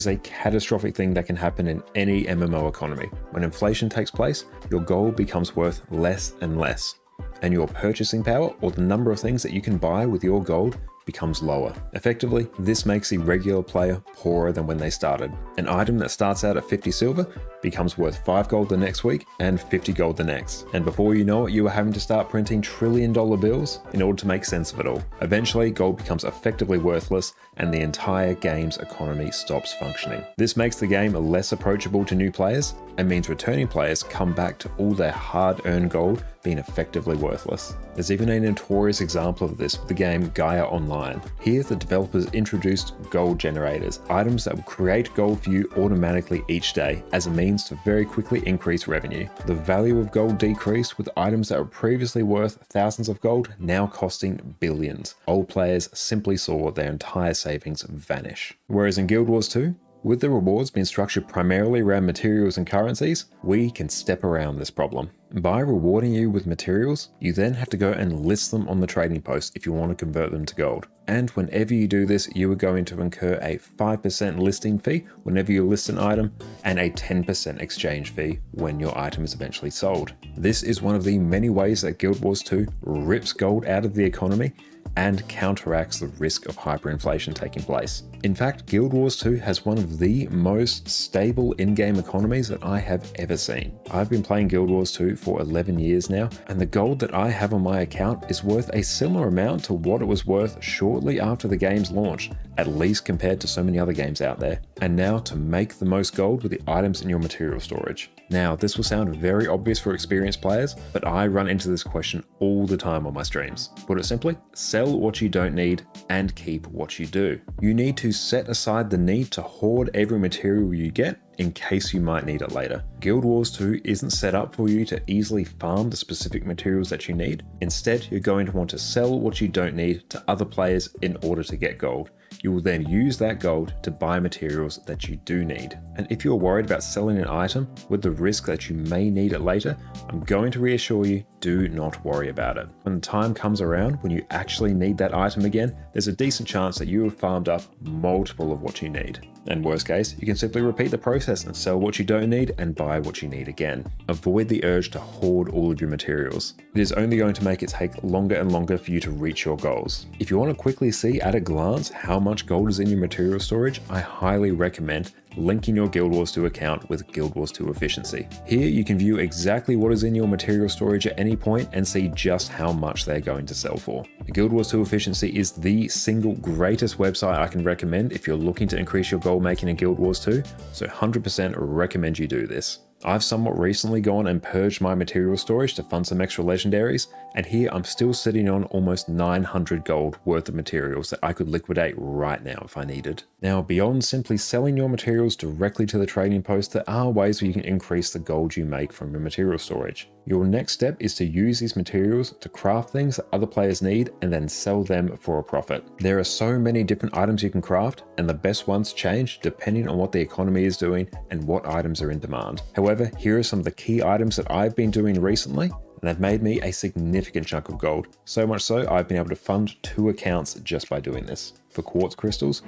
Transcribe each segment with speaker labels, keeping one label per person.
Speaker 1: is a catastrophic thing that can happen in any MMO economy. When inflation takes place, your gold becomes worth less and less, and your purchasing power, or the number of things that you can buy with your gold, becomes lower. Effectively, this makes the regular player poorer than when they started. An item that starts out at 50 silver becomes worth 5 gold the next week and 50 gold the next. And before you know it, you are having to start printing trillion-dollar bills in order to make sense of it all. Eventually, gold becomes effectively worthless and the entire game's economy stops functioning. This makes the game less approachable to new players and means returning players come back to all their hard-earned gold being effectively worthless. There's even a notorious example of this with the game Gaia Online. Here, the developers introduced gold generators, items that will create gold for you automatically each day as a means to very quickly increase revenue. The value of gold decreased, with items that were previously worth thousands of gold now costing billions. Old players simply saw their entire savings vanish. Whereas in Guild Wars 2, with the rewards being structured primarily around materials and currencies, we can step around this problem. By rewarding you with materials, you then have to go and list them on the trading post if you want to convert them to gold. And whenever you do this, you are going to incur a 5% listing fee whenever you list an item, and a 10% exchange fee when your item is eventually sold. This is one of the many ways that Guild Wars 2 rips gold out of the economy and counteracts the risk of hyperinflation taking place. In fact, Guild Wars 2 has one of the most stable in-game economies that I have ever seen. I've been playing Guild Wars 2 for 11 years now, and the gold that I have on my account is worth a similar amount to what it was worth shortly after the game's launch, at least compared to so many other games out there. And now to make the most gold with the items in your material storage. Now, this will sound very obvious for experienced players, but I run into this question all the time on my streams. Put it simply, sell what you don't need and keep what you do. You need to set aside the need to hoard every material you get in case you might need it later. Guild Wars 2 isn't set up for you to easily farm the specific materials that you need. Instead, you're going to want to sell what you don't need to other players in order to get gold. You will then use that gold to buy materials that you do need. And if you're worried about selling an item with the risk that you may need it later, I'm going to reassure you, do not worry about it. When the time comes around when you actually need that item again, there's a decent chance that you have farmed up multiple of what you need. And worst case, you can simply repeat the process and sell what you don't need and buy what you need again. Avoid the urge to hoard all of your materials. It is only going to make it take longer and longer for you to reach your goals. If you want to quickly see at a glance how much gold is in your material storage, I highly recommend linking your Guild Wars 2 account with Guild Wars 2 efficiency. Here you can view exactly what is in your material storage at any point and see just how much they're going to sell for. Guild Wars 2 efficiency is the single greatest website I can recommend if you're looking to increase your gold making in Guild Wars 2, so 100% recommend you do this. I've somewhat recently gone and purged my material storage to fund some extra legendaries, and here I'm still sitting on almost 900 gold worth of materials that I could liquidate right now if I needed. Now, beyond simply selling your materials directly to the trading post, there are ways where you can increase the gold you make from your material storage. Your next step is to use these materials to craft things that other players need and then sell them for a profit. There are so many different items you can craft, and the best ones change depending on what the economy is doing and what items are in demand. However, here are some of the key items that I've been doing recently, and they've made me a significant chunk of gold. So much so, I've been able to fund 2 accounts just by doing this. For quartz crystals,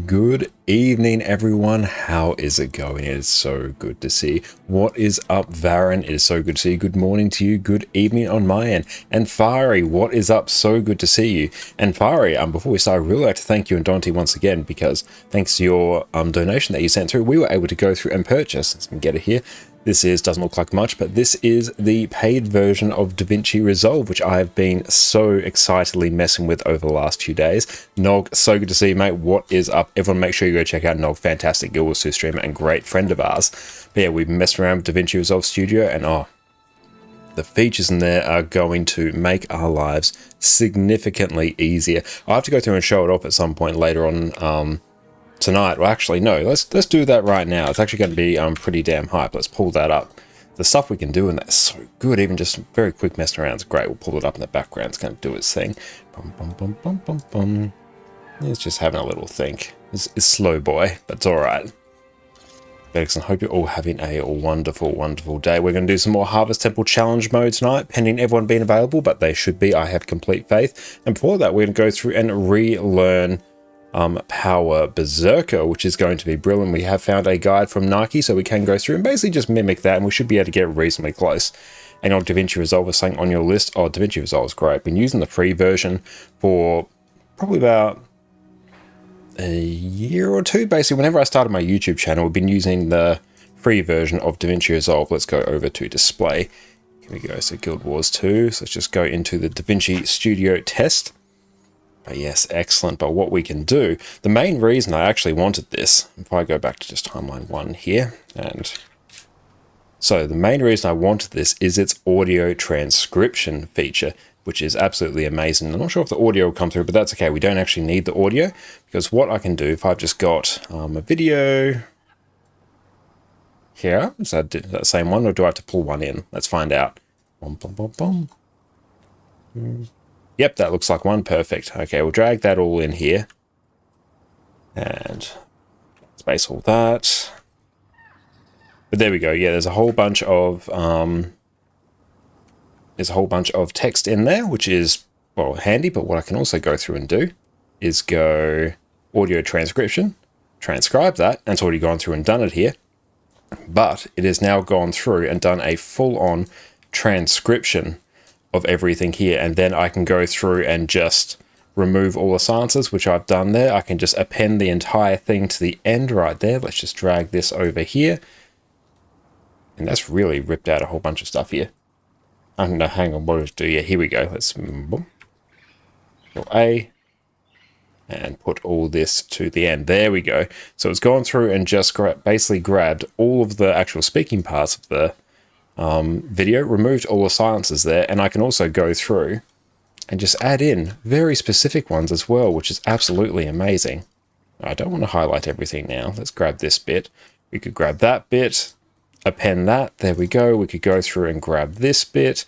Speaker 1: good evening, everyone. How is it going? It is so good to see. What is up, Varen? It is so good to see you. Good morning to you. Good evening on my end. And Fari, what is up? So good to see you. And Fari, before we start, I'd really like to thank you and Dante once again, because thanks to your donation that you sent through, we were able to go through and purchase. Let's get it here. Doesn't look like much, but this is the paid version of DaVinci Resolve, which I've been so excitedly messing with over the last few days. Nog, so good to see you, mate. What is up? Everyone make sure you go check out Nog, fantastic Guild Wars 2 streamer and great friend of ours. But yeah, we've messed around with DaVinci Resolve Studio, and the features in there are going to make our lives significantly easier. I'll have to go through and show it off at some point later on tonight. Well, actually, no, let's do that right now. It's actually going to be pretty damn hype. Let's pull that up. The stuff we can do in that is so good. Even just very quick messing around is great. We'll pull it up in the background. It's going to do its thing. Bum, bum, bum, bum, bum, bum. It's just having a little think. It's slow boy, but it's all right. Excellent. Hope you're all having a wonderful, wonderful day. We're going to do some more Harvest Temple Challenge mode tonight, pending everyone being available, but they should be. I have complete faith. And before that, we're going to go through and relearn power Berserker, which is going to be brilliant. We have found a guide from Nike, so we can go through and basically just mimic that, and we should be able to get reasonably close. And on DaVinci Resolve is saying on your list, oh, DaVinci Resolve is great. Been using the free version for probably about a year or two. Basically, whenever I started my YouTube channel, we've been using the free version of DaVinci Resolve. Let's go over to display. Here we go, so Guild Wars 2. So let's just go into the DaVinci Studio test. But yes, excellent. But what we can do, the main reason I actually wanted this, if I go back to just timeline 1 here, and so the main reason I wanted this is its audio transcription feature, which is absolutely amazing. I'm not sure if the audio will come through, but that's okay. We don't actually need the audio, because what I can do, if I've just got a video here, is that the same one, or do I have to pull one in? Let's find out. Bum, bum, bum, bum. Yep, that looks like one. Perfect. Okay, we'll drag that all in here. And space all that. But there we go. Yeah, there's a whole bunch of text in there, which is, well, handy. But what I can also go through and do is go audio transcription, transcribe that, and it's already gone through and done it here. But it has now gone through and done a full-on transcription of everything here, and then I can go through and just remove all the silences, which I've done there. I can just append the entire thing to the end right there. Let's just drag this over here, and that's really ripped out a whole bunch of stuff here. I'm gonna hang on, what does it do? Yeah, here we go. Let's boom, A, and put all this to the end. There we go. So it's gone through and just basically grabbed all of the actual speaking parts of the video, removed all the silences there, and I can also go through and just add in very specific ones as well, which is absolutely amazing. I don't want to highlight everything now. Let's grab this bit. We could grab that bit, append that. There we go. We could go through and grab this bit,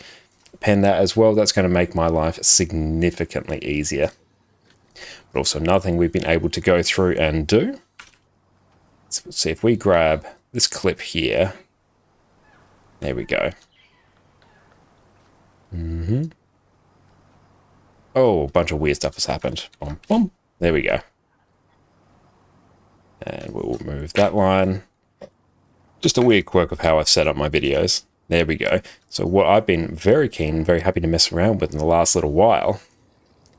Speaker 1: append that as well. That's going to make my life significantly easier. But also another thing we've been able to go through and do. So let's see if we grab this clip here. There we go. Oh, a bunch of weird stuff has happened. Boom, boom. There we go. And we'll move that line. Just a weird quirk of how I've set up my videos. There we go. So what I've been very keen, very happy to mess around with in the last little while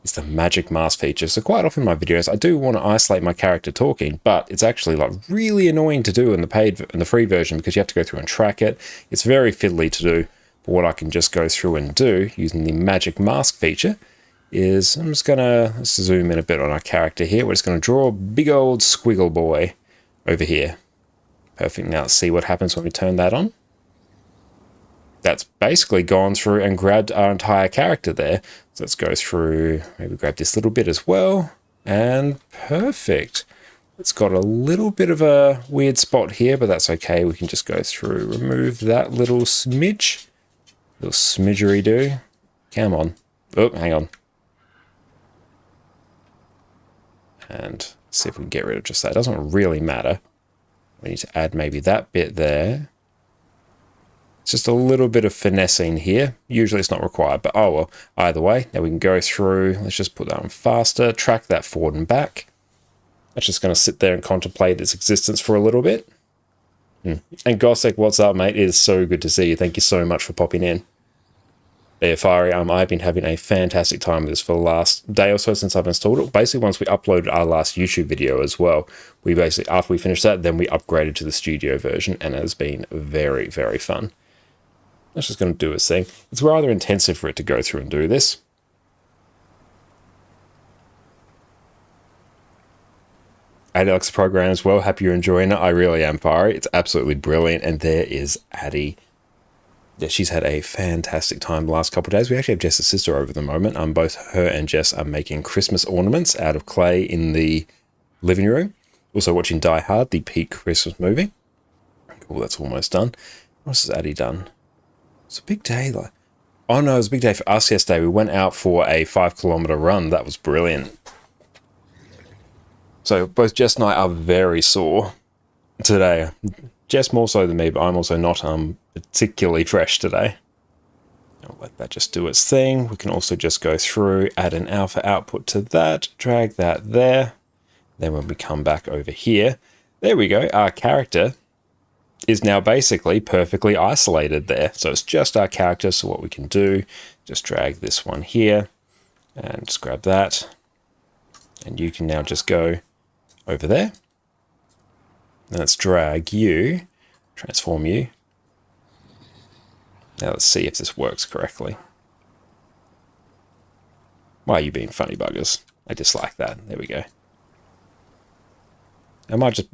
Speaker 1: is the magic mask feature. So quite often in my videos, I do want to isolate my character talking, but it's actually like really annoying to do in the free version, because you have to go through and track it. It's very fiddly to do. But what I can just go through and do using the magic mask feature is I'm just gonna, let's zoom in a bit on our character here. We're just gonna draw a big old squiggle boy over here. Perfect. Now let's see what happens when we turn that on. That's basically gone through and grabbed our entire character there. So let's go through, maybe grab this little bit as well, and perfect. It's got a little bit of a weird spot here, but that's okay. We can just go through, remove that little smidge, little smidgery do. Come on. Oh, hang on. And see if we can get rid of just that. It doesn't really matter. We need to add maybe that bit there. Just a little bit of finessing here. Usually it's not required, but oh well. Either way, now we can go through. Let's just put that on faster. Track that forward and back. That's just going to sit there and contemplate its existence for a little bit. And Gossek, what's up, mate? It is so good to see you. Thank you so much for popping in. Yeah, Fari, I've been having a fantastic time with this for the last day or so since I've installed it. Basically, once we uploaded our last YouTube video as well, we basically, after we finished that, then we upgraded to the studio version, and it has been very, very fun. That's just going to do its thing. It's rather intensive for it to go through and do this. Alex program as well. Hope you're enjoying it. I really am, Fari. It's absolutely brilliant. And there is Addie. Yeah, she's had a fantastic time the last couple of days. We actually have Jess's sister over at the moment. Both her and Jess are making Christmas ornaments out of clay in the living room. Also watching Die Hard, the peak Christmas movie. Cool, that's almost done. What else has Addie done? It's a big day. Oh no, it was a big day for us yesterday. We went out for a 5-kilometer run. That was brilliant. So both Jess and I are very sore today. Jess more so than me, but I'm also not particularly fresh today. I'll let that just do its thing. We can also just go through, add an alpha output to that, drag that there. Then when we come back over here, there we go. Our character is now basically perfectly isolated there. So it's just our character. So what we can do, just drag this one here and just grab that. And you can now just go over there. And let's drag you, transform you. Now let's see if this works correctly. Why are you being funny buggers? I dislike that. There we go. It might just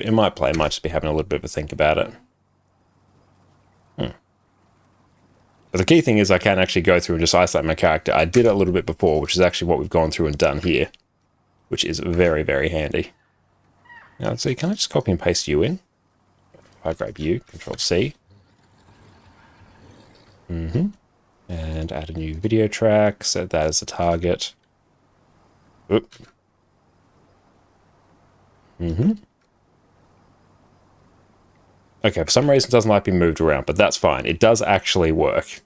Speaker 1: be having a little bit of a think about it. But the key thing is I can actually go through and just isolate my character. I did it a little bit before, which is actually what we've gone through and done here, which is very, very handy. Now let's see, can I just copy and paste you in? If I grab you, Control C. And add a new video track, set that as a target. Oop. Okay, for some reason it doesn't like being moved around, but that's fine. It does actually work.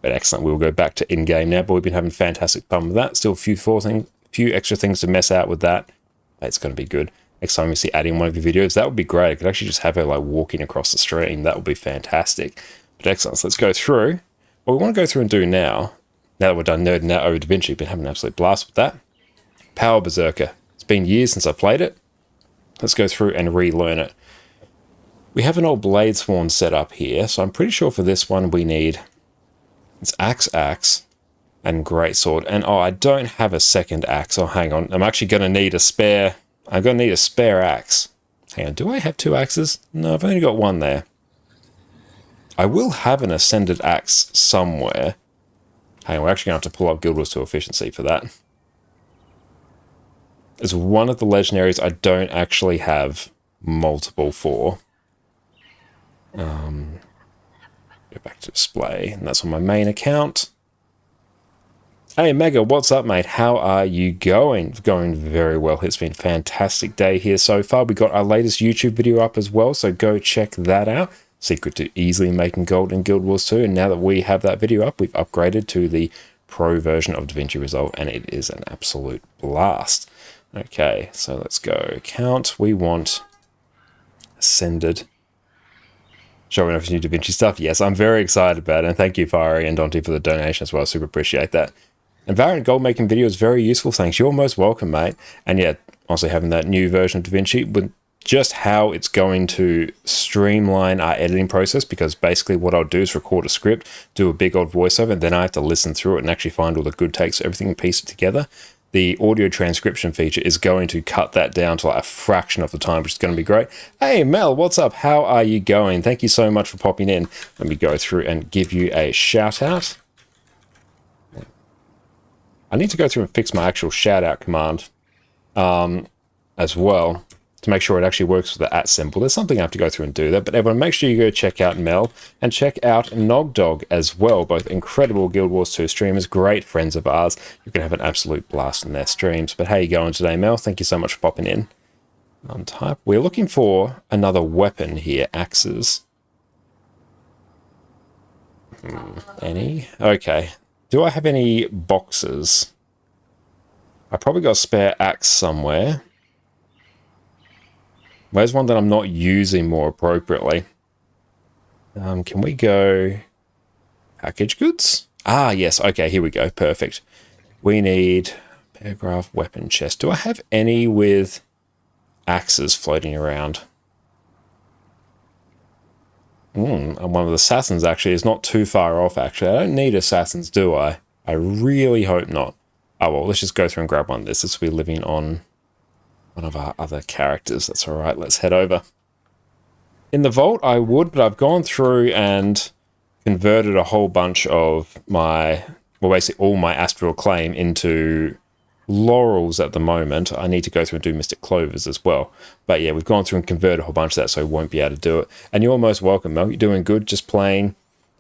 Speaker 1: But excellent, we'll go back to in-game now, but we've been having fantastic fun with that. Still a few extra things to mess out with that. It's going to be good. Next time we see Addie in one of your videos, that would be great. I could actually just have her like walking across the stream. That would be fantastic. But excellent, so let's go through. What we want to go through and do now that we're done nerding out over DaVinci, been having an absolute blast with that. Power Berserker. It's been years since I played it. Let's go through and relearn it. We have an old Bladesworn set up here, so I'm pretty sure for this one we need... It's axe, and greatsword. And oh, I don't have a second axe. Oh, hang on. I'm actually going to need a spare... I'm going to need a spare axe. Hang on, do I have 2 axes? No, I've only got 1 there. I will have an ascended axe somewhere. Hang on, we're actually going to have to pull up Guild Wars 2 efficiency for that. It's one of the legendaries I don't actually have multiple for. Go back to display, and that's on my main account. Hey Mega, what's up mate? How are you going? Going very well. It's been a fantastic day here so far. We got our latest YouTube video up as well, so go check that out. Secret to easily making gold in Guild Wars 2, and now that we have that video up, we've upgraded to the pro version of DaVinci Resolve, and it is an absolute blast. Okay, so let's go account. We want Ascended. Showing off new DaVinci stuff. Yes, I'm very excited about it, and thank you Fiery and Dante for the donation as well. Super appreciate that. And Variant Gold making video is very useful. Thanks. You're most welcome, mate. And yeah, honestly, having that new version of DaVinci with just how it's going to streamline our editing process, because basically what I'll do is record a script, do a big old voiceover, and then I have to listen through it and actually find all the good takes, everything, and piece it together. The audio transcription feature is going to cut that down to like a fraction of the time, which is going to be great. Hey Mel, what's up? How are you going? Thank you so much for popping in. Let me go through and give you a shout out. I need to go through and fix my actual shout out command as well, to make sure it actually works with the @ symbol. There's something I have to go through and do that, but everyone make sure you go check out Mel and check out Nogdog as well. Both incredible Guild Wars 2 streamers, great friends of ours. You can have an absolute blast in their streams. But how you going today, Mel? Thank you so much for popping in. Type. We're looking for another weapon here, axes. Any? Okay. Do I have any boxes? I probably got a spare axe somewhere. Where's one that I'm not using more appropriately? Can we go package goods? Ah, yes. Okay, here we go. Perfect. We need paragraph weapon chest. Do I have any with axes floating around? And one of the assassins actually is not too far off, actually. I don't need assassins, do I? I really hope not. Oh, well, let's just go through and grab one of this. This will be living on one of our other characters. That's all right. Let's head over. In the vault, I would, but I've gone through and converted a whole bunch of my, well, basically all my Astral Claim into laurels at the moment. I need to go through and do Mystic Clovers as well. But yeah, we've gone through and converted a whole bunch of that, so we won't be able to do it. And you're most welcome, Mel. You're doing good, just playing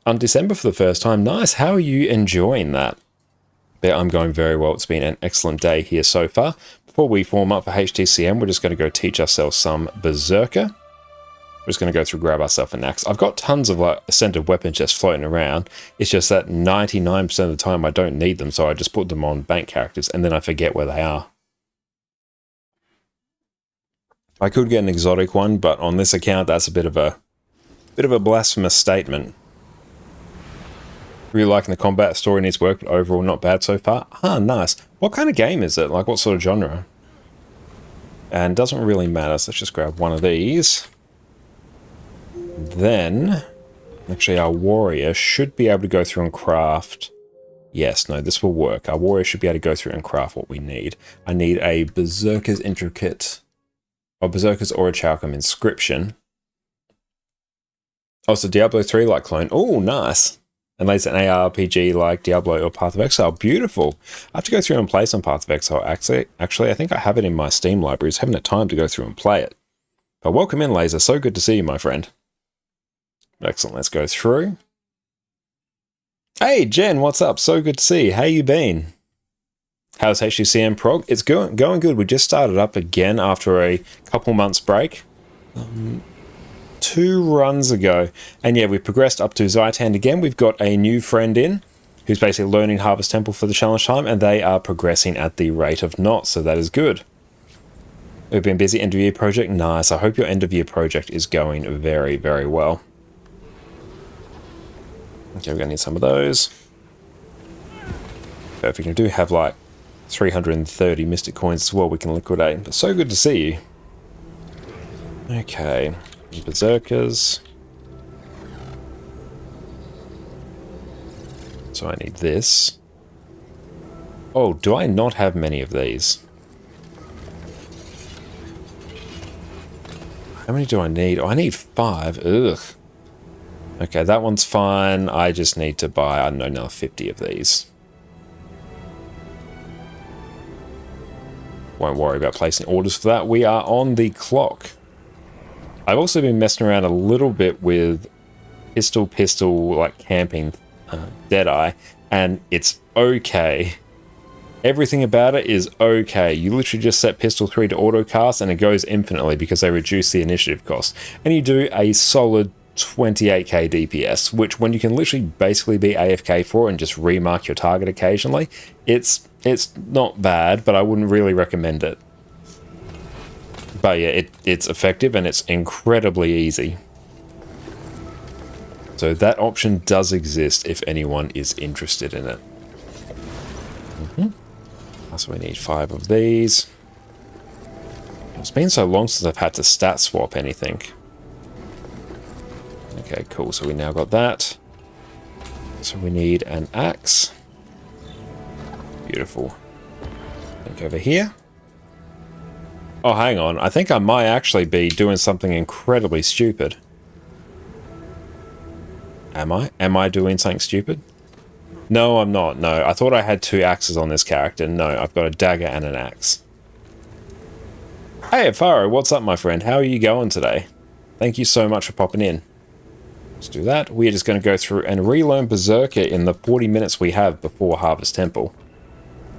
Speaker 1: on December for the first time. Nice. How are you enjoying that? But I'm going very well. It's been an excellent day here so far. Before we form up for HTCM, we're just going to go teach ourselves some Berserker. We're just going to go through, grab ourselves an axe. I've got tons of like ascended weapons just floating around. It's just that 99% of the time I don't need them, so I just put them on bank characters and then I forget where they are. I could get an exotic one, but on this account, that's a bit of a blasphemous statement. Really liking the combat. Story needs work, but overall not bad so far. Ah, nice. What kind of game is it? Like, what sort of genre? And doesn't really matter, so let's just grab one of these. Then, actually our warrior should be able to go through and craft... Yes, no, this will work. Our warrior should be able to go through and craft what we need. I need a Berserker's Intricate... or Berserker's Orichalcum Inscription. Oh, so Diablo 3 like clone. Oh, nice. And later an ARPG like Diablo or Path of Exile. Beautiful. I have to go through and play some Path of Exile. Actually, I think I have it in my Steam library. Just haven't had time to go through and play it. But welcome in, Laser. So good to see you, my friend. Excellent. Let's go through. Hey, Jen, what's up? So good to see you. How you been? How's HCCM Prog? It's going good. We just started up again after a couple months break. 2 runs ago. And yeah, we progressed up to Zaitan again. We've got a new friend in who's basically learning Harvest Temple for the challenge time, and they are progressing at the rate of knots, so that is good. We've been busy. End of year project. Nice. I hope your end of year project is going very, very well. Okay, we're going to need some of those. Perfect. We do have like 330 Mystic Coins as well we can liquidate. But so good to see you. Okay. Berserkers. So I need this. Oh, do I not have many of these? How many do I need? Oh, I need 5. Ugh. Okay, that one's fine. I just need to buy, I don't know, another 50 of these. Won't worry about placing orders for that. We are on the clock. I've also been messing around a little bit with pistol, like camping Deadeye, and it's okay. Everything about it is okay. You literally just set pistol 3 to autocast and it goes infinitely because they reduce the initiative cost. And you do a solid 28k DPS, which when you can literally basically be AFK for and just remark your target occasionally, it's not bad, but I wouldn't really recommend it. But yeah, it's effective and it's incredibly easy. So that option does exist if anyone is interested in it. So we need 5 of these. It's been so long since I've had to stat swap anything. Okay, cool. So we now got that. So we need an axe. Beautiful. Think over here. Oh, hang on. I think I might actually be doing something incredibly stupid. Am I? Am I doing something stupid? No, I'm not. No, I thought I had 2 axes on this character. No, I've got a dagger and an axe. Hey, Afaro, what's up, my friend? How are you going today? Thank you so much for popping in. Let's do that. We're just going to go through and relearn Berserker in the 40 minutes we have before Harvest Temple.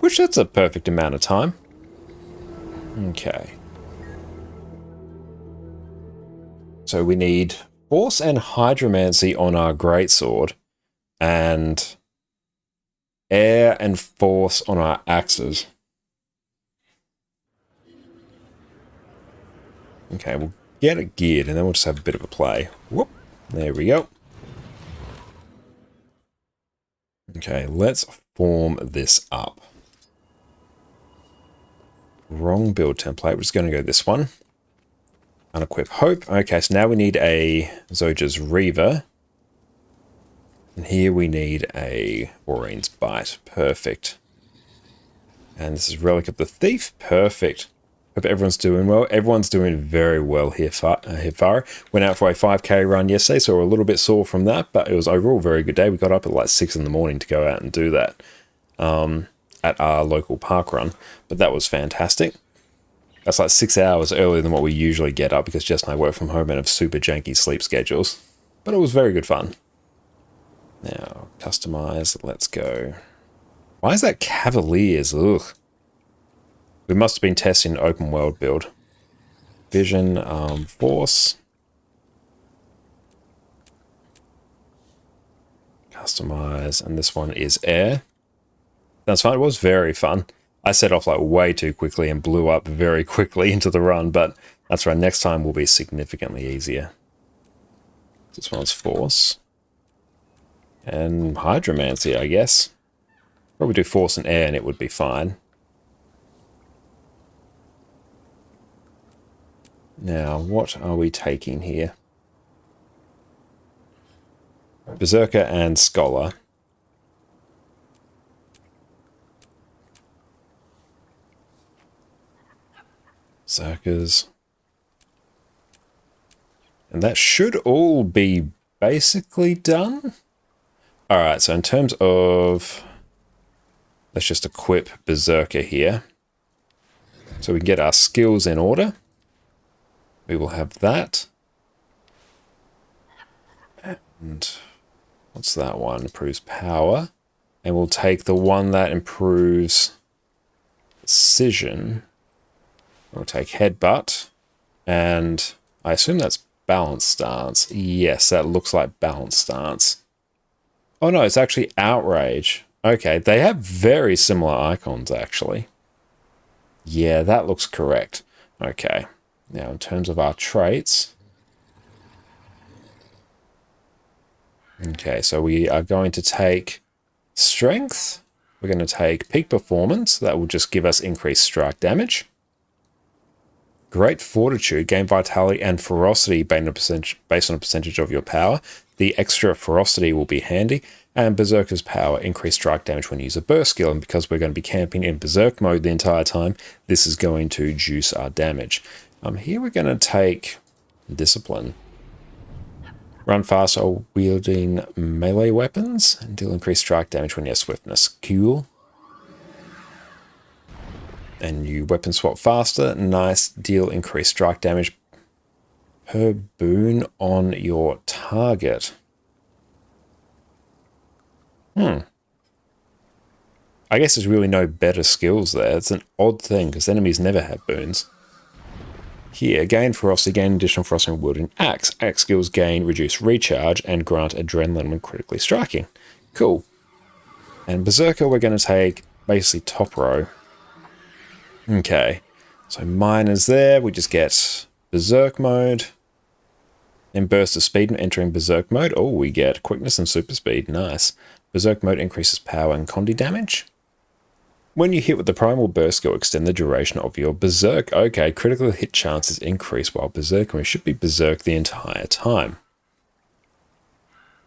Speaker 1: Which, that's a perfect amount of time. Okay. So we need Force and Hydromancy on our Greatsword, and Air and Force on our axes. Okay, we'll get it geared, and then we'll just have a bit of a play. Whoop, there we go. Okay, let's form this up. Wrong build template. We're just going to go this one. Unequip Hope. Okay, so now we need a Zoja's Reaver. And here we need a Aurine's Bite. Perfect. And this is Relic of the Thief. Perfect. Hope everyone's doing well. Everyone's doing very well here, Far. Went out for a 5k run yesterday, so we're a little bit sore from that, but it was overall a very good day. We got up at like 6 in the morning to go out and do that at our local park run, but that was fantastic. That's like 6 hours earlier than what we usually get up because Jess and I work from home and have super janky sleep schedules. But it was very good fun. Now, customize, let's go. Why is that Cavaliers? Ugh. We must have been testing an open world build. Vision, Force. Customize, and this one is Air. That's fine, it was very fun. I set off like way too quickly and blew up very quickly into the run, but That's right, next time will be significantly easier. This one's Force. And Hydromancy, I guess. Probably do Force and Air and it would be fine. Now, what are we taking here? Berserker and Scholar. Berserkers. And that should all be basically done. Alright, so in terms of... Let's just equip Berserker here. So we can get our skills in order. We will have that. And what's that one? Improves power. And we'll take the one that improves precision. We'll take Headbutt. And I assume that's Balance Stance. Yes, that looks like Balance Stance. Oh no, it's actually Outrage. Okay, they have very similar icons, actually. Yeah, that looks correct. Okay, now in terms of our traits... Okay, so we are going to take Strength. We're going to take Peak Performance. That will just give us increased strike damage. Great Fortitude, gain Vitality and Ferocity based on a percentage of your power. The extra Ferocity will be handy. And Berserker's Power, increased strike damage when you use a burst skill. And because we're going to be camping in Berserk mode the entire time, this is going to juice our damage. Here we're going to take Discipline. Run fast while wielding melee weapons and deal increased strike damage when you have swiftness. Cool. And you weapon swap faster. Nice. Deal increased strike damage per boon on your target. I guess there's really no better skills there. It's an odd thing because enemies never have boons. Here, gain ferocity, gain additional ferocity when wielding axe. Axe skills gain reduce recharge and grant adrenaline when critically striking. Cool. And Berserker, we're going to take basically top row. Okay, so mine is there. We just get Berserk mode. Then burst of speed when entering Berserk mode. Oh, we get quickness and super speed. Nice. Berserk mode increases power and condi damage. When you hit with the primal burst skill, extend the duration of your Berserk. Okay, critical hit chances increase while Berserk, and we should be Berserk the entire time.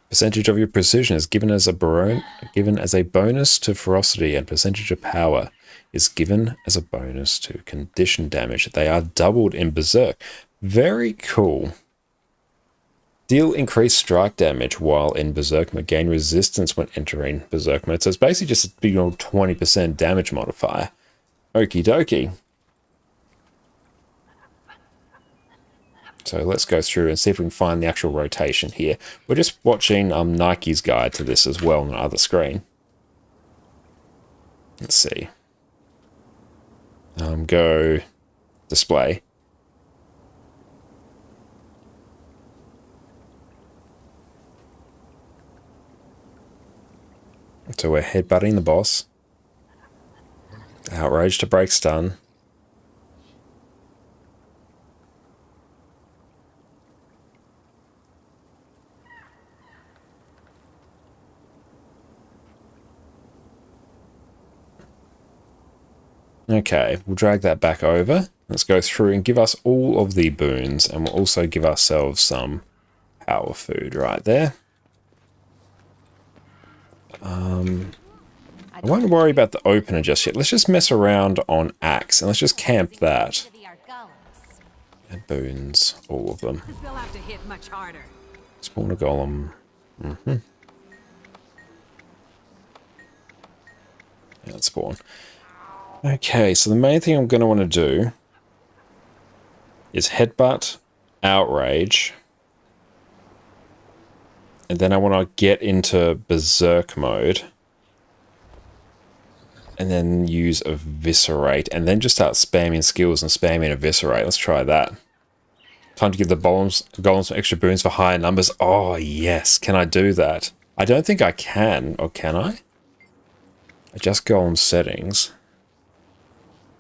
Speaker 1: Percentage of your precision is given as a bonus to ferocity, and percentage of power is given as a bonus to condition damage. They are doubled in Berserk. Very cool. Deal increased strike damage while in Berserk mode. Gain resistance when entering Berserk mode. So it's basically just a big old 20% damage modifier. Okie dokie. So let's go through and see if we can find the actual rotation here. We're just watching Nike's guide to this as well on the other screen. Let's see. Go display. So we're headbutting the boss. Outrage to break stun. Okay, we'll drag that back over. Let's go through and give us all of the boons, and we'll also give ourselves some power food right there. I won't worry about the opener just yet. Let's just mess around on Axe, and let's just camp that. And boons, all of them. Spawn a golem. Yeah, let's spawn. Okay, so the main thing I'm going to want to do is headbutt, outrage, and then I want to get into Berserk mode, and then use Eviscerate, and then just start spamming skills and spamming Eviscerate. Let's try that. Time to give the golems some extra boons for higher numbers. Oh, yes. Can I do that? I don't think I can. Or can I? Adjust golem settings.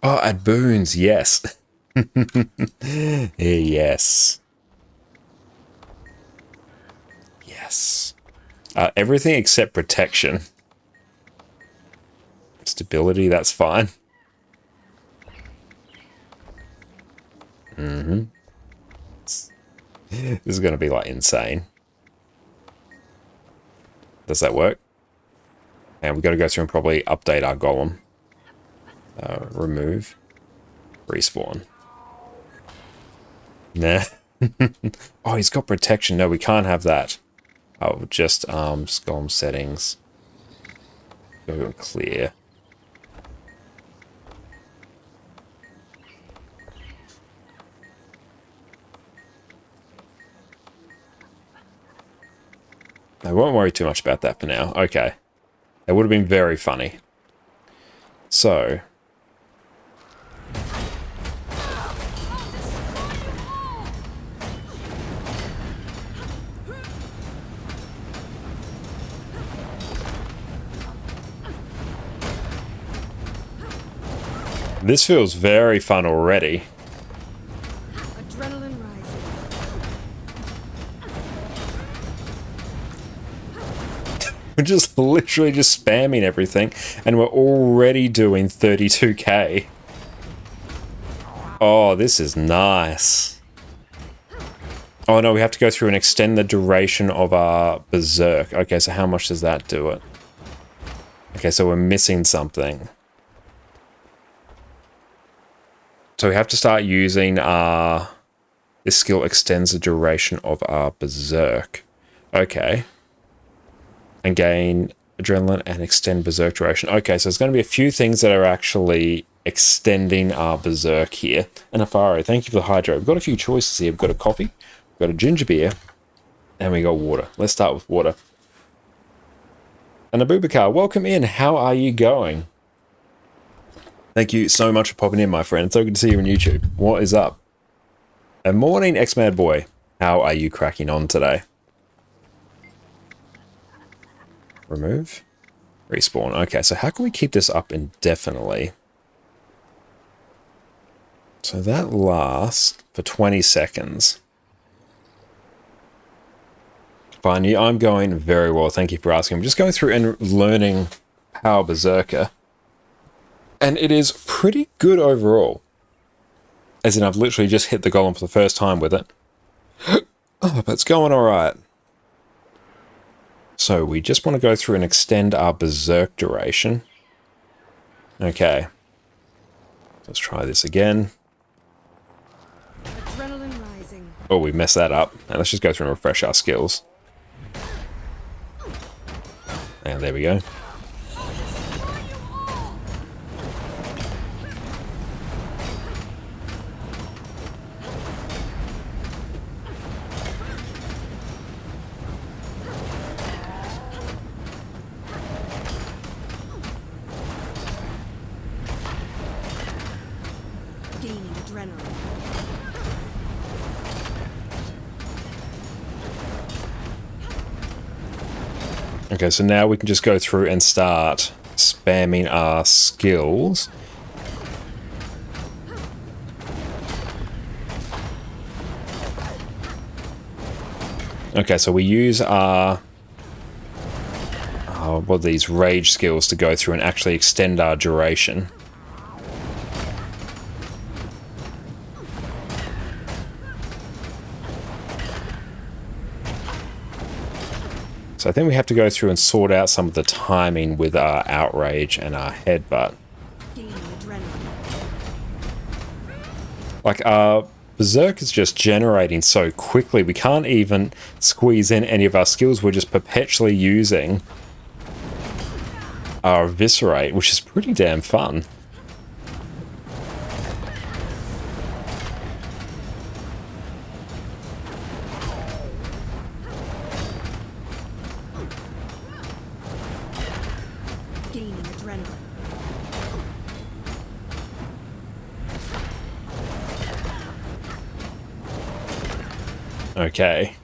Speaker 1: Oh, add boons. Yes. Yes. Yes. Everything except protection. Stability, that's fine. This is going to be like insane. Does that work? And we've got to go through and probably update our golem. Remove. Respawn. Nah. Oh, he's got protection. No, we can't have that. Oh, just golem settings. Go and clear. I won't worry too much about that for now. Okay. It would have been very funny. So. This feels very fun already.
Speaker 2: Adrenaline rising.
Speaker 1: We're just literally just spamming everything, and we're already doing 32k. Oh, this is nice. Oh no, we have to go through and extend the duration of our Berserk. Okay, so how much does that do it? Okay, so we're missing something. So we have to start using this skill extends the duration of our Berserk. Okay. And gain adrenaline and extend Berserk duration. Okay, so there's going to be a few things that are actually extending our Berserk here. And Afaro, thank you for the hydrate. We've got a few choices here. We've got a coffee, we've got a ginger beer, and we got water. Let's start with water. And Abubakar, welcome in. How are you going? Thank you so much for popping in, my friend. So good to see you on YouTube. What is up? And morning, X-Mad Boy. How are you cracking on today? Remove. Respawn. Okay, so how can we keep this up indefinitely? So that lasts for 20 seconds. Fine, I'm going very well. Thank you for asking. I'm just going through and learning Power Berserker. And it is pretty good overall. As in, I've literally just hit the golem for the first time with it. Oh, but it's going alright. So we just want to go through and extend our Berserk duration. Okay. Let's try this again.
Speaker 2: Adrenaline rising.
Speaker 1: Oh, we messed that up. Now let's just go through and refresh our skills. And there we go.
Speaker 2: Gaining adrenaline.
Speaker 1: Okay, so now we can just go through and start spamming our skills. Okay, so we use our what are these rage skills to go through and actually extend our duration. So I think we have to go through and sort out some of the timing with our outrage and our headbutt.
Speaker 2: Gaining adrenaline.
Speaker 1: Like our Berserk is just generating so quickly, we can't even squeeze in any of our skills. We're just perpetually using our Eviscerate, which is pretty damn fun.
Speaker 2: Gaining adrenaline.
Speaker 1: Okay.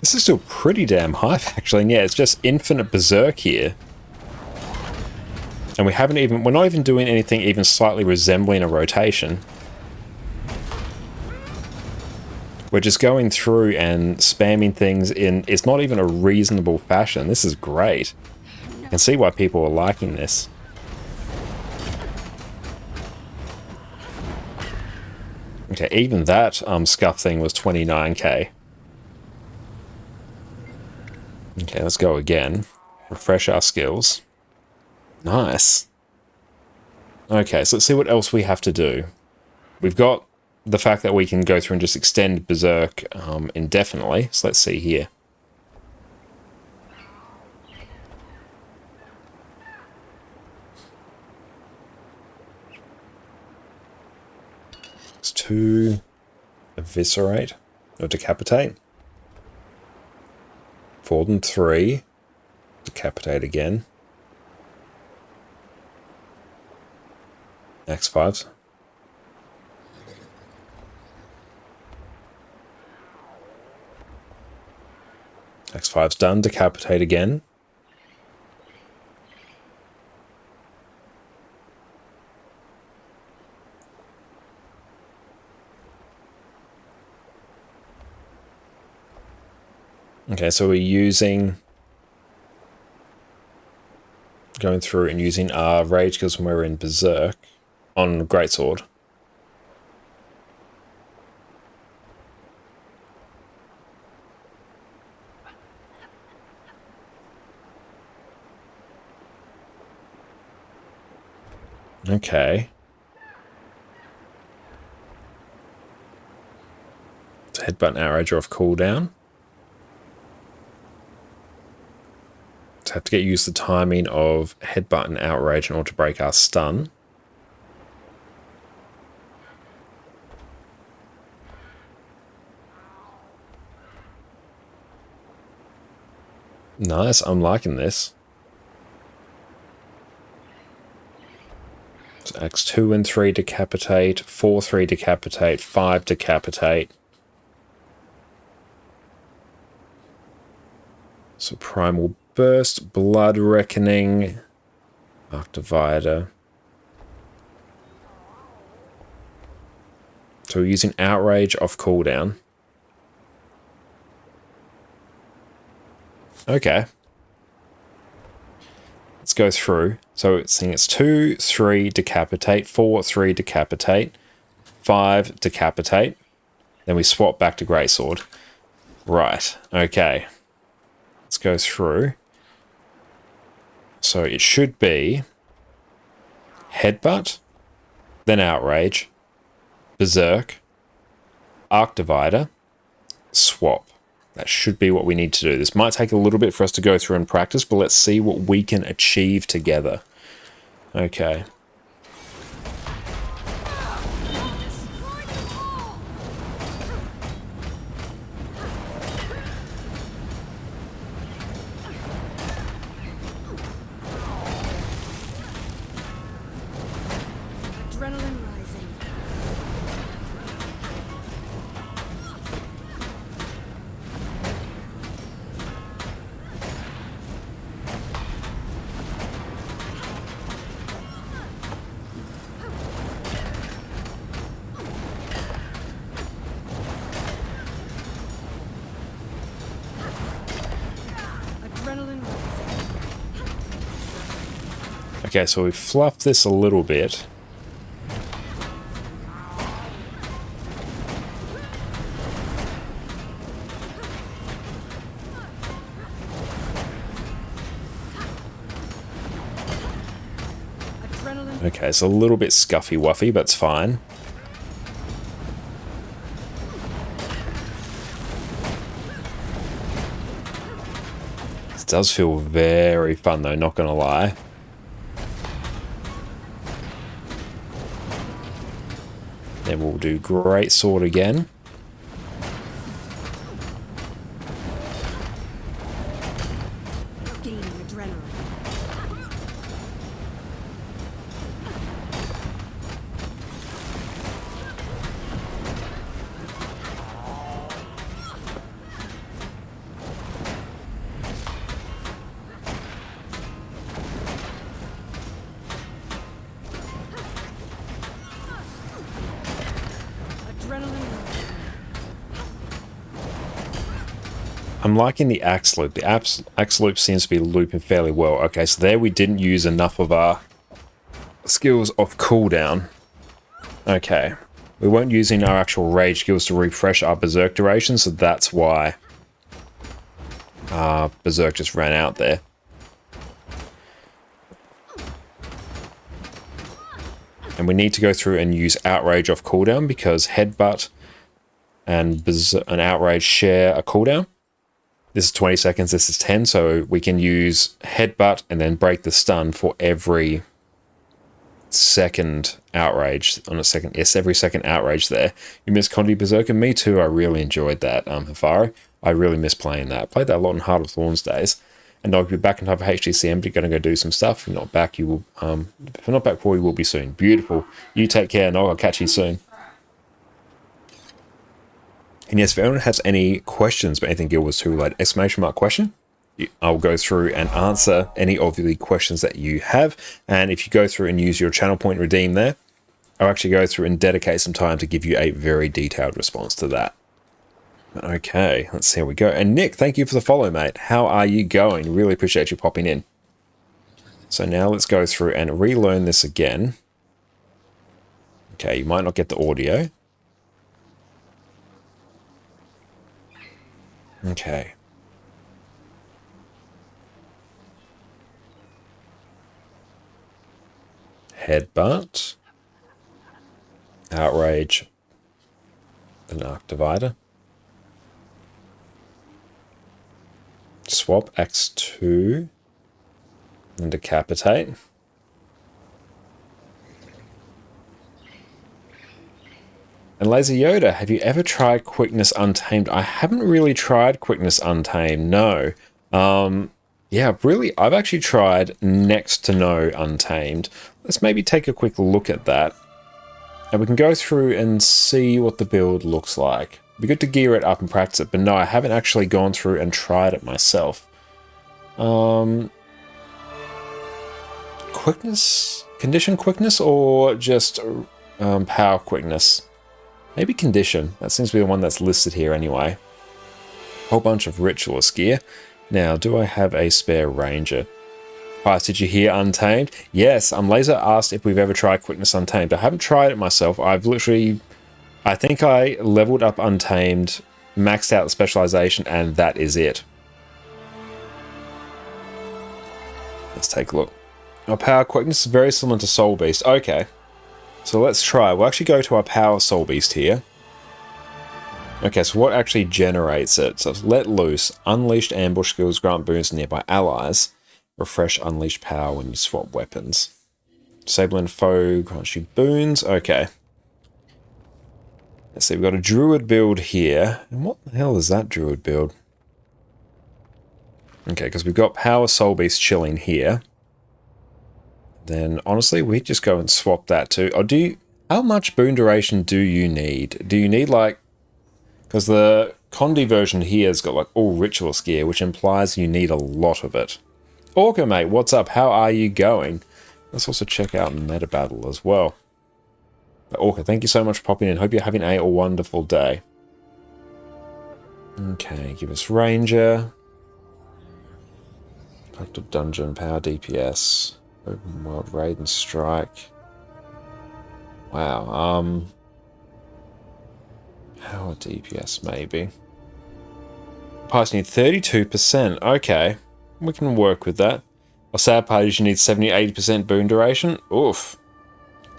Speaker 1: This is still pretty damn high, actually. And yeah, it's just infinite Berserk here. And we're not even doing anything even slightly resembling a rotation. We're just going through and spamming things in, it's not even a reasonable fashion. This is great. I can see why people are liking this. Okay, even that scuff thing was 29k. Okay, let's go again. Refresh our skills. Nice. Okay, so let's see what else we have to do. We've got the fact that we can go through and just extend Berserk indefinitely. So let's see here. It's 2 eviscerate or decapitate. 4 and 3 decapitate again. X5s. X5's done, decapitate again. Okay, so we're going through and using our rage skills when we're in Berserk on Greatsword. Okay. So headbutt and outrage are off cooldown. So have to get used to the timing of headbutt and outrage in order to break our stun. Nice, I'm liking this. So X2 and 3 decapitate, 4, 3 decapitate, 5 decapitate. So Primal Burst, Blood Reckoning, Arc Divider. So we're using Outrage off cooldown. Okay. Let's go through. So it's saying it's 2, 3 decapitate, 4, 3 decapitate, 5 decapitate. Then we swap back to Greatsword. Right, okay. Let's go through. So it should be Headbutt, then Outrage, Berserk, Arc Divider, Swap. That should be what we need to do. This might take a little bit for us to go through and practice, but let's see what we can achieve together. Okay.
Speaker 2: Adrenaline rising. Adrenaline rising.
Speaker 1: Okay, so we've fluffed this a little bit.
Speaker 2: Adrenaline.
Speaker 1: Okay, it's a little bit scuffy-wuffy, but it's fine. This does feel very fun, though, not gonna lie. Then we'll do Greatsword again.
Speaker 2: Gaining adrenaline.
Speaker 1: I'm liking the axe loop. The axe loop seems to be looping fairly well. Okay, so there we didn't use enough of our skills off cooldown. Okay. We weren't using our actual rage skills to refresh our berserk duration, so that's why berserk just ran out there. And we need to go through and use outrage off cooldown because headbutt and outrage share a cooldown. This is 20 seconds, this is 10, so we can use headbutt and then break the stun for every second outrage on a second. Yes, every second outrage there. You miss Condi Berserker? Me too, I really enjoyed that, Hafaro. I really miss playing that. I played that a lot in Heart of Thorns days. And I'll be back in time for HDCM, but you're going to go do some stuff. If you're not back, you will, if you're not back before, you will be soon. Beautiful. You take care, Nog. I'll catch you soon. And yes, if anyone has any questions about anything Guild Wars 2 related, exclamation mark question, I'll go through and answer any of the questions that you have. And if you go through and use your channel point redeem there, I'll actually go through and dedicate some time to give you a very detailed response to that. Okay, let's see how we go. And Nick, thank you for the follow, mate. How are you going? Really appreciate you popping in. So now let's go through and relearn this again. Okay, you might not get the audio. Okay. Headbutt. Outrage. An arc divider. Swap X2. And decapitate. And Laser Yoda, have you ever tried Quickness Untamed? I haven't really tried Quickness Untamed, no. Yeah, really, I've actually tried next to no Untamed. Let's maybe take a quick look at that. And we can go through and see what the build looks like. It'd be good to gear it up and practice it, but no, I haven't actually gone through and tried it myself. Quickness? Condition quickness or just power quickness? Maybe condition. That seems to be the one that's listed here anyway. Whole bunch of ritualist gear. Now, do I have a spare ranger? Price, did you hear Untamed? Yes, Laser asked if we've ever tried Quickness Untamed. I haven't tried it myself. I've literally... I think I leveled up Untamed, maxed out the specialization, and that is it. Let's take a look. Our power quickness is very similar to Soul Beast. Okay. So let's try. We'll actually go to our power Soul Beast here. Okay, so what actually generates it? So let loose. Unleashed ambush skills grant boons to nearby allies. Refresh unleashed power when you swap weapons. Disable and foe grants you boons. Okay. Let's see, we've got a druid build here. And what the hell is that druid build? Okay, because we've got power Soul Beast chilling here. Then honestly, we just go and swap that too. Or how much boon duration do you need? Do you need like, because the Condi version here has got like all ritualist gear, which implies you need a lot of it. Orca mate, what's up? How are you going? Let's also check out Meta Battle as well. But Orca, thank you so much for popping in. Hope you're having a wonderful day. Okay, give us Ranger. Active Dungeon, Power DPS. Open World Raid and Strike. Wow, Power DPS maybe. Parts need 32%. Okay, we can work with that. Or sad part is you need 70-80% boon duration. Oof.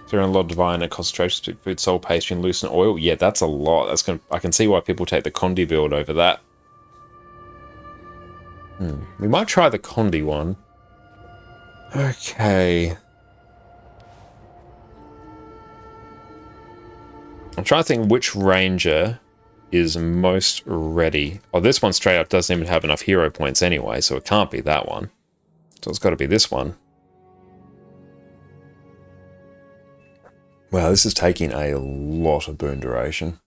Speaker 1: They're in a lot of divine and concentration, speak food, soul, pastry, and loosen oil. Yeah, that's a lot. That's gonna. I can see why people take the Condi build over that. We might try the Condi one. Okay. I'm trying to think which ranger is most ready. Oh, this one straight up doesn't even have enough hero points anyway, so it can't be that one. So it's got to be this one. Wow, this is taking a lot of boon duration.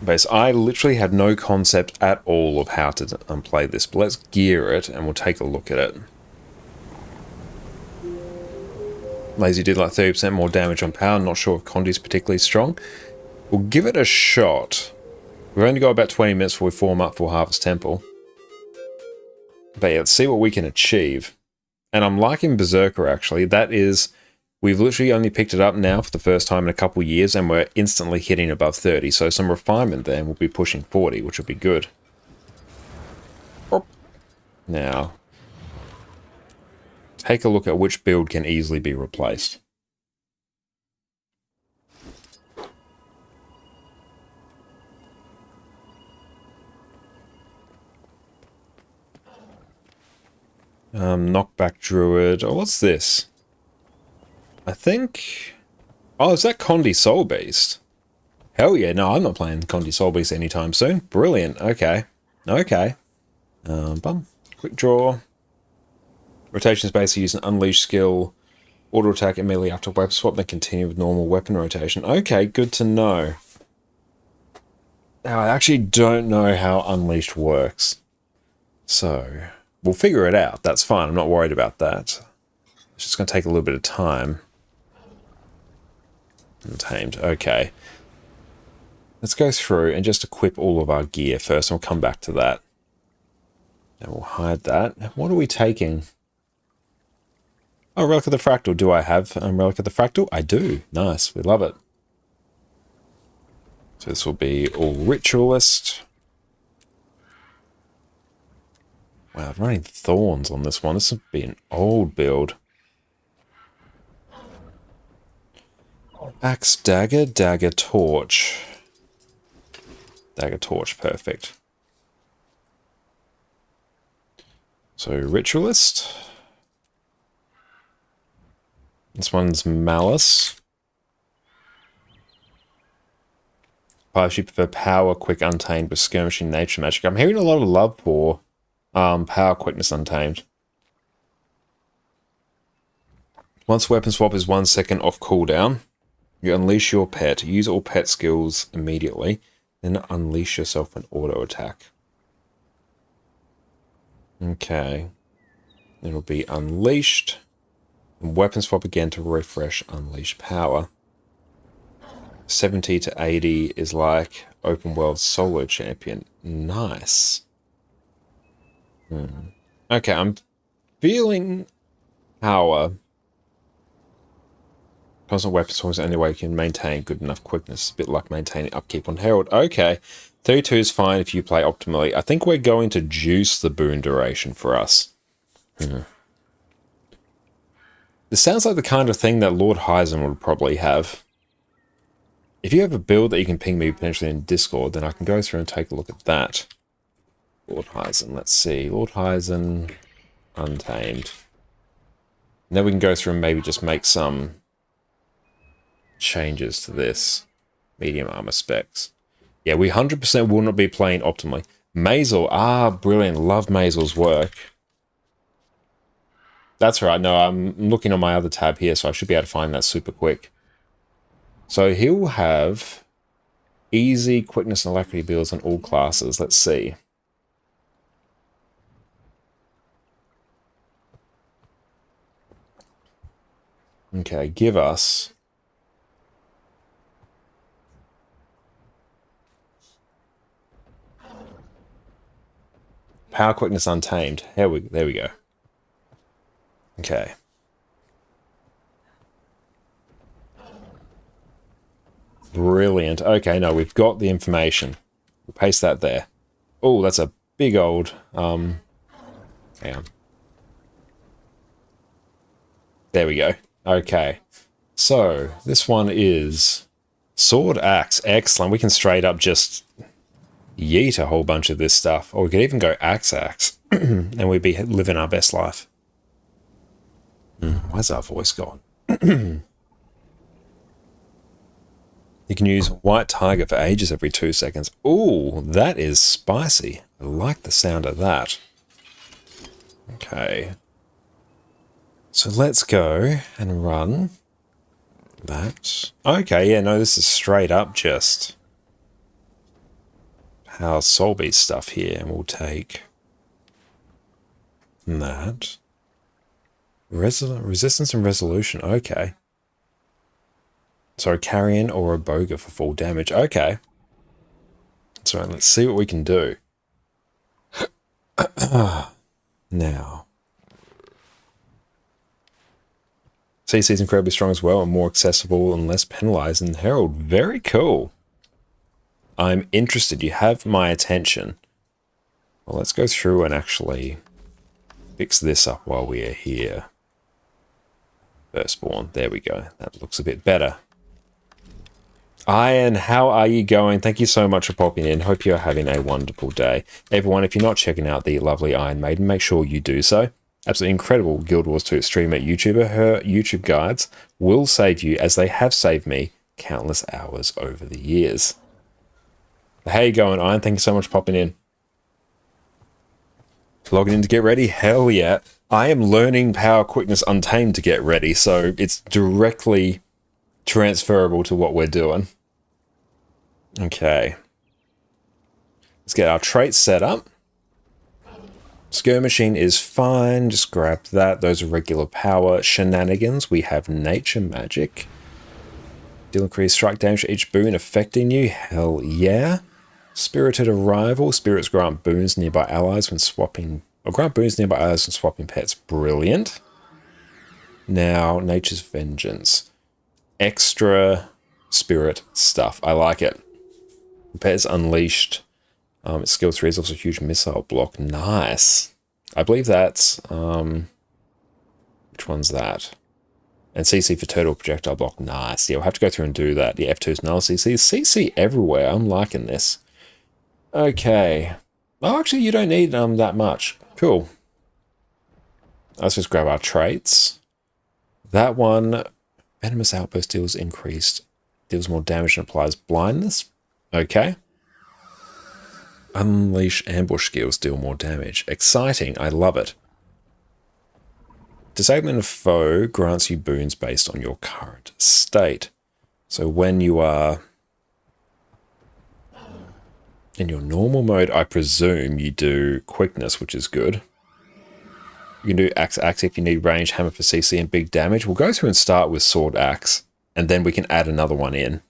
Speaker 1: Base, I literally had no concept at all of how to play this, but let's gear it and we'll take a look at it. Lazy did like 30% more damage on power. Not sure if Condi's particularly strong. We'll give it a shot. We've only got about 20 minutes before we form up for Harvest Temple. But yeah, let's see what we can achieve. And I'm liking Berserker, actually. That is, we've literally only picked it up now for the first time in a couple years, and we're instantly hitting above 30. So some refinement there, and we'll be pushing 40, which will be good. Now, take a look at which build can easily be replaced. Knockback Druid. Oh, what's this? I think... Oh, is that Condi Soul Beast? Hell yeah, no, I'm not playing Condi Soul Beast anytime soon. Brilliant, okay. Okay. Bum. Quick draw. Rotation is basically use an Unleash skill, auto attack immediately after weapon swap, then continue with normal weapon rotation. Okay, good to know. Now, I actually don't know how Unleashed works. So... we'll figure it out. That's fine. I'm not worried about that. It's just going to take a little bit of time. Untamed. Okay. Let's go through and just equip all of our gear first, and we'll come back to that. And we'll hide that. What are we taking? Oh, Relic of the Fractal. Do I have Relic of the Fractal? I do. Nice. We love it. So this will be all Ritualist. Wow, I'm running Thorns on this one. This would be an old build. Axe, Dagger, Dagger, Torch. Dagger, Torch, perfect. So, Ritualist. This one's Malice. Partially prefer Power, Quick, Untamed with Skirmishing, Nature Magic. I'm hearing a lot of love for Power, Quickness, Untamed. Once weapon swap is 1 second off cooldown, you unleash your pet. Use all pet skills immediately, then unleash yourself an auto attack. Okay. It'll be unleashed. And weapon swap again to refresh unleash power. 70 to 80 is like open world solo champion. Nice. Okay, I'm feeling power. Constant weapon swap is the only way you can maintain good enough quickness. A bit like maintaining upkeep on Herald. Okay, 32 is fine if you play optimally. I think we're going to juice the boon duration for us. This sounds like the kind of thing that Lord Hyzen would probably have. If you have a build that you can ping me potentially in Discord, then I can go through and take a look at that. Lord Hyzen, let's see. Lord Hyzen, Untamed. And then we can go through and maybe just make some changes to this. Medium armor specs. Yeah, we 100% will not be playing optimally. Mazel, brilliant. Love Mazel's work. That's right. No, I'm looking on my other tab here, so I should be able to find that super quick. So he'll have easy quickness and alacrity builds on all classes. Let's see. Okay, give us power, quickness, untamed. There we go. Okay. Brilliant. Okay, no, we've got the information. We'll paste that there. Oh, that's a big old hang on. There we go. Okay. So, this one is Sword Axe. Excellent. We can straight up just yeet a whole bunch of this stuff. Or we could even go Axe. And we'd be living our best life. Where's our voice gone? You can use White Tiger for ages every 2 seconds. Ooh, that is spicy. I like the sound of that. Okay. So let's go and run that. Okay, yeah, no, this is straight up just Power Soul Beast stuff here. And we'll take that. Resistance and resolution. Okay. So a carrion or a boga for full damage. Okay. So let's see what we can do. Now. CC is incredibly strong as well and more accessible and less penalized than Herald. Very cool. I'm interested. You have my attention. Well, let's go through and actually fix this up while we are here. Firstborn. There we go. That looks a bit better. Ian, how are you going? Thank you so much for popping in. Hope you're having a wonderful day. Everyone, if you're not checking out the lovely Iron Maiden, make sure you do so. Absolutely incredible Guild Wars 2 streamer YouTuber. Her YouTube guides will save you, as they have saved me, countless hours over the years. How you going, Iron? Thank you so much for popping in. Logging in to get ready? Hell yeah. I am learning Power Quickness Untamed to get ready, so it's directly transferable to what we're doing. Okay. Let's get our traits set up. Skirmishing is fine. Just grab that. Those are regular power. Shenanigans. We have nature magic. Deal increased strike damage for each boon affecting you. Hell yeah. Spirited Arrival. Spirits grant boons nearby allies when swapping... Or grant boons nearby allies when swapping pets. Brilliant. Now, Nature's Vengeance. Extra spirit stuff. I like it. Pets Unleashed. Its skill 3 is also a huge missile block. Nice. I believe that's... which one's that? And CC for turtle projectile block. Nice. Yeah, we'll have to go through and do that. The F2's null CC. CC everywhere. I'm liking this. Okay. Oh, actually, you don't need that much. Cool. Let's just grab our traits. That one... Venomous Outburst deals increased. Deals more damage and applies blindness. Okay. Unleash ambush skills deal more damage. Exciting. I love it. Disablement of foe grants you boons based on your current state. So when you are in your normal mode, I presume you do quickness, which is good. You can do axe if you need range, hammer for CC and big damage. We'll go through and start with sword axe, and then we can add another one in.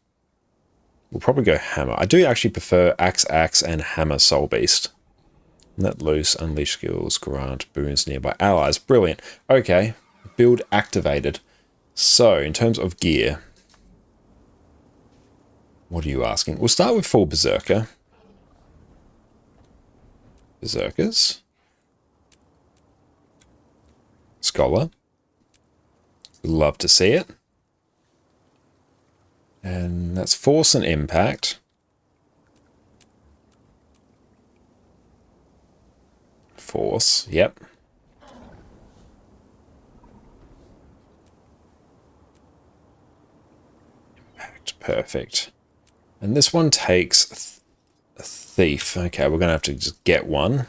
Speaker 1: We'll probably go hammer. I do actually prefer axe and hammer soul beast. Let loose, unleash skills, grant boons nearby allies. Brilliant. Okay, build activated. So, in terms of gear, what are you asking? We'll start with full Berserker. Berserkers. Scholar. Love to see it. And that's force and impact. Force, yep. Impact, perfect. And this one takes a thief. Okay, we're going to have to just get one.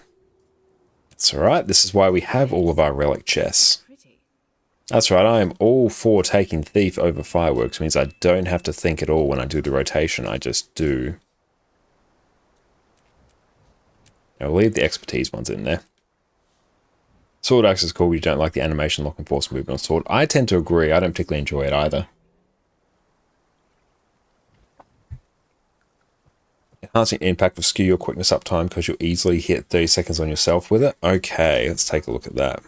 Speaker 1: That's alright, this is why we have all of our relic chests. That's right, I am all for taking thief over fireworks. It means I don't have to think at all when I do the rotation, I just do. I'll leave the expertise ones in there. Sword axe is cool, you don't like the animation lock and force movement on sword. I tend to agree, I don't particularly enjoy it either. Enhancing impact will skew your quickness up time because you'll easily hit 30 seconds on yourself with it. Okay, let's take a look at that.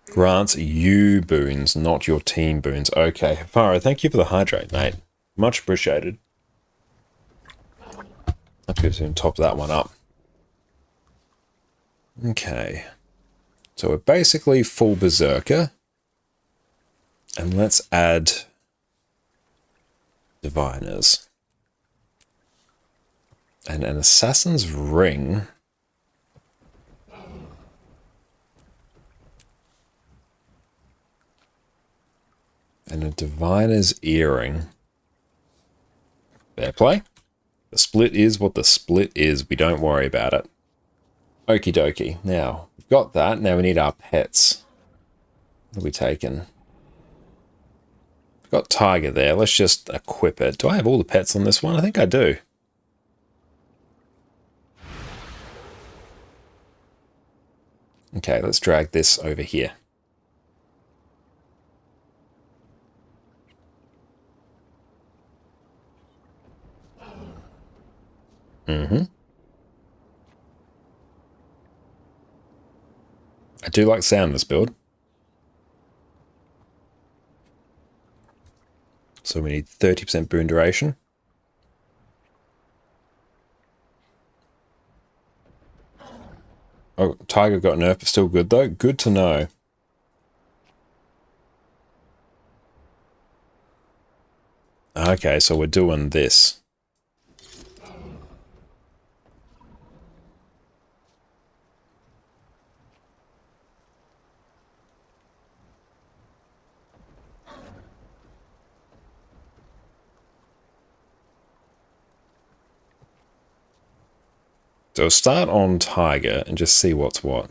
Speaker 1: Grants you boons, not your team boons. Okay, Faro, thank you for the hydrate, mate. Much appreciated. I'll go to top that one up. Okay. So we're basically full Berserker. And let's add Diviners. And an Assassin's Ring. And a Diviner's Earring. Fair play. The split is what the split is. We don't worry about it. Okie dokie. Now, we've got that. Now we need our pets. What are we taking? We've got Tiger there. Let's just equip it. Do I have all the pets on this one? I think I do. Okay, let's drag this over here. I do like the sound of this build. So we need 30% boon duration. Oh, Tiger got nerfed, but still good though. Good to know. Okay, so we're doing this. So we'll start on Tiger and just see what's what.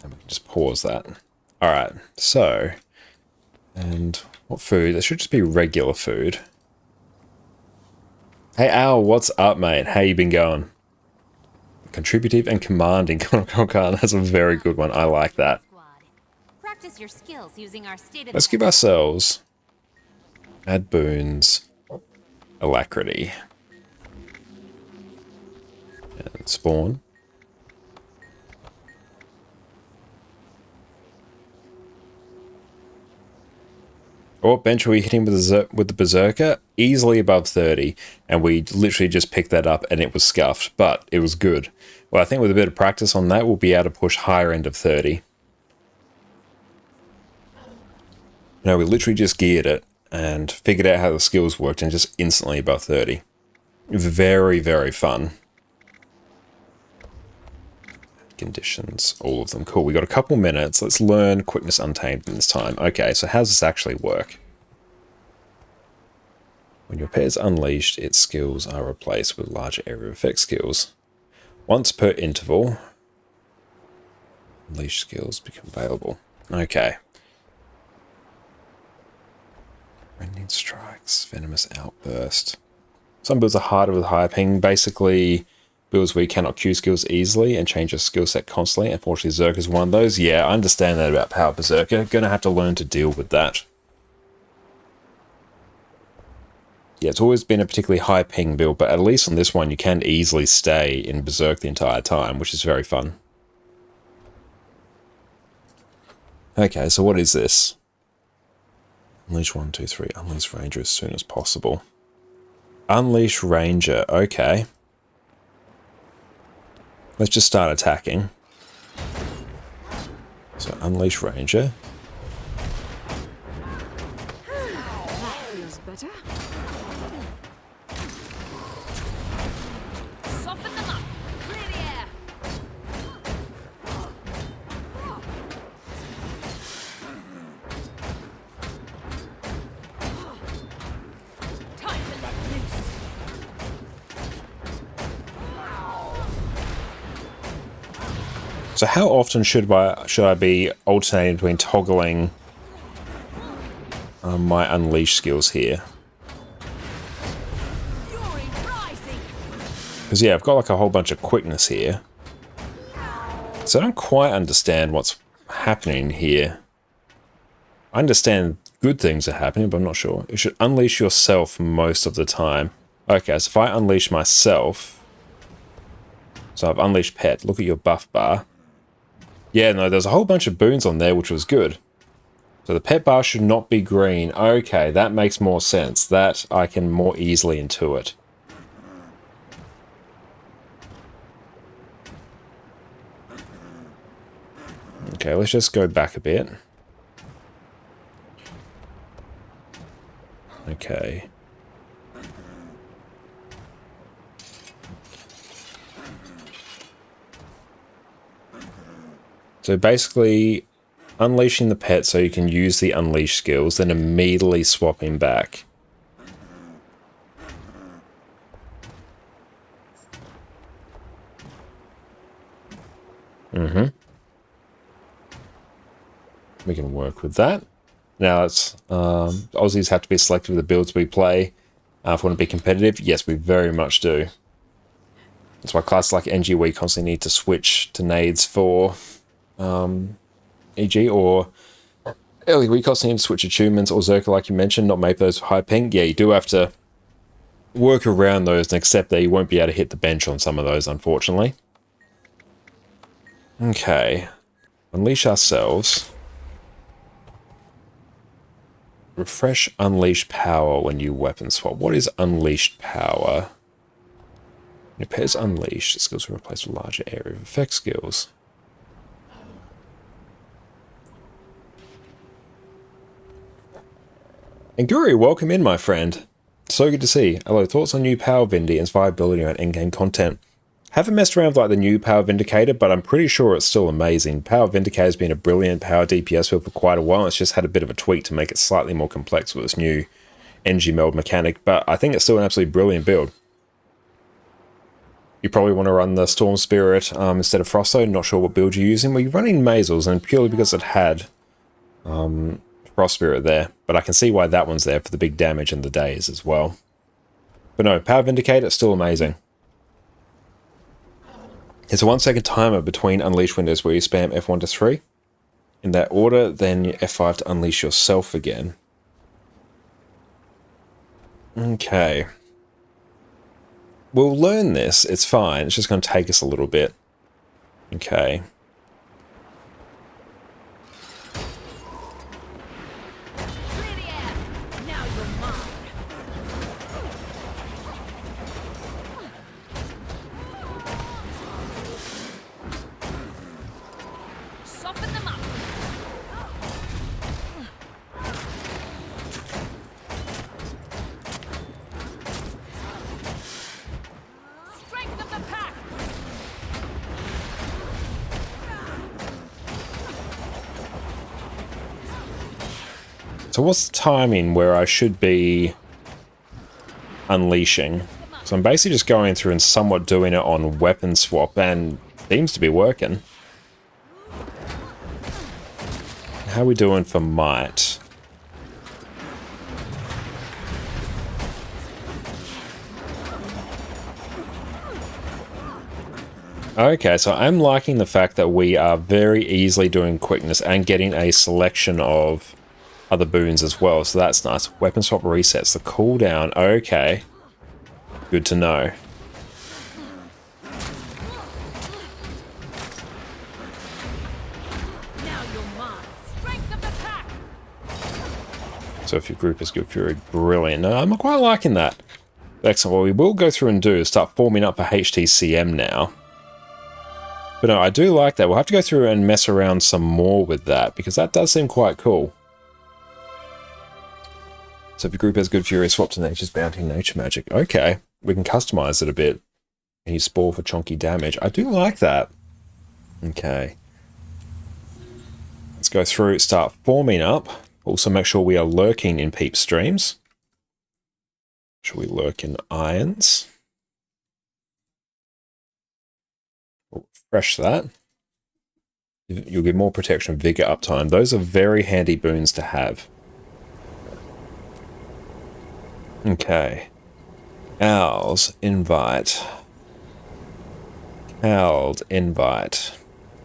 Speaker 1: And we can just pause that. Alright, so... And what food? It should just be regular food. Hey Al, what's up mate? How you been going? Contributive and commanding. That's a very good one. I like that.
Speaker 3: Practice your skills using our state of
Speaker 1: Let's give ourselves... Add boons. Alacrity. And spawn. Oh, bench we hit him with the Berserker, easily above 30, and we literally just picked that up and it was scuffed, but it was good. Well, I think with a bit of practice on that, we'll be able to push higher end of 30. No, we literally just geared it and figured out how the skills worked and just instantly above 30. Very, very fun. Conditions, all of them. Cool, we got a couple minutes. Let's learn Quickness Untamed in this time. Okay, so how does this actually work? When your pet is unleashed, its skills are replaced with larger area effect skills. Once per interval, unleashed skills become available. Okay. Rending Strikes, Venomous Outburst. Some builds are harder with higher ping. Basically, builds where you cannot queue skills easily and change your skill set constantly. Unfortunately, Berserker is one of those. Yeah, I understand that about Power Berserker. Gonna have to learn to deal with that. Yeah, it's always been a particularly high ping build, but at least on this one, you can easily stay in Berserk the entire time, which is very fun. Okay, so what is this? Unleash 1, 2, 3. Unleash Ranger as soon as possible. Unleash Ranger. Okay. Let's just start attacking. So Unleash Ranger.
Speaker 2: That feels better.
Speaker 3: soften them up. Clear the air. Time to let loose.
Speaker 1: So how often should I be alternating between toggling my Unleash skills here?
Speaker 3: Fury rising.
Speaker 1: Because yeah, I've got like a whole bunch of quickness here. So I don't quite understand what's happening here. I understand good things are happening, but I'm not sure. You should unleash yourself most of the time. Okay, so if I unleash myself... So I've unleashed pet. Look at your buff bar. Yeah, no, there's a whole bunch of boons on there, which was good. So the pet bar should not be green. Okay, that makes more sense. That I can more easily intuit. Okay, let's just go back a bit. Okay. So basically, unleashing the pet so you can use the unleash skills, then immediately swapping back. We can work with that. Now, it's Aussies have to be selective with the builds we play. If we want to be competitive, yes, we very much do. That's why classes like NGW constantly need to switch to nades for EG, or early we constantly need to switch achievements, or Berserker, like you mentioned, not make those high ping. Yeah, you do have to work around those and accept that you won't be able to hit the bench on some of those, unfortunately. Okay. Unleash ourselves. Refresh unleashed power when you weapon swap. What is unleashed power? When it pairs unleashed, skills will replace a larger area of effect skills. And Guru, welcome in, my friend. So good to see. Hello, thoughts on new Power Vindy and its viability on in-game content? Haven't messed around with like the new Power Vindicator, but I'm pretty sure it's still amazing. Power Vindicator has been a brilliant power DPS build for quite a while. It's just had a bit of a tweak to make it slightly more complex with its new NG meld mechanic, but I think it's still an absolutely brilliant build. You probably want to run the Storm Spirit instead of Frosto. Not sure what build you're using. Well, you're running Mazels, and purely because it had Frost Spirit there, but I can see why that one's there for the big damage and the days as well. But no, Power Vindicator is still amazing. It's a 1 second timer between unleash windows where you spam F1 to 3. In that order, then F5 to unleash yourself again. Okay. We'll learn this, it's fine, it's just going to take us a little bit. Okay.
Speaker 3: Now you're mine. Soften them up. Strength of the pack.
Speaker 1: So what's the timing where I should be unleashing? So I'm basically just going through and somewhat doing it on weapon swap, and seems to be working. How are we doing for might? Okay, so I'm liking the fact that we are very easily doing quickness and getting a selection of other boons as well, so that's nice. Weapon swap resets the cooldown. Okay, good to know.
Speaker 3: Now you're mine. Strength of the pack.
Speaker 1: So if your group is good fury, brilliant. No, I'm quite liking that. Excellent. What we will go through and do is start forming up for HTCM now. But no, I do like that. We'll have to go through and mess around some more with that, because that does seem quite cool. So if your group has good fury, swap to nature's bounty, nature magic. Okay, we can customize it a bit. And you spore for chunky damage. I do like that. Okay. Let's go through, start forming up. Also make sure we are lurking in peep streams. Should we lurk in irons? We'll refresh that. You'll get more protection, vigor, uptime. Those are very handy boons to have. Okay. Owls, invite. Held, invite.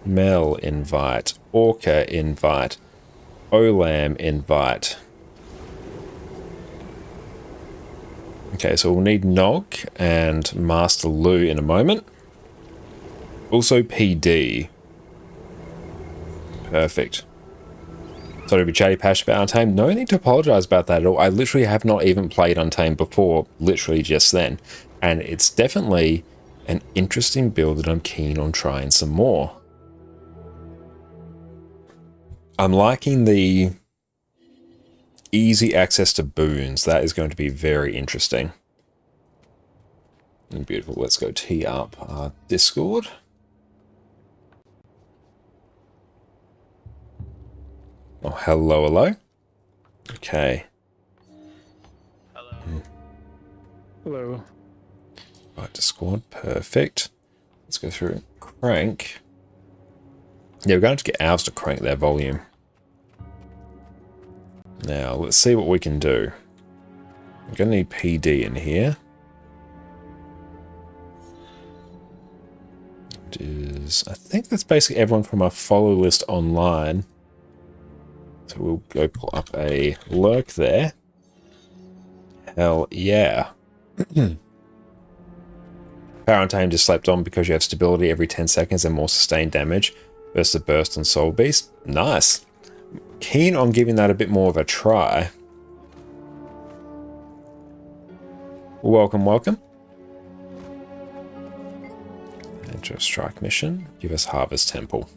Speaker 1: Mel, invite. Orca, invite. Olam, invite. Okay, so we'll need Nog and Master Lu in a moment. Also PD. Perfect. So to be chatty passionate about Untamed, no need to apologize about that at all. I literally have not even played Untamed before, literally just then. And it's definitely an interesting build that I'm keen on trying some more. I'm liking the easy access to boons. That is going to be very interesting. And beautiful. Let's go tee up our Discord. Oh, hello, hello. Okay.
Speaker 4: Hello.
Speaker 5: Hello.
Speaker 1: Right, Discord. Perfect. Let's go through and crank. Yeah, we're going to get ours to crank their volume. Now, let's see what we can do. I'm going to need PD in here. is, I think that's basically everyone from our follow list online. So we'll go pull up a lurk there. Hell yeah. Power Untamed just slept on because you have stability every 10 seconds and more sustained damage versus the burst on Soul Beast. Nice. Keen on giving that a bit more of a try. Welcome, welcome. Enter a strike mission. Give us Harvest Temple.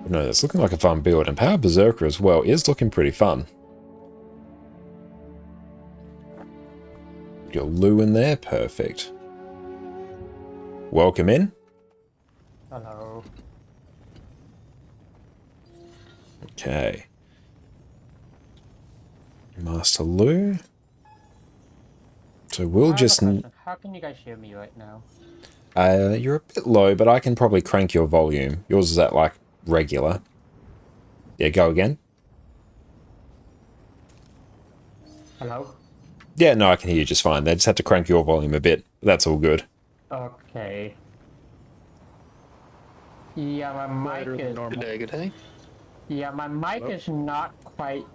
Speaker 1: No, that's looking like a fun build. And Power Berserker as well is looking pretty fun. Got Lou in there. Perfect. Welcome in.
Speaker 6: Hello.
Speaker 1: Okay. Master Lou. So we'll just...
Speaker 6: How can you guys hear me right now?
Speaker 1: You're a bit low, but I can probably crank your volume. Yours is at, like, regular. Yeah, go again.
Speaker 6: Hello?
Speaker 1: Yeah, no, I can hear you just fine. They just had to crank your volume a bit. That's all good.
Speaker 6: Okay. Yeah, my mic is...
Speaker 5: Good day, good day.
Speaker 6: Yeah, my mic is not quite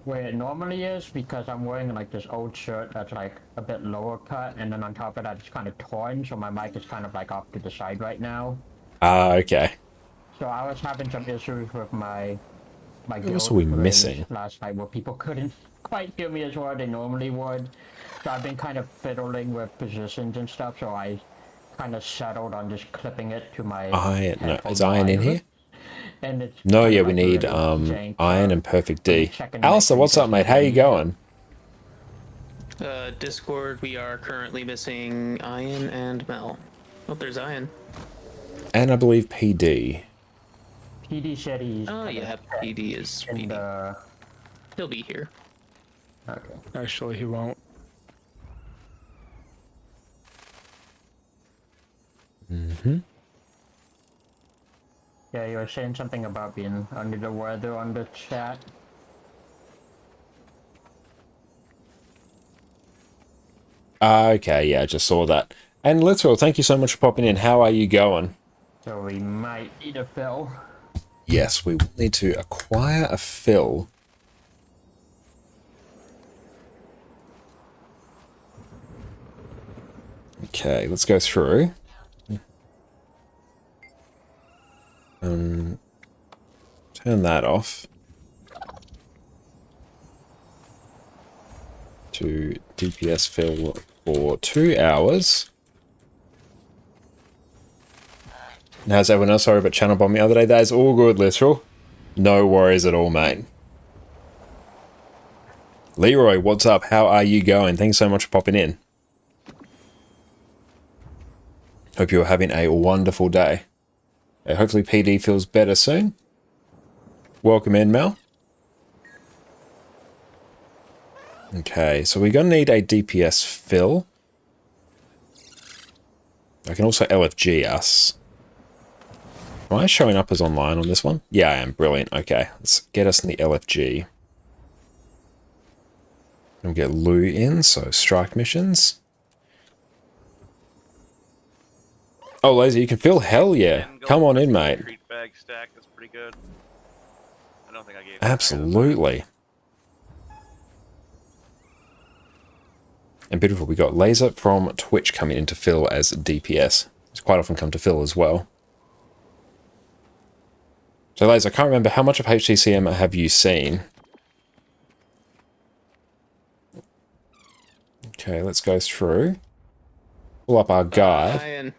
Speaker 6: where it normally is because I'm wearing like this old shirt that's like a bit lower cut, and then on top of that it's kind of torn, so my mic is kind of like off to the side right now.
Speaker 1: Ah, okay.
Speaker 6: So I was having some issues with my
Speaker 1: What
Speaker 6: guild
Speaker 1: else are we
Speaker 6: raid
Speaker 1: missing?
Speaker 6: last night where people couldn't quite hear me as well as they normally would. So I've been kind of fiddling with positions and stuff, so I kind of settled on just clipping it to my
Speaker 1: Iron, no,
Speaker 6: headphone
Speaker 1: is Iron in
Speaker 6: wire.
Speaker 1: here?
Speaker 6: And it's
Speaker 1: No,
Speaker 6: kinda
Speaker 1: yeah, we
Speaker 6: like
Speaker 1: need
Speaker 6: really jank,
Speaker 1: Iron and Perfect D.
Speaker 6: checking to make
Speaker 1: Alistair,
Speaker 6: sure
Speaker 1: what's
Speaker 6: you
Speaker 1: up,
Speaker 6: guys
Speaker 1: mate? How
Speaker 6: can
Speaker 1: you
Speaker 6: hear me.
Speaker 1: going?
Speaker 7: Discord, we are currently missing Ian and Mel. Oh, there's Ian.
Speaker 1: And I believe PD.
Speaker 6: PD said he's
Speaker 7: Oh, yeah, PD is
Speaker 6: in
Speaker 7: PD.
Speaker 6: the...
Speaker 7: He'll be here.
Speaker 6: Okay.
Speaker 5: Actually, he won't.
Speaker 1: Mm-hmm.
Speaker 6: Yeah, you were saying something about being under the weather on the chat.
Speaker 1: Okay, yeah, I just saw that. And Literal, thank you so much for popping in. How are you going?
Speaker 6: So we might need a fill.
Speaker 1: Yes, we will need to acquire a fill. Okay, let's go through. Turn that off. To DPS fill for 2 hours. And how's everyone else? Sorry about channel bomb the other day. That is all good, Literal. No worries at all, mate. Leroy, what's up? How are you going? Thanks so much for popping in. Hope you're having a wonderful day. Hopefully PD feels better soon. Welcome in, Mel. Okay, so we're going to need a DPS fill. I can also LFG us. Am I showing up as online on this one? Yeah, I am. Brilliant. Okay, let's get us in the LFG. We'll get Lou in, so strike missions. Oh, Lazy, you can fill? Hell yeah. Come on in, mate.
Speaker 4: Treat bag stack, that's pretty good. I don't think I gave
Speaker 1: Absolutely. And beautiful, we got Laser from Twitch coming in to fill as DPS. It's quite often come to fill as well. So Laser, I can't remember how much of HCCM have you seen? Okay, let's go through. Pull up our guide.
Speaker 7: Ian.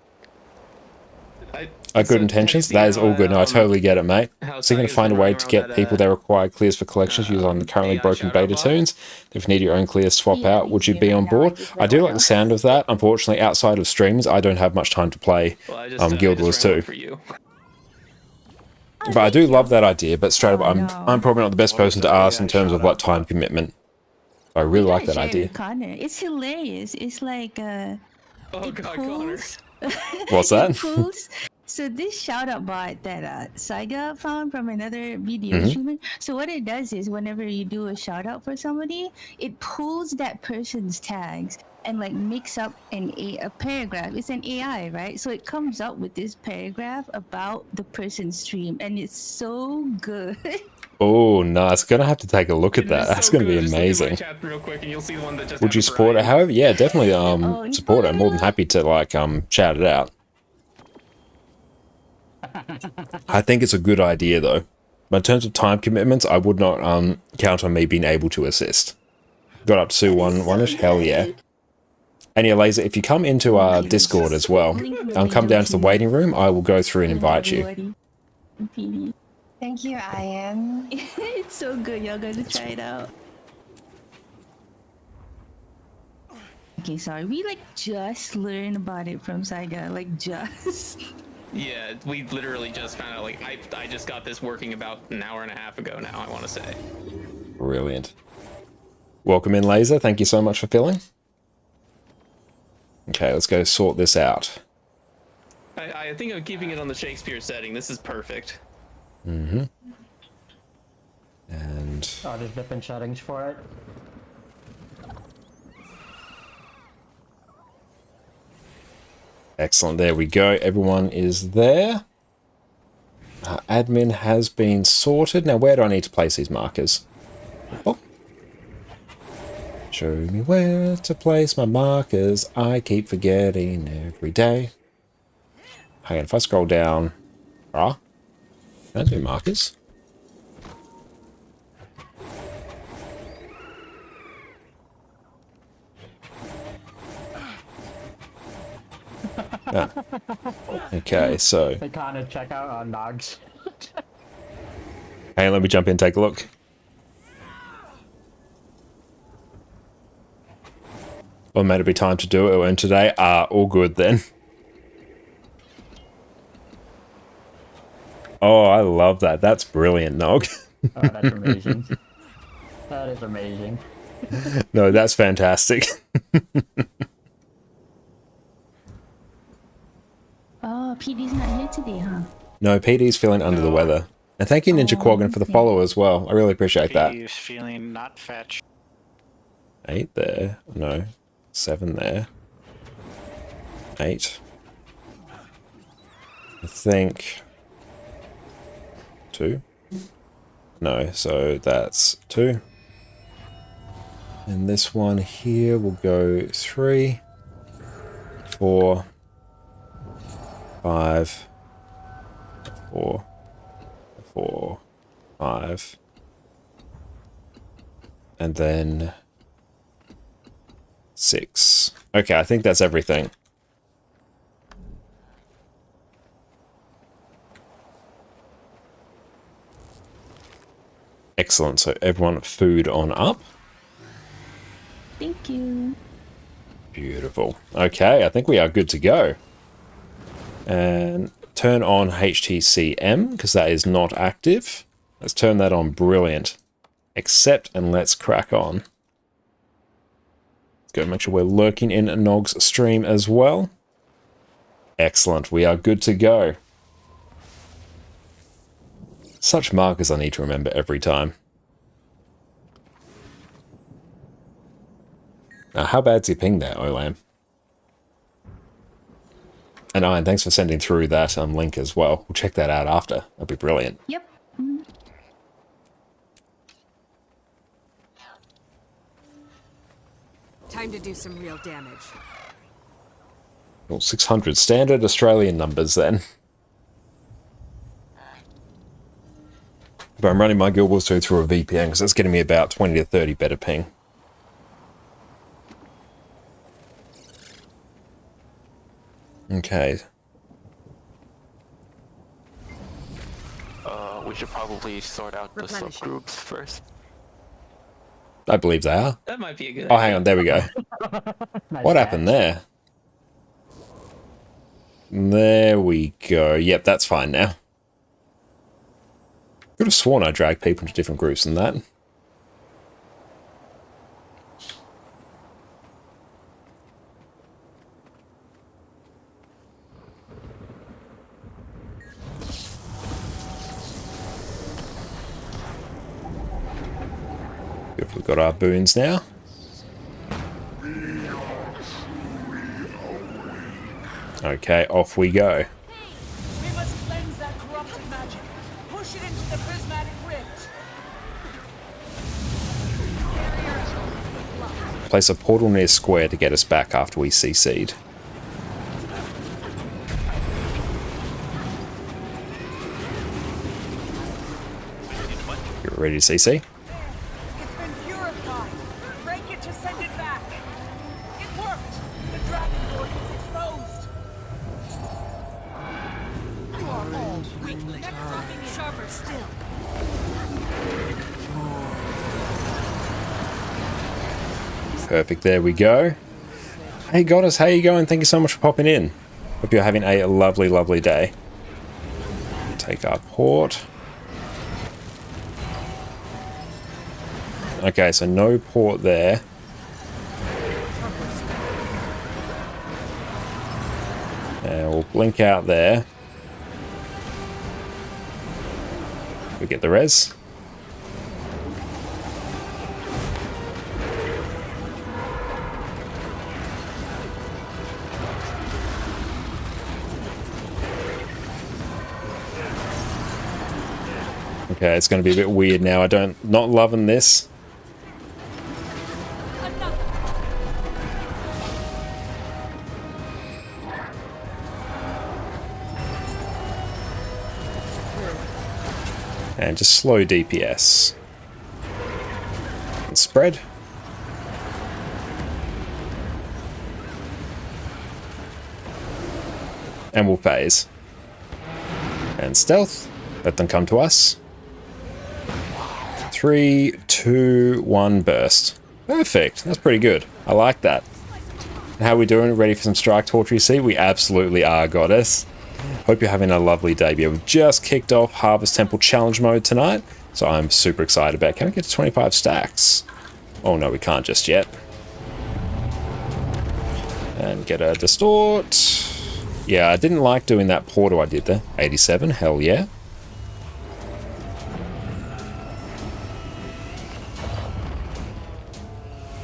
Speaker 1: Good intentions? That is all good. No, I totally get it, mate. So you're going to find a way to get people that require clears for collections using on the currently
Speaker 7: AI
Speaker 1: broken
Speaker 7: shadow
Speaker 1: beta
Speaker 7: bot?
Speaker 1: tunes. If you need your own clears swap out, would you be on board? I do like the sound of that. Unfortunately, outside of streams, I don't have much time to play Guild Wars 2.
Speaker 7: For you.
Speaker 1: But I do love that idea, but straight up, I'm probably not the best person to ask in terms of what time commitment. I really like that idea.
Speaker 8: Connor. It's hilarious. It's like
Speaker 7: Oh
Speaker 8: it
Speaker 7: god,
Speaker 8: pulls,
Speaker 1: What's that?
Speaker 8: it pulls. So this shout out bot that Saiga found from another video streamer. So what it does is whenever you do a shout out for somebody, it pulls that person's tags and like makes up a paragraph. It's an AI, right? So it comes up with this paragraph about the person's stream, and it's so good.
Speaker 1: Oh, nice. Gonna have to take a look at
Speaker 7: It
Speaker 1: that.
Speaker 7: is
Speaker 1: That's
Speaker 7: so
Speaker 1: gonna
Speaker 7: good.
Speaker 1: be
Speaker 7: Just look at my
Speaker 1: amazing.
Speaker 7: chat real quick, and you'll see the one that just
Speaker 1: Would you
Speaker 7: happened for
Speaker 1: support it?
Speaker 7: Ryan.
Speaker 1: However, yeah, definitely
Speaker 8: Oh,
Speaker 1: support it. I'm more than
Speaker 8: fun.
Speaker 1: happy to like shout it out. I think it's a good idea though. But in terms of time commitments, I would not count on me being able to assist. Got up to one-ish, hell yeah. And yeah, Laser, if you come into our Discord as well, come down to the waiting room, I will go through and invite you.
Speaker 8: PD.
Speaker 9: Thank you, Ian.
Speaker 8: It's so good. Y'all gotta try it out. Okay, sorry. We like just learned about it from Saiga. Like just.
Speaker 7: Yeah, we literally just found out. Like, I just got this working about an hour and a half ago now, I want to say.
Speaker 1: Brilliant. Welcome in, Laser. Thank you so much for filling. Okay, let's go sort this out.
Speaker 7: I think I'm keeping it on the Shakespeare setting. This is perfect.
Speaker 1: Mm-hmm. And
Speaker 6: Oh, there's different settings for it.
Speaker 1: excellent. There we go. Everyone is there. Admin has been sorted. Now, where do I need to place these markers? Oh. Show me where to place my markers. I keep forgetting every day. Hang on, if I scroll down. Can I do markers? Ah. Okay, so
Speaker 6: They kind of check out our nogs.
Speaker 1: hang on, let me jump in and take a look. Well, may it be time to do it, and today, all good then. Oh, I love that. That's brilliant, Nog.
Speaker 6: Oh, that's amazing. That is amazing.
Speaker 1: No, that's fantastic.
Speaker 8: Oh, PD's not here today, huh?
Speaker 1: No, PD's feeling under the weather. And thank you, Ninja Quaggan, for the follow as well. I really appreciate that.
Speaker 5: He's feeling not fetch.
Speaker 1: 8 there. No. 7 there. 8. I think 2. No, so that's 2. And this one here will go 3, 4, 5, 4, 4, 5, and then 6. Okay, I think that's everything. Excellent. So everyone food on up.
Speaker 8: Thank you.
Speaker 1: Beautiful. Okay, I think we are good to go. And turn on HTCM, because that is not active. Let's turn that on. Brilliant. Accept, and let's crack on. Let's go make sure we're lurking in Nog's stream as well. Excellent. We are good to go. Such markers I need to remember every time. Now, how bad's your ping there, Olam? And Ian, thanks for sending through that link as well. We'll check that out after. That'd be brilliant.
Speaker 8: Yep.
Speaker 2: Time to do some real damage.
Speaker 1: Well, 600 standard Australian numbers then. But I'm running my Guild Wars 2 through a VPN because that's getting me about 20 to 30 better ping. Okay.
Speaker 10: We should probably sort out the
Speaker 2: Replenishing.
Speaker 10: subgroups first.
Speaker 1: I believe they are.
Speaker 7: That might be a good
Speaker 1: Oh,
Speaker 7: idea.
Speaker 1: hang on. There we go.
Speaker 6: Nice
Speaker 1: What
Speaker 6: catch.
Speaker 1: happened there? There we go. Yep, that's fine now. Could have sworn I dragged people into different groups than that. If we've got our boons now. Okay, off we go.
Speaker 3: We must cleanse that corrupted magic. Push it into the prismatic rift.
Speaker 1: Place a portal near square to get us back after we CC'd. You're ready to CC?
Speaker 3: It's been purified. Break it to send it back. It worked. The dragon lord is exposed. You are all weakling. Necropping sharper still.
Speaker 1: Perfect, there we go. Hey Goddess, how you going? Thank you so much for popping in. Hope you're having a lovely, lovely day. Take our port. Okay, so no port there. And we'll blink out there. We get the res. Okay, it's going to be a bit weird now. Not loving this. And just slow DPS. And spread. And we'll phase. And stealth. Let them come to us. 3, 2, 1 burst. Perfect. That's pretty good. I like that. How are we doing? Ready for some Strike Torture C? We absolutely are, Goddess. Hope you're having a lovely day. We've just kicked off Harvest Temple Challenge mode tonight, so I'm super excited about it. Can we get to 25 stacks? Oh no, we can't just yet. And get a Distort. Yeah, I didn't like doing that portal I did there. 87, hell yeah.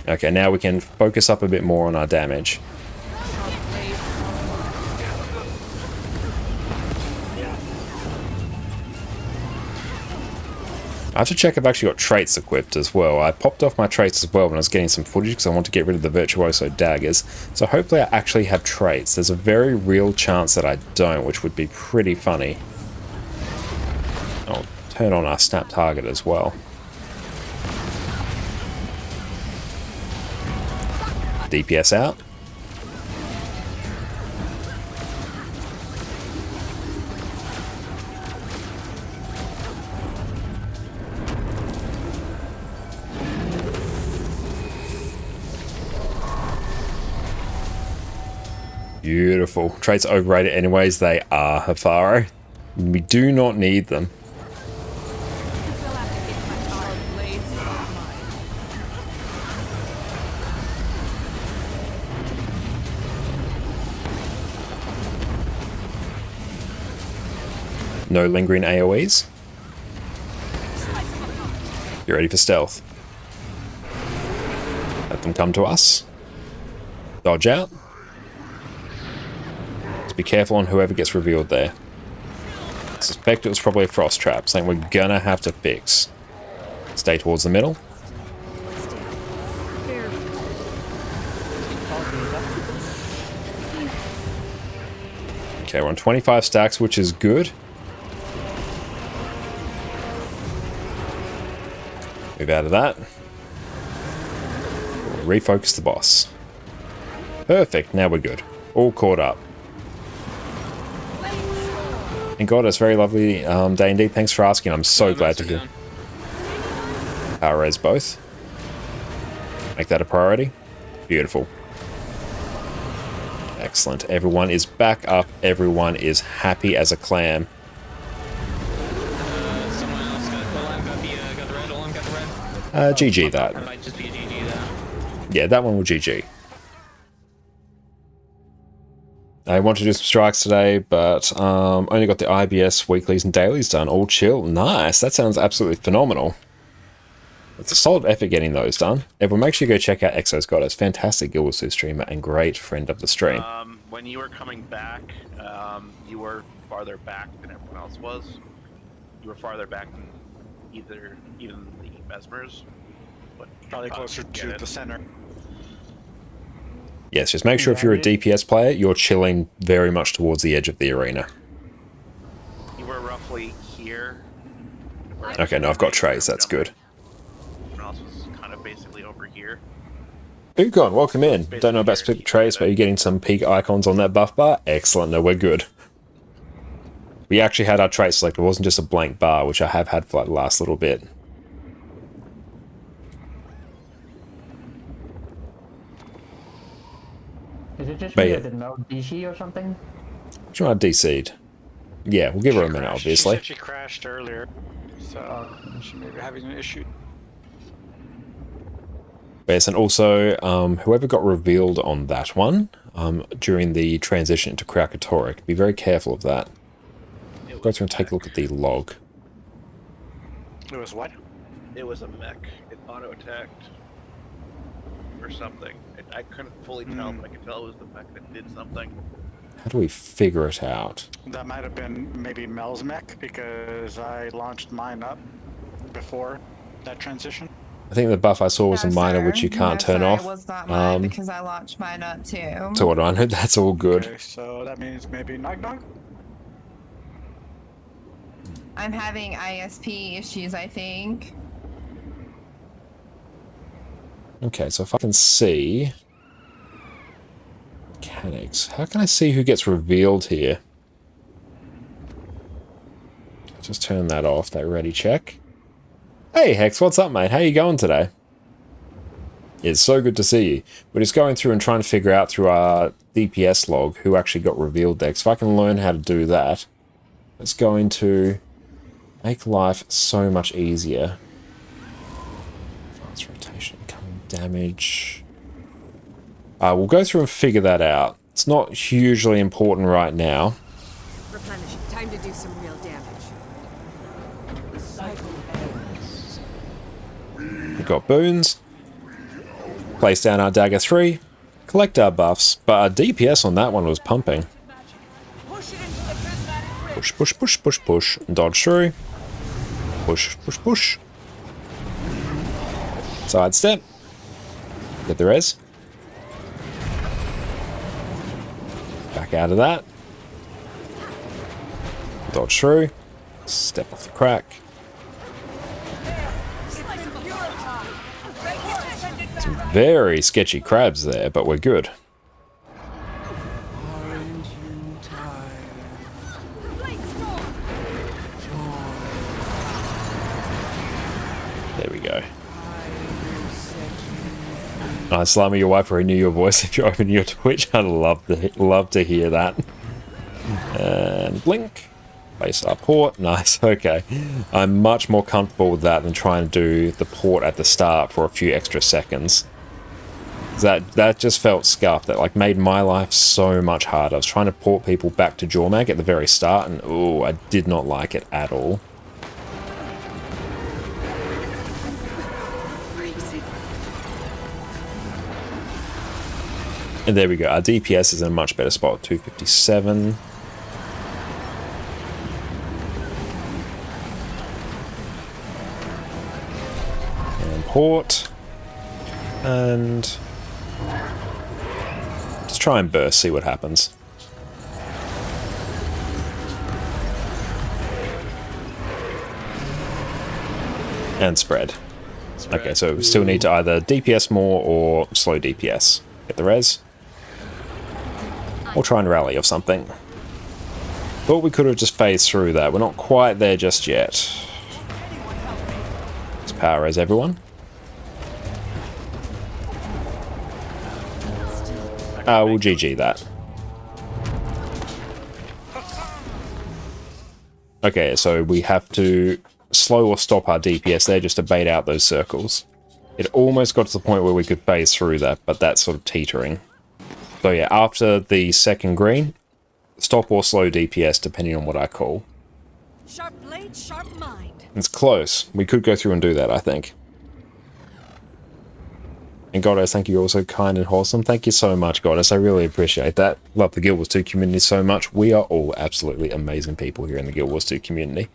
Speaker 1: Okay, now we can focus up a bit more on our damage. I have to check if I've actually got traits equipped as well. I popped off my traits as well when I was getting some footage because I want to get rid of the Virtuoso daggers. So hopefully I actually have traits. There's a very real chance that I don't, which would be pretty funny. I'll turn on our snap target as well. DPS out. Beautiful. Traits overrated anyways, they are, Hafaro. We do not need them. No lingering AoEs. You ready for stealth? Let them come to us. Dodge out. Just be careful on whoever gets revealed there. I suspect it was probably a frost trap, something we're gonna have to fix. Stay towards the middle. Okay, we're on 25 stacks, which is good. Move out of that. We'll refocus the boss. Perfect, now we're good. All caught up. And God, it's very lovely day indeed. Thanks for asking. I'm so glad to hear. Power res both. Make that a priority. Beautiful. Excellent. Everyone is back up. Everyone is happy as a clam. GG that.
Speaker 7: Might just be a GG that.
Speaker 1: Yeah, that one will GG. I want to do some strikes today, but only got the IBS weeklies and dailies done. All chill. Nice. That sounds absolutely phenomenal. It's a solid effort getting those done. Everyone, make sure you go check out Exo's Goddess. Fantastic Guild Wars 2 streamer and great friend of the stream.
Speaker 4: when you were coming back, you were farther back than everyone else was. You were farther back than even the Mesmers. But
Speaker 5: Probably closer to the center.
Speaker 1: Yes, just make sure if you're a DPS player, you're chilling very much towards the edge of the arena.
Speaker 4: You were roughly here.
Speaker 1: Okay, no, I've got trays, that's good.
Speaker 4: Everyone else was kind of basically over here.
Speaker 1: Ukon, welcome in. Don't know about specific traits, but you're getting some peak icons on that buff bar. Excellent, no, we're good. We actually had our traits selected. It wasn't just a blank bar, which I have had for like the last little bit.
Speaker 6: Is it just
Speaker 1: But
Speaker 6: me
Speaker 1: yeah.
Speaker 6: or did Mel DC or something?
Speaker 1: Do you want to DC'd? Yeah, we'll give her a minute,
Speaker 5: Crashed.
Speaker 1: obviously.
Speaker 5: She said she crashed earlier, so she may be having an issue.
Speaker 1: Yes, and also, whoever got revealed on that one during the transition into Kraukatoric, be very careful of that. Go through and take a look at the log.
Speaker 5: It was what?
Speaker 4: It was a mech. It auto-attacked. Or something. I couldn't fully tell, but I could tell it was the mech that did something.
Speaker 1: How do we figure it out?
Speaker 5: That might have been maybe Mel's mech, because I launched mine up before that transition.
Speaker 1: I think the buff I saw was a minor,
Speaker 9: sir.
Speaker 1: which you can't
Speaker 9: No,
Speaker 1: turn
Speaker 9: sir,
Speaker 1: off.
Speaker 9: It was not mine because I launched mine up too.
Speaker 1: So what do I know? That's all good.
Speaker 5: Okay, so that means maybe Nog Nog?
Speaker 9: I'm having ISP issues, I think.
Speaker 1: Okay, so if I can see... Mechanics. How can I see who gets revealed here? Just turn that off, that ready check. Hey Hex, what's up mate? How you going today? It's so good to see you. We're just going through and trying to figure out through our DPS log who actually got revealed there. 'Cause if I can learn how to do that, it's going to make life so much easier. Advanced rotation, incoming damage. We'll go through and figure that out. It's not hugely important right now.
Speaker 2: Replenishing. Time to do some real damage.
Speaker 1: We've got boons. Place down our dagger 3. Collect our buffs. But our DPS on that one was pumping.
Speaker 3: Push it into the prismatic ring.
Speaker 1: Push, push, push, push, push. Dodge through. Push, push, push. Sidestep. Get the res. Back out of that. Dodge through. Step off the crack. Some very sketchy crabs there, but we're good. There we go. Nice, Slimy, your wife already knew your voice if you open your Twitch. I'd love to hear that. And blink. Place our port. Nice, okay. I'm much more comfortable with that than trying to do the port at the start for a few extra seconds. That just felt scuffed. That like made my life so much harder. I was trying to port people back to Jormag at the very start, and oh, I did not like it at all. And there we go. Our DPS is in a much better spot. 257. And port. And let's try and burst, see what happens. And spread. Okay, so we still need to either DPS more or slow DPS. Get the res. Or try and rally or something. Thought we could have just phased through that. We're not quite there just yet. Let's power res everyone. We'll GG that. Okay, so we have to slow or stop our DPS there just to bait out those circles. It almost got to the point where we could phase through that, but that's sort of teetering. So yeah, after the second green, stop or slow DPS depending on what I call.
Speaker 2: Sharp blade, sharp mind.
Speaker 1: It's close. We could go through and do that, I think. And Goddess, thank you, also kind and wholesome. Thank you so much, Goddess. I really appreciate that. Love the Guild Wars 2 community so much. We are all absolutely amazing people here in the Guild Wars 2 community.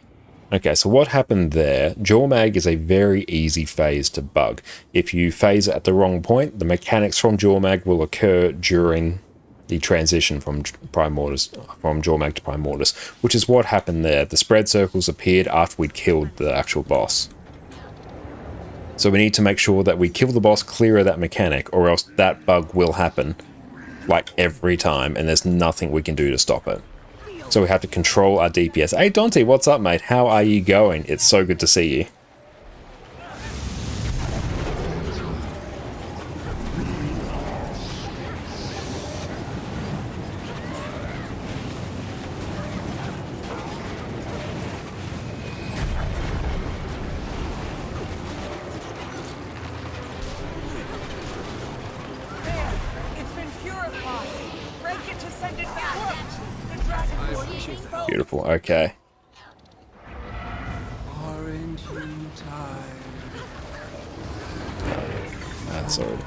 Speaker 1: Okay, so what happened there? Jormag is a very easy phase to bug. If you phase it at the wrong point, the mechanics from Jormag will occur during the transition from Jormag to Primordius, which is what happened there. The spread circles appeared after we'd killed the actual boss. So we need to make sure that we kill the boss, clear of that mechanic, or else that bug will happen, like every time, and there's nothing we can do to stop it. So we have to control our DPS. Hey Dante, what's up, mate? How are you going? It's so good to see you. Beautiful, okay. That's all.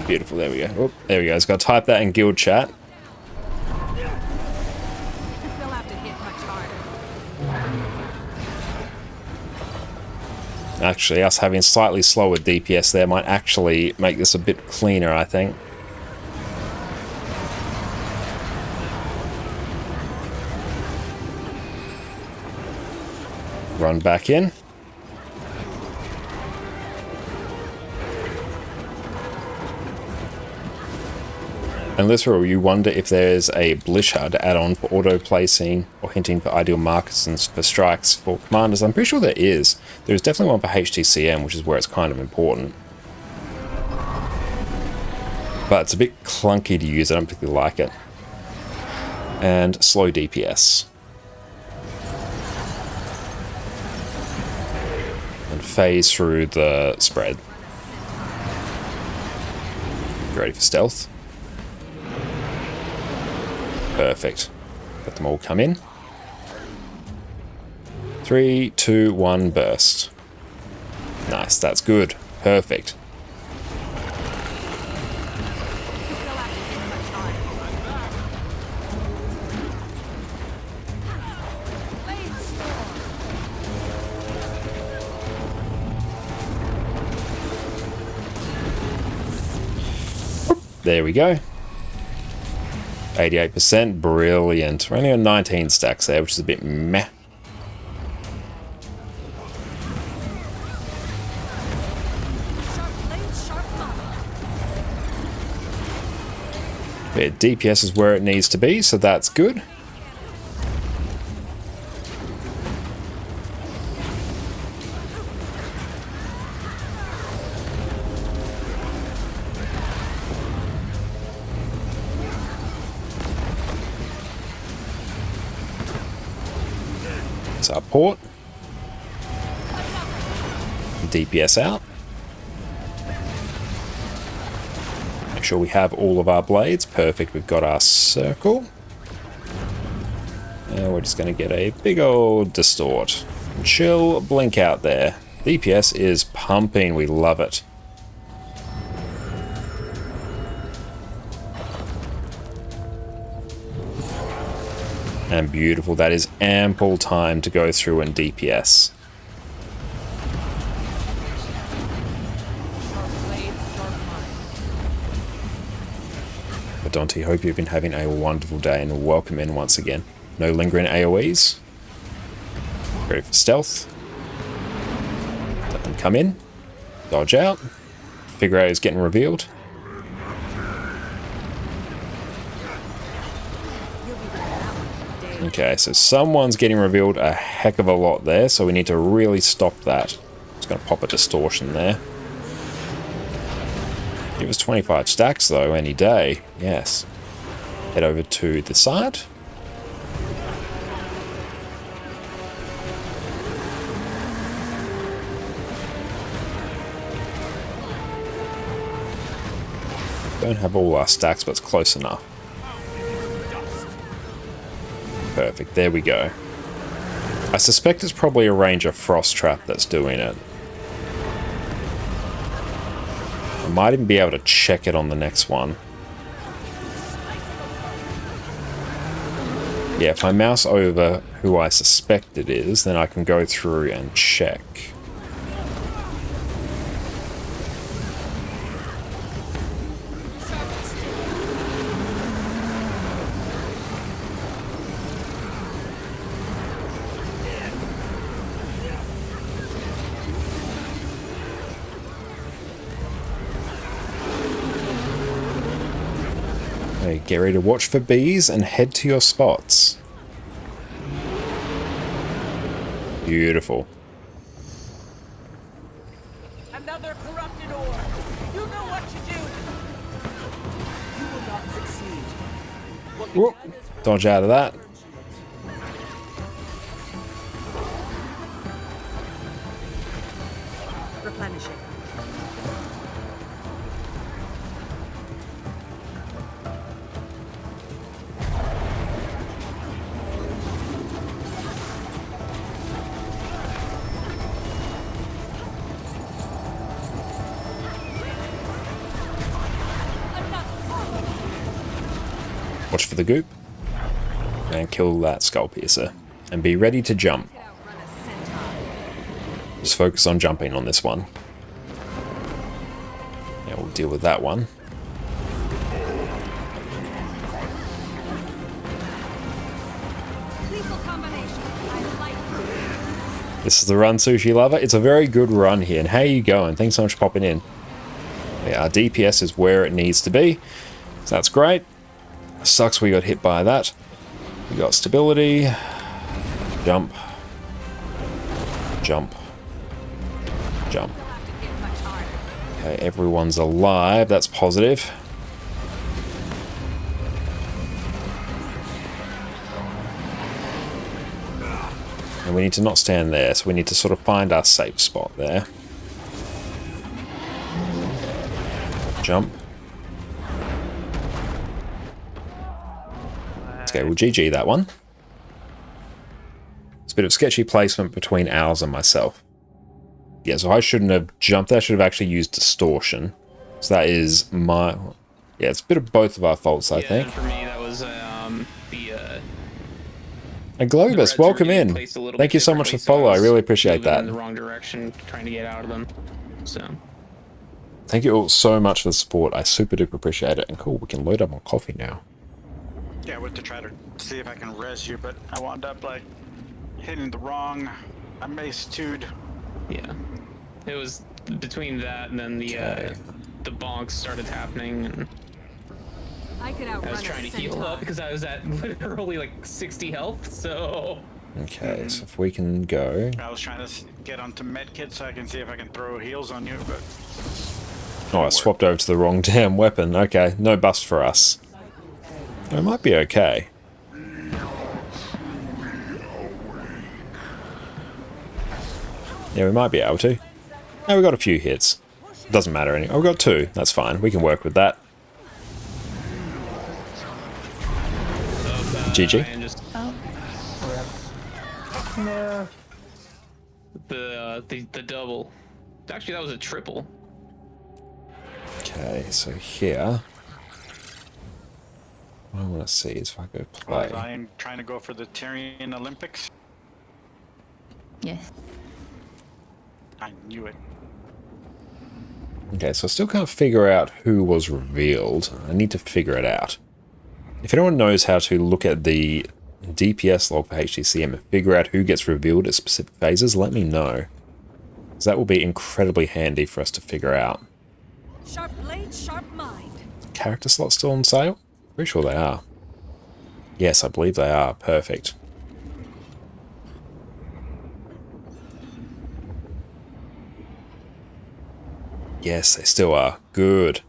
Speaker 1: Beautiful, there we go. Oh, there we go. It's got to type that in guild chat. Actually, us having slightly slower DPS there might actually make this a bit cleaner, I think. Run back in. And literally, you wonder if there's a Blishard add-on for auto-placing or hinting for ideal markers and for strikes for commanders. I'm pretty sure there is. There's definitely one for HTCM, which is where it's kind of important. But it's a bit clunky to use. I don't particularly like it. And slow DPS. And phase through the spread. Ready for stealth? Perfect. Let them all come in. 3, 2, 1, burst. Nice, that's good. Perfect. There we go. 88%, brilliant. We're only on 19 stacks there, which is a bit meh. Yeah, DPS is where it needs to be, so that's good. Our port. DPS out. Make sure we have all of our blades. Perfect, we've got our circle. And we're just going to get a big old distort. And chill, blink out there. DPS is pumping, we love it. And beautiful, that is ample time to go through and DPS. But Dante, hope you've been having a wonderful day and welcome in once again. No lingering AoEs. Ready for stealth. Let them come in. Dodge out. Figure out who's getting revealed. Okay, so someone's getting revealed a heck of a lot there, so we need to really stop that. Just going to pop a distortion there. Give us 25 stacks though, any day. Yes. Head over to the side. Don't have all our stacks, but it's close enough. Perfect, there we go. I suspect it's probably a Ranger Frost Trap that's doing it. might even be able to check it on the next one. Yeah, if I mouse over who I suspect it is, then I can go through and check. Okay, get ready to watch for bees and head to your spots. Beautiful.
Speaker 3: Another corrupted ore. You know what to do. You will not succeed. What
Speaker 1: Whoop. Dodge out of that.
Speaker 2: Replenishing.
Speaker 1: Watch for the goop. And kill that skull piercer. And be ready to jump. Just focus on jumping on this one. Yeah, we'll deal with that one. This is the run, Sushi Lover. It's a very good run here. And how are you going? Thanks so much for popping in. Yeah, our DPS is where it needs to be. So that's great. Sucks we got hit by that. We got stability. Jump. Jump. Jump. Okay, everyone's alive. That's positive. And we need to not stand there, so we need to sort of find our safe spot there. Jump. Okay, we'll GG that one. It's a bit of sketchy placement between ours and myself. Yeah, so I shouldn't have jumped. I should have actually used distortion. So that is my... Yeah, it's a bit of both of our faults, I think.
Speaker 7: For me, that was
Speaker 1: And Globus, welcome in. Thank you so much for follow. I really appreciate that.
Speaker 7: In the wrong direction, trying to get out of them. So.
Speaker 1: Thank you all so much for the support. I super duper appreciate it. And cool, we can load up on coffee now.
Speaker 5: Yeah, I went to try to see if I can res you, but I wound up like hitting the wrong. I maced.
Speaker 7: Yeah, it was between that and then the bonks started happening, and
Speaker 2: I
Speaker 7: was trying to heal up because I was at literally like 60 health. So.
Speaker 1: Okay, so if we can go.
Speaker 5: I was trying to get onto medkit so I can see if I can throw heals on you, but.
Speaker 1: Oh, I swapped over to the wrong damn weapon. Okay, no bust for us. It might be okay. Yeah, we might be able to. No, we got a few hits. Doesn't matter anymore. Oh, we got 2. That's fine. We can work with that. GG.
Speaker 7: The double. Actually, that was a triple.
Speaker 1: Okay, so here. What I want to see is if I go play.
Speaker 5: I'm trying to go for the Tyrian Olympics.
Speaker 8: Yes.
Speaker 5: I knew it.
Speaker 1: Okay, so I still can't figure out who was revealed. I need to figure it out. If anyone knows how to look at the DPS log for HTCM and figure out who gets revealed at specific phases, let me know. Because that will be incredibly handy for us to figure out.
Speaker 2: Sharp blade, sharp mind.
Speaker 1: Character slots still on sale? Pretty sure they are. Yes, I believe they are. Perfect. Yes, they still are. Good.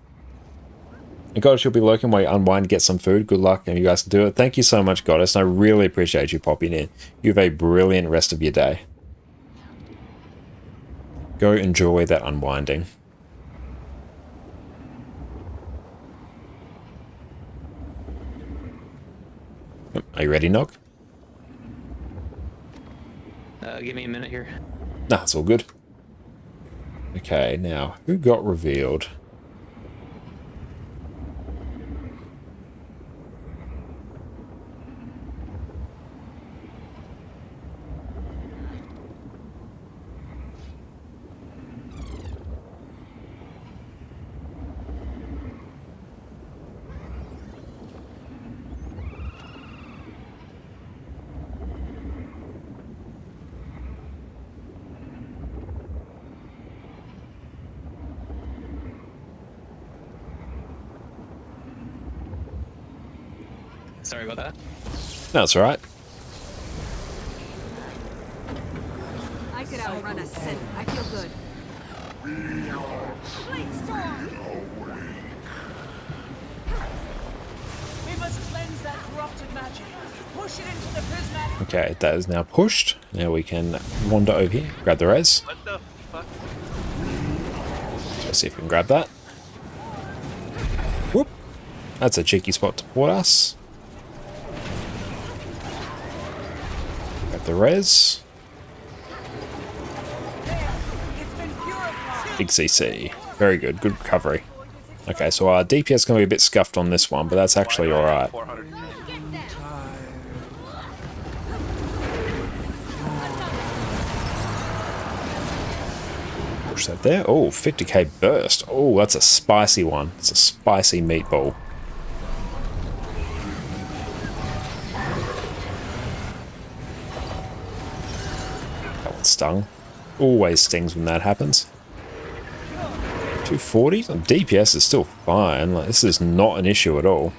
Speaker 1: And Goddess, you'll be lurking while you unwind, get some food. Good luck, and you guys can do it. Thank you so much, Goddess. I really appreciate you popping in. You have a brilliant rest of your day. Go enjoy that unwinding. Are you ready, Nog?
Speaker 7: Give me a minute here.
Speaker 1: Nah, it's all good. Okay, now, who got revealed?
Speaker 7: Sorry about that.
Speaker 1: No, it's all right.
Speaker 2: I could outrun a scent. I feel good. Blade storm!
Speaker 3: We must cleanse that corrupted magic. Push it into the prismatic.
Speaker 1: Okay, that is now pushed. Now we can wander over here, grab the res.
Speaker 4: What the fuck?
Speaker 1: Let's see if we can grab that. Whoop. That's a cheeky spot to put us. Grab the res. Big CC. Very good. Good recovery. Okay, so our DPS is going to be a bit scuffed on this one, but that's actually alright.
Speaker 4: 400.
Speaker 1: Push that there. Oh, 50k burst. Oh, that's a spicy one. It's a spicy meatball. That one stung. Always stings when that happens. 240? DPS is still fine. Like, this is not an issue at all.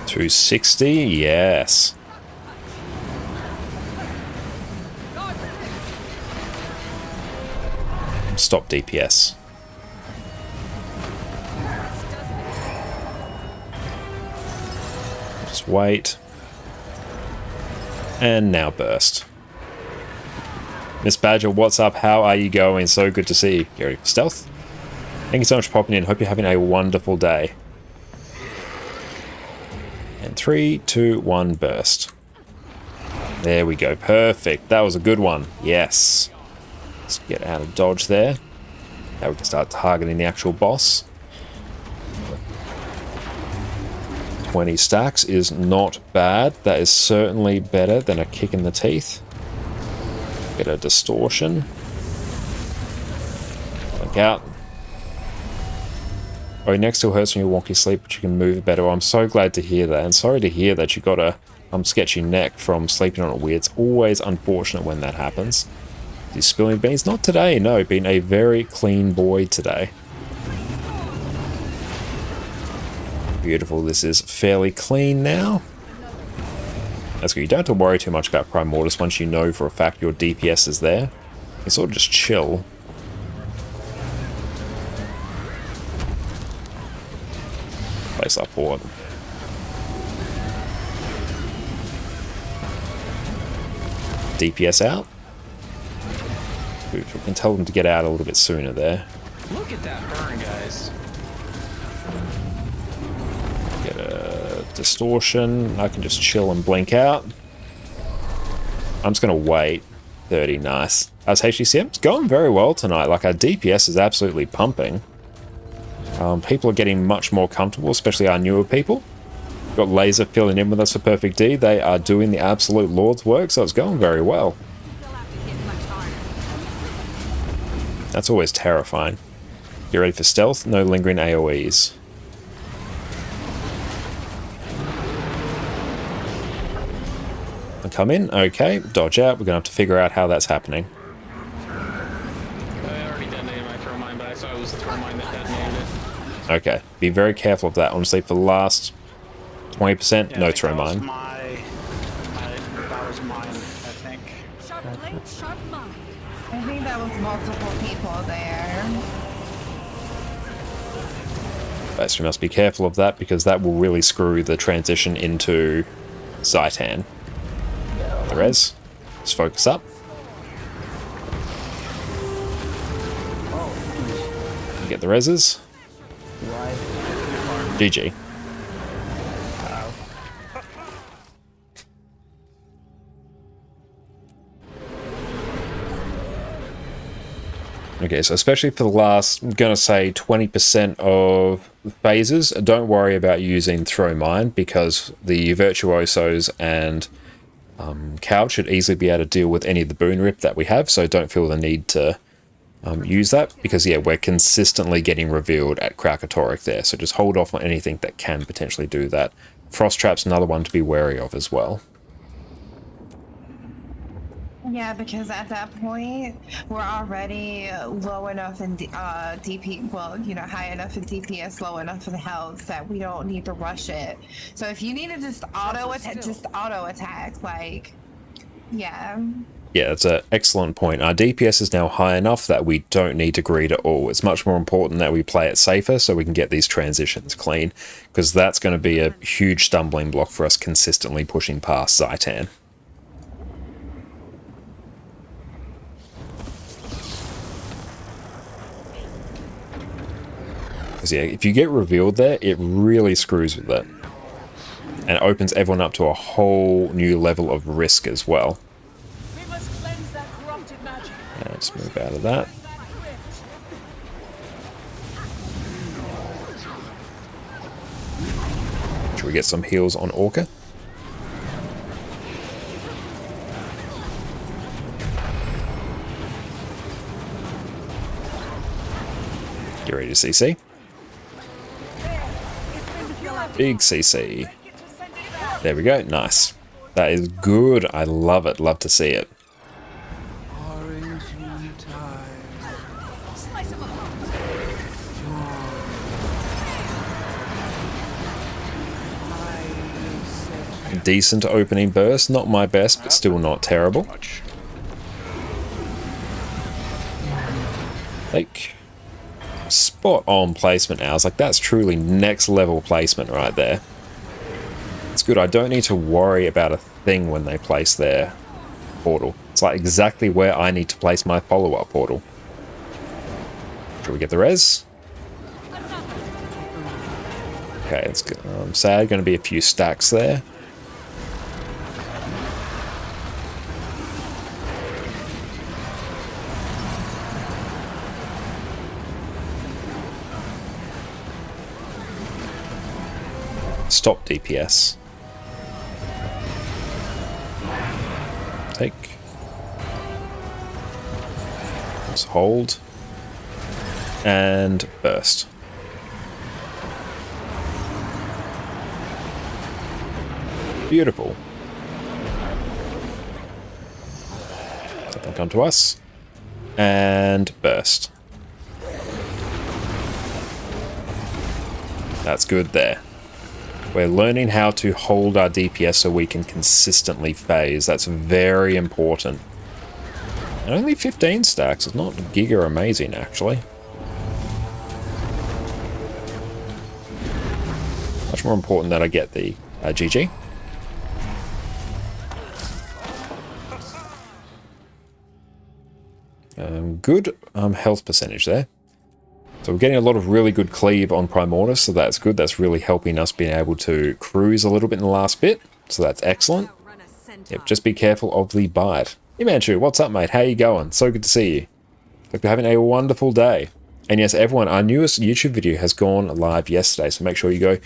Speaker 1: $260, yes. Stop DPS. Just wait. And now burst. Miss Badger, what's up? How are you going? So good to see you. Get ready for stealth. Thank you so much for popping in. Hope you're having a wonderful day. And 3, 2, 1, burst. There we go. Perfect. That was a good one. Yes. Let's get out of dodge there. Now we can start targeting the actual boss. 20 stacks is not bad. That is certainly better than a kick in the teeth. Get a distortion. Look out. Oh, next still hurts when you walk your sleep, but you can move better. Well, I'm so glad to hear that. And sorry to hear that you got a sketchy neck from sleeping on it weird. It's always unfortunate when that happens. He's spilling beans? Not today, no. Been a very clean boy today. Beautiful. This is fairly clean now. That's good. You don't have to worry too much about Primordius once you know for a fact your DPS is there. You can sort of just chill. Place up forward. DPS out. We can tell them to get out a little bit sooner there.
Speaker 7: Look at that burn, guys.
Speaker 1: Get a distortion. I can just chill and blink out. I'm just going to wait. 30, nice. As HGCM, it's going very well tonight. Like, our DPS is absolutely pumping. People are getting much more comfortable, especially our newer people. Got Laser filling in with us for Perfect D. They are doing the absolute Lord's work, so it's going very well. That's always terrifying. Get ready for stealth, no lingering AoEs. And come in, okay, dodge out. We're going to have to figure out how that's happening.
Speaker 7: I already detonated my throw mine, but I saw it was the throw mine that detonated it.
Speaker 1: Okay, be very careful of that. Honestly, for the last 20%,
Speaker 5: Yeah,
Speaker 1: no
Speaker 5: I think
Speaker 1: throw
Speaker 5: that was
Speaker 1: mine.
Speaker 5: That was mine, I think.
Speaker 2: Sharp blade, sharp mind.
Speaker 9: I think that was multiple people there.
Speaker 1: But we must be careful of that because that will really screw the transition into Zaitan. The res. Just focus up. Get the reses. GG. Okay, so especially for the last, I'm going to say 20% of phases, don't worry about using Throw Mine because the Virtuosos and Couch should easily be able to deal with any of the Boon Rip that we have, so don't feel the need to use that because, yeah, we're consistently getting revealed at Krakatoric there, so just hold off on anything that can potentially do that. Frost Trap's another one to be wary of as well.
Speaker 9: Yeah, because at that point, we're already low enough in DP, well, you know, high enough in DPS, low enough in health that we don't need to rush it. So if you need to just auto attack, like, yeah.
Speaker 1: Yeah, that's an excellent point. Our DPS is now high enough that we don't need to greed at all. It's much more important that we play it safer so we can get these transitions clean, because that's going to be a huge stumbling block for us consistently pushing past Zaitan. Because yeah, if you get revealed there, it really screws with it. And it opens everyone up to a whole new level of risk as well.
Speaker 3: We must cleanse that corrupted magic.
Speaker 1: Let's move out of that. Should we get some heals on Orca? Get ready to CC. Big CC. There we go. Nice. That is good. I love it. Love to see it. Decent opening burst. Not my best, but still not terrible. Like, spot on placement now. It's like, that's truly next level placement right there. It's good. I don't need to worry about a thing when they place their portal. It's like exactly where I need to place my follow-up portal. Should we get the res? Okay, it's good. Sad, going to be a few stacks there. Stop DPS. Take. Let's hold. And burst. Beautiful. Let them come to us. And burst. That's good there. We're learning how to hold our DPS so we can consistently phase. That's very important. And only 15 stacks. It's not giga amazing, actually. Much more important that I get the GG. Good health percentage there. So we're getting a lot of really good cleave on Primordius, so that's good. That's really helping us being able to cruise a little bit in the last bit, so that's excellent. Yep, just be careful of the bite. Imanchu, what's up, mate? How you going? So good to see you. Hope you're having a wonderful day. And yes, everyone, our newest YouTube video has gone live yesterday, so make sure you go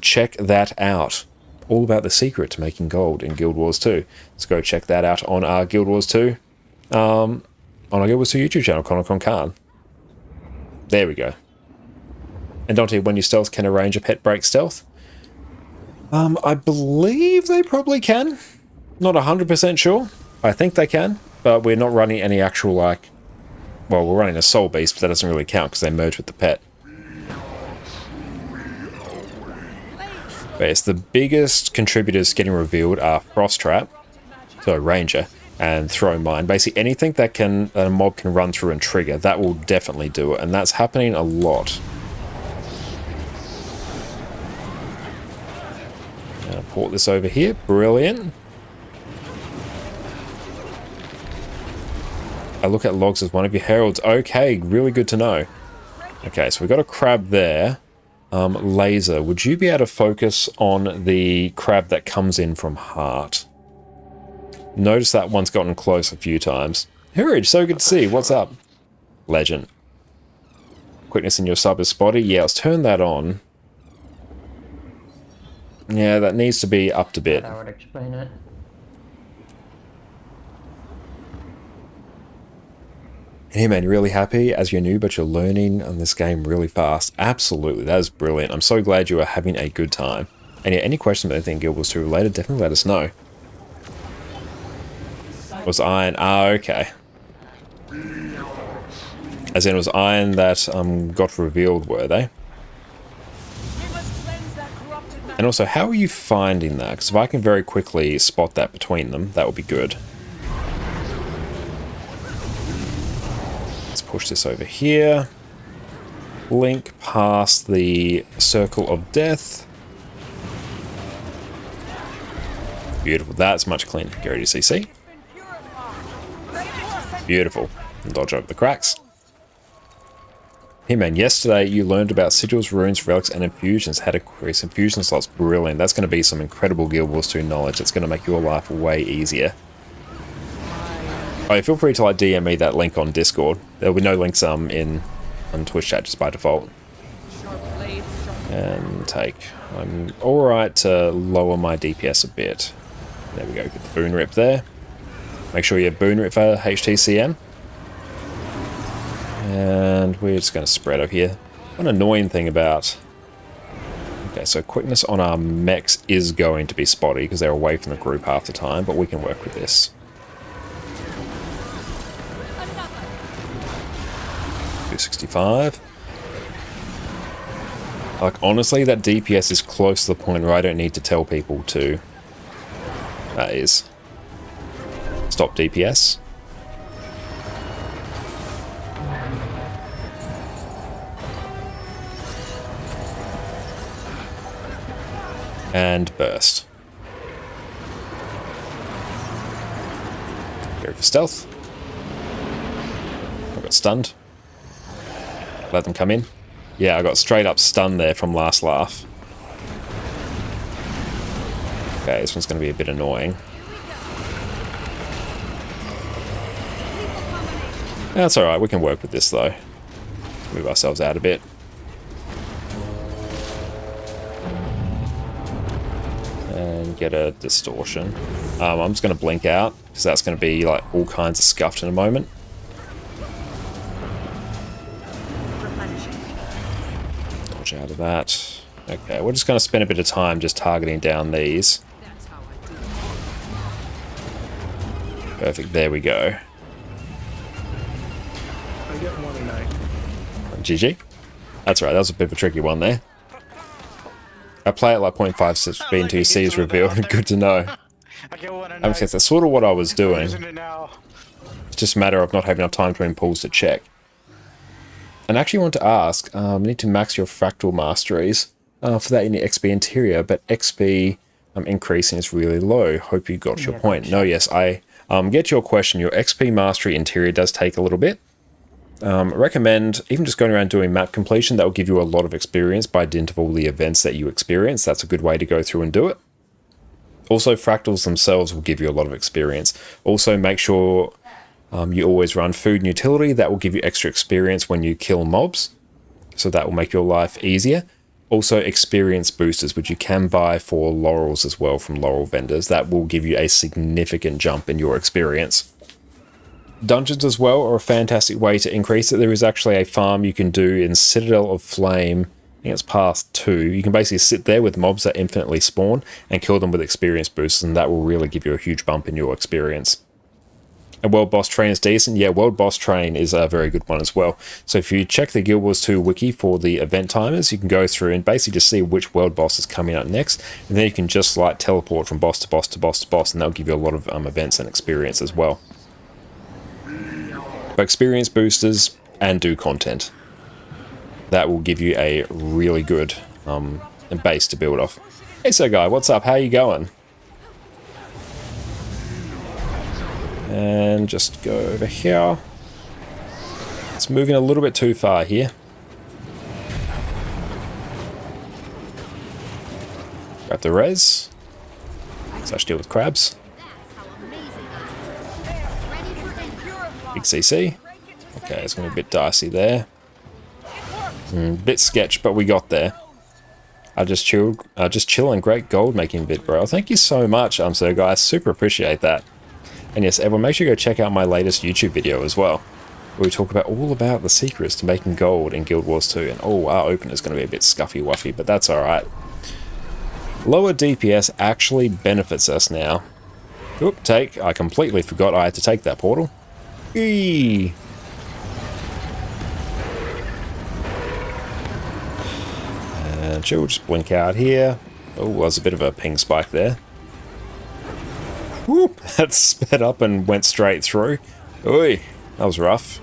Speaker 1: check that out. All about the secret to making gold in Guild Wars 2. Let's go check that out on our Guild Wars 2, on our Guild Wars 2 YouTube channel, Connor Khan. There we go. And Dante, when you stealth, can a ranger pet break stealth? I believe they probably can. Not 100% sure. I think they can, but we're not running any actual, like... Well, we're running a soul beast, but that doesn't really count because they merge with the pet. But yes, the biggest contributors getting revealed are Frost Trap, so Ranger, and Throw Mine. Basically anything that a mob can run through and trigger, that will definitely do it, and that's happening a lot. Port this over here, brilliant. I look at logs as one of your heralds. Okay, really good to know. Okay, so we've got a crab there. Laser, would you be able to focus on the crab that comes in from Heart? Notice that one's gotten close a few times. Hurridge, so good to see. What's up? Legend. Quickness in your sub is spotty. Yeah, let's turn that on. Yeah, that needs to be upped a bit.
Speaker 6: That would explain it.
Speaker 1: Hey man, you're really happy as you're new, but you're learning on this game really fast. Absolutely, that is brilliant. I'm so glad you are having a good time. And yeah, any questions about anything Guild Wars 2 related, definitely let us know. Was iron? Ah, okay. As in, it was iron that got revealed, were they? And also, how are you finding that? Because if I can very quickly spot that between them, that would be good. Let's push this over here. Link past the Circle of Death. Beautiful. That's much cleaner. Get ready to CC. Beautiful. Dodge over the cracks. Hey man, yesterday you learned about sigils, runes, relics, and infusions. How to increase infusion slots. Brilliant. That's going to be some incredible Guild Wars 2 knowledge. It's going to make your life way easier. Oh, feel free to like DM me that link on Discord. There'll be no links on Twitch chat just by default. And take. I'm alright to lower my DPS a bit. There we go. Get the boon rip there. Make sure you have boon rip for HTCM. And we're just going to spread over here. One annoying thing about... Okay, so quickness on our mechs is going to be spotty because they're away from the group half the time, but we can work with this. 265. Like, honestly, that DPS is close to the point where I don't need to tell people to... That is... Stop DPS. And burst. Go for stealth. I got stunned. Let them come in. Yeah, I got straight up stunned there from last laugh. Okay, this one's going to be a bit annoying. That's alright, we can work with this though. Move ourselves out a bit. And get a distortion. I'm just going to blink out, because that's going to be like all kinds of scuffed in a moment. Dodge out of that. Okay, we're just going to spend a bit of time just targeting down these. Perfect, there we go.
Speaker 11: I get 1 and 9.
Speaker 1: GG. That's right, that was a bit of a tricky one there. I play it like 0.5 speed until you see is revealed. Good to know. That's sort of what I was doing. It's just a matter of not having enough time between pulls to check. And I actually want to ask, you need to max your fractal masteries. For that you need XP interior, but XP increasing is really low. Hope you got your point. No, yes, I get your question. Your XP mastery interior does take a little bit. Recommend even just going around doing map completion. That will give you a lot of experience by dint of all the events that you experience. That's a good way to go through and do it. Also, fractals themselves will give you a lot of experience. Also, make sure you always run food and utility. That will give you extra experience when you kill mobs. So that will make your life easier. Also, experience boosters, which you can buy for laurels as well from laurel vendors. That will give you a significant jump in your experience. Dungeons as well are a fantastic way to increase it. There is actually a farm you can do in Citadel of Flame. I think it's past 2. You can basically sit there with mobs that infinitely spawn and kill them with experience boosts, and that will really give you a huge bump in your experience. A World Boss Train is decent. Yeah, World Boss Train is a very good one as well. So if you check the Guild Wars 2 wiki for the event timers, you can go through and basically just see which world boss is coming up next, and then you can just like teleport from boss to boss to boss to boss, and that'll give you a lot of events and experience as well. But experience boosters and do content. That will give you a really good base to build off. Hey, so guy, what's up? How you going? And just go over here. It's moving a little bit too far here. Grab the res. Slash deal with crabs. Big CC. Okay, it's going to be a bit dicey there. Bit sketch, but we got there. I just chill and great gold making vid, bro. Thank you so much, so guys, super appreciate that. And yes, everyone, make sure you go check out my latest YouTube video as well, where we talk about all about the secrets to making gold in Guild Wars 2. And oh, our opener is going to be a bit scuffy-wuffy, but that's alright. Lower DPS actually benefits us now. Oop, I completely forgot I had to take that portal. Eee. And she'll just blink out here. Oh, there's a bit of a ping spike there. Whoop, that sped up and went straight through. Oi, that was rough.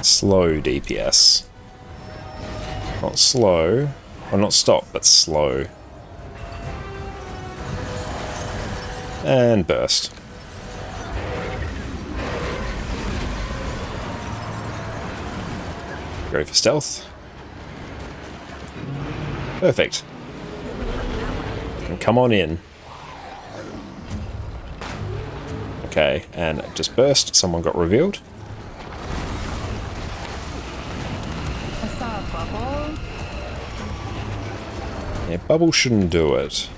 Speaker 1: Slow DPS. Not slow. Well, not stop, but slow. And burst. Go for stealth. Perfect. And come on in. Okay, and just burst. Someone got revealed.
Speaker 9: I saw a bubble.
Speaker 1: Yeah, bubble shouldn't do it.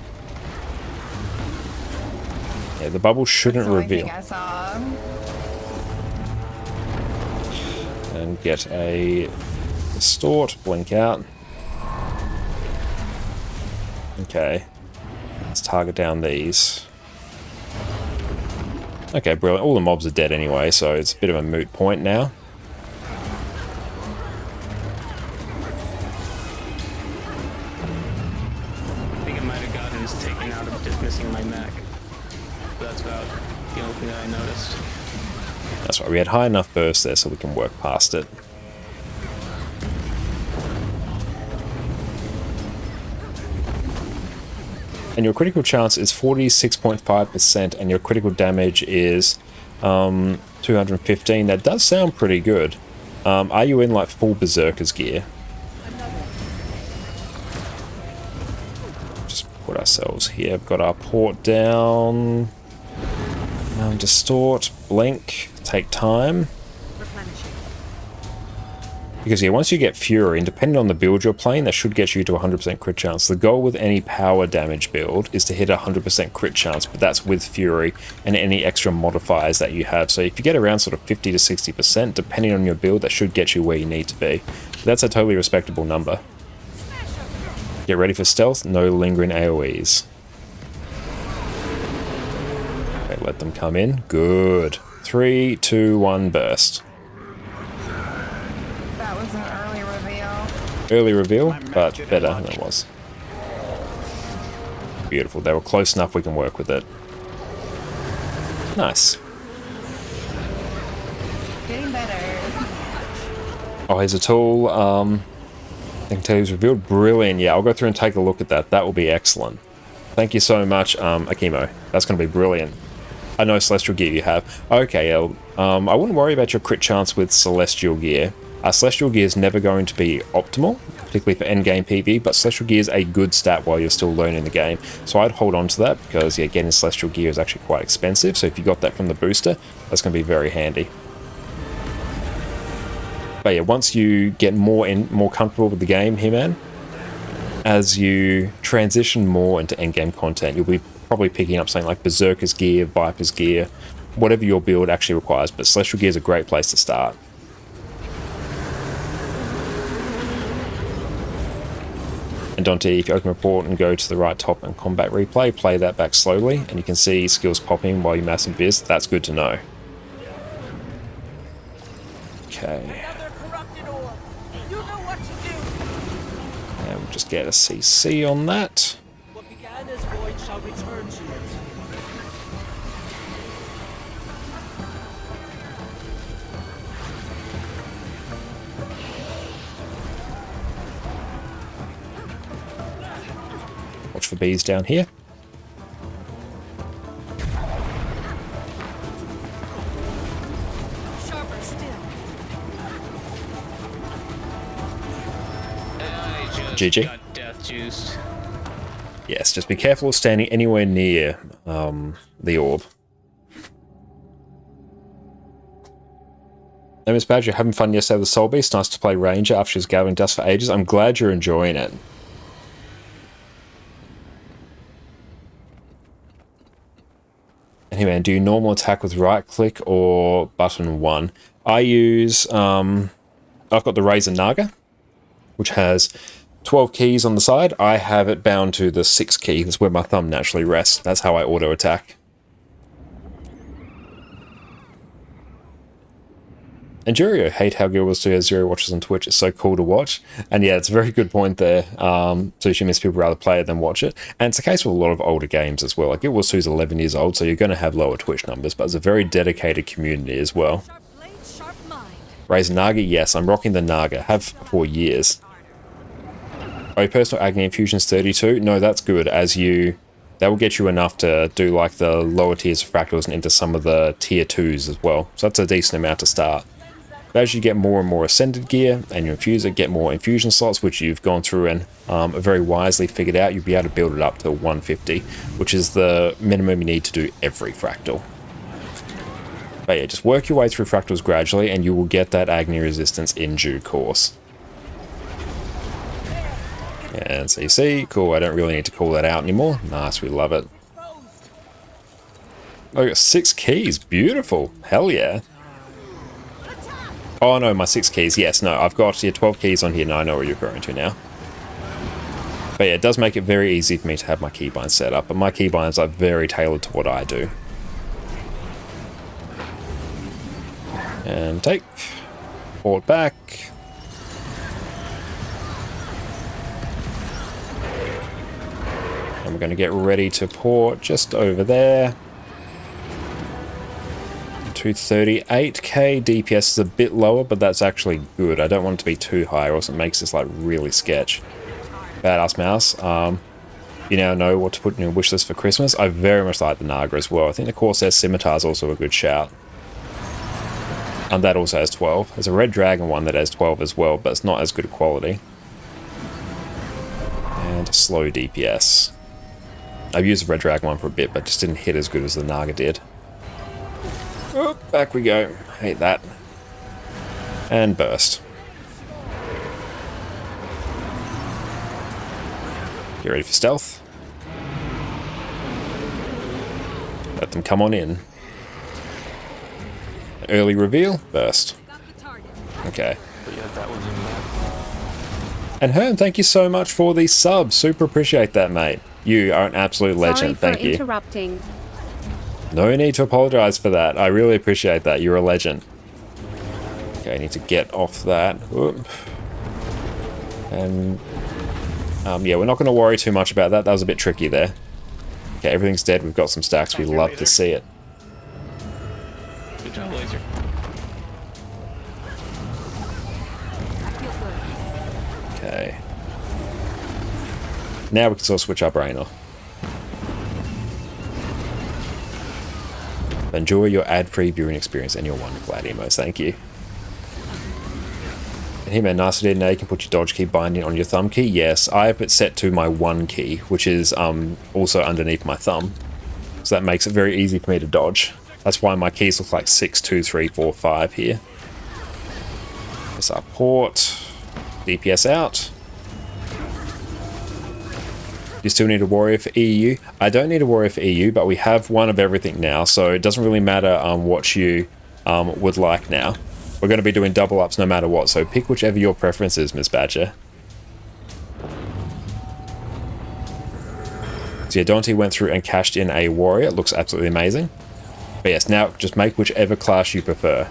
Speaker 1: Yeah, the bubble shouldn't reveal.
Speaker 9: I saw.
Speaker 1: And get a distort, blink out. Okay. Let's target down these. Okay, brilliant. All the mobs are dead anyway, so it's a bit of a moot point now.
Speaker 7: I think it might have gotten taken out of dismissing my mech. That's about the only thing that I noticed.
Speaker 1: That's right, we had high enough burst there so we can work past it. And your critical chance is 46.5% and your critical damage is 215. That does sound pretty good. Are you in like full Berserker's gear? Just put ourselves here. We've got our port down. Distort, blink, take time. Because yeah, once you get Fury, and depending on the build you're playing, that should get you to 100% crit chance. The goal with any power damage build is to hit 100% crit chance, but that's with Fury and any extra modifiers that you have. So if you get around sort of 50 to 60%, depending on your build, that should get you where you need to be. But that's a totally respectable number. Get ready for stealth, no lingering AoEs. Okay, let them come in. Good. 3, 2, 1, burst.
Speaker 9: That was an early reveal.
Speaker 1: Early reveal, but better than it was. Beautiful. They were close enough we can work with it. Nice.
Speaker 9: Getting better.
Speaker 1: Oh, here's a tool. I can tell you it's revealed. Brilliant. Yeah, I'll go through and take a look at that. That will be excellent. Thank you so much, Akimo. That's going to be brilliant. I know Celestial Gear you have. Okay, I wouldn't worry about your crit chance with Celestial Gear. Celestial Gear is never going to be optimal, particularly for endgame PvE, but Celestial Gear is a good stat while you're still learning the game. So I'd hold on to that because, yeah, getting Celestial Gear is actually quite expensive. So if you got that from the booster, that's going to be very handy. But yeah, once you get more comfortable with the game here, man, as you transition more into endgame content, you'll be probably picking up something like Berserker's Gear, Viper's Gear, whatever your build actually requires. But Celestial Gear is a great place to start. And Dante, if you open report and go to the right top and combat replay, play that back slowly, and you can see skills popping while you mass and biz. That's good to know. Okay. And we'll just get a CC on that.
Speaker 3: What began as void shall return to it.
Speaker 1: Watch for bees down here.
Speaker 2: Sharper still.
Speaker 1: GG.
Speaker 7: Got death juiced.
Speaker 1: Yes, just be careful of standing anywhere near the orb. Hey, Miss Badger, having fun yesterday with Soul Beast. Nice to play Ranger after she's gathering dust for ages. I'm glad you're enjoying it. Hey man, do you normal attack with right click or button 1? I use, I've got the Razor Naga, which has 12 keys on the side. I have it bound to the 6 key. That's where my thumb naturally rests. That's how I auto attack. And Jurio, hate how Gilbert still has 0 watches on Twitch. It's so cool to watch. And yeah, it's a very good point there. So she means people rather play it than watch it. And it's the case with a lot of older games as well. Like Guild Wars 2 is 11 years old, so you're going to have lower Twitch numbers, but it's a very dedicated community as well. Razor Naga, yes, I'm rocking the Naga. Have for years. Oh, your personal Agni Infusion's 32? No, that's good, as you... That will get you enough to do like the lower tiers of fractals and into some of the tier 2s as well. So that's a decent amount to start. But as you get more and more Ascended gear and you infuse it, get more infusion slots, which you've gone through and very wisely figured out, you'll be able to build it up to 150, which is the minimum you need to do every fractal. But yeah, just work your way through fractals gradually and you will get that Agni resistance in due course. And so you see, cool, I don't really need to call that out anymore. Nice, we love it. Oh, I got 6 keys, beautiful, hell yeah. Oh no, my 6 keys, yes, no, I've got 12 keys on here, no, I know what you're referring to now. But yeah, it does make it very easy for me to have my keybinds set up, but my keybinds are very tailored to what I do. And take, port back. And we're going to get ready to port just over there. 238k DPS is a bit lower, but that's actually good. I don't want it to be too high or else it makes this like really sketch. Badass mouse. You now know what to put in your wish list for Christmas. I very much like the Naga as well. I think the Corsair Scimitar is also a good shout. And that also has 12. There's a Red Dragon one that has 12 as well, but it's not as good quality. And a slow DPS. I've used the Red Dragon one for a bit, but just didn't hit as good as the Naga did. Oh, back we go. Hate that. And burst. Get ready for stealth. Let them come on in. Early reveal, burst. Okay. And Hearn, thank you so much for the sub. Super appreciate that, mate. You are an absolute legend. Thank you.
Speaker 2: Interrupting.
Speaker 1: No need to apologize for that. I really appreciate that. You're a legend. Okay, I need to get off that. Whoop. And yeah, we're not going to worry too much about that. That was a bit tricky there. Okay, everything's dead. We've got some stacks. We love to see it.
Speaker 7: Good job, Laser.
Speaker 1: Okay. Now we can sort of switch our brain off. Enjoy your ad-free viewing experience and your wonderful ad emos. Thank you. And here, man, nice idea. Now you can put your dodge key binding on your thumb key. Yes, I have it set to my 1 key, which is also underneath my thumb. So that makes it very easy for me to dodge. That's why my keys look like 6, 2, 3, 4, 5 here. That's our port. DPS out. You still need a warrior for EU. I don't need a warrior for EU, but we have one of everything now, so it doesn't really matter what you would like now. We're going to be doing double ups no matter what, so pick whichever your preference is, Miss Badger. So yeah, Dante went through and cashed in a warrior. It looks absolutely amazing. But yes, now just make whichever class you prefer.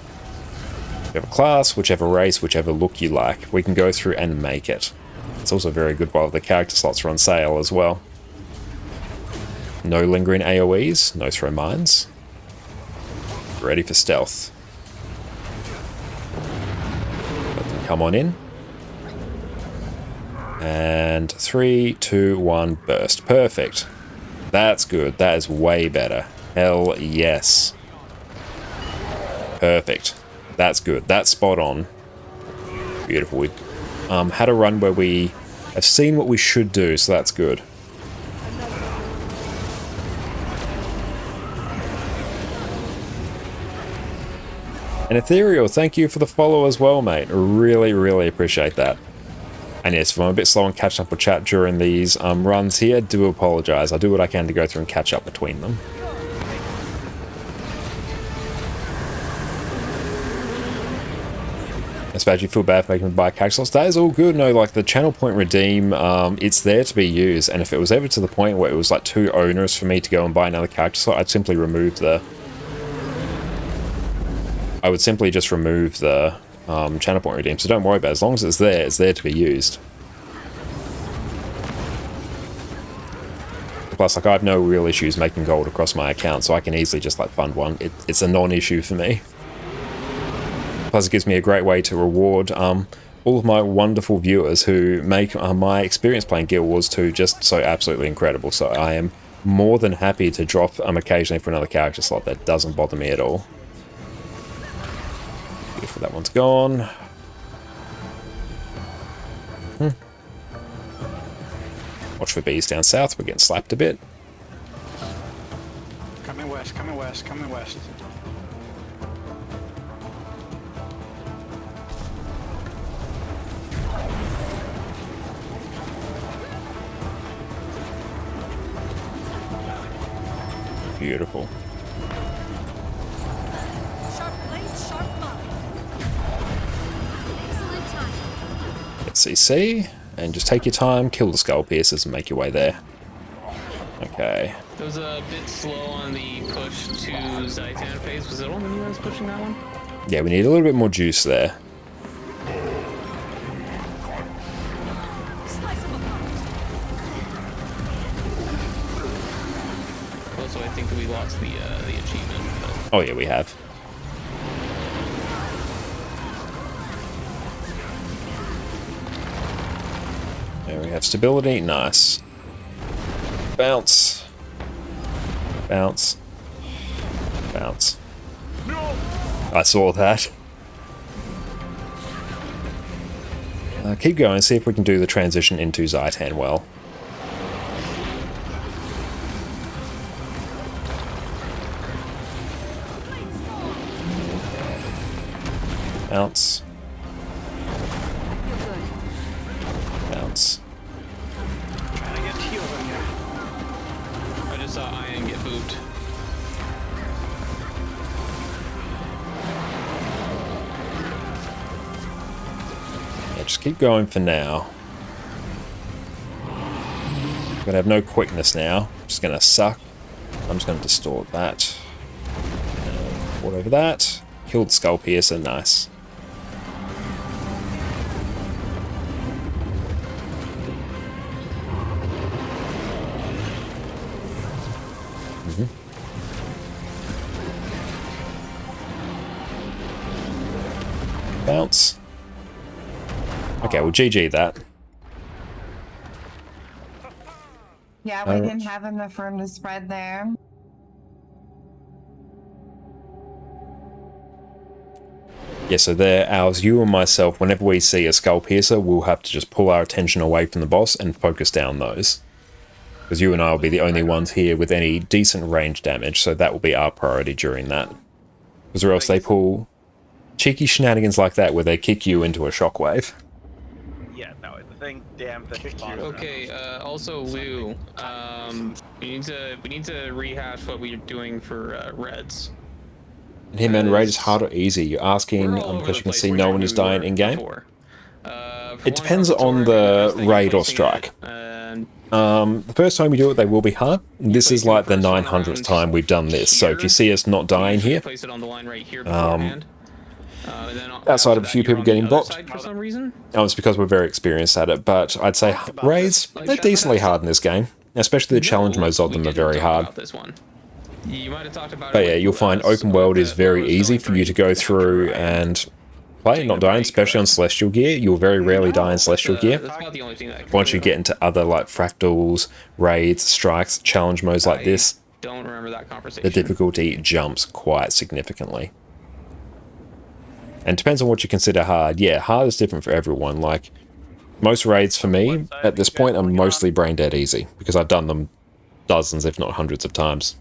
Speaker 1: Whichever class, whichever race, whichever look you like. We can go through and make it. It's also very good while the character slots are on sale as well. No lingering AoEs, no throw mines. Ready for stealth. Let them come on in. And 3, 2, 1, burst. Perfect. That's good. That is way better. Hell yes. Perfect. That's good. That's spot on. Beautiful. We had a run where we have seen what we should do, so that's good. And Ethereal, thank you for the follow as well, mate. Really, really appreciate that. And yes, if I'm a bit slow on catching up with chat during these runs here, do apologise. I do what I can to go through and catch up between them. Especially feel bad for making me buy character slots. That is all good. No, like the channel point redeem, it's there to be used. And if it was ever to the point where it was like too onerous for me to go and buy another character slot, I'd simply remove the... I would simply just remove the channel point redeem. So don't worry about it. As long as it's there to be used. Plus, like, I have no real issues making gold across my account, so I can easily just like fund one. It's a non-issue for me. Plus, it gives me a great way to reward all of my wonderful viewers who make my experience playing Guild Wars 2 just so absolutely incredible. So I am more than happy to drop occasionally for another character slot. That doesn't bother me at all. Beautiful, that one's gone. Watch for bees down south. We're getting slapped a bit.
Speaker 5: Coming west, coming west, coming west.
Speaker 1: Beautiful.
Speaker 2: Sharp blade, sharp mark. Excellent time.
Speaker 1: Get CC, and just take your time, kill the skull piercers, and make your way there. Okay.
Speaker 7: It was a bit slow on the push to Zaitan phase. Was it only you guys pushing that one?
Speaker 1: Yeah, we need a little bit more juice there.
Speaker 2: Slice him apart.
Speaker 7: Also, I think we lost the achievement. But...
Speaker 1: Oh yeah, we have. There we have stability. Nice. Bounce. Bounce. Bounce. I saw that. Keep going, see if we can do the transition into Zaitan well. Bounce. Bounce.
Speaker 5: Trying to get healed on you.
Speaker 7: I just saw Ian get booped.
Speaker 1: Yeah, just keep going for now. I'm gonna have no quickness now. Just gonna suck. I'm just gonna distort that. Ward over that. Killed Skull Piercer, nice. Bounce. Okay, well, GG that.
Speaker 9: Yeah, we didn't have enough room to spread there.
Speaker 1: Yeah, so there, ours, you and myself, whenever we see a Skull Piercer, we'll have to just pull our attention away from the boss and focus down those. Because you and I will be the only ones here with any decent range damage, so that will be our priority during that. Because or else they pull cheeky shenanigans like that where they kick you into a shockwave.
Speaker 4: Yeah, no, the thing, damn thing.
Speaker 7: Okay. Also, Lou, we need to rehash what we're doing for Reds.
Speaker 1: Hitman Raid is hard or easy? You're asking because you can see no one is dying in game. It depends on the raid or strike. The first time we do it, they will be hard. This is like the 900th time we've done this, so if you see us not dying here, outside of a few people getting bopped, it's because we're very experienced at it. But I'd say raids, they're decently hard in this game, especially the challenge modes of them are very hard. But yeah, you'll find open world is very easy for you to go through and play, not dying, especially on Celestial Gear. You'll very rarely die in Celestial Gear. Once you get into other like fractals, raids, strikes, challenge modes like this, the difficulty jumps quite significantly. And depends on what you consider hard. Yeah, hard is different for everyone. Like, most raids for me, at this point, are mostly brain dead easy, because I've done them dozens, if not hundreds of times.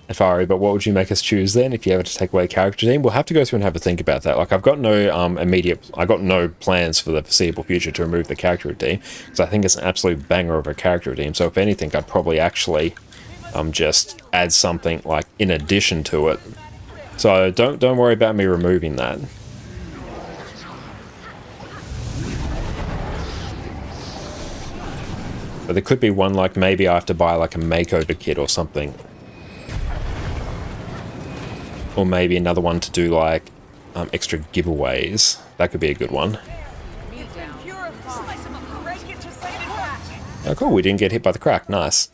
Speaker 1: Afari, but what would you make us choose then if you ever to take away a character team? We'll have to go through and have a think about that. Like, I've got no I got no plans for the foreseeable future to remove the character team, because I think it's an absolute banger of a character team. So if anything, I'd probably actually just add something like in addition to it. So don't worry about me removing that. But there could be one like maybe I have to buy like a makeover kit or something. Or maybe another one to do like extra giveaways. That could be a good one. Oh cool, we didn't get hit by the crack. Nice.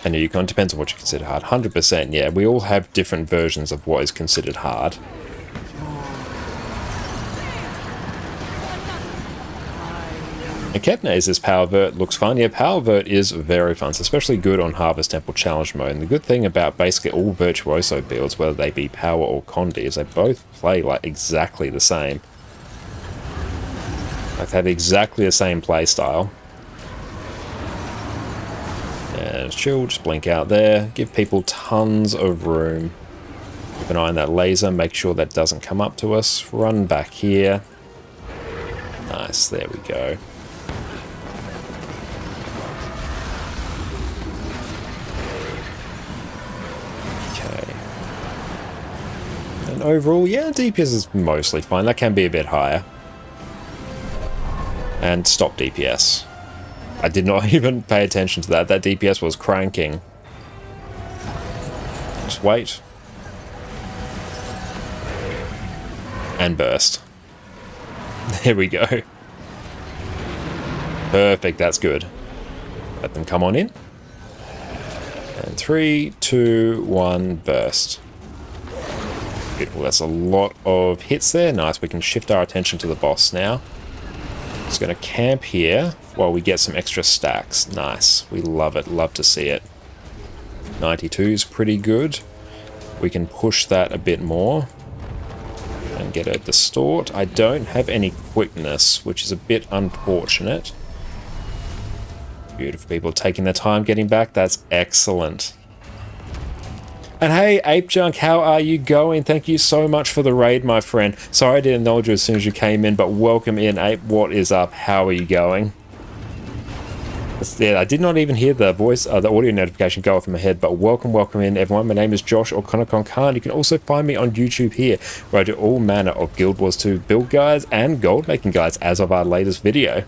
Speaker 1: And your Yukon depends on what you consider hard. 100%, yeah. We all have different versions of what is considered hard. And Kepner's Power Vert looks fun. Yeah, Power Vert is very fun. It's especially good on Harvest Temple Challenge mode. And the good thing about basically all Virtuoso builds, whether they be Power or Condi, is they both play like exactly the same. Like they have exactly the same play style. And chill, just blink out there. Give people tons of room. Keep an eye on that laser. Make sure that doesn't come up to us. Run back here. Nice, there we go. Okay. And overall, yeah, DPS is mostly fine. That can be a bit higher. And stop DPS. I did not even pay attention to that. That DPS was cranking. Just wait. And burst. There we go. Perfect, that's good. Let them come on in. And 3, 2, 1, burst. Beautiful, that's a lot of hits there. Nice, we can shift our attention to the boss now. Just going to camp here while we get some extra stacks. Nice. We love it. Love to see it. 92 is pretty good. We can push that a bit more and get a distort. I don't have any quickness, which is a bit unfortunate. Beautiful people taking their time getting back. That's excellent. And hey, Ape Junk, how are you going? Thank you so much for the raid, my friend. Sorry I didn't acknowledge you as soon as you came in, but welcome in, Ape. What is up? How are you going? Yeah, I did not even hear the voice, the audio notification go off in my head, but welcome in, everyone. My name is Josh or Conocon Khan. You can also find me on YouTube here, where I do all manner of Guild Wars 2 build guides and gold making guides as of our latest video.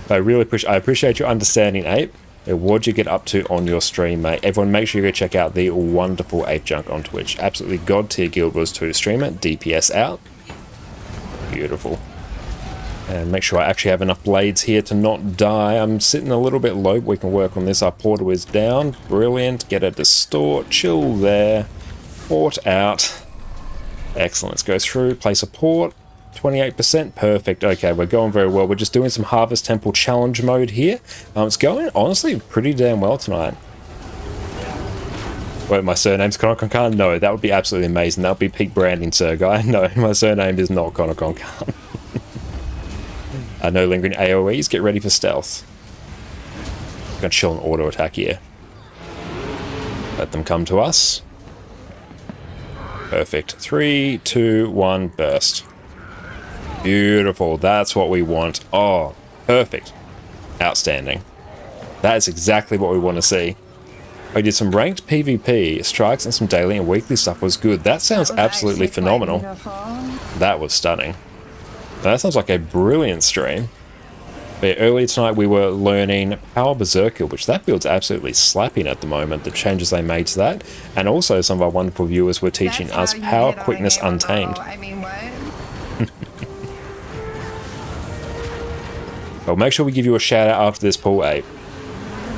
Speaker 1: I appreciate your understanding, Ape. What'd you get up to on your stream, mate? Everyone, make sure you go check out the wonderful Ape Junk on Twitch. Absolutely god tier Guild Wars 2 streamer. DPS out. Beautiful. And make sure I actually have enough blades here to not die. I'm sitting a little bit low, but we can work on this. Our portal is down. Brilliant. Get a distort. Chill there. Port out. Excellent. Let's go through. Place a port. 28%. Perfect. Okay, we're going very well. We're just doing some Harvest Temple Challenge mode here. It's going, honestly, pretty damn well tonight. Wait, my surname's Conocon Khan? No, that would be absolutely amazing. That would be peak branding, sir, guy. No, my surname is not Conocon Khan. No lingering AoEs. Get ready for stealth. I'm going to chill and auto attack here. Let them come to us. Perfect. 3, 2, 1, burst. Beautiful. That's what we want. Oh, perfect. Outstanding. That is exactly what we want to see. I did some ranked PvP, strikes, and some daily and weekly stuff was good. That sounds absolutely phenomenal. That was stunning. That sounds like a brilliant stream. But earlier tonight we were learning Power Berserker, which that build's absolutely slapping at the moment, the changes they made to that. And also some of our wonderful viewers were teaching us Power Quickness Untamed.
Speaker 9: I mean, what?
Speaker 1: Well, make sure we give you a shout out after this, Paul Ape.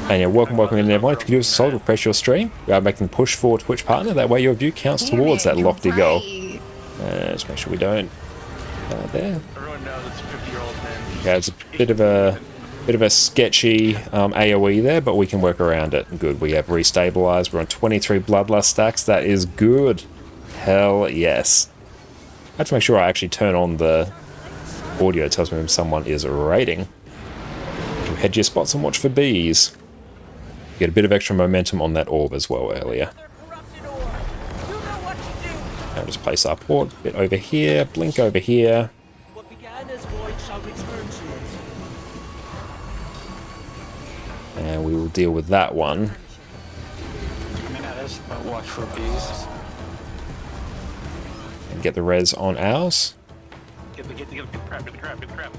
Speaker 1: And yeah, welcome in everyone. If you could do us a solid, refresh your stream. We are making push for Twitch partner. That way your view counts towards that lofty goal. Just make sure we don't. There.
Speaker 4: Everyone knows it's 50-year-old men.
Speaker 1: Yeah, it's a bit of a sketchy AoE there, but we can work around it. Good. We have restabilized. We're on 23 bloodlust stacks. That is good. Hell yes. I have to make sure I actually turn on the audio. It tells me when someone is raiding. You head to your spots and watch for bees. Get a bit of extra momentum on that orb as well earlier. Now just place our port a bit over here, blink over here. And we will deal with that one.
Speaker 5: res, but watch for bees.
Speaker 1: And get the res on ours.
Speaker 4: Get the crab, get the crab, get the crab.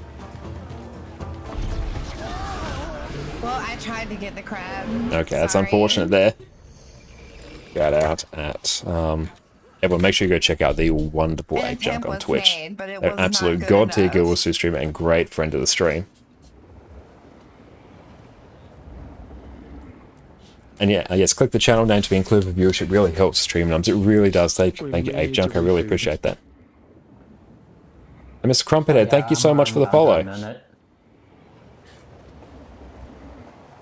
Speaker 9: Well, I tried to get the crab.
Speaker 1: Okay, that's
Speaker 9: Sorry.
Speaker 1: unfortunate there. Shout out at everyone, make sure you go check out the wonderful
Speaker 9: An
Speaker 1: Ape Junk
Speaker 9: attempt
Speaker 1: on
Speaker 9: was
Speaker 1: Twitch.
Speaker 9: made, but it
Speaker 1: An
Speaker 9: was
Speaker 1: absolute
Speaker 9: not
Speaker 1: god
Speaker 9: good
Speaker 1: tier
Speaker 9: enough.
Speaker 1: Gilwasu streamer and great friend of the stream. And yeah, yes, click the channel name to be included for viewership. Really helps stream numbers. It really does. Thank you, Ape Junk. I really appreciate that. And Mr. Crumpethead, thank you so much for the follow.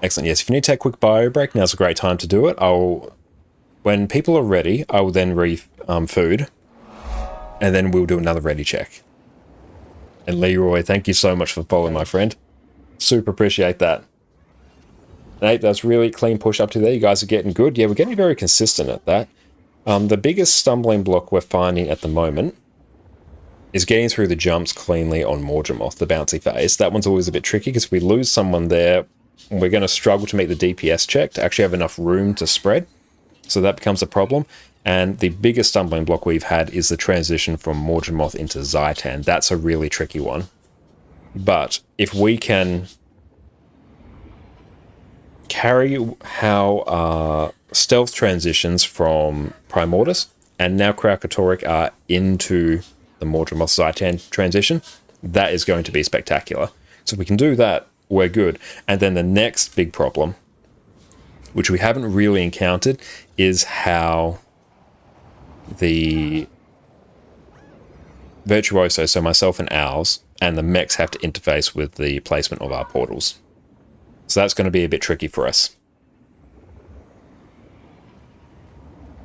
Speaker 1: Excellent. Yes, if you need to take a quick bio break, now's a great time to do it. When people are ready, I will then food, and then we'll do another ready check. And Leroy, thank you so much for following, my friend. Super appreciate that. Nate, that's really clean push up to there. You guys are getting good. Yeah, we're getting very consistent at that. The biggest stumbling block we're finding at the moment is getting through the jumps cleanly on Morgemoth, the bouncy phase. That one's always a bit tricky because if we lose someone there, we're going to struggle to meet the DPS check to actually have enough room to spread. So that becomes a problem. And the biggest stumbling block we've had is the transition from Morgemoth into Zaitan. That's a really tricky one. But if we can carry how stealth transitions from Primordius and now Kraukatoric are into the Morgemoth Zaitan transition, that is going to be spectacular. So if we can do that, we're good. And then the next big problem, which we haven't really encountered, is how the Virtuoso, so myself and Owls, and the mechs have to interface with the placement of our portals. So that's going to be a bit tricky for us.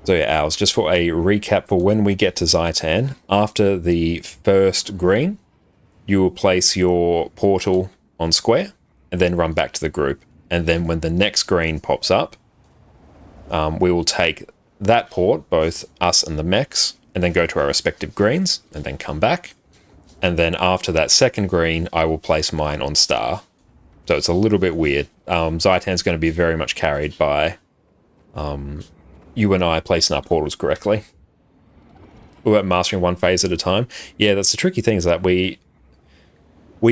Speaker 1: So yeah, Owls, just for a recap for when we get to Zaitan, after the first green, you will place your portal on square, and then run back to the group. And then when the next green pops up, we will take that port, both us and the mechs, and then go to our respective greens, and then come back. And then after that second green, I will place mine on star. So it's a little bit weird. Zaitan's going to be very much carried by you and I placing our portals correctly. We're mastering one phase at a time. Yeah, that's the tricky thing, is that we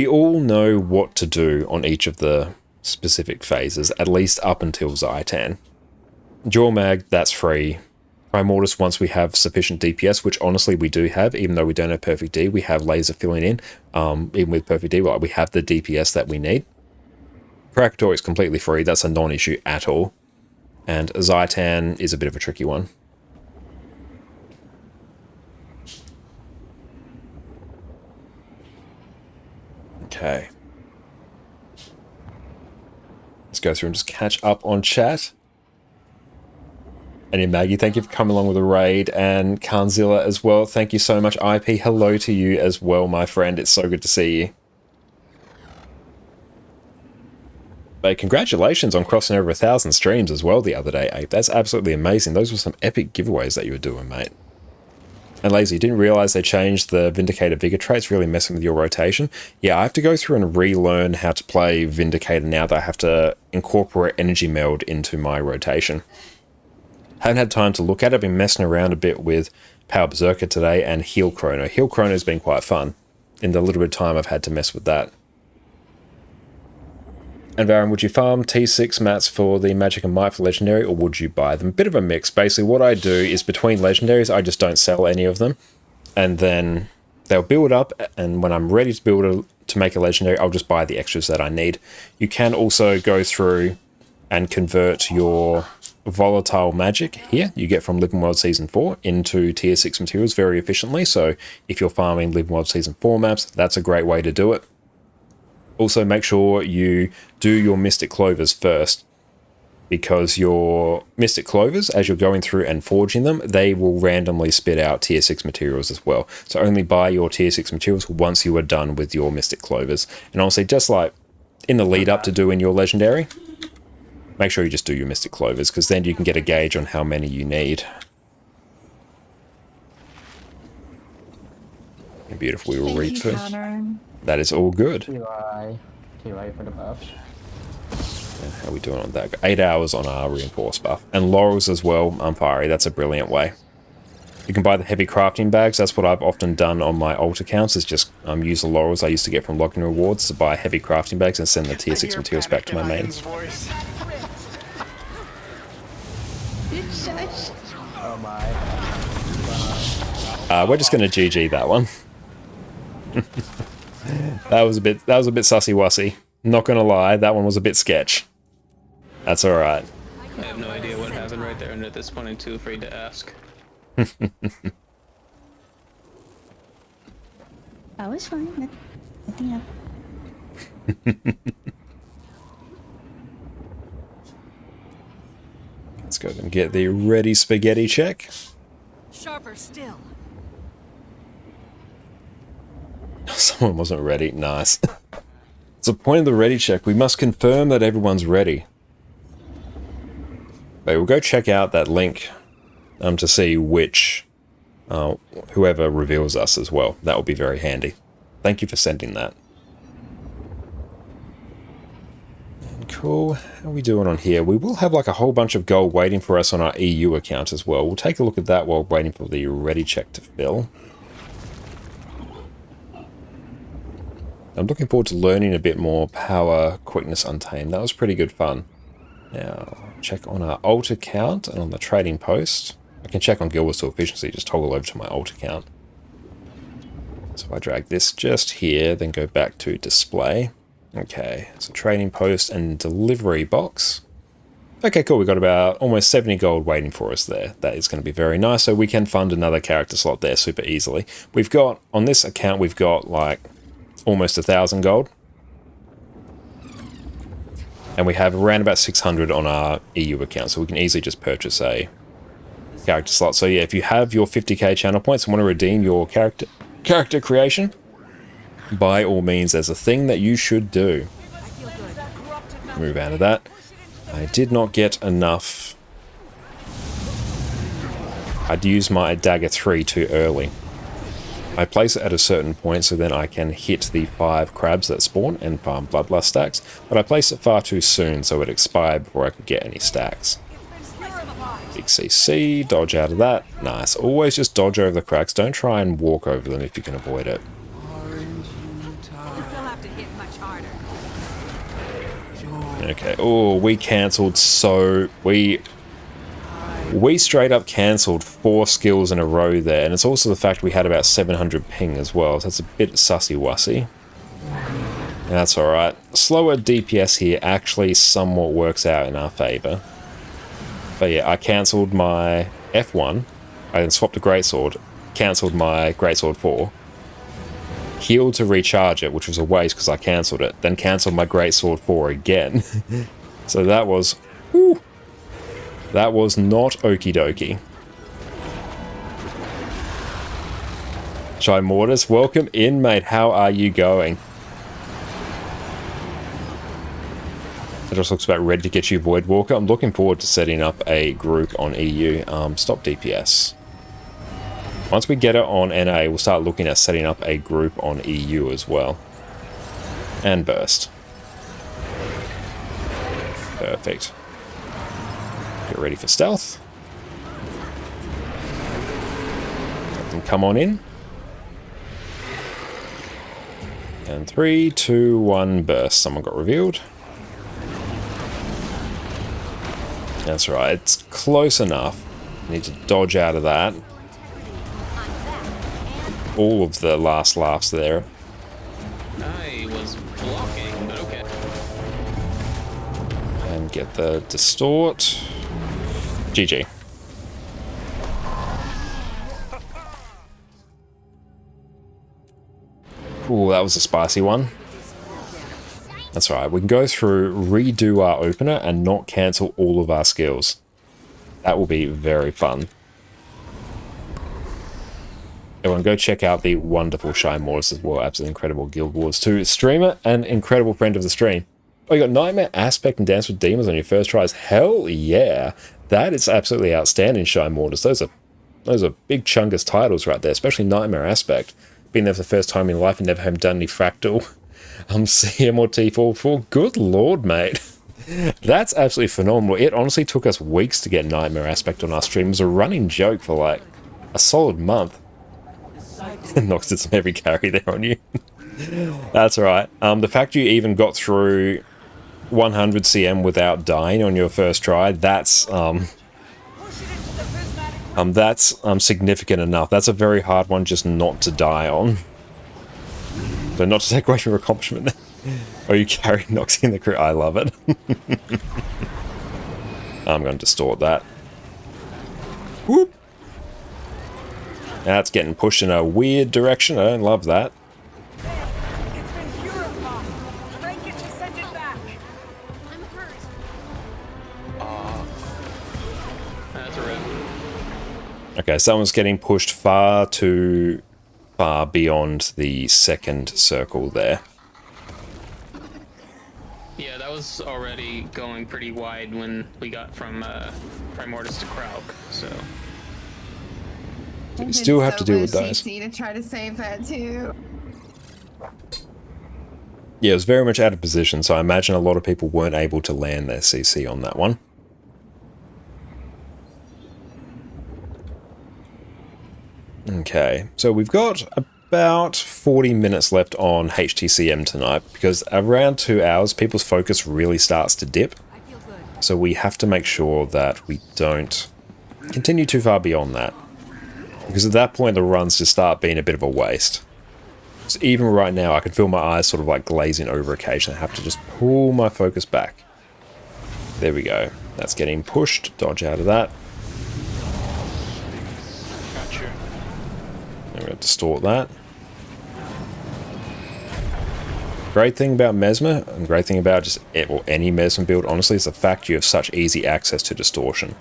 Speaker 1: all know what to do on each of the specific phases, at least up until Zaitan. Jaw Mag, that's free. Primordius, once we have sufficient DPS, which honestly we do have, even though we don't have Perfect D, we have laser filling in. Even with Perfect D, we have the DPS that we need. Kraukatoric is completely free, that's a non-issue at all. And Zaitan is a bit of a tricky one. Okay. Let's go through and just catch up on chat. And Maggie, thank you for coming along with the raid, and Kanzilla as well. Thank you so much. IP, hello to you as well, my friend. It's so good to see you. But congratulations on crossing over 1,000 streams as well the other day, Ape. That's absolutely amazing. Those were some epic giveaways that you were doing, mate. And Lazy, you didn't realize they changed the Vindicator Vigor traits, really messing with your rotation. Yeah, I have to go through and relearn how to play Vindicator now that I have to incorporate Energy Meld into my rotation. Haven't had time to look at it. I've been messing around a bit with Power Berserker today and Heal Chrono. Heal Chrono has been quite fun in the little bit of time I've had to mess with that. And Varan, would you farm T6 mats for the Magic and Might for Legendary, or would you buy them? Bit of a mix. Basically, what I do is between Legendaries, I just don't sell any of them. And then they'll build up, and when I'm ready to make a Legendary, I'll just buy the extras that I need. You can also go through and convert your volatile magic here you get from Living World Season 4 into Tier 6 materials very efficiently. So if you're farming Living World Season 4 maps, that's a great way to do it. Also, make sure you do your Mystic Clovers first, because your Mystic Clovers, as you're going through and forging them, they will randomly spit out Tier 6 materials as well. So only buy your Tier 6 materials once you are done with your Mystic Clovers. And honestly, just like in the lead up to doing your Legendary, make sure you just do your Mystic Clovers, because then you can get a gauge on how many you need. Beautiful, we will read first. That is all good.
Speaker 6: TY for the buffs.
Speaker 1: How are we doing on that? 8 hours on our reinforced buff. And laurels as well, fiery. That's a brilliant way. You can buy the heavy crafting bags. That's what I've often done on my alt accounts, is just use the laurels I used to get from login rewards to buy heavy crafting bags and send the tier 6 materials back to my mains.
Speaker 11: Oh my.
Speaker 1: We're just going to GG that one. that was a bit sussy wussy. Not gonna lie, that one was a bit sketch. That's all right.
Speaker 7: I have no idea what happened right there, and at this point I'm too afraid to ask.
Speaker 8: I was fine. Nothing happened.
Speaker 1: Let's go and get the ready spaghetti check.
Speaker 2: Sharper still.
Speaker 1: Someone wasn't ready. Nice. It's the point of the ready check. We must confirm that everyone's ready. But we'll go check out that link to see which whoever reveals us as well. That will be very handy. Thank you for sending that. And cool. How are we doing on here? We will have like a whole bunch of gold waiting for us on our EU account as well. We'll take a look at that while waiting for the ready check to fill. I'm looking forward to learning a bit more power, quickness, untamed. That was pretty good fun. Now, check on our alt account and on the trading post. I can check on Guild Wars to efficiency, just toggle over to my alt account. So if I drag this just here, then go back to display. Okay, so trading post and delivery box. Okay, cool. We've got about almost 70 gold waiting for us there. That is going to be very nice. So we can fund another character slot there super easily. We've got, on this account, we've got like almost 1,000 gold. And we have around about 600 on our EU account, so we can easily just purchase a character slot. So yeah, if you have your 50k channel points and want to redeem your character creation, by all means, there's a thing that you should do. Move out of that. I did not get enough. I'd used my dagger 3 too early. I place it at a certain point so then I can hit the 5 crabs that spawn and farm bloodlust stacks, but I placed it far too soon so it expired before I could get any stacks. Big CC, dodge out of that. Nice. Always just dodge over the cracks. Don't try and walk over them if you can avoid it.
Speaker 2: They'll have to hit much harder.
Speaker 1: Okay. Oh, we cancelled so... We straight up cancelled 4 skills in a row there, and it's also the fact we had about 700 ping as well, so that's a bit sussy-wussy. That's alright. Slower DPS here actually somewhat works out in our favour. But yeah, I cancelled my F1, I then swapped a Greatsword, cancelled my Greatsword 4, healed to recharge it, which was a waste because I cancelled it, then cancelled my Greatsword 4 again. So that was... Whew, that was not okie dokie. Shy Mortis, welcome in, mate. How are you going? It just looks about ready to get you Void Walker. I'm looking forward to setting up a group on EU. Stop DPS. Once we get it on NA, we'll start looking at setting up a group on EU as well. And Burst. Perfect. Get ready for stealth. Let them come on in. And 3, 2, 1, burst. Someone got revealed. That's right, it's close enough. Need to dodge out of that. All of the last laughs there.
Speaker 7: I was blocking, but okay.
Speaker 1: And get the distort. GG. Ooh, that was a spicy one. That's right, we can go through, redo our opener, and not cancel all of our skills. That will be very fun. Everyone go check out the wonderful Shy Mortis as well. Absolutely incredible Guild Wars 2 streamer and incredible friend of the stream. Oh, you got Nightmare Aspect and Dance with Demons on your first tries. Hell yeah. That is absolutely outstanding, Shy Mortis. Those are big chungus titles right there, especially Nightmare Aspect. Been there for the first time in life and never have done any fractal. CM or T44. Good lord, mate. That's absolutely phenomenal. It honestly took us weeks to get Nightmare Aspect on our stream. It was a running joke for like a solid month. Nox did some heavy carry there on you. That's right. The fact you even got through 100 CM without dying on your first try, that's significant enough. That's a very hard one just not to die on. But not to take away from your accomplishment. Are you carrying Noxie in the crew? I love it. I'm going to distort that. Whoop. That's getting pushed in a weird direction. I don't love that.
Speaker 3: It's been purified. Break it to send it back.
Speaker 2: I'm hurt.
Speaker 7: That's a rip.
Speaker 1: Okay, someone's getting pushed far too far beyond the second circle there.
Speaker 7: Yeah, that was already going pretty wide when we got from Primordus to Krauk, so...
Speaker 1: So you still have to deal with those.
Speaker 9: To try to save that too.
Speaker 1: Yeah, it was very much out of position, so I imagine a lot of people weren't able to land their CC on that one. Okay, so we've got about 40 minutes left on HTCM tonight, because around 2 hours, people's focus really starts to dip. So we have to make sure that we don't continue too far beyond that. Because at that point, the runs just start being a bit of a waste. So even right now, I can feel my eyes sort of like glazing over occasionally. I have to just pull my focus back. There we go. That's getting pushed. Dodge out of that.
Speaker 5: Got you.
Speaker 1: I'm going to distort that. Great thing about Mesmer, and great thing about just any Mesmer build, honestly, is the fact you have such easy access to distortion.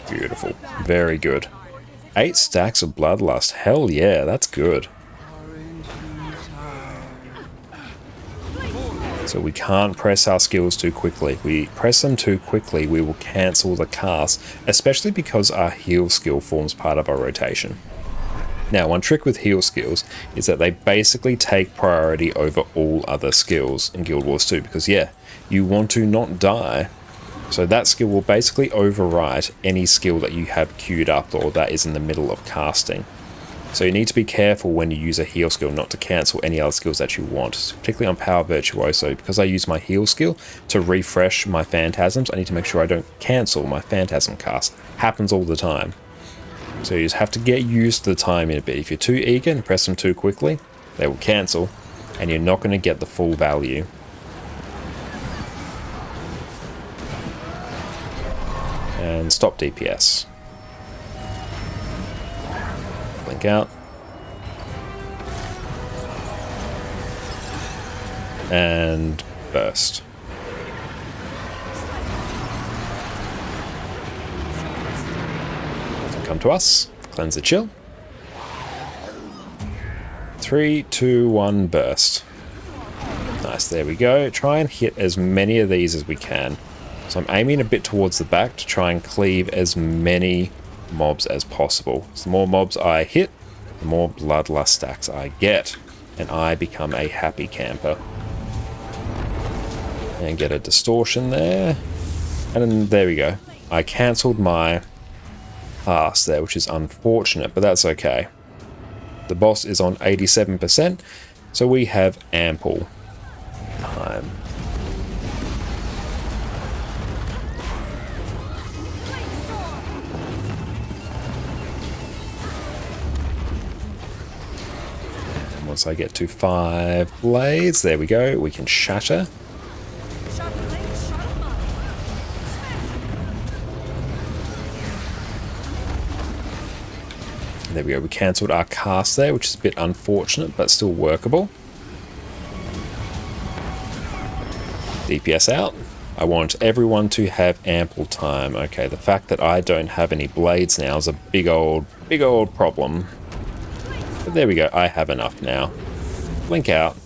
Speaker 1: Beautiful. Very good. 8 stacks of Bloodlust. Hell yeah, that's good. So we can't press our skills too quickly. If we press them too quickly, we will cancel the cast, especially because our heal skill forms part of our rotation. Now, one trick with heal skills is that they basically take priority over all other skills in Guild Wars 2, because yeah, you want to not die. So that skill will basically overwrite any skill that you have queued up or that is in the middle of casting. So you need to be careful when you use a heal skill not to cancel any other skills that you want, particularly on Power Virtuoso. Because I use my heal skill to refresh my Phantasms, I need to make sure I don't cancel my Phantasm cast. Happens all the time. So you just have to get used to the timing a bit. If you're too eager and press them too quickly, they will cancel, and you're not going to get the full value. And stop DPS. Blink out. And burst. So come to us. Cleanse the chill. 3, 2, 1, burst. Nice, there we go. Try and hit as many of these as we can. So I'm aiming a bit towards the back to try and cleave as many mobs as possible. So the more mobs I hit, the more Bloodlust stacks I get. And I become a happy camper. And get a distortion there. And then there we go. I cancelled my pass there, which is unfortunate, but that's okay. The boss is on 87%, so we have ample time. Once I get to 5 blades, there we go, we can shatter. There we go, we cancelled our cast there, which is a bit unfortunate, but still workable. DPS out. I want everyone to have ample time. Okay, the fact that I don't have any blades now is a big old problem. But there we go, I have enough now. Blink out.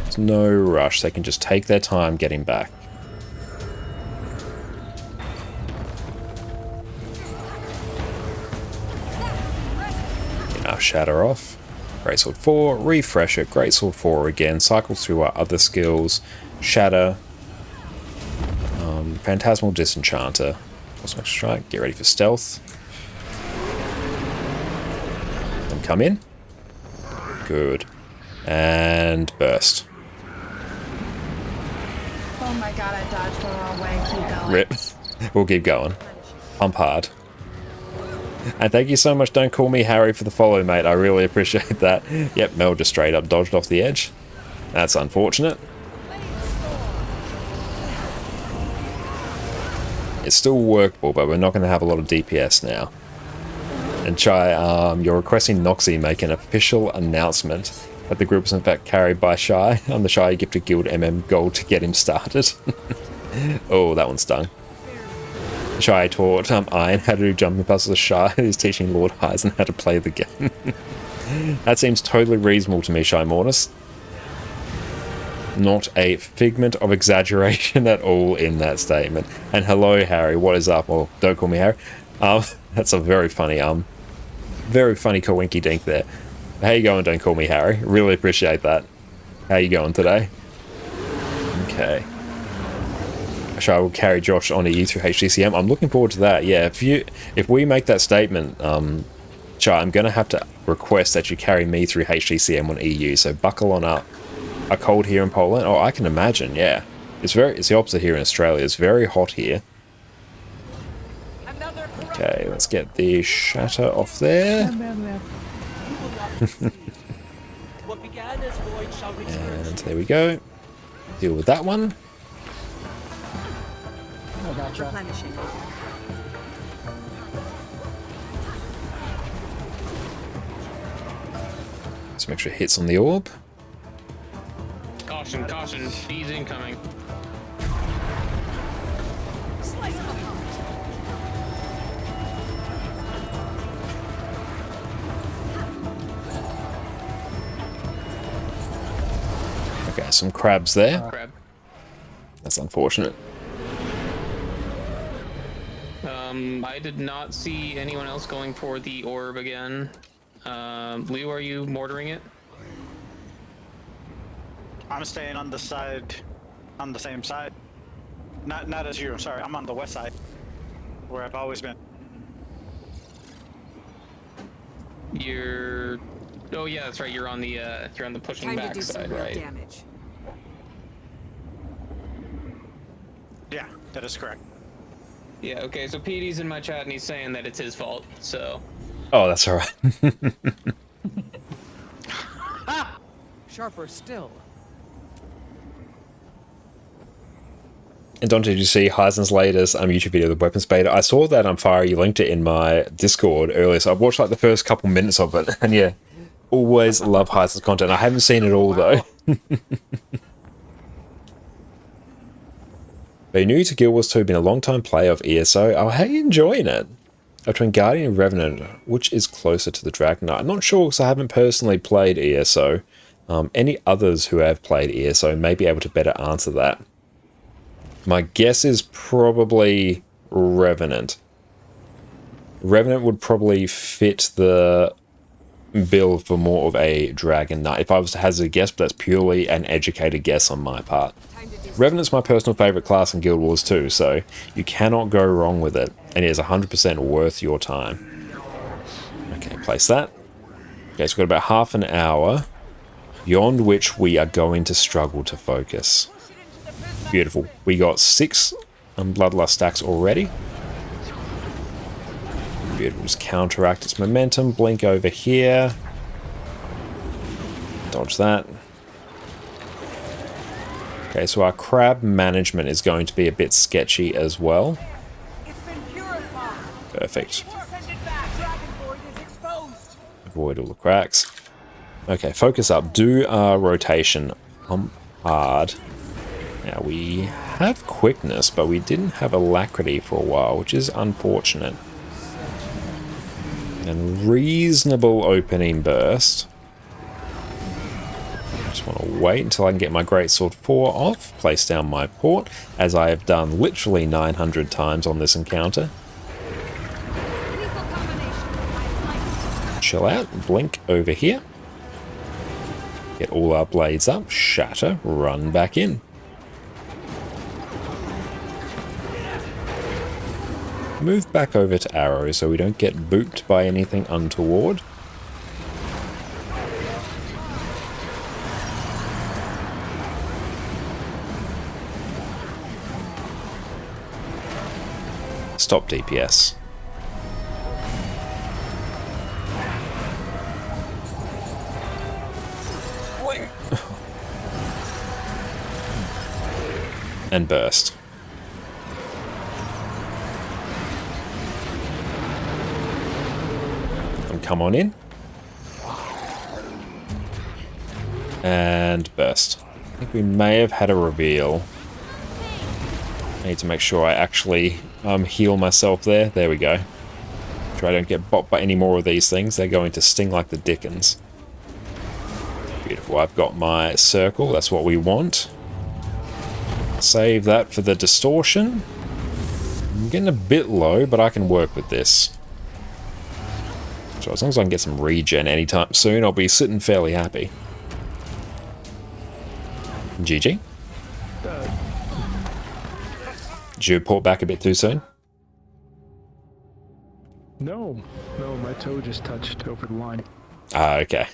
Speaker 1: There's no rush, they can just take their time getting back. Get our shatter off. Greatsword 4, refresh it, Greatsword 4 again, cycle through our other skills, Shatter, Phantasmal Disenchanter, Cosmic Strike, get ready for Stealth. And come in. Good. And Burst.
Speaker 9: Oh my god, I dodged the wrong way. Keep going.
Speaker 1: Rip. We'll keep going. Pump hard. And thank you so much, Don't Call Me Harry, for the follow, mate. I really appreciate that. Yep, Mel just straight up dodged off the edge. That's unfortunate. It's still workable, but we're not going to have a lot of DPS now. And Chai, you're requesting Noxie make an official announcement that the group is in fact carried by Shy on the Shy Gifted Guild MM gold to get him started. Oh, that one stung. Shy taught Iron how to do jumping puzzles. Shy is teaching Lord Heisen how to play the game. That seems totally reasonable to me, Shy Mortis. Not a figment of exaggeration at all in that statement. And hello, Harry, what is up? Well, don't call me Harry. That's a very funny coinky dink there. How you going? Don't call me Harry. Really appreciate that. How you going today? Okay. I will carry Josh on EU through HDCM. I'm looking forward to that. Yeah, if we make that statement, Chai, I'm gonna have to request that you carry me through HDCM on EU. So buckle on up. A cold here in Poland? Oh, I can imagine. Yeah, it's the opposite here in Australia. It's very hot here. Okay, let's get the shatter off there. And there we go. Deal with that one.
Speaker 6: I gotcha.
Speaker 2: Replenishing.
Speaker 1: Let's make sure it hits on the orb.
Speaker 7: Caution, caution, bees incoming.
Speaker 2: Slice them apart.
Speaker 1: Okay, some crabs there.
Speaker 7: Crab.
Speaker 1: That's unfortunate.
Speaker 7: I did not see anyone else going for the orb again. Liu, are you mortaring it?
Speaker 5: I'm staying on the side, on the same side. Not as you. Sorry, I'm on the west side, where I've always been.
Speaker 7: You're. Oh yeah, that's right. You're on the pushing
Speaker 2: Time to
Speaker 7: back
Speaker 2: do some
Speaker 7: side,
Speaker 2: real
Speaker 7: right?
Speaker 2: damage.
Speaker 5: Yeah, that is correct.
Speaker 7: Yeah. Okay. So PD's in my chat and he's saying that it's his fault. So.
Speaker 1: Oh, that's all right.
Speaker 3: Sharper still.
Speaker 1: And Don, did you see Heisen's latest YouTube video, the weapons beta? I saw that on Fire. You linked it in my Discord earlier, so I've watched like the first couple minutes of it, and yeah, always love Heisen's content. I haven't seen it all though. Are you new to Guild Wars 2? Been a long time player of ESO. Oh, how are you enjoying it? Between Guardian and Revenant, which is closer to the Dragon Knight? I'm not sure because I haven't personally played ESO. Any others who have played ESO may be able to better answer that. My guess is probably Revenant. Revenant would probably fit the bill for more of a Dragon Knight. If I was to hazard a guess, but that's purely an educated guess on my part. Revenant's my personal favourite class in Guild Wars 2, so you cannot go wrong with it, and it is 100% worth your time. Okay, place that. Okay, so we've got about half an hour, beyond which we are going to struggle to focus. Beautiful. We got 6 Bloodlust stacks already. Beautiful. Just counteract its momentum. Blink over here. Dodge that. Okay, so our crab management is going to be a bit sketchy as well. Perfect. Avoid all the cracks. Okay, focus up. Do our rotation. Hard. Now, we have quickness, but we didn't have alacrity for a while, which is unfortunate. And reasonable opening burst. Just want to wait until I can get my Greatsword 4 off, place down my port, as I have done literally 900 times on this encounter. Chill out, blink over here. Get all our blades up, shatter, run back in. Move back over to arrow so we don't get booped by anything untoward. Stop DPS. And burst. And come on in. And burst. I think we may have had a reveal. I need to make sure I actually heal myself there. There we go. Try I don't get bopped by any more of these things. They're going to sting like the dickens. Beautiful. I've got my circle. That's what we want. Save that for the distortion. I'm getting a bit low, but I can work with this. So as long as I can get some regen anytime soon, I'll be sitting fairly happy. GG. Did you port back a bit too soon?
Speaker 11: No, my toe just touched over the line.
Speaker 1: Ah, okay.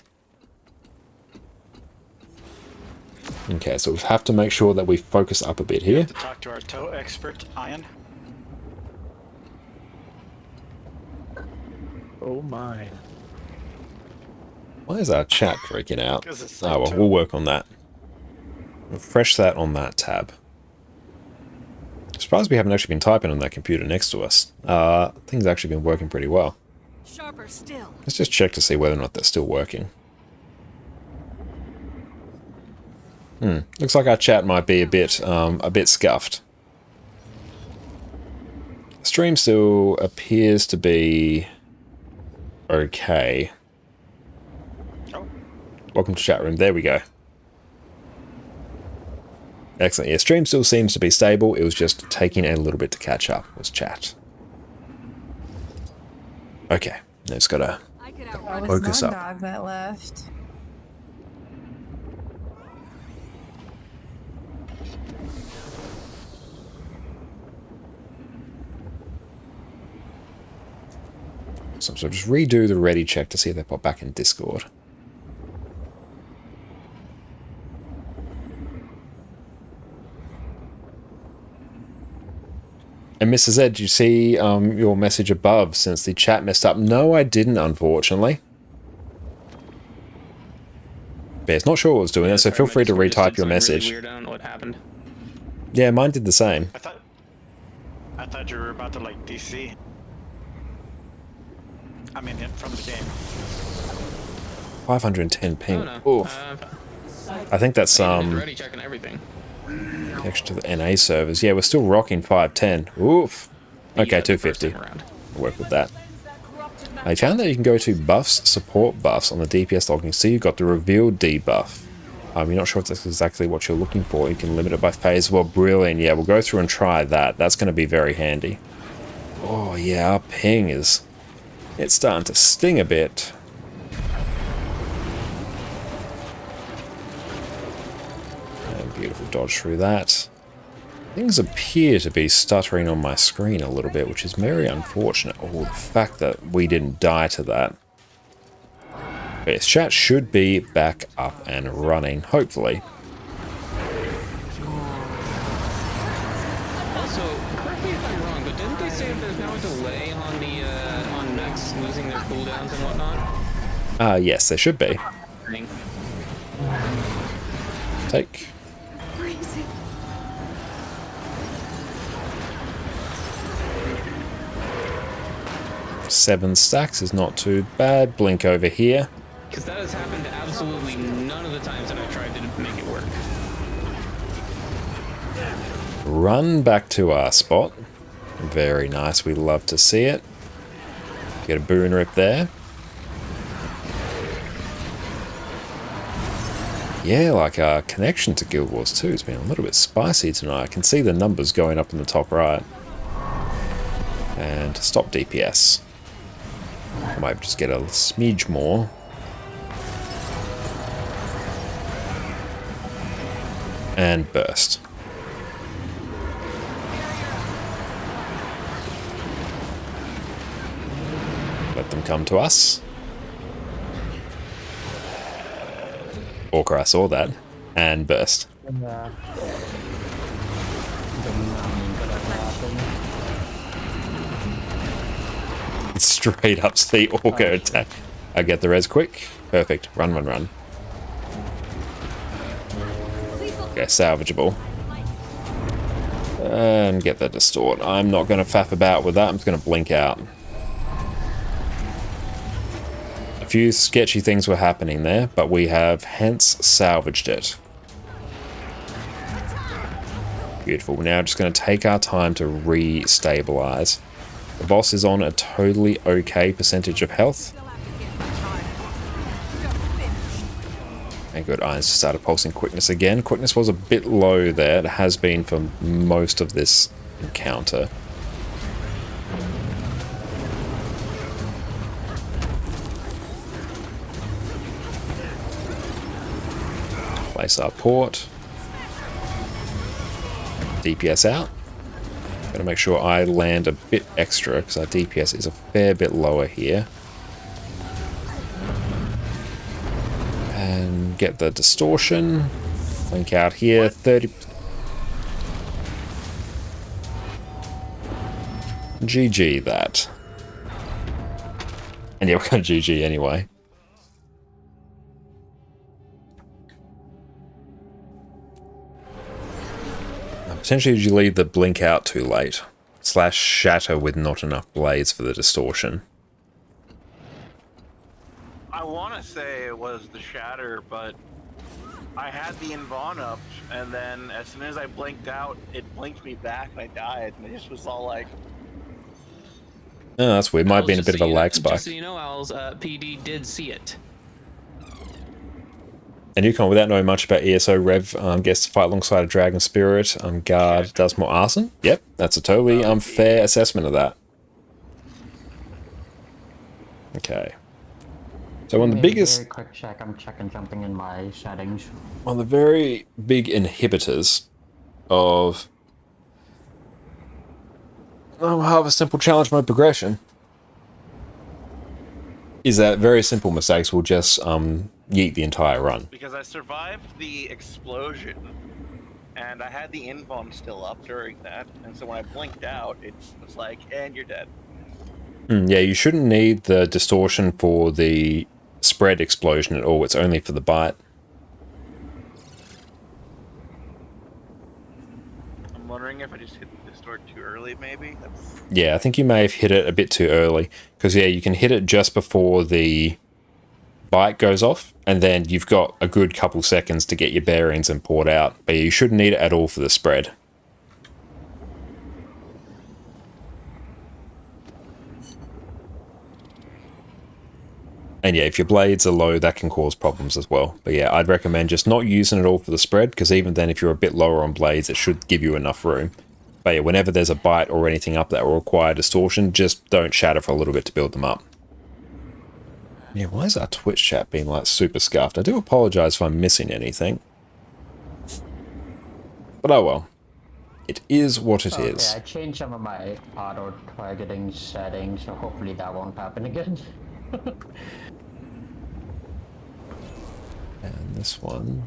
Speaker 1: Okay, so we have to make sure that we focus up a bit here.
Speaker 5: To talk to our toe expert, Ian.
Speaker 11: Oh my.
Speaker 1: Why is our chat freaking out?
Speaker 5: 'Cause it's
Speaker 1: Oh, well,
Speaker 5: toe.
Speaker 1: we'll work on that. Refresh that on that tab. Surprised we haven't actually been typing on that computer next to us. Things actually been working pretty well.
Speaker 2: Sharper still.
Speaker 1: Let's just check to see whether or not they're still working. Looks like our chat might be a bit scuffed. Stream still appears to be okay.
Speaker 5: Oh.
Speaker 1: Welcome to chat room. There we go. Excellent. Yeah, stream still seems to be stable. It was just taking a little bit to catch up. Was chat. Okay. Now it's got to
Speaker 2: I could
Speaker 9: Oh,
Speaker 2: outrun a
Speaker 9: it's
Speaker 1: focus
Speaker 9: not
Speaker 1: up.
Speaker 9: dog that left.
Speaker 1: So just redo the ready check to see if they pop back in Discord. And Mrs. Ed, did you see your message above since the chat messed up? No, I didn't, unfortunately. But it's not sure what was doing it, so feel free to retype your message.
Speaker 7: Really weird. I don't know what happened.
Speaker 1: Yeah, mine did the same.
Speaker 5: I thought you were about to like DC. I mean, from the game.
Speaker 1: 510 ping.
Speaker 7: Oh, no.
Speaker 1: Oof. I think that's
Speaker 7: Ready checking everything.
Speaker 1: connection to the NA servers. Yeah, we're still rocking 510. Oof. Okay,
Speaker 7: Yeah, the first
Speaker 1: 250.
Speaker 7: time around.
Speaker 1: I'll work with that. I found that you can go to buffs, support buffs on the DPS logging. See, you've got the revealed debuff. You're not sure if that's exactly what you're looking for. You can limit it by phase. Well, brilliant. Yeah, we'll go through and try that. That's going to be very handy. Oh, yeah, our ping is... It's starting to sting a bit. And beautiful dodge through that. Things appear to be stuttering on my screen a little bit, which is very unfortunate. Oh, the fact that we didn't die to that. But yes, chat should be back up and running, hopefully.
Speaker 7: Also, correct me if I'm wrong, but didn't they say that there's now a delay on the on mechs losing their cooldowns and whatnot?
Speaker 1: Yes, there should be.
Speaker 7: Thing.
Speaker 1: Take.
Speaker 2: Crazy.
Speaker 1: Seven stacks is not too bad. Blink over here.
Speaker 7: Because that has happened absolutely none of the times that I tried to make it work.
Speaker 1: Run back to our spot. Very nice. We love to see it. Get a boon rip there. Yeah, like our connection to Guild Wars 2 has been a little bit spicy tonight. I can see the numbers going up in the top right. And stop DPS. I might just get a smidge more. And burst. Let them come to us. Orca, I saw that. And burst.
Speaker 6: Yeah. Did not mean for that to happen.
Speaker 1: Straight up see Orca attack. I get the res quick. Perfect. Run, run, run. Okay, salvageable. And get the distort. I'm not going to faff about with that. I'm just going to blink out. A few sketchy things were happening there, but we have hence salvaged it. Beautiful. We're now just going to take our time to re-stabilize. The boss is on a totally okay percentage of health. And good, Irons just started pulsing quickness again. Quickness was a bit low there. It has been for most of this encounter. Place our port. DPS out. Gotta make sure I land a bit extra because our DPS is a fair bit lower here. And get the distortion. Link out here, 30. GG that. And yeah, we're gonna GG anyway. Potentially you leave the blink out too late. / shatter with not enough blades for the distortion.
Speaker 4: I want to say it was the shatter, but I had the invuln up, and then as soon as I blinked out, it blinked me back, and I died, and it just was all like...
Speaker 1: Oh, that's weird. Might have been a bit of a lag spike.
Speaker 7: Just so you know, Owls, PD did see it.
Speaker 1: And Yukon, without knowing much about ESO, Rev gets to fight alongside a Dragon Spirit. Guard does more arson. Yep, that's a totally fair assessment of that. Okay. So one of the biggest...
Speaker 6: Very quick check, I'm checking something in my settings.
Speaker 1: One of the very big inhibitors of Harvest Simple Challenge Mode progression is that very simple mistakes will just yeet the entire run.
Speaker 4: Because I survived the explosion, and I had the invuln still up during that, and so when I blinked out, it was like, and you're dead.
Speaker 1: Yeah, you shouldn't need the distortion for the spread explosion at all. It's only for the bite.
Speaker 4: I'm wondering if I just hit the distort too early, maybe?
Speaker 1: Yeah, I think you may have hit it a bit too early. Because, yeah, you can hit it just before the bite goes off, and then you've got a good couple seconds to get your bearings and port out. But you shouldn't need it at all for the spread. And yeah, if your blades are low, that can cause problems as well. But yeah, I'd recommend just not using it all for the spread, because even then, if you're a bit lower on blades, it should give you enough room. But yeah, whenever there's a bite or anything up that will require distortion, just don't shatter for a little bit to build them up. Yeah, why is our Twitch chat being like super scuffed? I do apologize if I'm missing anything. But oh well. It is what it is.
Speaker 6: I changed some of my auto-targeting settings, so hopefully that won't happen again.
Speaker 1: And this one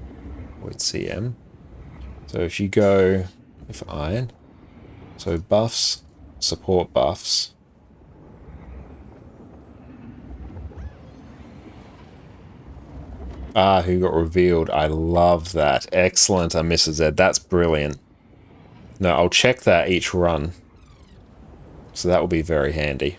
Speaker 1: with CM. So if you go with iron, so buffs, support buffs. Ah, who got revealed? I love that. Excellent, Mrs. Z. That's brilliant. No, I'll check that each run. So that will be very handy.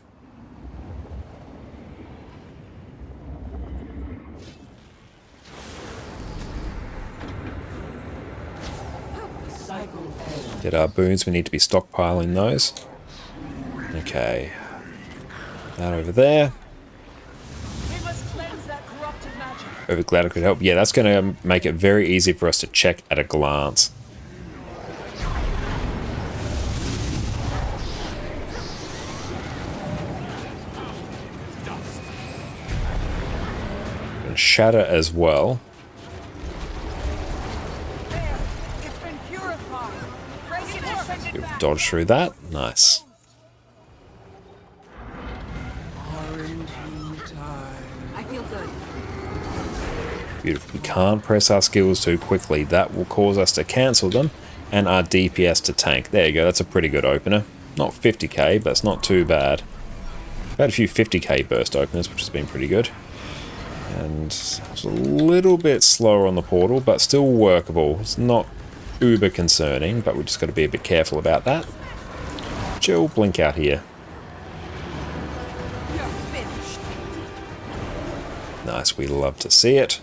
Speaker 1: Get our boons, we need to be stockpiling those. Okay. That over there.
Speaker 3: We must cleanse that corrupted magic.
Speaker 1: Over glad it could help. Yeah, that's going to make it very easy for us to check at a glance. And shatter as well.
Speaker 3: There,
Speaker 1: Dodge through that. Nice.
Speaker 2: I feel good.
Speaker 1: Beautiful. We can't press our skills too quickly. That will cause us to cancel them and our DPS to tank. There you go. That's a pretty good opener. Not 50k, but it's not too bad. I've had a few 50k burst openers, which has been pretty good. And it's a little bit slower on the portal, but still workable. It's not uber concerning, but we just got to be a bit careful about that. Chill, blink out here.
Speaker 2: You're finished.
Speaker 1: Nice, we love to see it.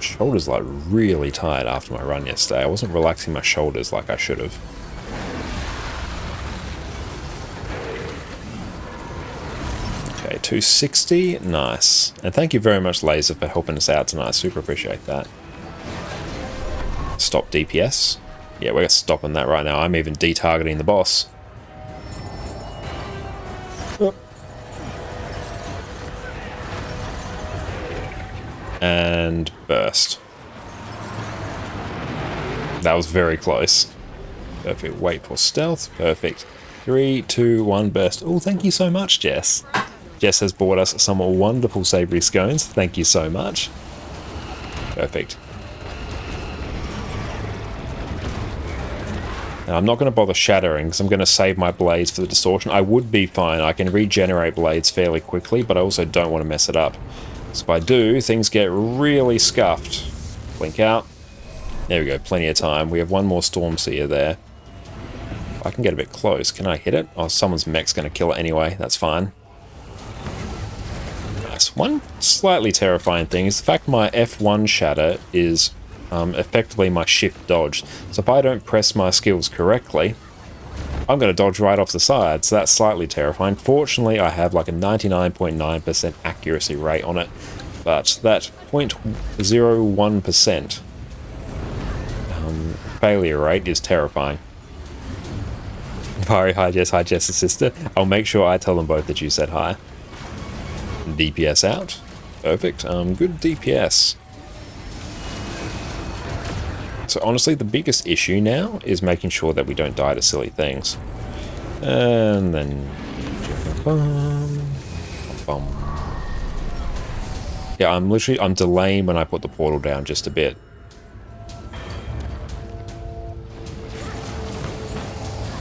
Speaker 1: Shoulders like really tired after my run yesterday. I wasn't relaxing my shoulders like I should have. Okay, 260, nice. And thank you very much, Laser, for helping us out tonight. Super appreciate that. Stop DPS. Yeah, we're stopping that right now. I'm even detargeting the boss. And burst. That was very close. Perfect. Wait for stealth. Perfect. 3, 2, 1, burst. Oh, thank you so much, Jess. Jess has bought us some wonderful savory scones. Thank you so much. Perfect. Now, I'm not going to bother shattering because I'm going to save my blades for the distortion. I would be fine. I can regenerate blades fairly quickly, but I also don't want to mess it up. So if I do, things get really scuffed. Blink out. There we go, plenty of time. We have one more Stormseer there. I can get a bit close. Can I hit it? Oh, someone's mech's going to kill it anyway. That's fine. Nice. One slightly terrifying thing is the fact my F1 shatter is effectively my shift dodge. So if I don't press my skills correctly, I'm going to dodge right off the side, so that's slightly terrifying. Fortunately, I have like a 99.9% accuracy rate on it, but that 0.01% failure rate is terrifying. Barry, hi Jess's sister. I'll make sure I tell them both that you said hi. DPS out. Perfect. Good DPS. So honestly, the biggest issue now is making sure that we don't die to silly things. And then... Yeah, I'm delaying when I put the portal down just a bit.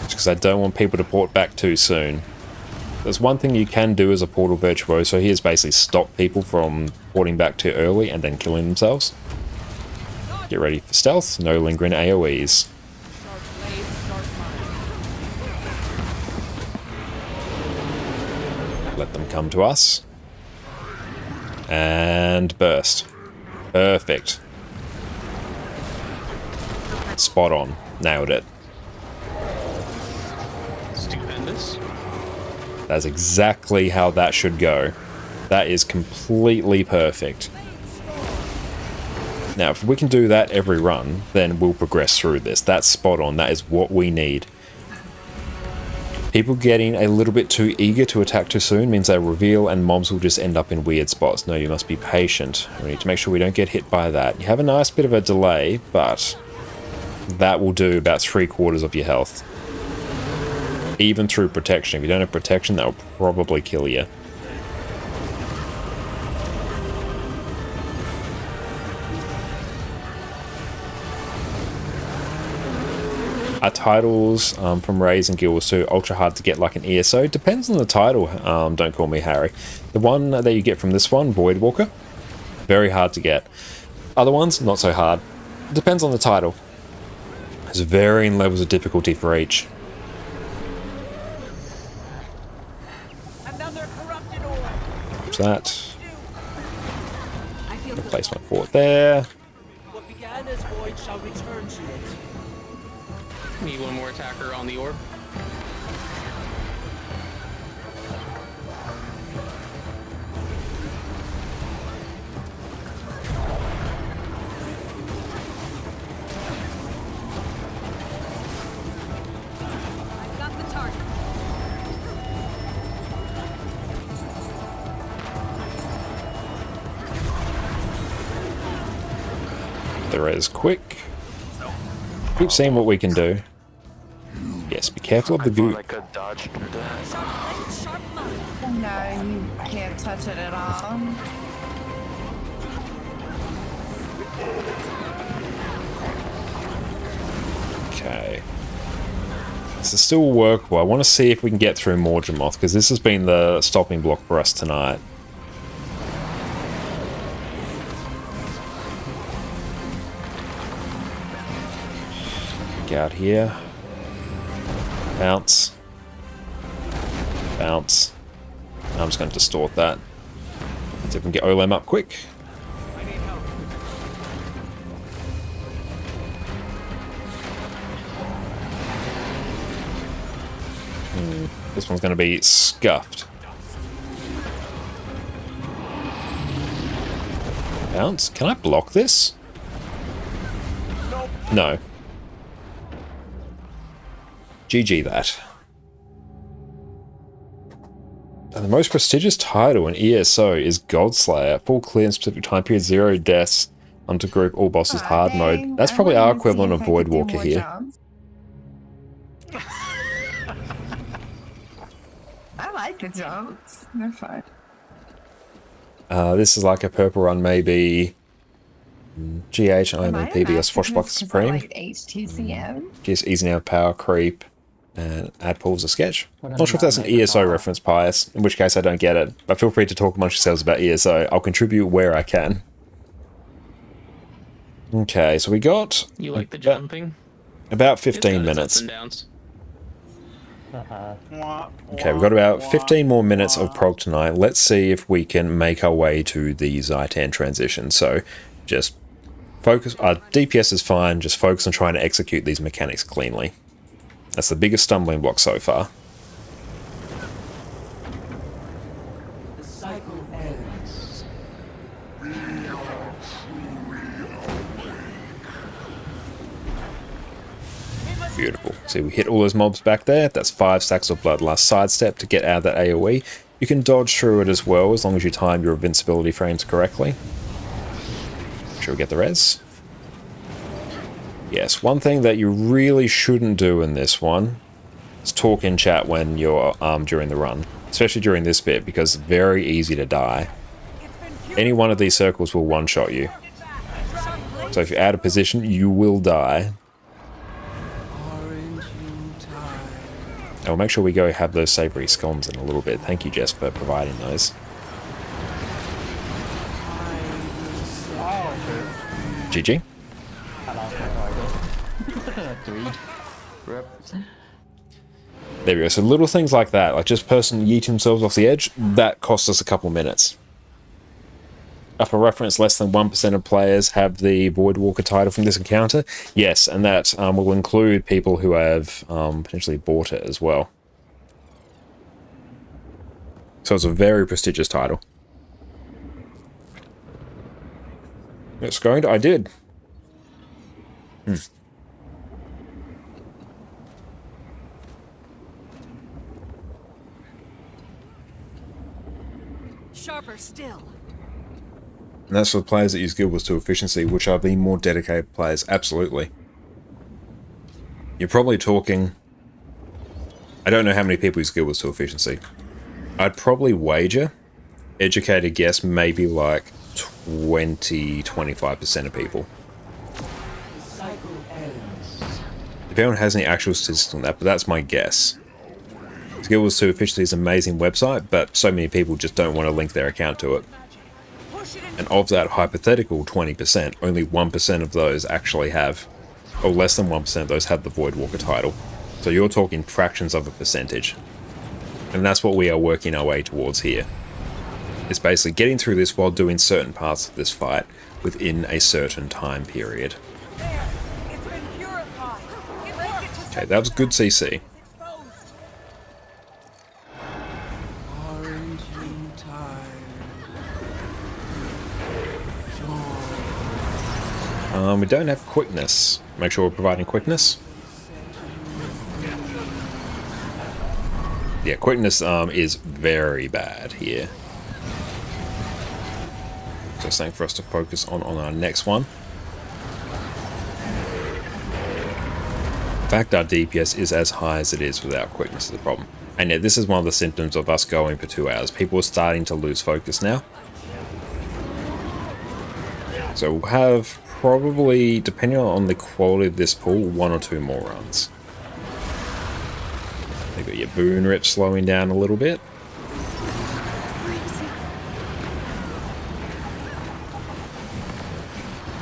Speaker 1: Just because I don't want people to port back too soon. There's one thing you can do as a portal virtuoso here is basically stop people from porting back too early and then killing themselves. Get ready for stealth, no lingering AoEs. Let them come to us. And burst. Perfect. Spot on. Nailed it.
Speaker 7: Stupendous.
Speaker 1: That's exactly how that should go. That is completely perfect. Now, if we can do that every run, then we'll progress through this. That's spot on. That is what we need. People getting a little bit too eager to attack too soon means they reveal and mobs will just end up in weird spots. No, you must be patient. We need to make sure we don't get hit by that. You have a nice bit of a delay, but that will do about 3/4 of your health. Even through protection. If you don't have protection, that will probably kill you. Our titles from Rays and Guilds too, ultra hard to get like an ESO. Depends on the title, don't call me Harry. The one that you get from this one, Voidwalker, very hard to get. Other ones, not so hard. Depends on the title. There's varying levels of difficulty for each. Watch that. Place my fort there.
Speaker 3: What began as void shall return to it.
Speaker 7: Need one more attacker on the orb.
Speaker 2: I've got the target.
Speaker 1: The res quick. Keep seeing what we can do. Yes, be careful of the
Speaker 10: I thought
Speaker 1: goo.
Speaker 10: I could dodge through that.
Speaker 2: Sharp blade, sharp mind.
Speaker 9: No, you can't touch it at all.
Speaker 1: Okay. This is still workable. I want to see if we can get through Morgemoth, because this has been the stopping block for us tonight. Get out here. Bounce. Bounce. I'm just going to distort that. See if we can get Olem up quick. This one's going to be scuffed. Bounce. Can I block this? No. GG that. And the most prestigious title in ESO is Goldslayer. Full clear in specific time period, 0 deaths, onto group, all bosses, hard mode. That's probably our equivalent of Voidwalker here.
Speaker 9: I like the jumps. They're fun.
Speaker 1: This is like a purple run, maybe. GH, I'm a PBS Swashbuckler Supreme.
Speaker 9: Like HTCM.
Speaker 1: Just easing out power creep. And add pulls a sketch. Not sure if that's an ESO reference, Pius, in which case I don't get it. But feel free to talk amongst yourselves about ESO. I'll contribute where I can. Okay, so we got...
Speaker 7: You like the jumping?
Speaker 1: About 15 minutes. Okay, we've got about 15 more minutes of prog tonight. Let's see if we can make our way to the Zaitan transition. So, just focus... Our DPS is fine, just focus on trying to execute these mechanics cleanly. That's the biggest stumbling block so far.
Speaker 3: The cycle ends.
Speaker 1: Beautiful. See, we hit all those mobs back there. That's 5 stacks of bloodlust. Sidestep to get out of that AoE. You can dodge through it as well, as long as you time your invincibility frames correctly. Make sure we get the res. Yes, one thing that you really shouldn't do in this one is talk in chat when you're during the run. Especially during this bit, because it's very easy to die. Any one of these circles will one-shot you. So if you're out of position, you will die. And we'll make sure we go have those savory scones in a little bit. Thank you, Jess, for providing those. GG. There we go. So little things like that, like just person yeet themselves off the edge, that costs us a couple minutes. For reference, less than 1% of players have the Voidwalker title from this encounter. Yes, and that will include people who have potentially bought it as well. So it's a very prestigious title. It's going to... I did.
Speaker 2: Sharper still.
Speaker 1: And that's for the players that use Guild Wars to efficiency, which are the more dedicated players. Absolutely. You're probably talking... I don't know how many people use Guild Wars to efficiency. I'd probably wager, educated guess, maybe like 20-25% of people. If anyone has any actual statistics on that, but that's my guess. Guild Wars 2 Efficiency is an amazing website, but so many people just don't want to link their account to it. And of that hypothetical 20%, only 1% of those actually have, or less than 1% of those have the Voidwalker title. So you're talking fractions of a percentage. And that's what we are working our way towards here. It's basically getting through this while doing certain parts of this fight within a certain time period. Okay, that was good CC. We don't have quickness. Make sure we're providing quickness. Yeah, quickness is very bad here. So something for us to focus on our next one. fact our DPS is as high as it is without quickness is the problem. And yeah, this is one of the symptoms of us going for 2 hours. People are starting to lose focus now. So we'll have probably, depending on the quality of this pool, 1 or 2 more runs. You've got your boon rip slowing down a little bit.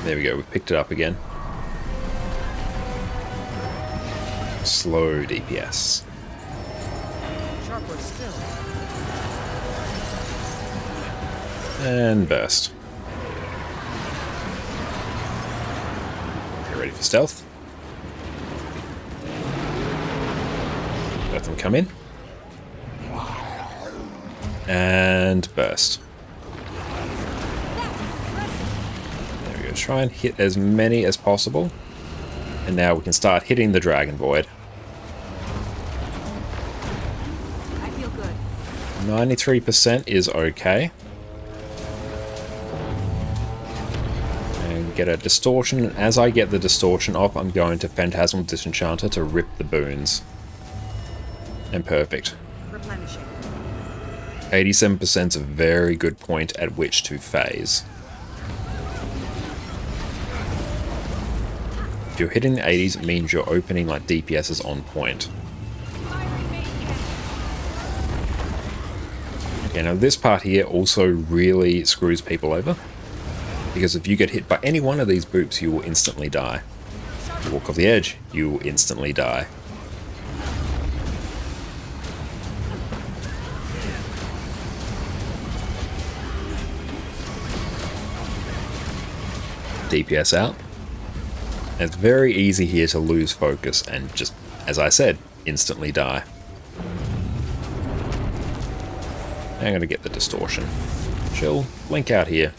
Speaker 1: There we go, we've picked it up again. Slow DPS. And burst. Get ready for stealth. Let them come in. And burst. There we go. Try and hit as many as possible. And now we can start hitting the Dragon Void.
Speaker 2: I feel good.
Speaker 1: 93% is okay. And get a distortion. And as I get the distortion off, I'm going to Phantasmal Disenchanter to rip the boons. And perfect.
Speaker 2: Replenishing.
Speaker 1: 87% is a very good point at which to phase. If you're hitting the 80s, it means you're opening like DPSs on point. Okay, now this part here also really screws people over. Because if you get hit by any one of these boops, you will instantly die. If you walk off the edge, you will instantly die. DPS out. And it's very easy here to lose focus and just, as I said, instantly die. I'm going to get the distortion. Chill, blink out here.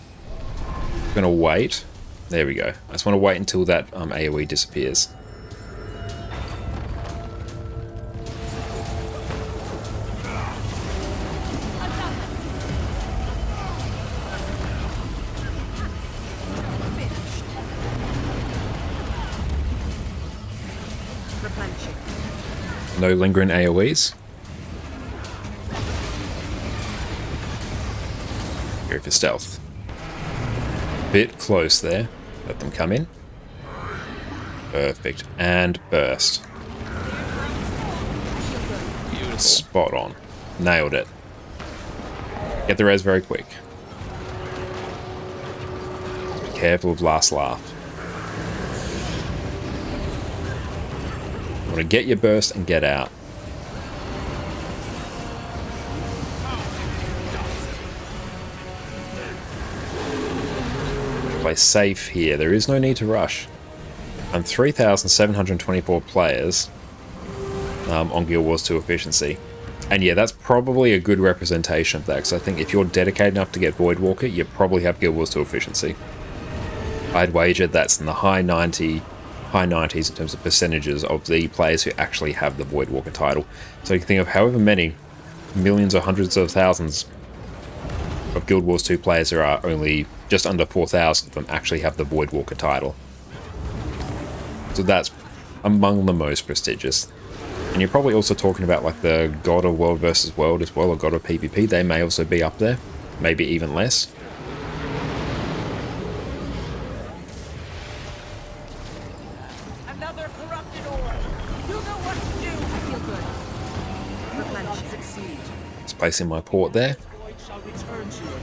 Speaker 1: I'm going to wait. There we go. I just want to wait until that AoE disappears. No lingering AoEs. Go for stealth. Bit close there. Let them come in. Perfect. And burst.
Speaker 7: Beautiful.
Speaker 1: Spot on. Nailed it. Get the res very quick. Be careful of last laugh. You want to get your burst and get out. Play safe here. There is no need to rush. I'm 3,724 players on Guild Wars 2 efficiency. And yeah, that's probably a good representation of that, because I think if you're dedicated enough to get Voidwalker, you probably have Guild Wars 2 efficiency. I'd wager that's in the high 90s in terms of percentages of the players who actually have the Voidwalker title. So you can think of however many millions or hundreds of thousands of Guild Wars 2 players there are, only just under 4,000 of them actually have the Voidwalker title. So that's among the most prestigious. And you're probably also talking about like the God of World versus World as well, or God of PvP. They may also be up there, maybe even less.
Speaker 3: Another corrupted ore. You know what to do.
Speaker 2: I feel good. Replenishing.
Speaker 3: Succeed.
Speaker 1: Just placing my port there.
Speaker 3: Void shall return to it.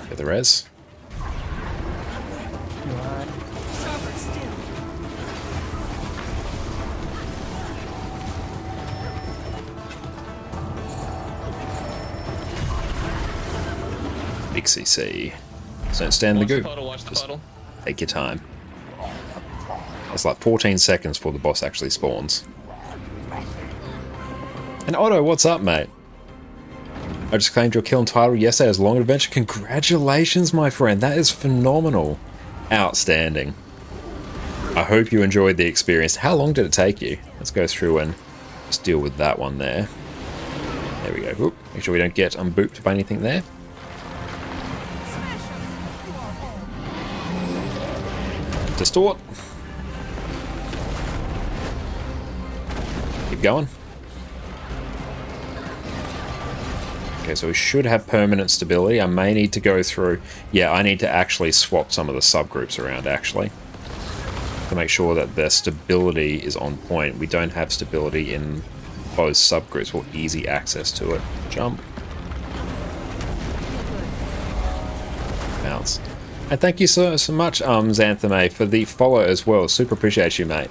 Speaker 1: Get the res.
Speaker 2: Sharper still.
Speaker 1: Big CC. So don't stand the
Speaker 7: Watch the
Speaker 1: goop.
Speaker 7: puddle, watch the
Speaker 1: Just
Speaker 7: puddle.
Speaker 1: take your time. It's like 14 seconds before the boss actually spawns. And Otto, what's up, mate? I just claimed your kill and title yesterday as Long Adventure. Congratulations, my friend. That is phenomenal. Outstanding. I hope you enjoyed the experience. How long did it take you? Let's go through and just deal with that one there. There we go. Oop, make sure we don't get unbooped by anything there. Distort. Keep going. Okay, so we should have permanent stability. I may need to go through... Yeah, I need to actually swap some of the subgroups around, actually, to make sure that their stability is on point. We don't have stability in both subgroups or easy access to it. Jump. Bounce. And thank you so much, Xanthame, for the follow as well. Super appreciate you, mate.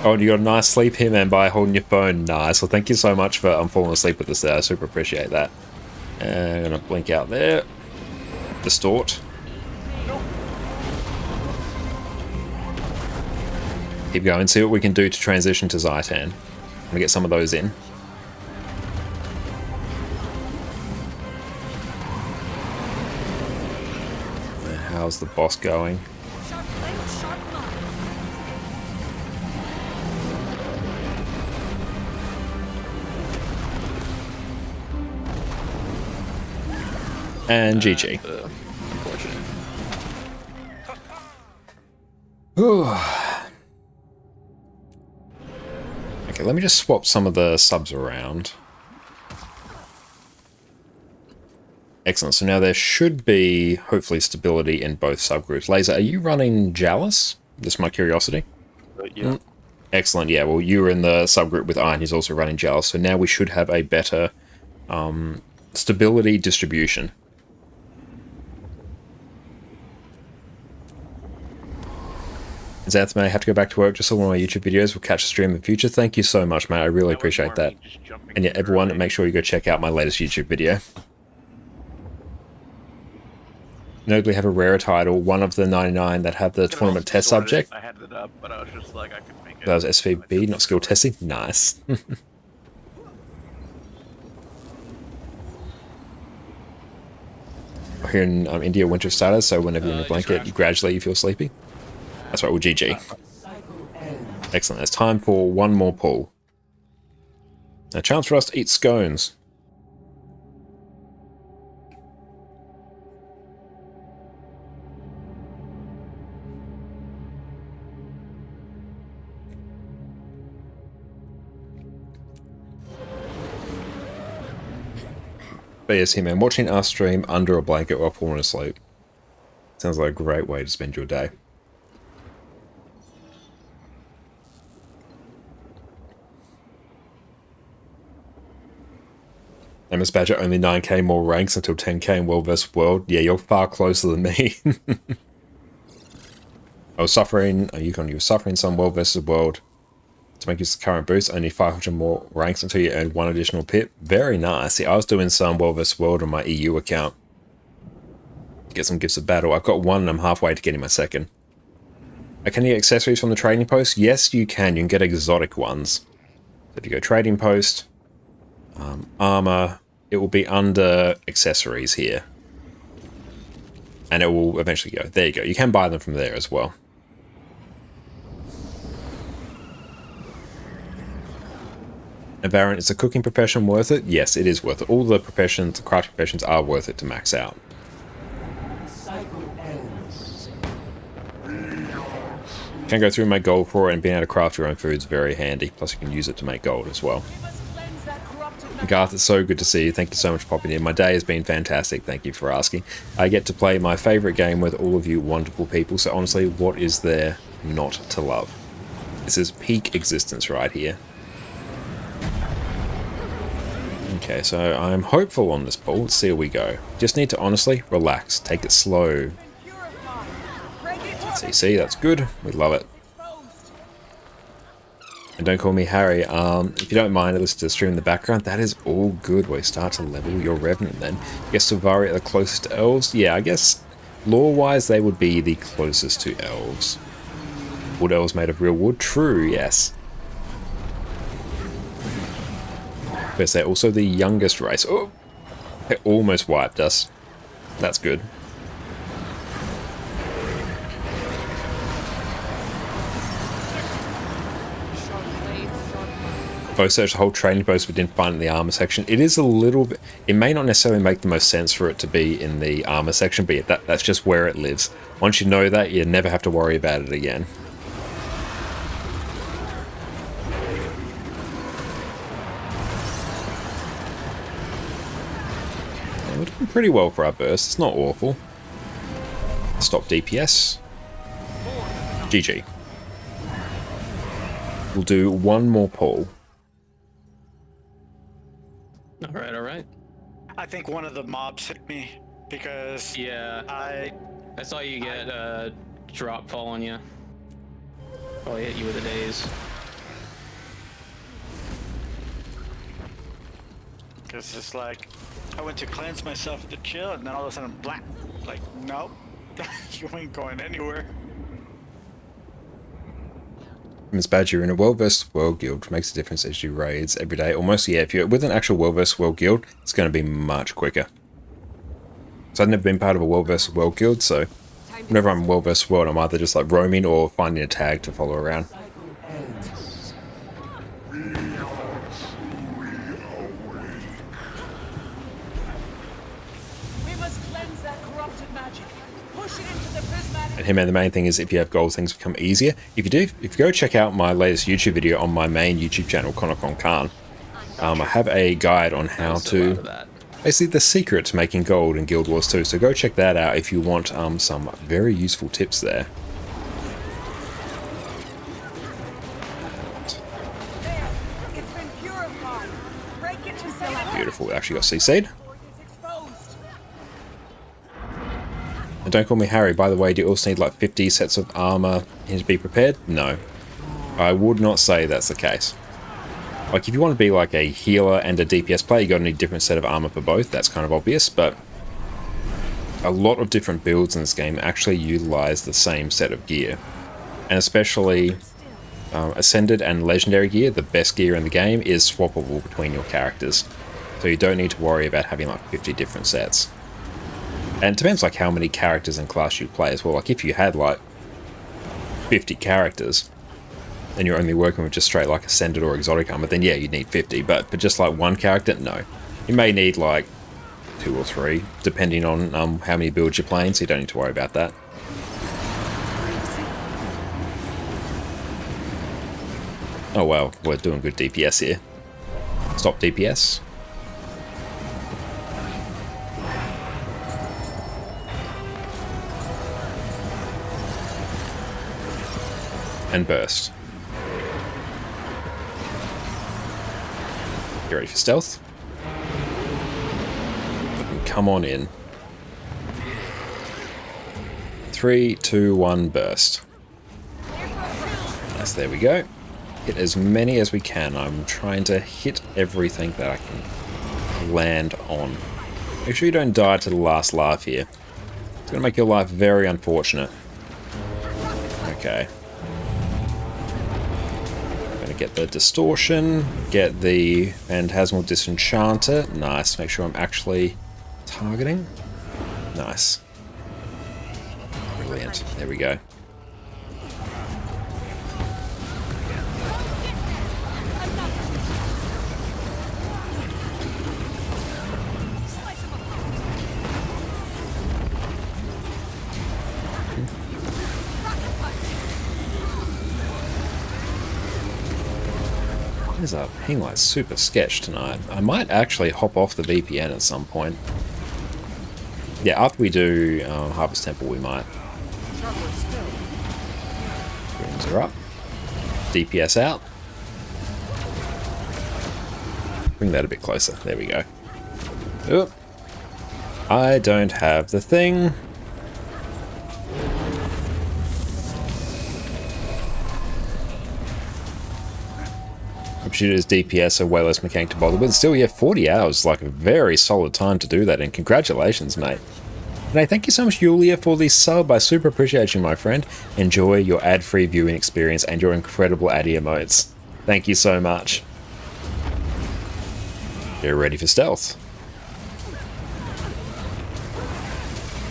Speaker 1: Oh, you got a nice sleep here, man, by holding your phone. Nice. Well, thank you so much for falling asleep with us there. I super appreciate that. And I'm gonna blink out there. Distort. Keep going. See what we can do to transition to Zaitan. I'm gonna get some of those in. How's the boss going?
Speaker 2: Sharp blade, sharp mind.
Speaker 1: And GG.
Speaker 7: Unfortunate.
Speaker 1: Okay, let me just swap some of the subs around. Excellent. So now there should be, hopefully, stability in both subgroups. Laser, are you running Jalis? Just my curiosity.
Speaker 4: Yeah.
Speaker 1: Excellent. Yeah, well, you were in the subgroup with Iron. He's also running Jalis. So now we should have a better stability distribution. Xanth, may I have to go back to work just for one of my YouTube videos. We'll catch a stream in the future. Thank you so much, mate. I really appreciate that. And yeah, everyone, make sure you go check out my latest YouTube video. Notably have a rare title, one of the 99 that have the tournament test subject.
Speaker 4: I had it up, but I was just like, I could make it.
Speaker 1: That was SVB, not skill testing. Nice. Here in India, winter started, so whenever you're in a blanket, gradually you feel sleepy. That's right, well, GG. Excellent. It's time for one more pull. A chance for us to eat scones. But yes, man, watching us stream under a blanket while falling asleep sounds like a great way to spend your day. MS Badger only 9k more ranks until 10k in World vs. World. Yeah, you're far closer than me. I was suffering, you were suffering some World vs. World to make use of the current boost. Only 500 more ranks until you earn one additional pip. Very nice. See, I was doing some World vs. World on my EU account to get some gifts of battle. I've got one and I'm halfway to getting my second. Can you get accessories from the trading post? Yes, you can. You can get exotic ones. So if you go trading post, armor, it will be under accessories here. And it will eventually go. There you go. You can buy them from there as well. And Baron, is the cooking profession worth it? Yes, it is worth it. All the professions, the craft professions are worth it to max out. Can go through my gold for it, and being able to craft your own food is very handy. Plus you can use it to make gold as well. Garth, it's so good to see you. Thank you so much for popping in. My day has been fantastic. Thank you for asking. I get to play my favorite game with all of you wonderful people. So honestly, what is there not to love? This is peak existence right here. Okay, so I'm hopeful on this pull. Let's see how we go. Just need to honestly relax. Take it slow. CC, that's good. We love it. And don't call me Harry. If you don't mind, listen to the stream in the background. That is all good. We start to level your Revenant then. I guess Silvari are the closest to elves. Yeah, I guess lore-wise they would be the closest to elves. Wood elves made of real wood? True, yes. But they're also the youngest race. Oh! They almost wiped us. That's good. I searched the whole training post but didn't find it in the armor section. It is a little bit... It may not necessarily make the most sense for it to be in the armor section, but yeah, that's just where it lives. Once you know that, you never have to worry about it again. Yeah, we're doing pretty well for our burst. It's not awful. Stop DPS. GG. We'll do one more pull.
Speaker 7: All right.
Speaker 5: I think one of the mobs hit me because
Speaker 7: Yeah, I saw you get a drop fall on you. Probably hit you with a daze.
Speaker 5: Because it's like I went to cleanse myself to chill, and then all of a sudden, black. Like, nope, you ain't going anywhere.
Speaker 1: Miss Badger, in a well-versed world guild makes a difference as you raids every day. Almost, yeah, if you're with an actual well-versed world guild, it's going to be much quicker. So I've never been part of a well-versed world guild, so whenever I'm well-versed world, I'm either just like roaming or finding a tag to follow around.
Speaker 3: We must cleanse that corrupted magic. Push it into the prismatic.
Speaker 1: And hey man, the main thing is if you have gold, things become easier. If you go check out my latest YouTube video on my main YouTube channel, Konokon Khan, I have a guide on how to, basically the secret to making gold in Guild Wars 2. So go check that out if you want some very useful tips there.
Speaker 3: There, it's been purified. Break it to seal it.
Speaker 1: Beautiful, we actually got CC'd.
Speaker 3: It's exposed.
Speaker 1: And don't call me Harry, by the way, do you also need like 50 sets of armor to be prepared? No. I would not say that's the case. Like, if you want to be like a healer and a DPS player, you got to need a different set of armor for both. That's kind of obvious, but a lot of different builds in this game actually utilize the same set of gear. And especially Ascended and Legendary gear, the best gear in the game, is swappable between your characters. So you don't need to worry about having like 50 different sets. And it depends like how many characters and class you play as well. Like if you had like 50 characters, and you're only working with just straight like Ascended or Exotic armor, then yeah, you'd need 50. But for just like one character, no. You may need like 2 or 3, depending on how many builds you're playing, so you don't need to worry about that. Oh well, we're doing good DPS here. Stop DPS. And burst. Get ready for stealth. Come on in. 3, 2, 1, burst. Yes, there we go. Hit as many as we can. I'm trying to hit everything that I can land on. Make sure you don't die to the last laugh here. It's going to make your life very unfortunate. Okay. Get the distortion, get the phantasmal disenchanter. Nice. Make sure I'm actually targeting. Nice. Brilliant. There we go. There's a ping like super sketch tonight. I might actually hop off the VPN at some point. Yeah, after we do Harvest Temple, we might. Runes are up. DPS out. Bring that a bit closer. There we go. Oop. I don't have the thing. Shooters DPS are way less mechanic to bother with. Still, yeah, 40 hours, like a very solid time to do that, and congratulations, mate. And hey, thank you so much, Yulia, for the sub. I super appreciate you, my friend. Enjoy your ad-free viewing experience and your incredible Addy emotes. Thank you so much. You're ready for stealth.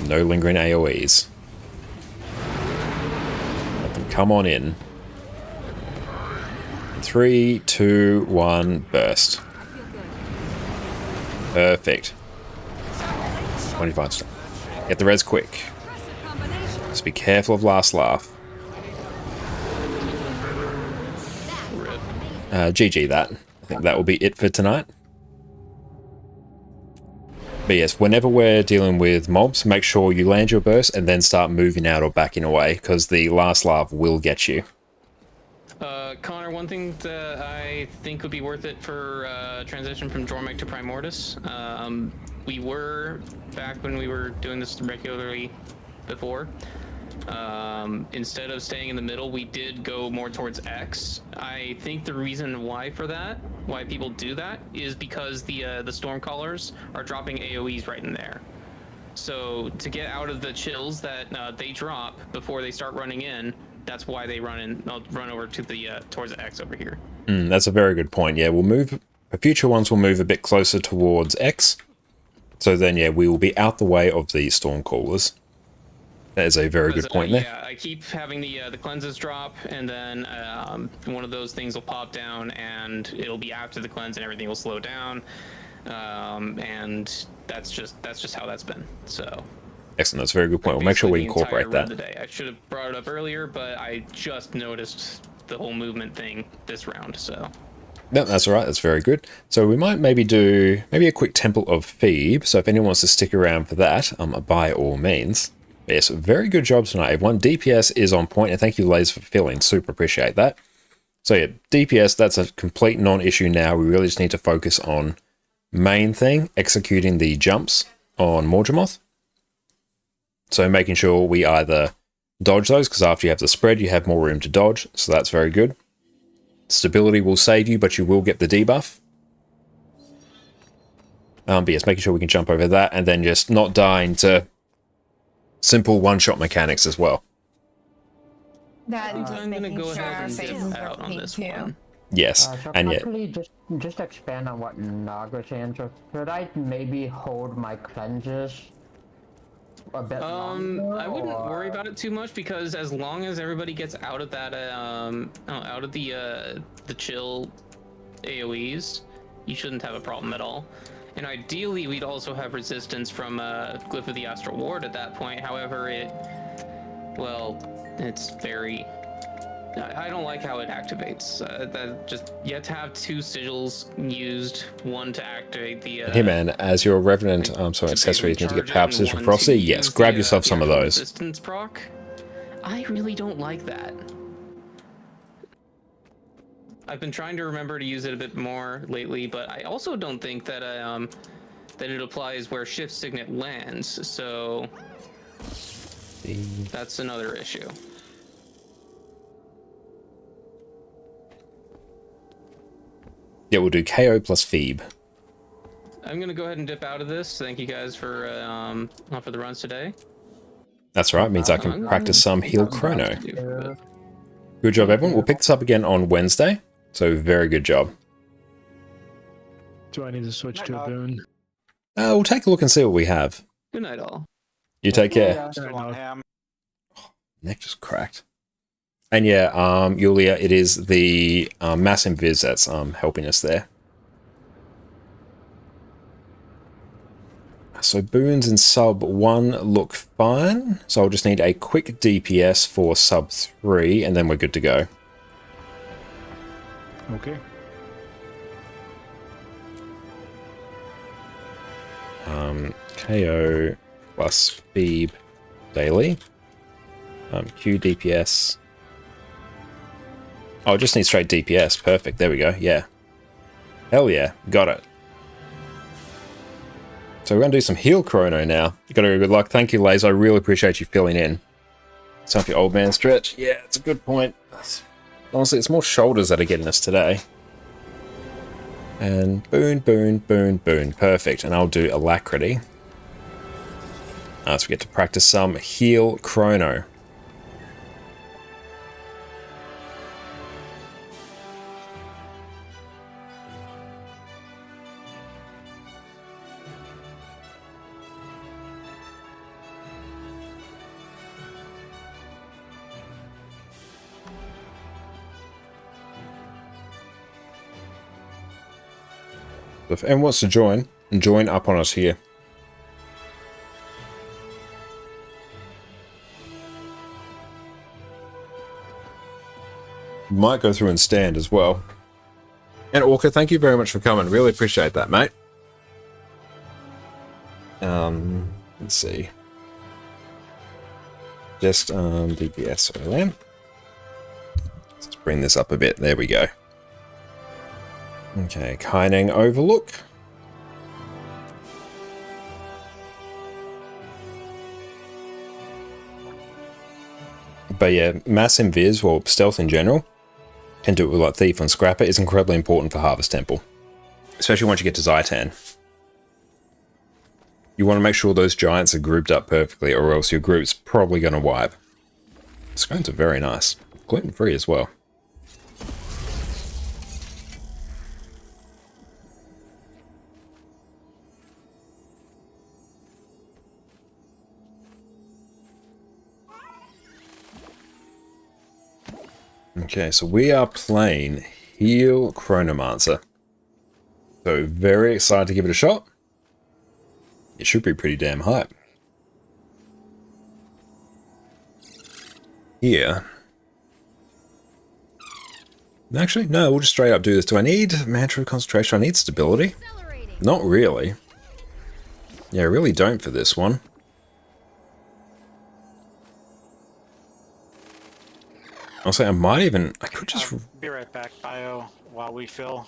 Speaker 1: No lingering AoEs. Let them come on in. 3, 2, 1, burst. Perfect. 25 stone. Get the res quick. Just be careful of last laugh. GG that. I think that will be it for tonight. But yes, whenever we're dealing with mobs, make sure you land your burst and then start moving out or backing away, because the last laugh will get you.
Speaker 7: Connor, one thing that I think would be worth it for transition from Dormic to Primordius. We were, back when we were doing this regularly before, instead of staying in the middle, we did go more towards X. I think the reason why people do that, is because the Stormcallers are dropping AoEs right in there. So to get out of the chills that they drop before they start running in, that's why they run over to the towards X over here.
Speaker 1: That's a very good point. Yeah, we'll move. The future ones will move a bit closer towards X. So then, yeah, we will be out the way of the Stormcallers. That is a very good point there.
Speaker 7: Yeah, I keep having the cleanses drop, and then one of those things will pop down, and it'll be after the cleanse, and everything will slow down. And that's just how that's been. So.
Speaker 1: Excellent, that's a very good point. We'll make sure we incorporate that.
Speaker 7: Today. I should have brought it up earlier, but I just noticed the whole movement thing this round, so.
Speaker 1: No, that's all right. That's very good. So we might maybe do a quick Temple of Phoebe. So if anyone wants to stick around for that, by all means. Yes, very good job tonight, everyone. DPS is on point, and thank you, Lays, for filling. Super appreciate that. So yeah, DPS, that's a complete non-issue now. We really just need to focus on main thing, executing the jumps on Morgemoth. So making sure we either dodge those, because after you have the spread, you have more room to dodge. So that's very good. Stability will save you, but you will get the debuff. But yes, making sure we can jump over that, and then just not dying to simple one-shot mechanics as well.
Speaker 9: That and just
Speaker 7: I'm gonna
Speaker 9: making
Speaker 7: go
Speaker 9: sure
Speaker 7: ahead
Speaker 9: our
Speaker 7: and
Speaker 9: faces
Speaker 7: dip
Speaker 9: are
Speaker 7: out on
Speaker 9: pink
Speaker 7: this
Speaker 9: too.
Speaker 7: one.
Speaker 1: Yes,
Speaker 6: So
Speaker 1: and yeah.
Speaker 6: actually, just expand on what Naga was saying. So should I maybe hold my cleanses a bit longer?
Speaker 7: I wouldn't worry about it too much, because as long as everybody gets out of that, out of the chill AoEs, you shouldn't have a problem at all. And ideally, we'd also have resistance from Glyph of the Astral Ward at that point. However, it's very. I don't like how it activates. You have to have 2 sigils used, one to activate the.
Speaker 1: Hey man, as your Revenant accessories need to get power position for Frosty, yes, grab yourself some of those.
Speaker 7: Resistance proc. I really don't like that. I've been trying to remember to use it a bit more lately, but I also don't think that that it applies where Shift Signet lands. So that's another issue.
Speaker 1: Yeah, we'll do KO plus Phoebe.
Speaker 7: I'm gonna go ahead and dip out of this. Thank you guys for the runs today.
Speaker 1: That's right, means I can practice some Heal Chrono. Good job, everyone. We'll pick this up again on Wednesday. So very good job.
Speaker 11: Do I need to switch to a boon?
Speaker 1: We'll take a look and see what we have.
Speaker 7: Good night, all.
Speaker 1: You take care. Neck just cracked. And yeah, Yulia, it is the Mass Invis that's helping us there. So boons in sub 1 look fine. So I'll just need a quick DPS for sub 3, and then we're good to go.
Speaker 11: Okay.
Speaker 1: KO plus Phoebe daily. Q DPS. Oh, just need straight DPS. Perfect. There we go. Yeah. Hell yeah. Got it. So we're going to do some Heal Chrono now. You got a good luck. Thank you, Lays. I really appreciate you filling in. Time for your old man stretch. Yeah, it's a good point. Honestly, it's more shoulders that are getting us today. And boon, boon, boon, boon. Perfect. And I'll do Alacrity. So we get to practice some Heal Chrono. So if anyone wants to join up on us here. Might go through and stand as well. And Orca, thank you very much for coming. Really appreciate that, mate. Let's see. Just DPS OLM. Let's bring this up a bit. There we go. Okay, Kaineng Overlook. But yeah, mass invis, or stealth in general, can do it with like Thief and Scrapper, is incredibly important for Harvest Temple. Especially once you get to Zaitan. You want to make sure those giants are grouped up perfectly, or else your group's probably going to wipe. Scones are very nice. Gluten-free as well. Okay, so we are playing Heal Chronomancer. So very excited to give it a shot. It should be pretty damn hype. Here. Actually, no, we'll just straight up do this. Do I need Mantra of Concentration? I need stability? Not really. Yeah, I really don't for this one. I'll say I might even... I could just...
Speaker 5: Be right back, Bio, while we fill.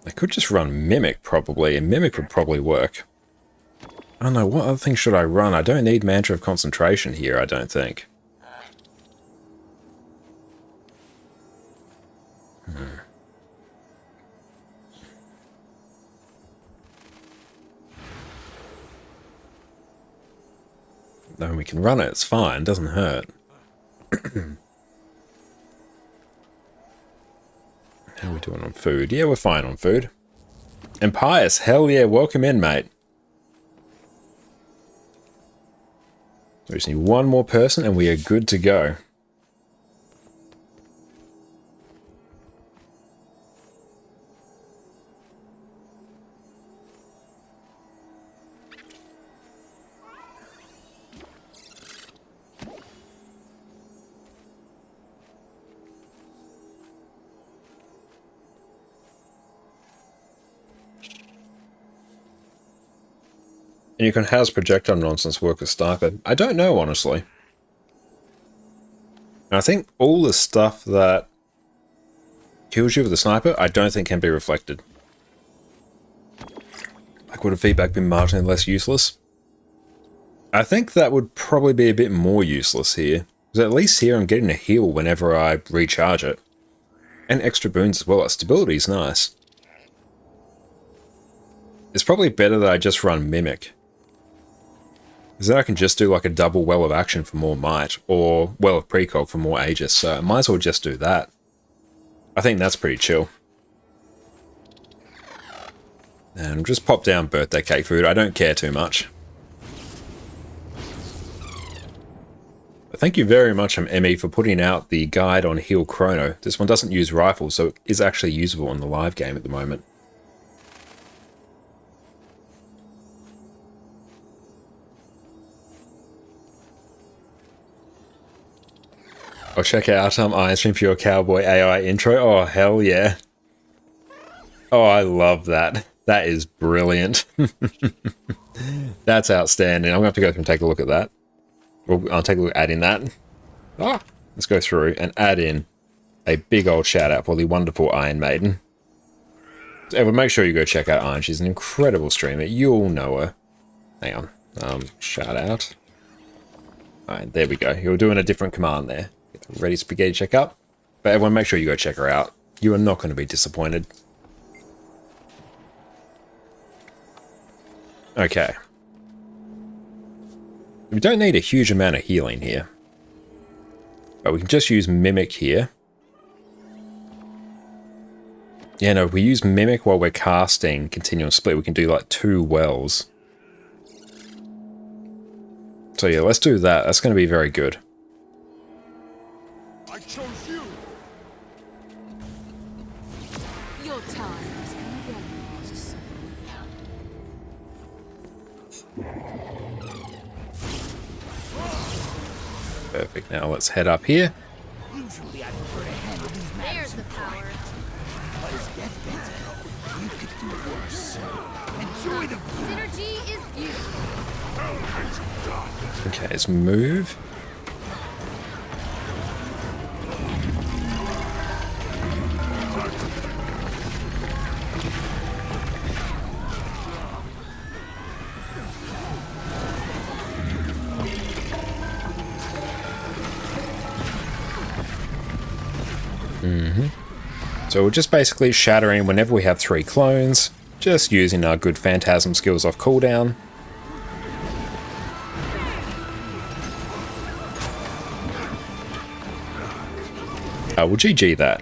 Speaker 1: I could just run Mimic, probably, and Mimic would probably work. I don't know, what other thing should I run? I don't need Mantra of Concentration here, I don't think. No, we can run it, it's fine, doesn't hurt. How are we doing on food? Yeah, we're fine on food. And Pius, hell yeah, welcome in, mate. We just need one more person and we are good to go. And you can house projectile nonsense work with Sniper. I don't know, honestly. And I think all the stuff that kills you with the Sniper, I don't think can be reflected. Like, would a feedback be marginally less useless? I think that would probably be a bit more useless here. Because at least here I'm getting a heal whenever I recharge it. And extra boons as well. Stability is nice. It's probably better that I just run Mimic. Because then I can just do like a double Well of Action for more might, or Well of Precog for more Aegis, so I might as well just do that. I think that's pretty chill. And just pop down birthday cake food, I don't care too much. But thank you very much, Emmy, for putting out the guide on Heal Chrono. This one doesn't use rifles, so it is actually usable in the live game at the moment. I'll check out Iron Stream for your Cowboy AI intro. Oh, hell yeah. Oh, I love that. That is brilliant. That's outstanding. I'm going to have to go through and take a look at that. I'll take a look at adding that. Ah, let's go through and add in a big old shout out for the wonderful Iron Maiden. So everyone, make sure you go check out Iron. She's an incredible streamer. You'll know her. Hang on. Shout out. Alright, there we go. You're doing a different command there. Ready spaghetti check up. But everyone, make sure you go check her out. You are not going to be disappointed. Okay. We don't need a huge amount of healing here. But we can just use Mimic here. Yeah, no, if we use Mimic while we're casting Continual Split, we can do like 2 wells. So yeah, let's do that. That's going to be very good.
Speaker 3: I chose you.
Speaker 2: Your time has come again, Moses.
Speaker 1: Perfect. Now let's head up here.
Speaker 3: Usually I prefer to handle these
Speaker 2: There's the power.
Speaker 3: but as death gets you could do worse. Enjoy the
Speaker 2: Synergy is beautiful.
Speaker 1: Okay, let's move. So we're just basically shattering whenever we have 3 clones, just using our good Phantasm skills off cooldown. We'll GG that.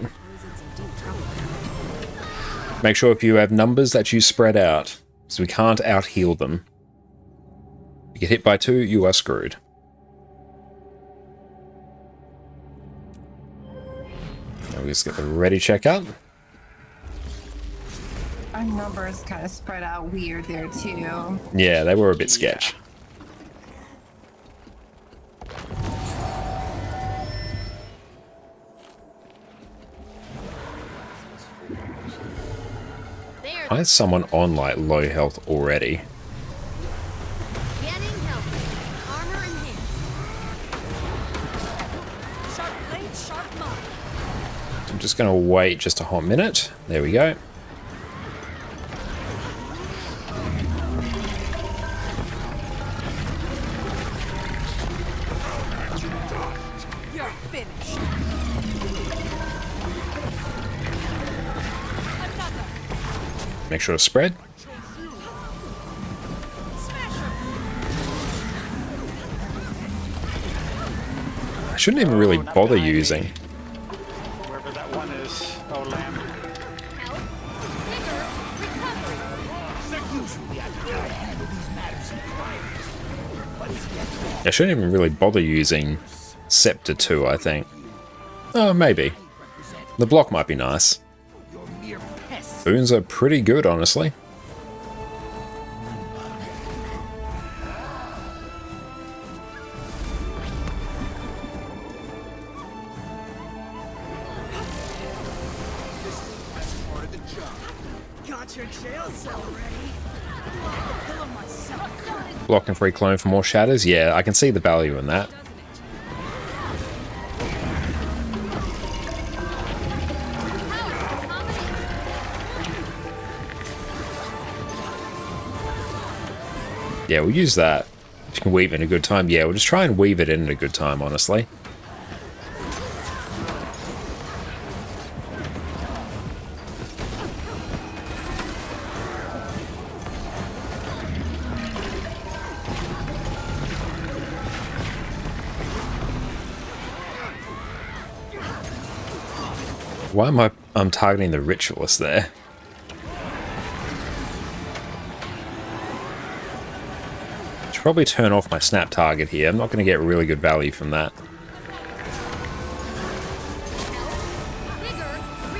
Speaker 1: Make sure if you have numbers that you spread out, so we can't out-heal them. If you get hit by 2, you are screwed. Now we just get the ready check up.
Speaker 9: Our numbers kind of spread out weird there too.
Speaker 1: Yeah, they were a bit sketch. Why is someone on like low health already?
Speaker 2: Getting healthy. Armor enhanced. Sharp blade, sharp mind.
Speaker 1: I'm just going to wait just a hot minute. There we go.
Speaker 2: You're finished. Another.
Speaker 1: Make sure to spread. I shouldn't even really bother using.
Speaker 5: Wherever that one is. Oh, land.
Speaker 2: Health. Vigor. Recovery.
Speaker 3: usually I prefer to handle these matters in private. But as death gets
Speaker 1: I shouldn't even really bother using Scepter 2, I think. Oh, maybe. The block might be nice.
Speaker 3: you're mere pests.
Speaker 1: Boons are pretty good, honestly.
Speaker 2: Got your jail cell ready. Killing myself.
Speaker 1: Block and free clone for more shatters. Yeah, I can see the value in that. Yeah, we'll use that. If you can weave in a good time. Yeah, we'll just try and weave it in at a good time, honestly. Why am I'm targeting the ritualist there? Should probably turn off my snap target here. I'm not going to get really good value from that.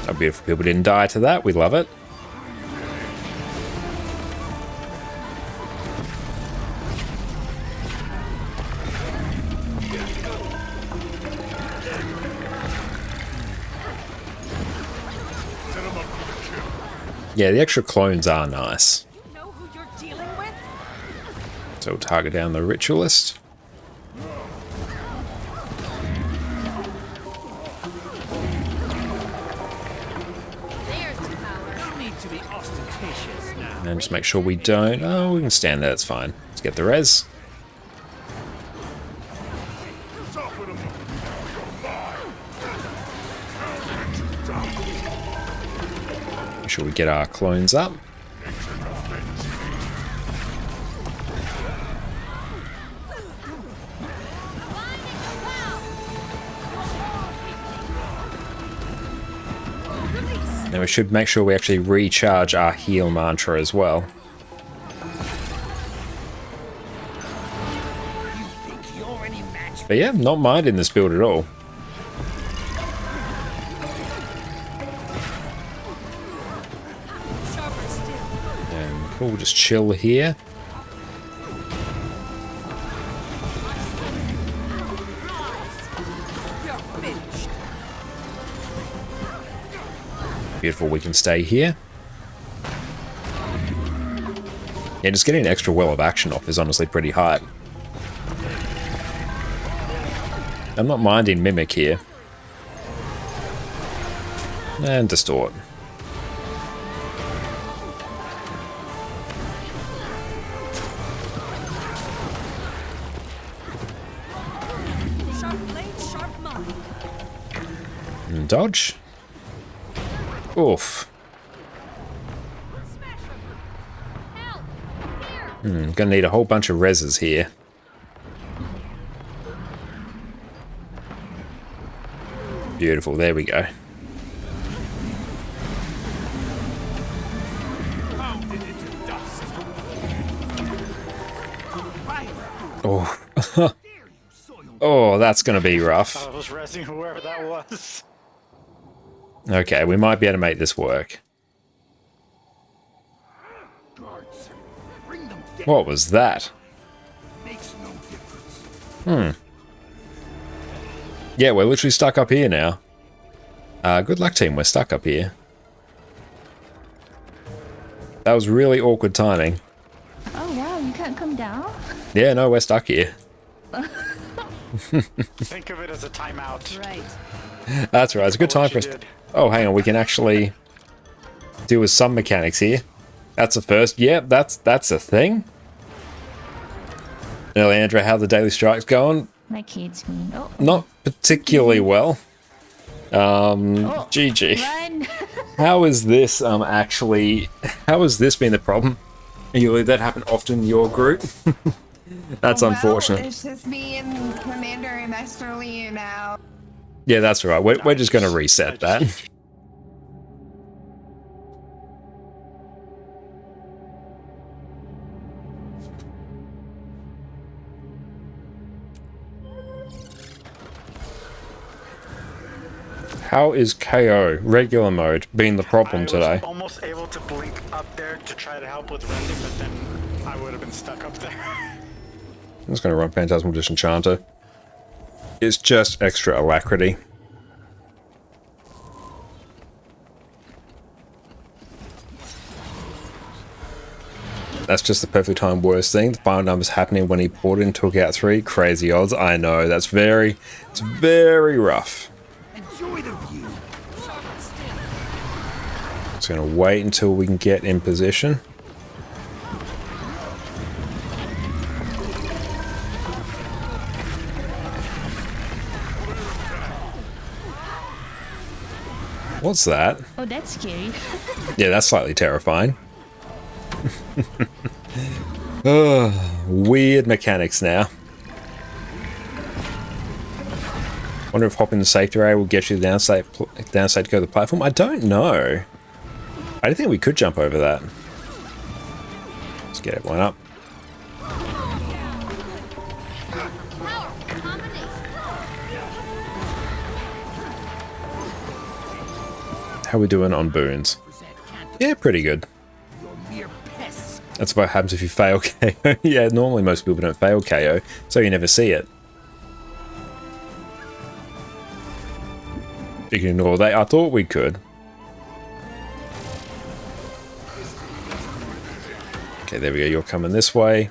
Speaker 1: How beautiful people didn't die to that. We love it. Yeah, the extra clones are nice.
Speaker 2: You know who you're dealing with?
Speaker 1: So we'll target down the ritualist.
Speaker 2: There's the power.
Speaker 3: No need to be ostentatious now.
Speaker 1: And just make sure we don't... Oh, we can stand there, that's fine. Let's get the res. Make sure we get our clones up. Now we should make sure we actually recharge our heal mantra as well. But yeah, not minding this build at all.
Speaker 2: Sharper still.
Speaker 1: And cool, we'll just chill here. Beautiful, we can stay here. Yeah, just getting an extra well of action off is honestly pretty high. I'm not minding Mimic here. And Distort.
Speaker 2: Sharp blade, sharp mind.
Speaker 1: And dodge. Oof. Gonna need a whole bunch of reses here. Beautiful, there we go. Oh. Oh, that's gonna be rough.
Speaker 5: I was resing whoever that was.
Speaker 1: Okay, we might be able to make this work. What was that? Yeah, we're literally stuck up here now. Good luck, team. We're stuck up here. That was really awkward timing.
Speaker 8: Oh wow, you can't come down?
Speaker 1: Yeah, no, we're stuck here.
Speaker 5: Think of it as a timeout.
Speaker 2: Right.
Speaker 1: That's right. It's a good time for us. Oh, hang on. We can actually deal with some mechanics here. That's a first. Yep, that's a thing. Now, Andrea, how the daily strike's going?
Speaker 8: My kids mean. Oh.
Speaker 1: Not particularly well. GG.
Speaker 8: Run.
Speaker 1: How is this actually? How has this been the problem? Usually that happen often in your group. That's unfortunate.
Speaker 9: It's just me and Commander and Master Lee now.
Speaker 1: Yeah, that's right. We're just going to reset that. How is KO regular mode being the problem today?
Speaker 5: I was almost able to blink up there to try to help with rending, but then I would have been stuck up there.
Speaker 1: I'm just going to run Phantasmal Disenchanter. It's just extra alacrity. That's just the perfect time worst thing. The final numbers happening when he poured and took out 3. Crazy odds. I know. It's very rough.
Speaker 2: Enjoy the view.
Speaker 1: Just going to wait until we can get in position. What's that?
Speaker 8: Oh, that's scary.
Speaker 1: Yeah, that's slightly terrifying. Oh, weird mechanics now. Wonder if hopping the safety area will get you the downside to go to the platform. I don't know. I don't think we could jump over that. Let's get everyone up. How we doing on boons? Yeah, pretty good. That's what happens if you fail KO. Yeah, normally most people don't fail KO, so you never see it. You can ignore that. I thought we could. Okay, there we go. You're coming this way.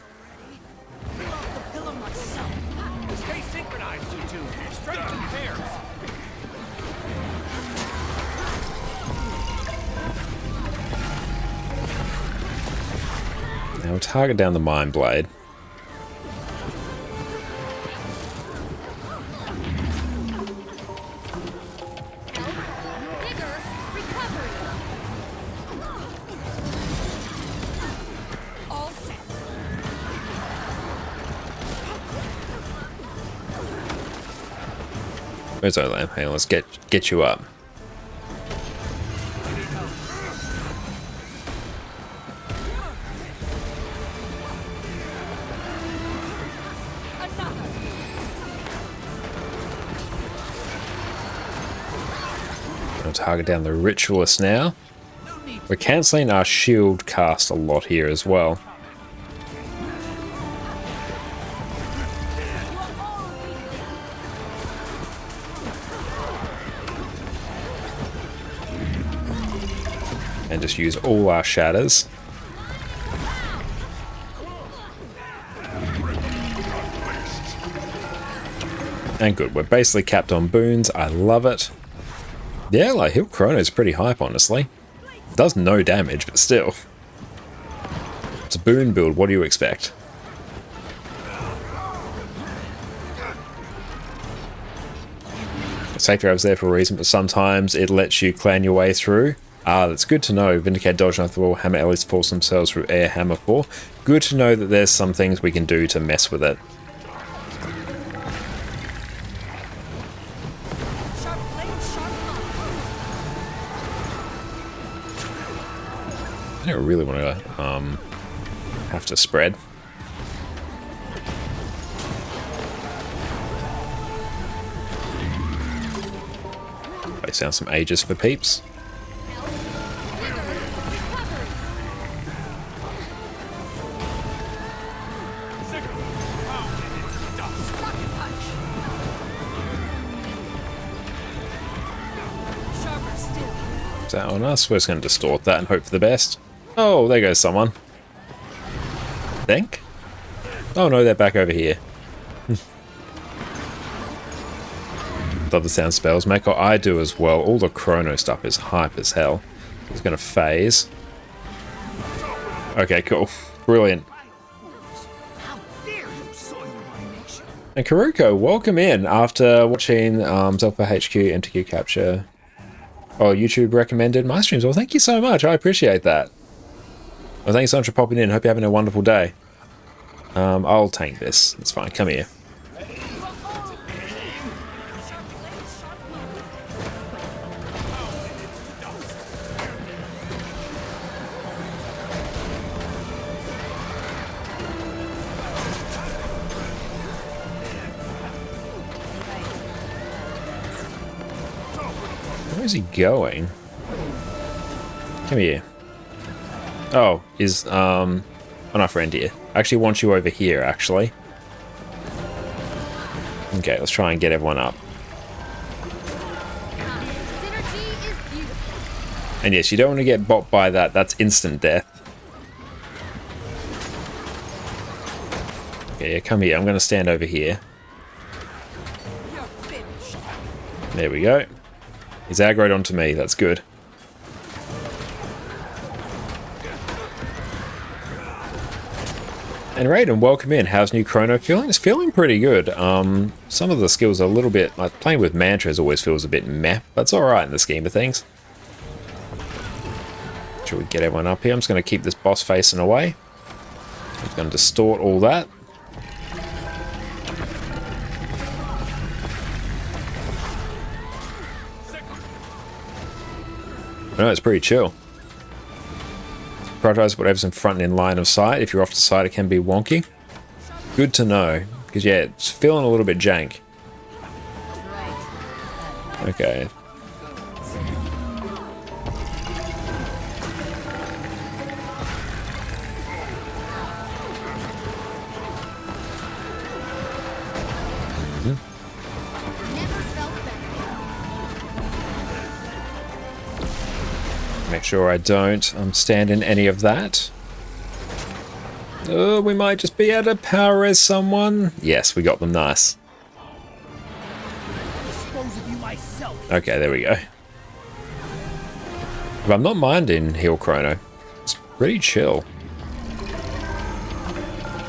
Speaker 3: Stay synchronized, you two. Strike in pairs.
Speaker 1: Now we'll target down the Mind Blade. Where's our lamp? Hang on, let's get you up. I'll target down the Ritualist now. We're cancelling our shield cast a lot here as well. and just use all our shatters. And good, we're basically capped on boons. I love it. Yeah, like Heal Chrono's pretty hype, honestly. Does no damage, but still. It's a boon build, what do you expect? Safety Grab's there for a reason, but sometimes it lets you clan your way through. Ah, that's good to know. Vindicate, Dodge, Knife the Wall, Hammer Ellis force themselves through Air Hammer 4. Good to know that there's some things we can do to mess with it. I don't really want to have to spread. Place down some Aegis for peeps. Is that on us? We're just going to distort that and hope for the best. Oh, there goes someone. Think? Oh no, they're back over here. Love the sound spells. Mako, I do as well. All the chrono stuff is hype as hell. It's going to phase. Okay, cool. Brilliant. And Karuko, welcome in after watching Zelfa HQ MTQ Capture. Oh, YouTube recommended my streams. Well, thank you so much. I appreciate that. Well, thank you so much for popping in. Hope you're having a wonderful day. I'll tank this. It's fine. Come here. Where is he going? Come here. Oh, is oh, my friend here. I actually want you over here, actually. Okay, let's try and get everyone up. And yes, you don't want to get bopped by that. That's instant death. Okay, yeah, come here. I'm going to stand over here. There we go. He's aggroed onto me. That's good. And Raiden, welcome in. How's new Chrono feeling? It's feeling pretty good. Some of the skills are a little bit, like playing with mantras always feels a bit meh, but it's alright in the scheme of things. Should we get everyone up here? I'm just going to keep this boss facing away. I'm going to distort all that. No, it's pretty chill. Prioritize whatever's in front and in line of sight. If you're off to side, it can be wonky. Good to know, because yeah, it's feeling a little bit jank. Okay. Make sure I don't stand in any of that. Oh, we might just be able to power res someone. Yes, we got them. Nice. Okay, there we go. But I'm not minding Heal Chrono. It's pretty chill.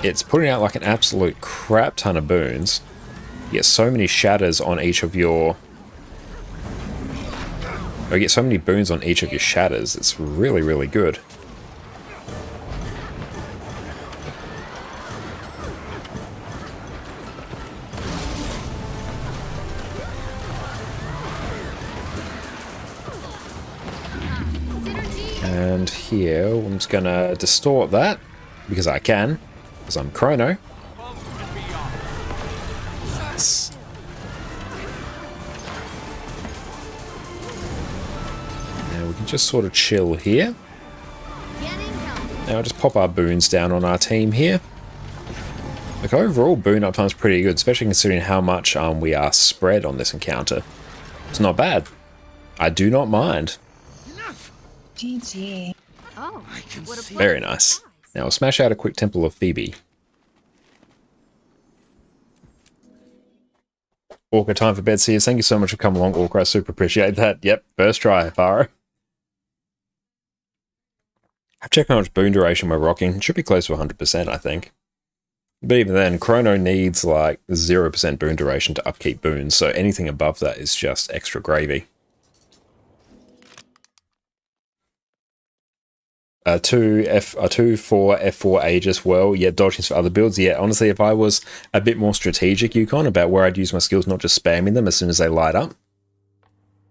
Speaker 1: It's putting out like an absolute crap ton of boons. You get so many shatters on each of your... You get so many boons on each of your shatters. It's really, really good. And here, I'm just gonna distort that because I can, because I'm Chrono. Nice. Now we can just sort of chill here. Now we'll just pop our boons down on our team here. Like overall, boon uptime's pretty good, especially considering how much we are spread on this encounter. It's not bad. I do not mind.
Speaker 9: GG.
Speaker 2: Oh, what a
Speaker 1: Very nice. Now we'll smash out a quick Temple of Phoebe. Orca, time for bed, Sears. Thank you so much for coming along, Orca. I super appreciate that. Yep, first try, Faro. I've checked how much boon duration we're rocking. It should be close to 100%, I think. But even then, Chrono needs like 0% boon duration to upkeep boons, so anything above that is just extra gravy. 2 for F4 Aegis, well, yeah, dodging for other builds. Yeah, honestly, if I was a bit more strategic, Yukon, about where I'd use my skills, not just spamming them as soon as they light up,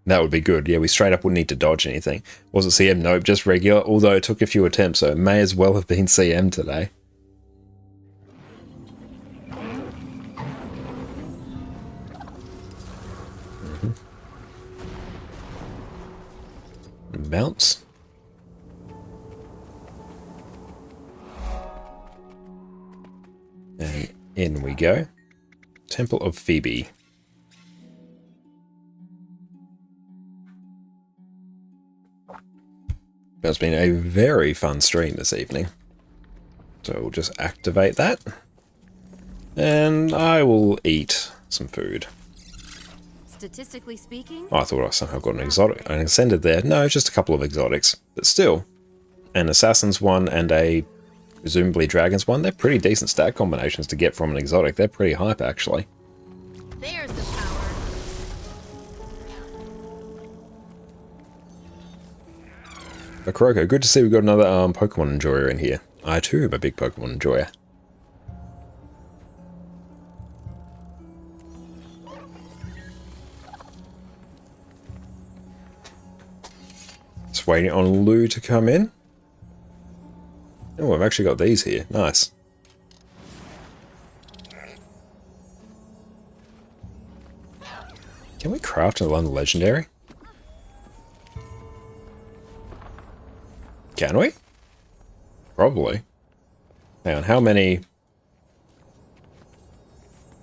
Speaker 1: that would be good. Yeah, we straight up wouldn't need to dodge anything. Was it CM? Nope, just regular, although it took a few attempts, so it may as well have been CM today. Bounce. And in we go. Temple of Phoebe. It's been a very fun stream this evening. So we'll just activate that. And I will eat some food.
Speaker 2: Statistically speaking,
Speaker 1: Oh, I thought I somehow got an exotic. An ascended there. No, just a couple of exotics. But still, an assassin's one and a presumably dragon's one. They're pretty decent stat combinations to get from an exotic. They're pretty hype, actually.
Speaker 2: there's the power.
Speaker 1: But Kuroko, good to see we've got another Pokemon enjoyer in here. I too am a big Pokemon enjoyer. Just waiting on Lou to come in. Oh, I've actually got these here. Nice. Can we craft a London Legendary? Can we? Probably. Hang on, how many?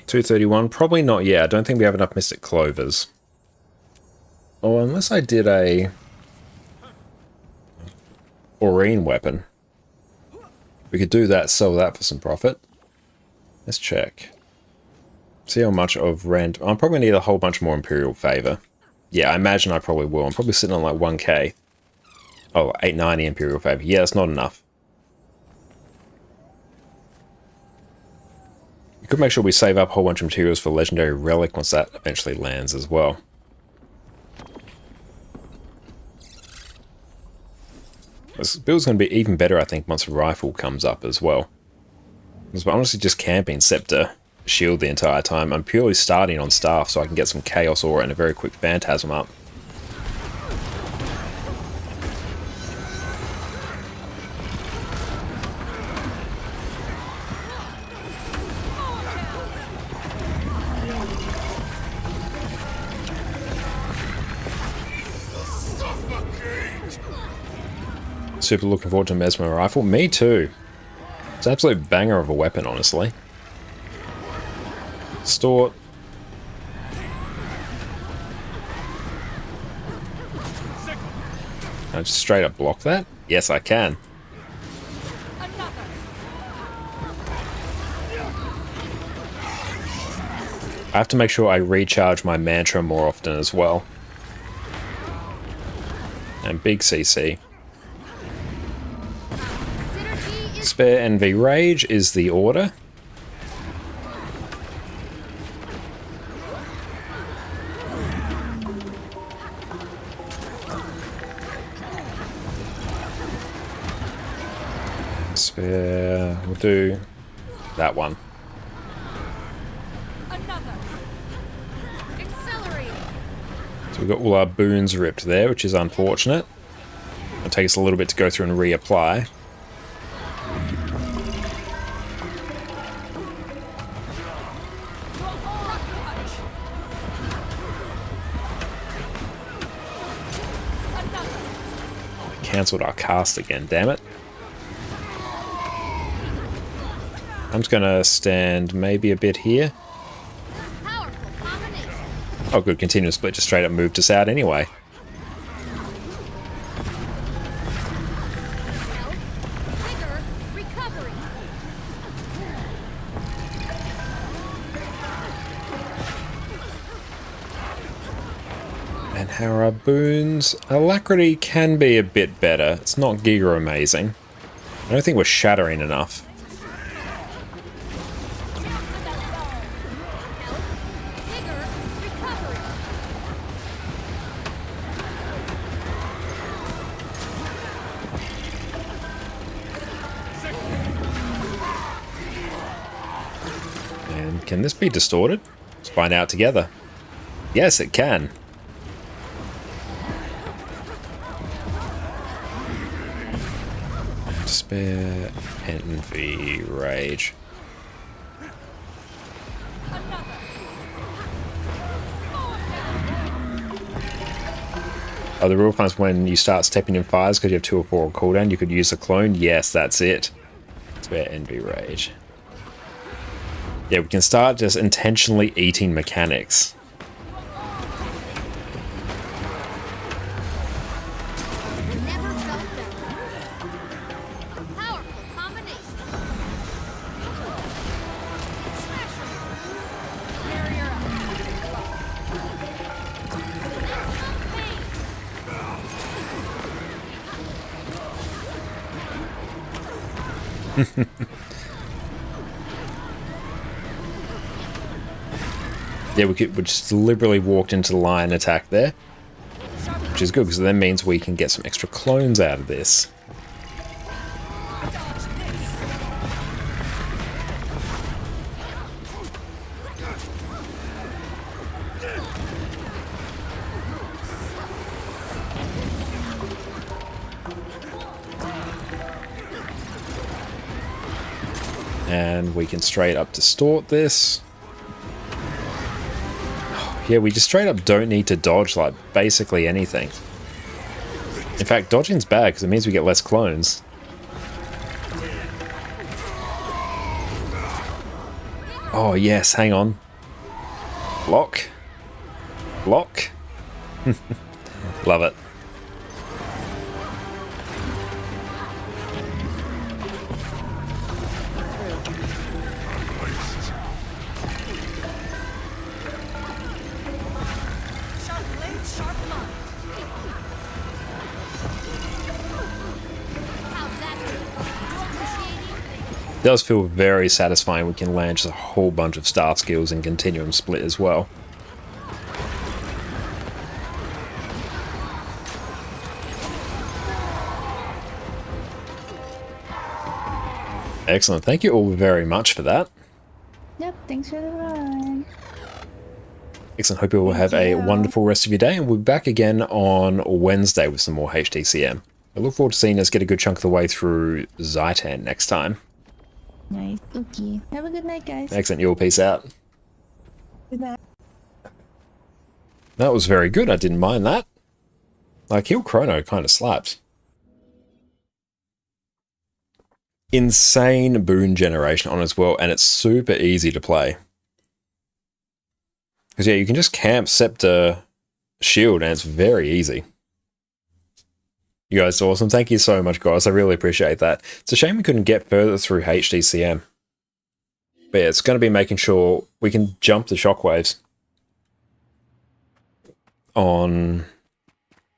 Speaker 1: 231? Probably not yet. I don't think we have enough Mystic Clovers. Oh, unless I did a Aurine weapon. We could do that, sell that for some profit. Let's check. See how much of rent. I'll probably need a whole bunch more Imperial Favor. Yeah, I imagine I probably will. I'm probably sitting on like 1k. Oh, 890 Imperial Favor. Yeah, that's not enough. We could make sure we save up a whole bunch of materials for Legendary Relic once that eventually lands as well. This build's going to be even better, I think, once Rifle comes up as well. Because we're honestly just camping Scepter Shield the entire time. I'm purely starting on Staff so I can get some Chaos Aura and a very quick Phantasm up. Super looking forward to Mesmer Rifle. Me too. It's an absolute banger of a weapon, honestly. Stort. Can I just straight up block that? Yes, I can. I have to make sure I recharge my mantra more often as well. And big CC. Spare Envy Rage is the order. Spare... we'll do that one. So we've got all our boons ripped there, which is unfortunate. It'll take us a little bit to go through and reapply. Cancelled our cast again, damn it. I'm just gonna stand maybe a bit here. Oh good, continuous split just straight up moved us out anyway. And how are our boons? Alacrity can be a bit better. It's not giga amazing. I don't think we're shattering enough. And can this be distorted? Let's find out together. Yes, it can. Despair, envy, rage. Are the rule times when you start stepping in fires because you have 2 or 4 on cooldown, you could use a clone? Yes, that's it. Despair, envy, rage. Yeah, we can start just intentionally eating mechanics. Yeah, we just deliberately walked into the lion attack there, which is good because that means we can get some extra clones out of this. And we can straight up distort this. Yeah, we just straight up don't need to dodge like basically anything. In fact, dodging's bad because it means we get less clones. Oh yes, hang on. Block. Block. Love it. It does feel very satisfying. We can land just a whole bunch of star skills and continuum split as well. Excellent. Thank you all very much for that.
Speaker 8: Yep, thanks for the run.
Speaker 1: Excellent. Hope you all have a wonderful rest of your day, and we'll be back again on Wednesday with some more HDCM. I look forward to seeing us get a good chunk of the way through Zaitan next time.
Speaker 8: Nice. Okay. Have a good night, guys.
Speaker 1: Excellent. You all peace out.
Speaker 9: Good night.
Speaker 1: That was very good. I didn't mind that. Like, Heal Chrono kind of slapped. Insane boon generation on as well, and it's super easy to play. Because, yeah, you can just camp Scepter Shield, and it's very easy. You guys are awesome. Thank you so much, guys. I really appreciate that. It's a shame we couldn't get further through HDCM. But yeah, it's going to be making sure we can jump the shockwaves on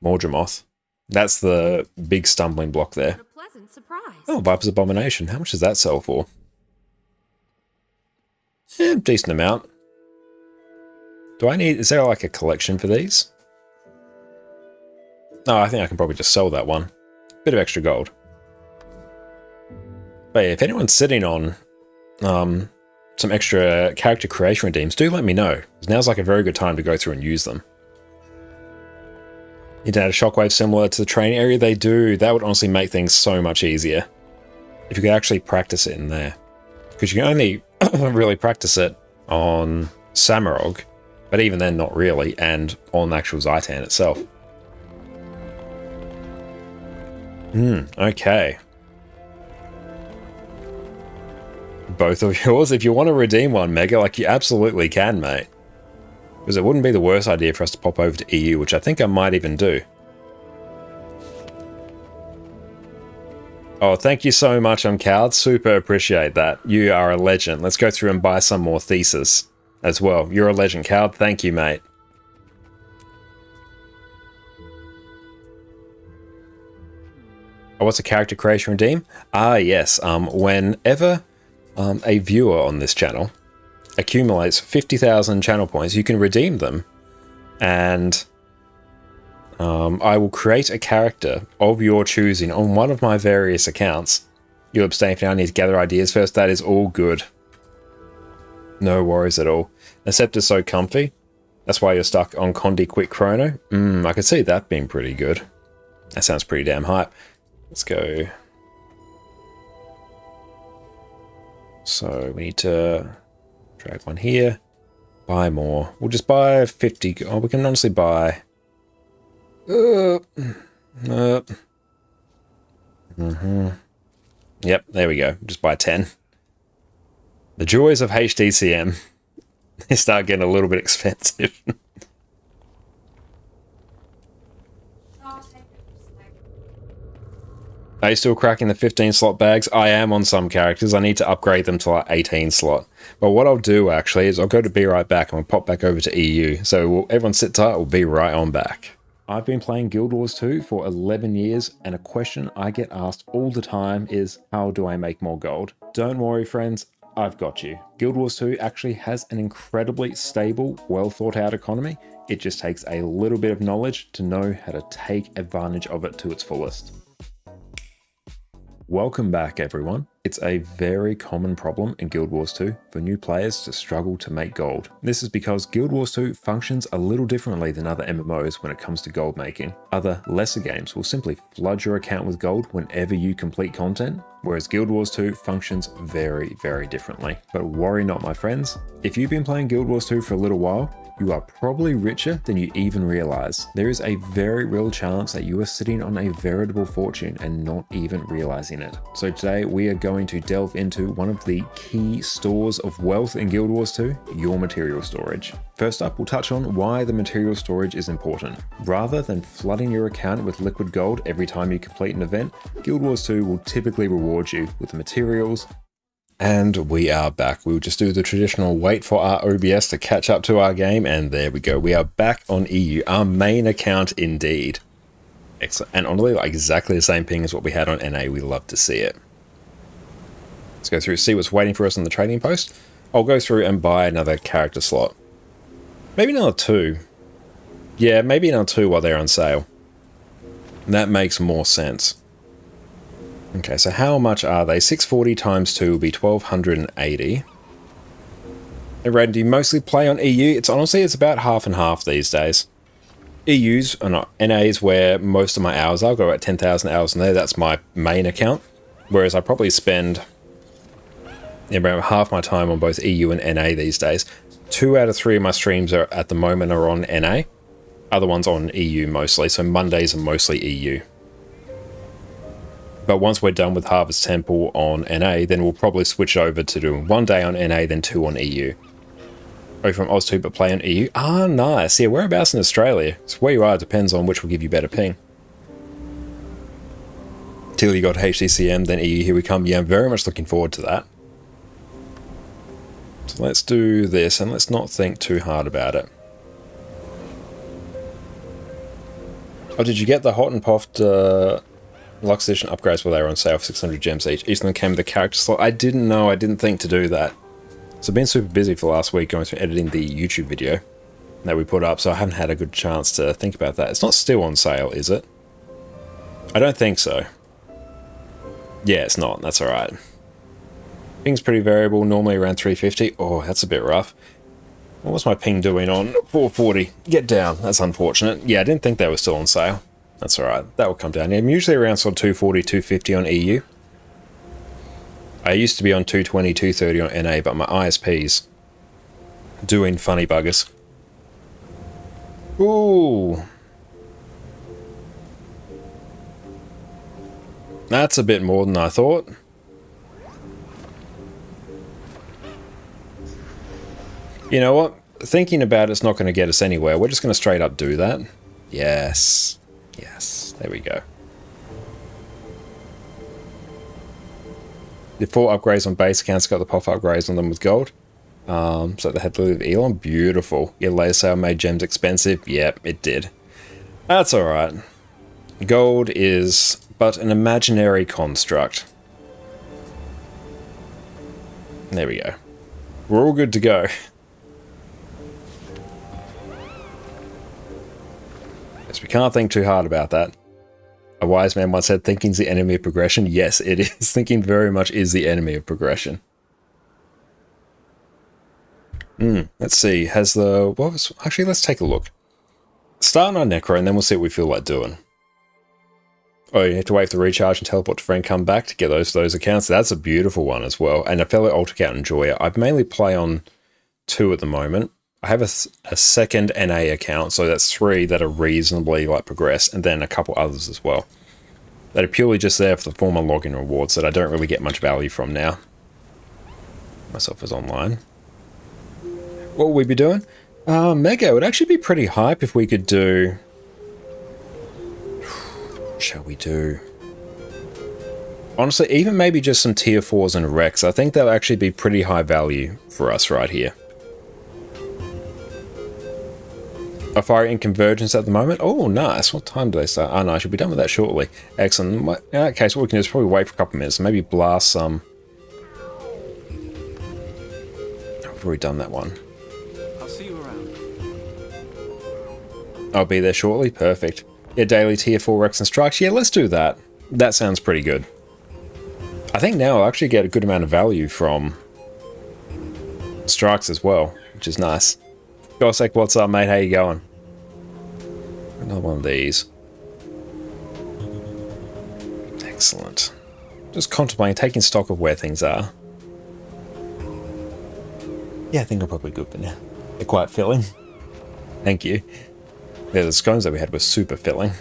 Speaker 1: Mordramoth. That's the big stumbling block there.
Speaker 2: What a pleasant surprise.
Speaker 1: Oh, Viper's Abomination. How much does that sell for? Yeah, decent amount. Do I need... Is there like a collection for these? No, I think I can probably just sell that one. Bit of extra gold. But yeah, if anyone's sitting on some extra character creation redeems, do let me know. Now's like a very good time to go through and use them. You can add a shockwave similar to the training area. They do. That would honestly make things so much easier. If you could actually practice it in there. Because you can only really practice it on Samarog. But even then, not really. And on actual Zaitan itself. Okay. Both of yours? If you want to redeem one, Mega, like you absolutely can, mate. Because it wouldn't be the worst idea for us to pop over to EU, which I think I might even do. Oh, thank you so much, Cowed. Super appreciate that. You are a legend. Let's go through and buy some more Thesis as well. You're a legend, Cowed. Thank you, mate. Oh, what's a character creation redeem? Ah, yes. Whenever a viewer on this channel accumulates 50,000 channel points, you can redeem them. And I will create a character of your choosing on one of my various accounts. You abstain for now, I need to gather ideas first. That is all good. No worries at all. The scepter's so comfy. That's why you're stuck on Condi Quick Chrono. I could see that being pretty good. That sounds pretty damn hype. Let's go. So we need to drag one here. Buy more. We'll just buy 50. Oh, we can honestly buy. Yep, there we go. Just buy 10. The joys of HDCM. They start getting a little bit expensive. Are you still cracking the 15 slot bags? I am on some characters. I need to upgrade them to like 18 slot. But what I'll do actually is I'll go to be right back and I'll pop back over to EU. So everyone sit tight, we'll be right on back. I've been playing Guild Wars 2 for 11 years, and a question I get asked all the time is, how do I make more gold? Don't worry, friends, I've got you. Guild Wars 2 actually has an incredibly stable, well thought out economy. It just takes a little bit of knowledge to know how to take advantage of it to its fullest. Welcome back, everyone. It's a very common problem in Guild Wars 2 for new players to struggle to make gold. This is because Guild Wars 2 functions a little differently than other MMOs when it comes to gold making. Other, lesser games will simply flood your account with gold whenever you complete content, whereas Guild Wars 2 functions very, very differently. But worry not, my friends. If you've been playing Guild Wars 2 for a little while, you are probably richer than you even realize. There is a very real chance that you are sitting on a veritable fortune and not even realizing it. So today we are going to delve into one of the key stores of wealth in Guild Wars 2, your material storage. First up, we'll touch on why the material storage is important. Rather than flooding your account with liquid gold every time you complete an event, Guild Wars 2 will typically reward you with materials. And we are back. We'll just do the traditional wait for our OBS to catch up to our game, and there we go. We are back on EU, our main account indeed. Excellent. And honestly, like exactly the same ping as what we had on NA. We love to see it. Let's go through, see what's waiting for us on the trading post. I'll go through and buy another character slot. Maybe another 2. Yeah, maybe another 2 while they're on sale. That makes more sense. Okay, so how much are they? 640 times 2 will be 1280. And Red, do you mostly play on EU? It's honestly, it's about half and half these days. EUs, or not, NAs where most of my hours are. I've got about 10,000 hours in there. That's my main account. Whereas I probably spend about half my time on both EU and NA these days. 2 out of 3 of my streams are at the moment are on NA. Other ones on EU mostly. So Mondays are mostly EU. But once we're done with Harvest Temple on NA, then we'll probably switch over to doing 1 day on NA, then 2 on EU. Are you from Oz2 but play on EU? Ah, nice. Yeah, whereabouts in Australia? So where you are depends on which will give you better ping. Till you got HDCM, then EU, here we come. Yeah, I'm very much looking forward to that. So let's do this, and let's not think too hard about it. Oh, did you get the Hot and Puffed... Lux Edition upgrades while they were on sale for 600 gems each. Each of them came with a character slot. I didn't know. I didn't think to do that. So I've been super busy for the last week going through editing the YouTube video that we put up, so I haven't had a good chance to think about that. It's not still on sale, is it? I don't think so. Yeah, it's not. That's alright. Ping's pretty variable, normally around 350. Oh, that's a bit rough. What was my ping doing on 440? Get down. That's unfortunate. Yeah, I didn't think they were still on sale. That's alright, that will come down. Yeah, I'm usually around sort of 240, 250 on EU. I used to be on 220, 230 on NA, but my ISP's doing funny buggers. Ooh. That's a bit more than I thought. You know what? Thinking about it's not going to get us anywhere. We're just going to straight up do that. Yes. Yes, there we go. The 4 upgrades on base accounts got the pop upgrades on them with gold. So they had the Lily of Elon. Beautiful. Your laser sale made gems expensive. Yep, it did. That's alright. Gold is but an imaginary construct. There we go. We're all good to go. Yes, we can't think too hard about that. A wise man once said, thinking's the enemy of progression. Yes, it is. Thinking very much is the enemy of progression. Let's see. Has the... What was... Actually, let's take a look. Start on our Necro, and then we'll see what we feel like doing. Oh, you have to wait for the recharge and teleport to friend, come back to get those accounts. That's a beautiful one as well. And a fellow alt account enjoyer. I mainly play on 2 at the moment. I have a second NA account, so that's 3 that are reasonably like progressed, and then a couple others as well. That are purely just there for the former login rewards that I don't really get much value from now. Myself is online. What will we be doing? Mega would actually be pretty hype if we could do... What shall we do? Honestly, even maybe just some tier 4s and Rex. I think they'll actually be pretty high value for us right here. A fire in Convergence at the moment. Oh, nice. What time do they start? Oh, no, I should be done with that shortly. Excellent. In that case, what we can do is probably wait for a couple of minutes and maybe blast some... I've already done that one.
Speaker 11: I'll see you around.
Speaker 1: I'll be there shortly. Perfect. Yeah, daily tier 4 Rex and Strikes. Yeah, let's do that. That sounds pretty good. I think now I'll actually get a good amount of value from Strikes as well, which is nice. Gossek, what's up, mate? How you going? Another one of these. Excellent. Just contemplating, taking stock of where things are. Yeah, I think I'm probably good for now. They're quite filling. Thank you. Yeah, the scones that we had were super filling.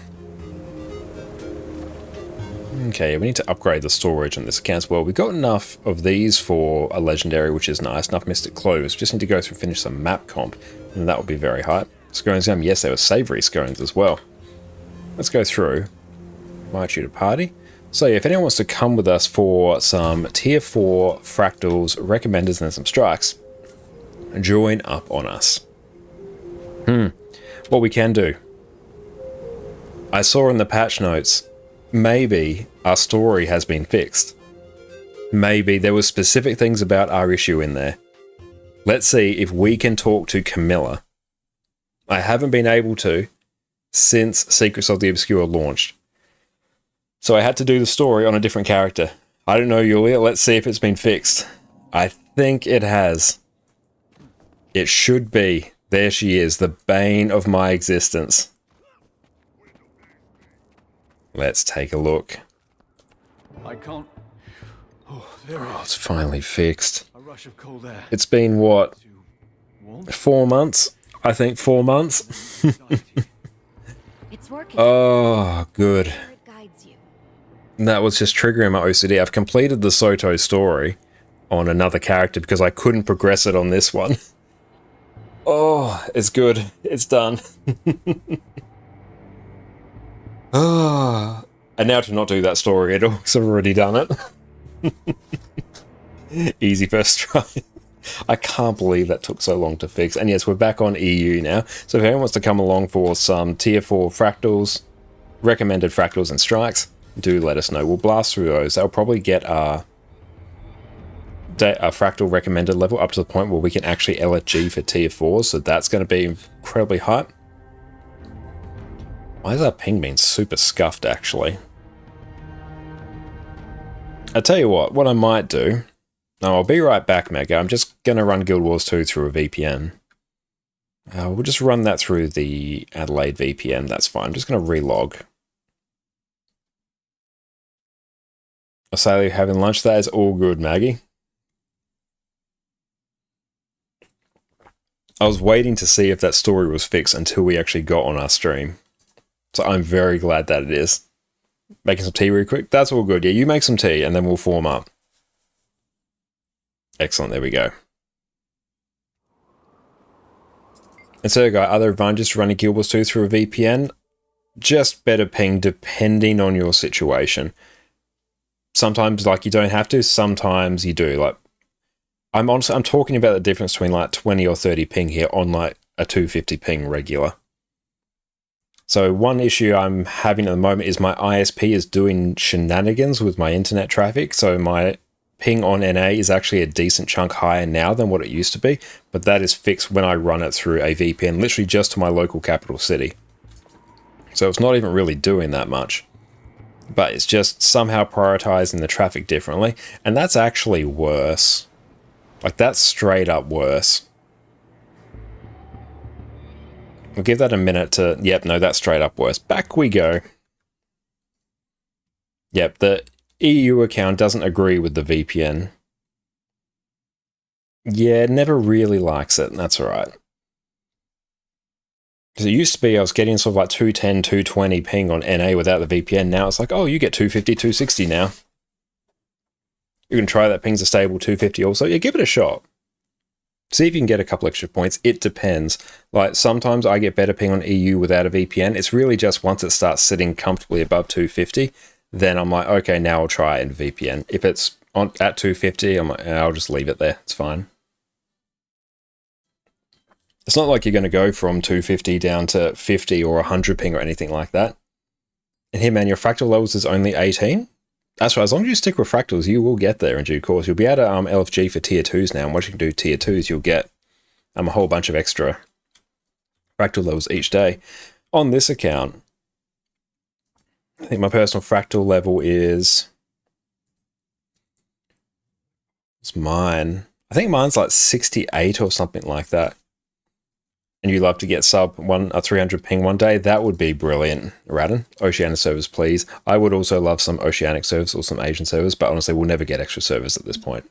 Speaker 1: Okay, we need to upgrade the storage on this account as well. We've got enough of these for a legendary, which is nice. Enough Mystic Cloves. Just need to go through and finish some map comp, and that will be very hype. Scones, yes, they were savory scones as well. Let's go through. Invite you to party. So yeah, if anyone wants to come with us for some tier 4 fractals, recommenders, and some strikes, join up on us. What we can do. I saw in the patch notes, maybe our story has been fixed. Maybe there were specific things about our issue in there. Let's see if we can talk to Camilla. I haven't been able to since Secrets of the Obscure launched. So I had to do the story on a different character. I don't know, Yulia. Let's see if it's been fixed. I think it has. It should be. There she is, the bane of my existence. Let's take a look.
Speaker 11: I can't. Oh, there it is.
Speaker 1: It's finally fixed.
Speaker 11: A rush of cold air.
Speaker 1: It's been, what,
Speaker 11: Warm?
Speaker 1: 4 months? I think 4 months.
Speaker 2: It's working.
Speaker 1: Oh, good.
Speaker 2: It guides you.
Speaker 1: That was just triggering my OCD. I've completed the Soto story on another character because I couldn't progress it on this one. Oh, it's good. It's done. And now to not do that story at all, because I've already done it. Easy first try. I can't believe that took so long to fix. And yes, we're back on EU now. So if anyone wants to come along for some tier 4 fractals, recommended fractals and strikes, do let us know. We'll blast through those. They'll probably get our fractal recommended level up to the point where we can actually LFG for tier 4s. So that's going to be incredibly hype. Why is our ping being super scuffed, actually? I tell you what I might do. No, I'll be right back, Mega. I'm just going to run Guild Wars 2 through a VPN. We'll just run that through the Adelaide VPN. That's fine. I'm just going to relog. I say you're having lunch. That is all good, Maggie. I was waiting to see if that story was fixed until we actually got on our stream. So I'm very glad that it is. Making some tea real quick. That's all good. Yeah, you make some tea and then we'll form up. Excellent. There we go. And so, guys, other advantages to running Guild Wars 2 through a VPN? Just better ping depending on your situation. Sometimes, like, you don't have to. Sometimes you do. Like, I'm talking about the difference between like 20 or 30 ping here on like a 250 ping regular. So one issue I'm having at the moment is my ISP is doing shenanigans with my internet traffic. So my ping on NA is actually a decent chunk higher now than what it used to be, but that is fixed when I run it through a VPN, literally just to my local capital city. So it's not even really doing that much, but it's just somehow prioritizing the traffic differently. And that's actually worse. Like, that's straight up worse. We'll give that a minute to... Yep, no, that's straight up worse. Back we go. Yep, the EU account doesn't agree with the VPN. Yeah, it never really likes it, and that's alright. Because it used to be I was getting sort of like 210, 220 ping on NA without the VPN. Now it's like, oh, you get 250, 260 now. You can try that ping's a stable 250 also. Yeah, give it a shot. See if you can get a couple extra points. It depends. Like, sometimes I get better ping on EU without a VPN. It's really just once it starts sitting comfortably above 250, then I'm like, okay, now I'll try it in VPN. If it's on at 250, I'm like, I'll just leave it there. It's fine. It's not like you're going to go from 250 down to 50 or 100 ping or anything like that. And here, man, your fractal levels is only 18. That's right, as long as you stick with fractals, you will get there in due course. You'll be able to LFG for tier 2s now, and once you can do tier 2s, you'll get a whole bunch of extra fractal levels each day. On this account, I think my personal fractal level is... It's mine. I think mine's like 68 or something like that. And you love to get sub 300 ping one day, that would be brilliant, Radin. Oceanic servers, please. I would also love some Oceanic servers or some Asian servers, but honestly, we'll never get extra servers at this point.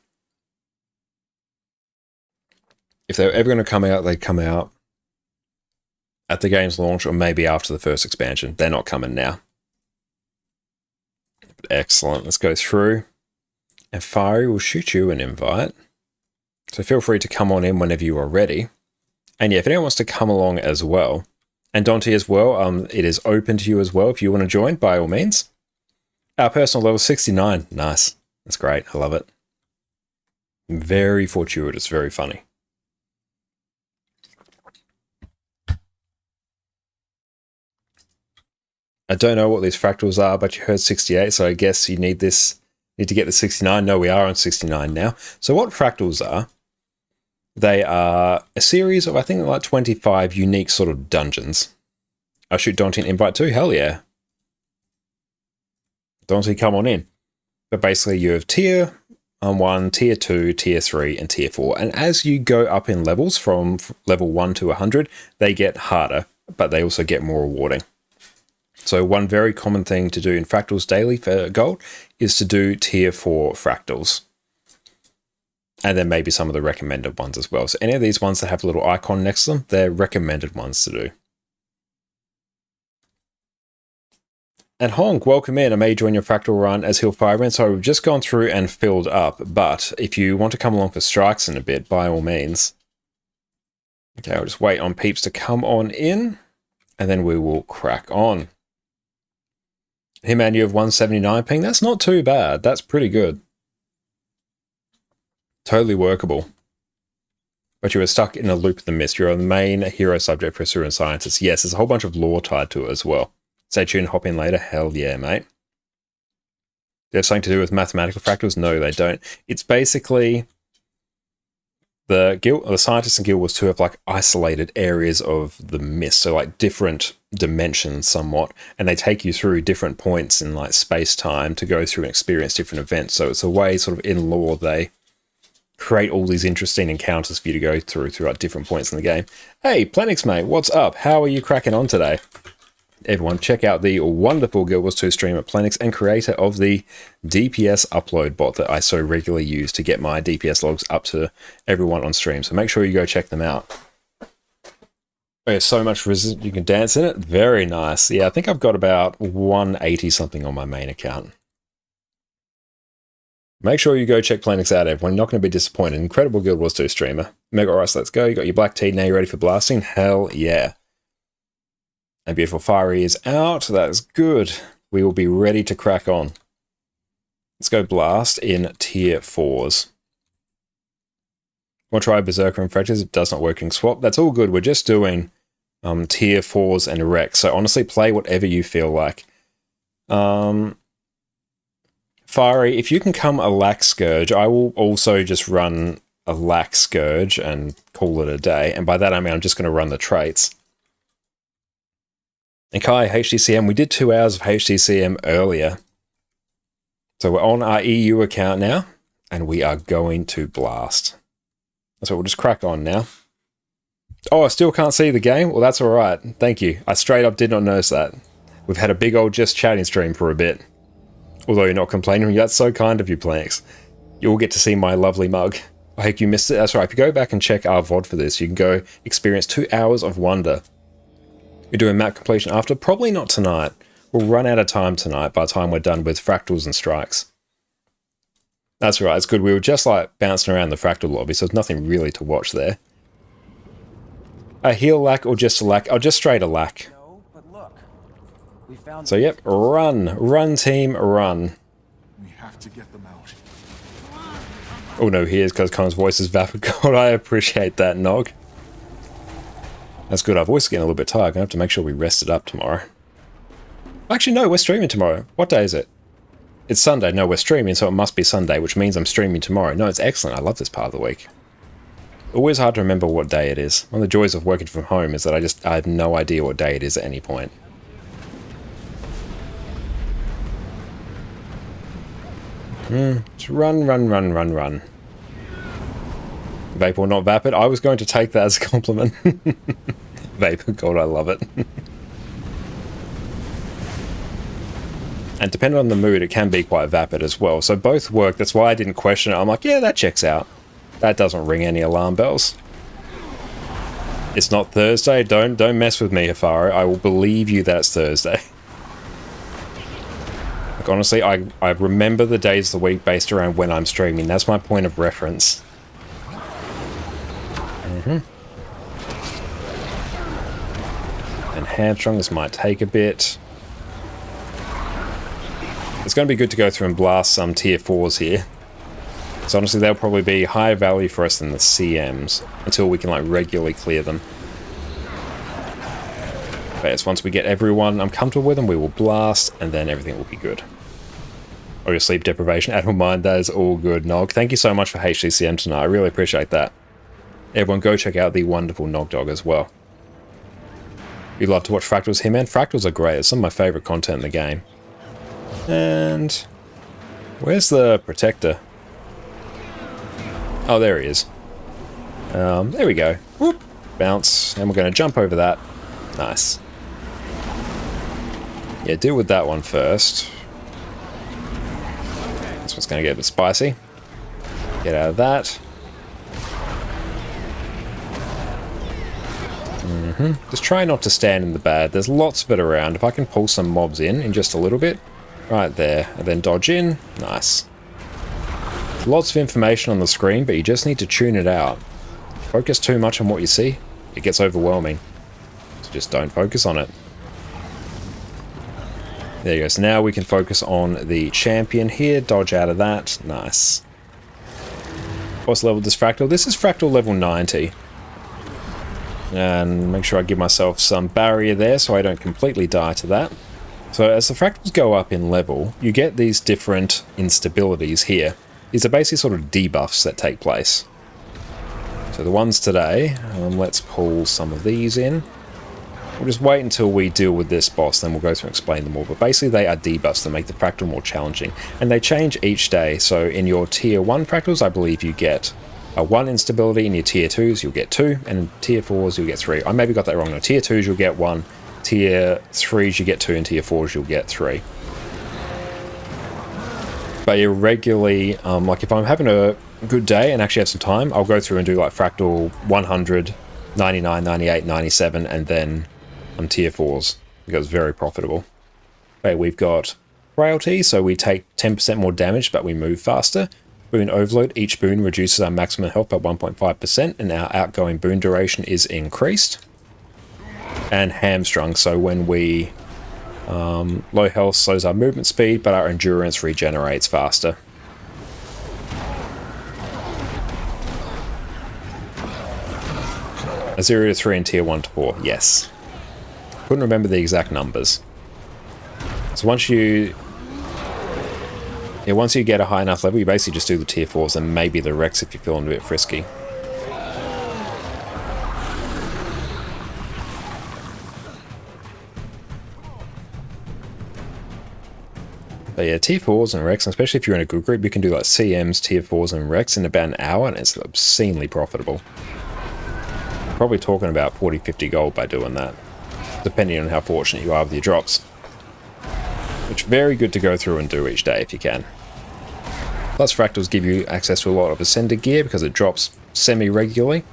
Speaker 1: If they're ever going to come out, they'd come out at the game's launch or maybe after the first expansion. They're not coming now. Excellent. Let's go through. And Fiery will shoot you an invite. So feel free to come on in whenever you are ready. And yeah, if anyone wants to come along as well, and Dante as well, it is open to you as well if you want to join, by all means. Our personal level 69. Nice. That's great. I love it. Very fortuitous. Very funny. I don't know what these fractals are, but you heard 68, so I guess you need to get the 69. No, we are on 69 now. So what fractals are? They are a series of, I think, like 25 unique sort of dungeons. I'll shoot Dante an invite too. Hell yeah. Dante, come on in. But basically you have tier 1, tier 2, tier 3, and tier 4. And as you go up in levels from level 1 to 100, they get harder, but they also get more rewarding. So one very common thing to do in Fractals Daily for gold is to do tier 4 fractals. And then maybe some of the recommended ones as well. So any of these ones that have a little icon next to them, they're recommended ones to do. And Honk, welcome in. I may join your fractal run as Hill Fireman. So we've just gone through and filled up. But if you want to come along for strikes in a bit, by all means. Okay, I'll just wait on peeps to come on in. And then we will crack on. Hey man, you have 179 ping. That's not too bad. That's pretty good. Totally workable. But you were stuck in a loop of the mist. You're a main hero subject for Syrian scientists. Yes, there's a whole bunch of lore tied to it as well. Stay tuned, hop in later. Hell yeah, mate. They have something to do with mathematical fractals? No, they don't. It's basically the scientists and guild was to have like isolated areas of the mist, so like different dimensions somewhat, and they take you through different points in like space-time to go through and experience different events. So it's a way sort of in lore they create all these interesting encounters for you to go throughout different points in the game. Hey, Plenix mate, what's up? How are you cracking on today? Everyone, check out the wonderful Guild Wars 2 streamer Plenix and creator of the DPS upload bot that I so regularly use to get my DPS logs up to everyone on stream. So make sure you go check them out. Oh, so much resistance, you can dance in it. Very nice. Yeah, I think I've got about 180 something on my main account. Make sure you go check Plenix out, everyone. You're not going to be disappointed. Incredible Guild Wars 2 streamer. Mega Rice, let's go. You got your black tea, now you're ready for blasting? Hell yeah. And beautiful Fiery is out. That is good. We will be ready to crack on. Let's go blast in tier 4s. Want to try Berserker and Fractures? It does not work in swap. That's all good. We're just doing tier 4s and wrecks. So honestly, play whatever you feel like. Fiery, if you can come a lax Scourge, I will also just run a lax Scourge and call it a day. And by that I mean I'm just going to run the traits. And Kai, HDCM, we did 2 hours of HDCM earlier. So we're on our EU account now, and we are going to blast. So we'll just crack on now. Oh, I still can't see the game? Well, that's alright. Thank you. I straight up did not notice that. We've had a big old just chatting stream for a bit. Although you're not complaining, that's so kind of you, Planks. You'll get to see my lovely mug. I hope you missed it. That's right, if you go back and check our VOD for this, you can go experience 2 hours of wonder. We're doing map completion after, probably not tonight. We'll run out of time tonight by the time we're done with fractals and strikes. That's right, it's good. We were just like bouncing around the fractal lobby, so there's nothing really to watch there. A heal lack or just a lack? Oh, just straight a lack.
Speaker 3: No, but look. We found
Speaker 1: So yep, run. Run team, run.
Speaker 12: We have to get them out.
Speaker 1: Oh no, he is because Connor's voice is vapid gold. I appreciate that, Nog. That's good. Our voice is getting a little bit tired. I'm going to have to make sure we rest it up tomorrow. Actually, no, we're streaming tomorrow. What day is it? It's Sunday. No, we're streaming, so it must be Sunday, which means I'm streaming tomorrow. No, it's excellent. I love this part of the week. Always hard to remember what day it is. One of the joys of working from home is that I have no idea what day it is at any point. Just run, run, run, run, run. Vapor, not vapid. I was going to take that as a compliment. Vapor gold, I love it. And depending on the mood, it can be quite vapid as well. So both work. That's why I didn't question it. I'm like, yeah, that checks out. That doesn't ring any alarm bells. It's not Thursday. Don't mess with me, Hafaro. I will believe you that it's Thursday. Like, honestly, I remember the days of the week based around when I'm streaming. That's my point of reference. And hamstrung, this might take a bit. It's going to be good to go through and blast some tier 4s here. So honestly, they'll probably be higher value for us than the CMs until we can like regularly clear them. But yes, once we get everyone I'm comfortable with them, we will blast, and then everything will be good. Or your sleep deprivation, I don't mind, that is all good, Nog. Thank you so much for HCCM tonight, I really appreciate that. Everyone go check out the wonderful Nog Dog as well. You'd love to watch Fractals here, man. Fractals are great, it's some of my favourite content in the game. And where's the protector? Oh, there he is. There we go. Whoop. Bounce. And we're going to jump over that. Nice. Yeah, deal with that one first. This one's going to get a bit spicy. Get out of that. Just try not to stand in the bad. There's lots of it around. If I can pull some mobs in just a little bit. Right there. And then dodge in. Nice. Lots of information on the screen, but you just need to tune it out. Focus too much on what you see, it gets overwhelming. So just don't focus on it. There you go. So now we can focus on the champion here. Dodge out of that. Nice. What's level this fractal? This is fractal level 90. And make sure I give myself some barrier there so I don't completely die to that. So as the fractals go up in level, you get these different instabilities here. These are basically sort of debuffs that take place. So the ones today, let's pull some of these in. We'll just wait until we deal with this boss, then we'll go through and explain them all. But basically they are debuffs that make the fractal more challenging. And they change each day. So in your tier 1 fractals, I believe you get a 1 instability. In your tier 2s, you'll get 2. And in tier 4s, you'll get 3. I maybe got that wrong. No, tier 2s, you'll get 1. Tier 3s, you get 2. And tier 4s, you'll get 3. But you regularly, like if I'm having a good day and actually have some time, I'll go through and do like fractal 100, 99, 98, 97, and then tier 4s, because it's very profitable. Okay, we've got frailty, so we take 10% more damage, but we move faster. Boon overload, each boon reduces our maximum health by 1.5%, and our outgoing boon duration is increased. And hamstrung, so when we low health slows our movement speed, but our endurance regenerates faster. A 0 to 3 and tier 1 to 4, yes. couldn't remember the exact numbers. So once you get a high enough level, you basically just do the tier 4s and maybe the Rex if you're feeling a bit frisky. But yeah, tier 4s and Rex, especially if you're in a good group, you can do like CMs, tier 4s and Rex in about an hour, and it's obscenely profitable. Probably talking about 40-50 gold by doing that, depending on how fortunate you are with your drops. Which very good to go through and do each day if you can. Plus fractals give you access to a lot of ascended gear because it drops semi-regularly.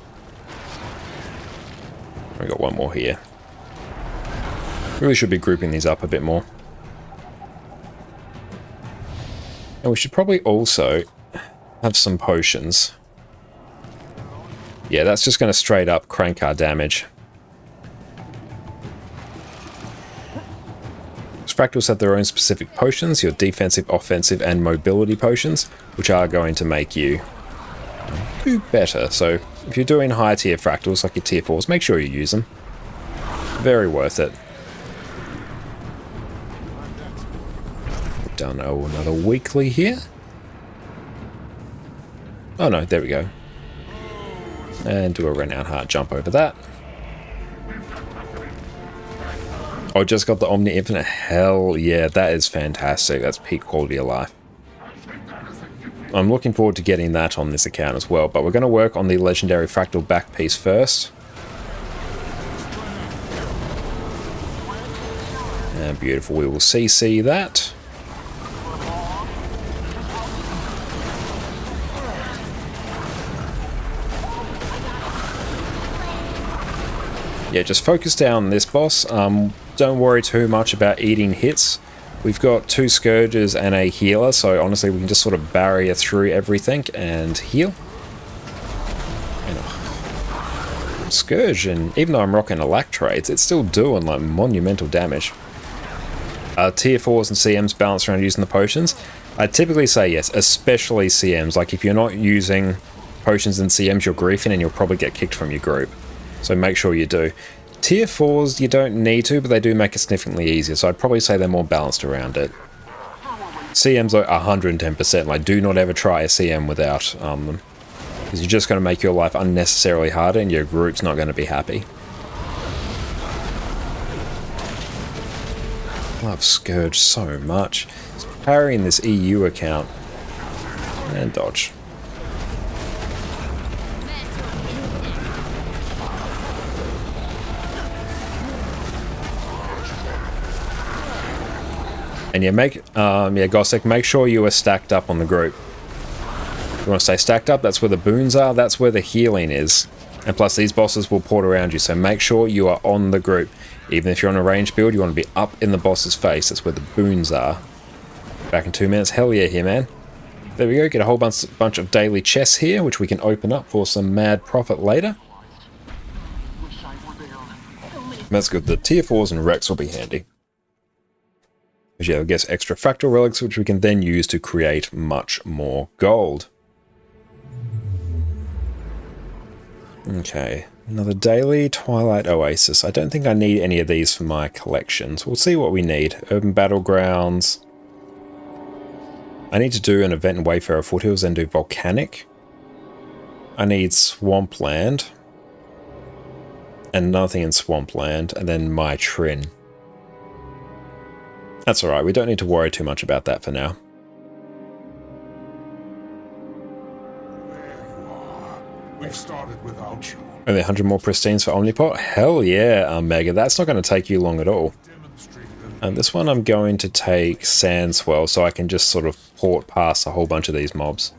Speaker 1: We got one more here. Really should be grouping these up a bit more. And we should probably also have some potions. Yeah, that's just going to straight up crank our damage. Fractals have their own specific potions, your defensive, offensive, and mobility potions, which are going to make you do better. So if you're doing higher tier fractals like your tier 4s, make sure you use them. Very worth it. Done another weekly here. Oh no, there we go. And do a renowned heart jump over that. Oh, just got the Omni Infinite. Hell yeah, that is fantastic. That's peak quality of life. I'm looking forward to getting that on this account as well, but we're going to work on the legendary fractal back piece first. And beautiful, we will CC that. Yeah, just focus down this boss. Don't worry too much about eating hits. We've got 2 Scourges and a healer, so honestly we can just sort of barrier through everything and heal. And Scourge, and even though I'm rocking Electrates, it's still doing like monumental damage. Tier 4s and CMs balance around using the potions. I typically say yes, especially CMs. Like if you're not using potions and CMs, you're griefing and you'll probably get kicked from your group. So make sure you do. Tier 4s, you don't need to, but they do make it significantly easier, so I'd probably say they're more balanced around it. CMs are 110%, like do not ever try a CM without them. Because you're just going to make your life unnecessarily harder and your group's not going to be happy. Love Scourge so much. It's carrying this EU account. And dodge. And yeah, Gossek, make sure you are stacked up on the group. If you want to stay stacked up, that's where the boons are, that's where the healing is. And plus these bosses will port around you, so make sure you are on the group. Even if you're on a ranged build, you want to be up in the boss's face, that's where the boons are. Back in 2 minutes, hell yeah here, man. There we go, get a whole bunch of daily chests here, which we can open up for some mad profit later. That's good, the tier 4s and Rex will be handy. Yeah, I guess extra fractal relics, which we can then use to create much more gold. Okay, another daily Twilight Oasis. I don't think I need any of these for my collections. We'll see what we need. Urban Battlegrounds. I need to do an event in Wayfarer Foothills and do Volcanic. I need Swampland. And nothing in Swampland. And then My Trin. That's alright, we don't need to worry too much about that for now.
Speaker 12: We've started without you.
Speaker 1: Only 100 more pristines for Omnipot? Hell yeah, Mega, that's not going to take you long at all. And this one I'm going to take Sandswell so I can just sort of port past a whole bunch of these mobs.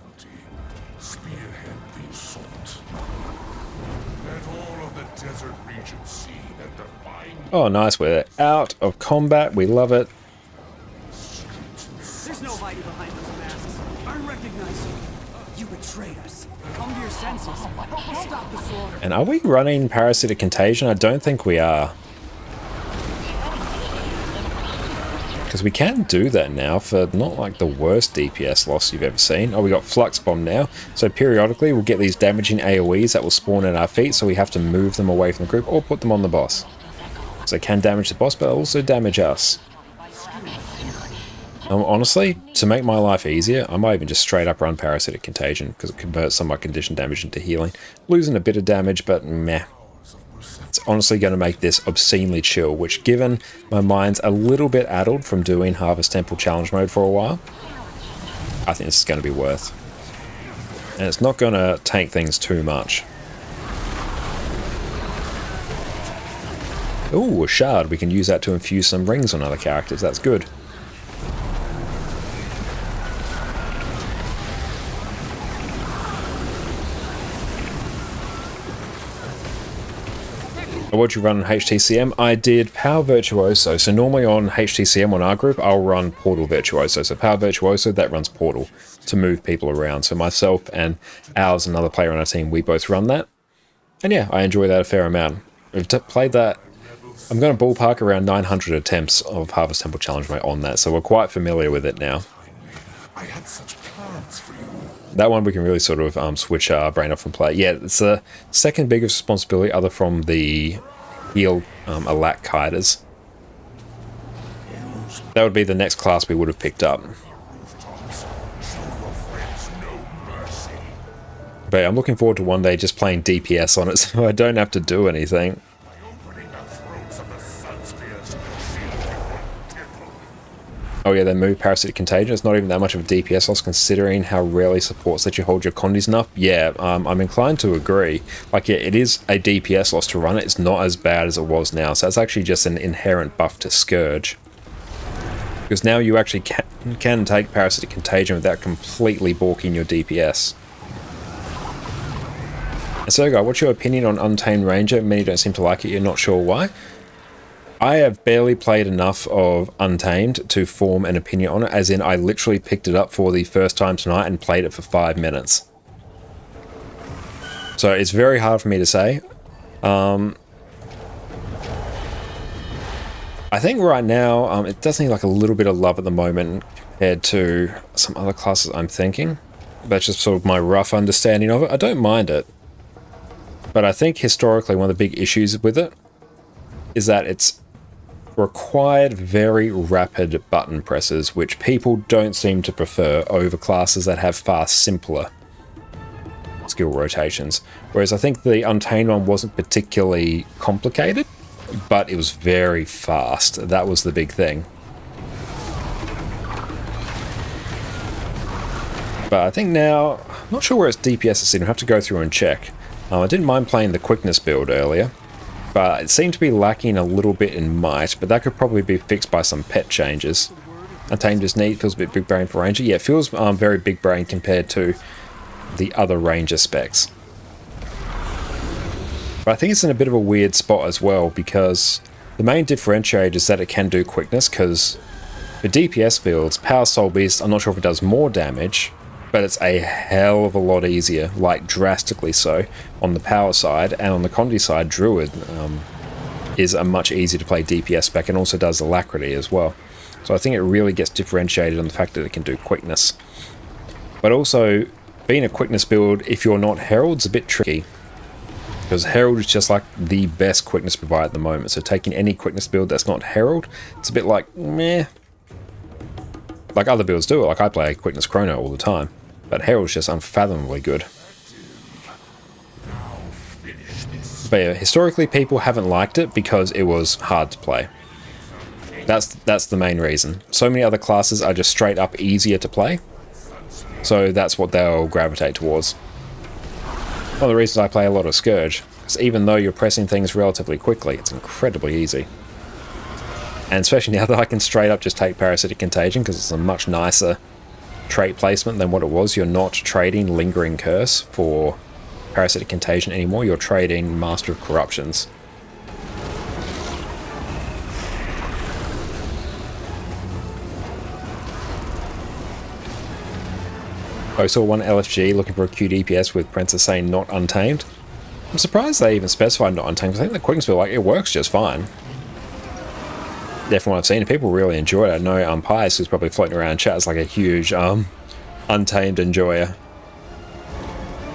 Speaker 1: Oh nice, we're out of combat, we love it.
Speaker 3: There's no hiding behind those masks. I recognize you. You betrayed us. Come to your senses. Help us stop the slaughter.
Speaker 1: And are we running Parasitic Contagion? I don't think we are. Because we can do that now for not like the worst DPS loss you've ever seen. Oh, we got Flux Bomb now. So periodically we'll get these damaging AoEs that will spawn at our feet, so we have to move them away from the group or put them on the boss. So it can damage the boss, but also damage us. Honestly, to make my life easier, I might even just straight up run Parasitic Contagion, because it converts some of my condition damage into healing. Losing a bit of damage, but meh. It's honestly going to make this obscenely chill, which, given my mind's a little bit addled from doing Harvest Temple Challenge mode for a while, I think this is going to be worth. And it's not going to tank things too much. Ooh, a shard. We can use that to infuse some rings on other characters. That's good. What you run on HTCM? I did Power Virtuoso. So normally on HTCM on our group, I'll run Portal Virtuoso. So Power Virtuoso, that runs Portal to move people around. So myself and ours, another player on our team, we both run that. And yeah, I enjoy that a fair amount. We've played that. I'm going to ballpark around 900 attempts of Harvest Temple Challenge mode on that. So we're quite familiar with it now.
Speaker 12: I had such plans for you.
Speaker 1: That one we can really sort of switch our brain off and play. Yeah, it's the second biggest responsibility other from the heal Alak Kiters. That would be the next class we would have picked up. But yeah, I'm looking forward to one day just playing DPS on it so I don't have to do anything. Oh yeah, they move Parasitic Contagion. It's not even that much of a DPS loss considering how rarely supports let you hold your condies enough. Yeah, I'm inclined to agree. Like, yeah, it is a DPS loss to run it. It's not as bad as it was now. So that's actually just an inherent buff to Scourge. Because now you actually can take Parasitic Contagion without completely balking your DPS. And so, guys, what's your opinion on Untamed Ranger? Many don't seem to like it. You're not sure why. I have barely played enough of Untamed to form an opinion on it, as in I literally picked it up for the first time tonight and played it for 5 minutes. So it's very hard for me to say. I think right now it does need like a little bit of love at the moment compared to some other classes I'm thinking. That's just sort of my rough understanding of it. I don't mind it. But I think historically one of the big issues with it is that it's required very rapid button presses, which people don't seem to prefer over classes that have far simpler skill rotations. Whereas I think the Untamed one wasn't particularly complicated, but it was very fast. That was the big thing. But I think now, I'm not sure where its DPS is sitting. I have to go through and check. I didn't mind playing the quickness build earlier, but it seemed to be lacking a little bit in might, but that could probably be fixed by some pet changes. Untamed is neat, feels a bit big brain for Ranger. Yeah, it feels very big brain compared to the other Ranger specs. But I think it's in a bit of a weird spot as well, because the main differentiator is that it can do quickness, because for DPS builds, Power Soul Beast, I'm not sure if it does more damage, but it's a hell of a lot easier, like drastically so, on the power side, and on the Condi side, Druid is a much easier to play DPS spec and also does Alacrity as well. So I think it really gets differentiated on the fact that it can do quickness. But also, being a quickness build, if you're not Herald's a bit tricky, because Herald is just like the best quickness provider at the moment. So taking any quickness build that's not Herald, it's a bit like, meh. Like other builds do it, like I play Quickness Chrono all the time. But Herald's just unfathomably good. But yeah, historically people haven't liked it because it was hard to play. That's the main reason. So many other classes are just straight up easier to play. So that's what they'll gravitate towards. One of the reasons I play a lot of Scourge, because even though you're pressing things relatively quickly, it's incredibly easy. And especially now that I can straight up just take Parasitic Contagion, because it's a much nicer trait placement than what it was. You're not trading Lingering Curse for Parasitic Contagion anymore, you're trading Master of Corruptions. I saw one LFG looking for a QDPS with Princess saying not Untamed. I'm surprised they even specified not Untamed, because I think the quickness build, like, it works just fine. From what I've seen, people really enjoy it. I know Pius, who's probably floating around chat, is like a huge Untamed enjoyer.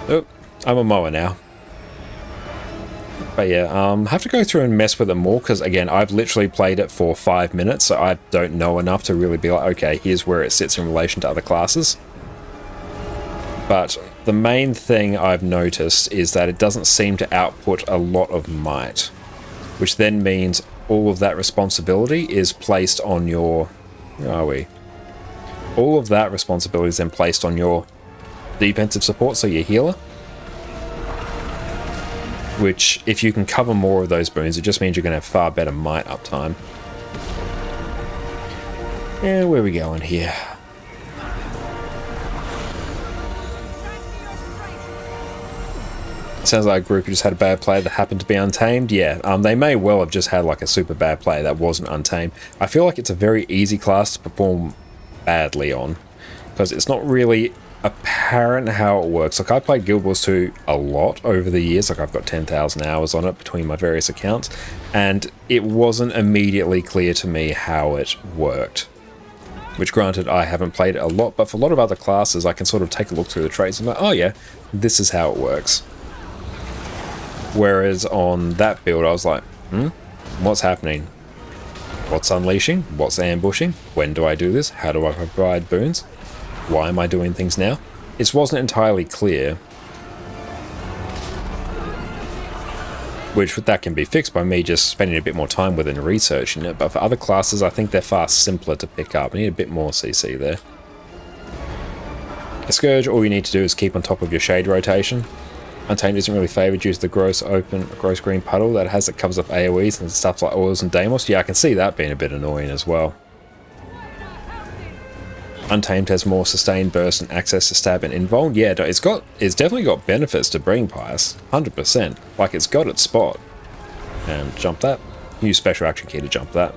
Speaker 1: Oh, I'm a mower now. But yeah, have to go through and mess with it more because again, I've literally played it for 5 minutes, so I don't know enough to really be like, okay, here's where it sits in relation to other classes. But the main thing I've noticed is that it doesn't seem to output a lot of might, which then means all of that responsibility is placed on your... Where are we? All of that responsibility is then placed on your defensive support, so your healer. Which, if you can cover more of those boons, it just means you're going to have far better might uptime. Yeah, where are we going here? Sounds like a group who just had a bad play that happened to be untamed. Yeah, they may well have just had like a super bad play that wasn't untamed. I feel like it's a very easy class to perform badly on, because it's not really apparent how it works. Like, I played Guild Wars 2 a lot over the years, like I've got 10,000 hours on it between my various accounts, and it wasn't immediately clear to me how it worked. Which, granted, I haven't played it a lot, but for a lot of other classes I can sort of take a look through the traits and be like, oh yeah, this is how it works. Whereas on that build I was like, what's happening? What's unleashing? What's ambushing? When do I do this? How do I provide boons? Why am I doing things now? It wasn't entirely clear. Which that can be fixed by me just spending a bit more time with it and researching it. But for other classes, I think they're far simpler to pick up. I need a bit more CC there. A Scourge, all you need to do is keep on top of your shade rotation. Untamed isn't really favoured due to the gross green puddle that it has that covers up AoEs and stuff like oils and Deimos. Yeah, I can see that being a bit annoying as well. Untamed has more sustained burst and access to stab and invuln. Yeah, it's definitely got benefits to Bring Pious, 100%. Like, it's got its spot. And jump that. Use special action key to jump that.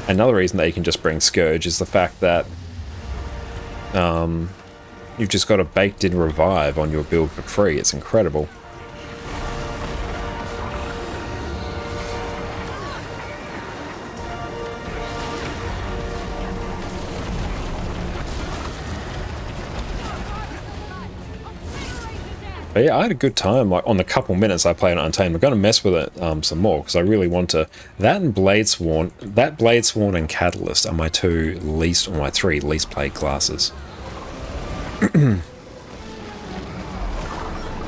Speaker 1: Another reason that you can just bring Scourge is the fact that you've just got a baked-in revive on your build for free. It's incredible. But yeah, I had a good time. Like, on the couple minutes I played on Untamed, I'm going to mess with it some more because I really want to. That and Bladesworn, Bladesworn and Catalyst are my three least played classes.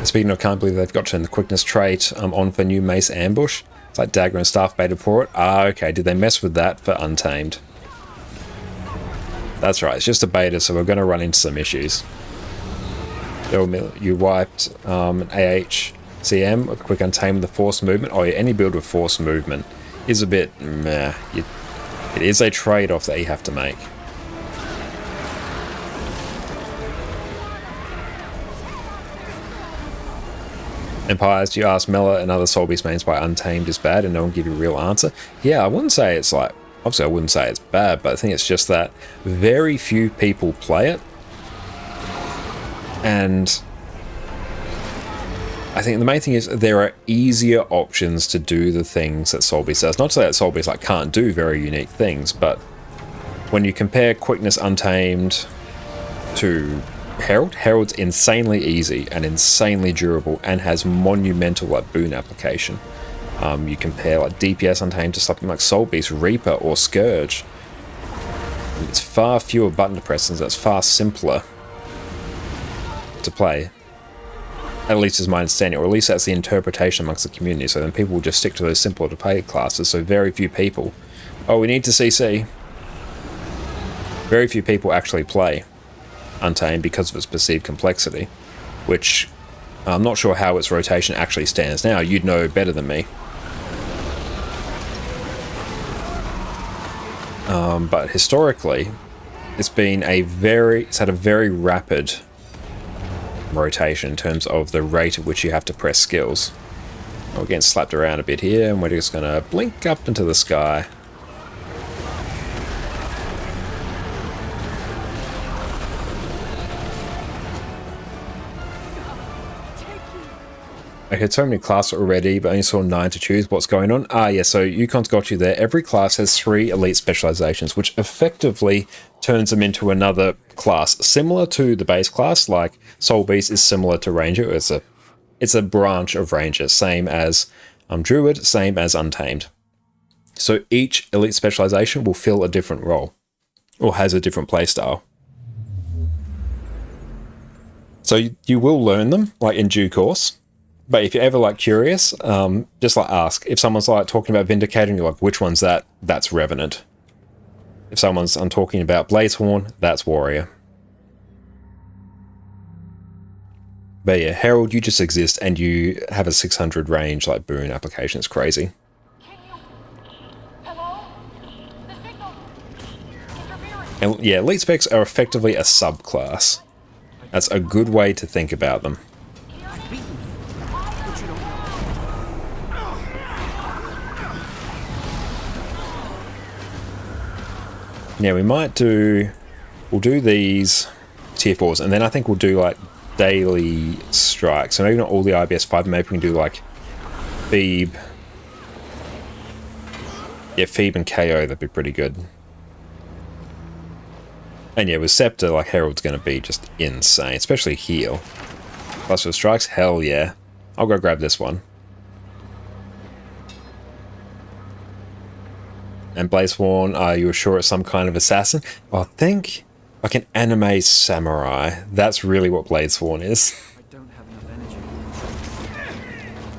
Speaker 1: Speaking of, can't believe they've got to turn the quickness trait on for new Mace Ambush. It's like Dagger and Staff beta for it. Ah, okay. Did they mess with that for Untamed? That's right. It's just a beta, so we're going to run into some issues. You wiped an AHCM with quick Untamed with the force movement. Oh yeah, any build with force movement is a bit meh. It is a trade-off that you have to make. Empires, you ask Mela and other Soul Beast mains why Untamed is bad and no one give you a real answer. Yeah, I wouldn't say it's like, obviously I wouldn't say it's bad, but I think it's just that very few people play it. And I think the main thing is there are easier options to do the things that Soul Beast does. Not to say that Soul Beast like can't do very unique things, but when you compare Quickness Untamed to Herald's insanely easy and insanely durable and has monumental like boon application. You compare like DPS Untamed to something like Soul Beast, Reaper, or Scourge. It's far fewer button presses. That's far simpler to play. At least is my understanding, or at least that's the interpretation amongst the community. So then people will just stick to those simpler to play classes. So very few people. Oh, we need to CC. Very few people actually play Untamed because of its perceived complexity, which I'm not sure how its rotation actually stands now. You'd know better than me. But historically, it's had a very rapid rotation in terms of the rate at which you have to press skills. We're getting slapped around a bit here, and we're just going to blink up into the sky. I had so many classes already, but I only saw 9 to choose. What's going on? Ah, yeah, so Yukon's got you there. Every class has 3 elite specializations, which effectively turns them into another class, similar to the base class. Like Soul Beast is similar to Ranger. It's a branch of Ranger, same as Druid, same as Untamed. So each elite specialization will fill a different role, or has a different playstyle. So you will learn them, like, in due course. But if you're ever, like, curious, just, like, ask. If someone's, like, talking about Vindicator and you're like, which one's that? That's Revenant. If I'm talking about Bladeshorn, that's Warrior. But yeah, Herald, you just exist and you have a 600 range, like, boon application. It's crazy. And yeah, elite specs are effectively a subclass. That's a good way to think about them. Yeah, we'll do these tier 4s, and then I think we'll do like daily strikes. So maybe not all the IBS 5, maybe we can do like Phoebe. Yeah, Phoebe and KO, that'd be pretty good. And yeah, with Scepter, like, Herald's going to be just insane, especially heal. Plus for strikes, hell yeah. I'll go grab this one. And Bladeshorn, are you sure it's some kind of assassin? I think like an anime samurai. That's really what Bladeshorn is.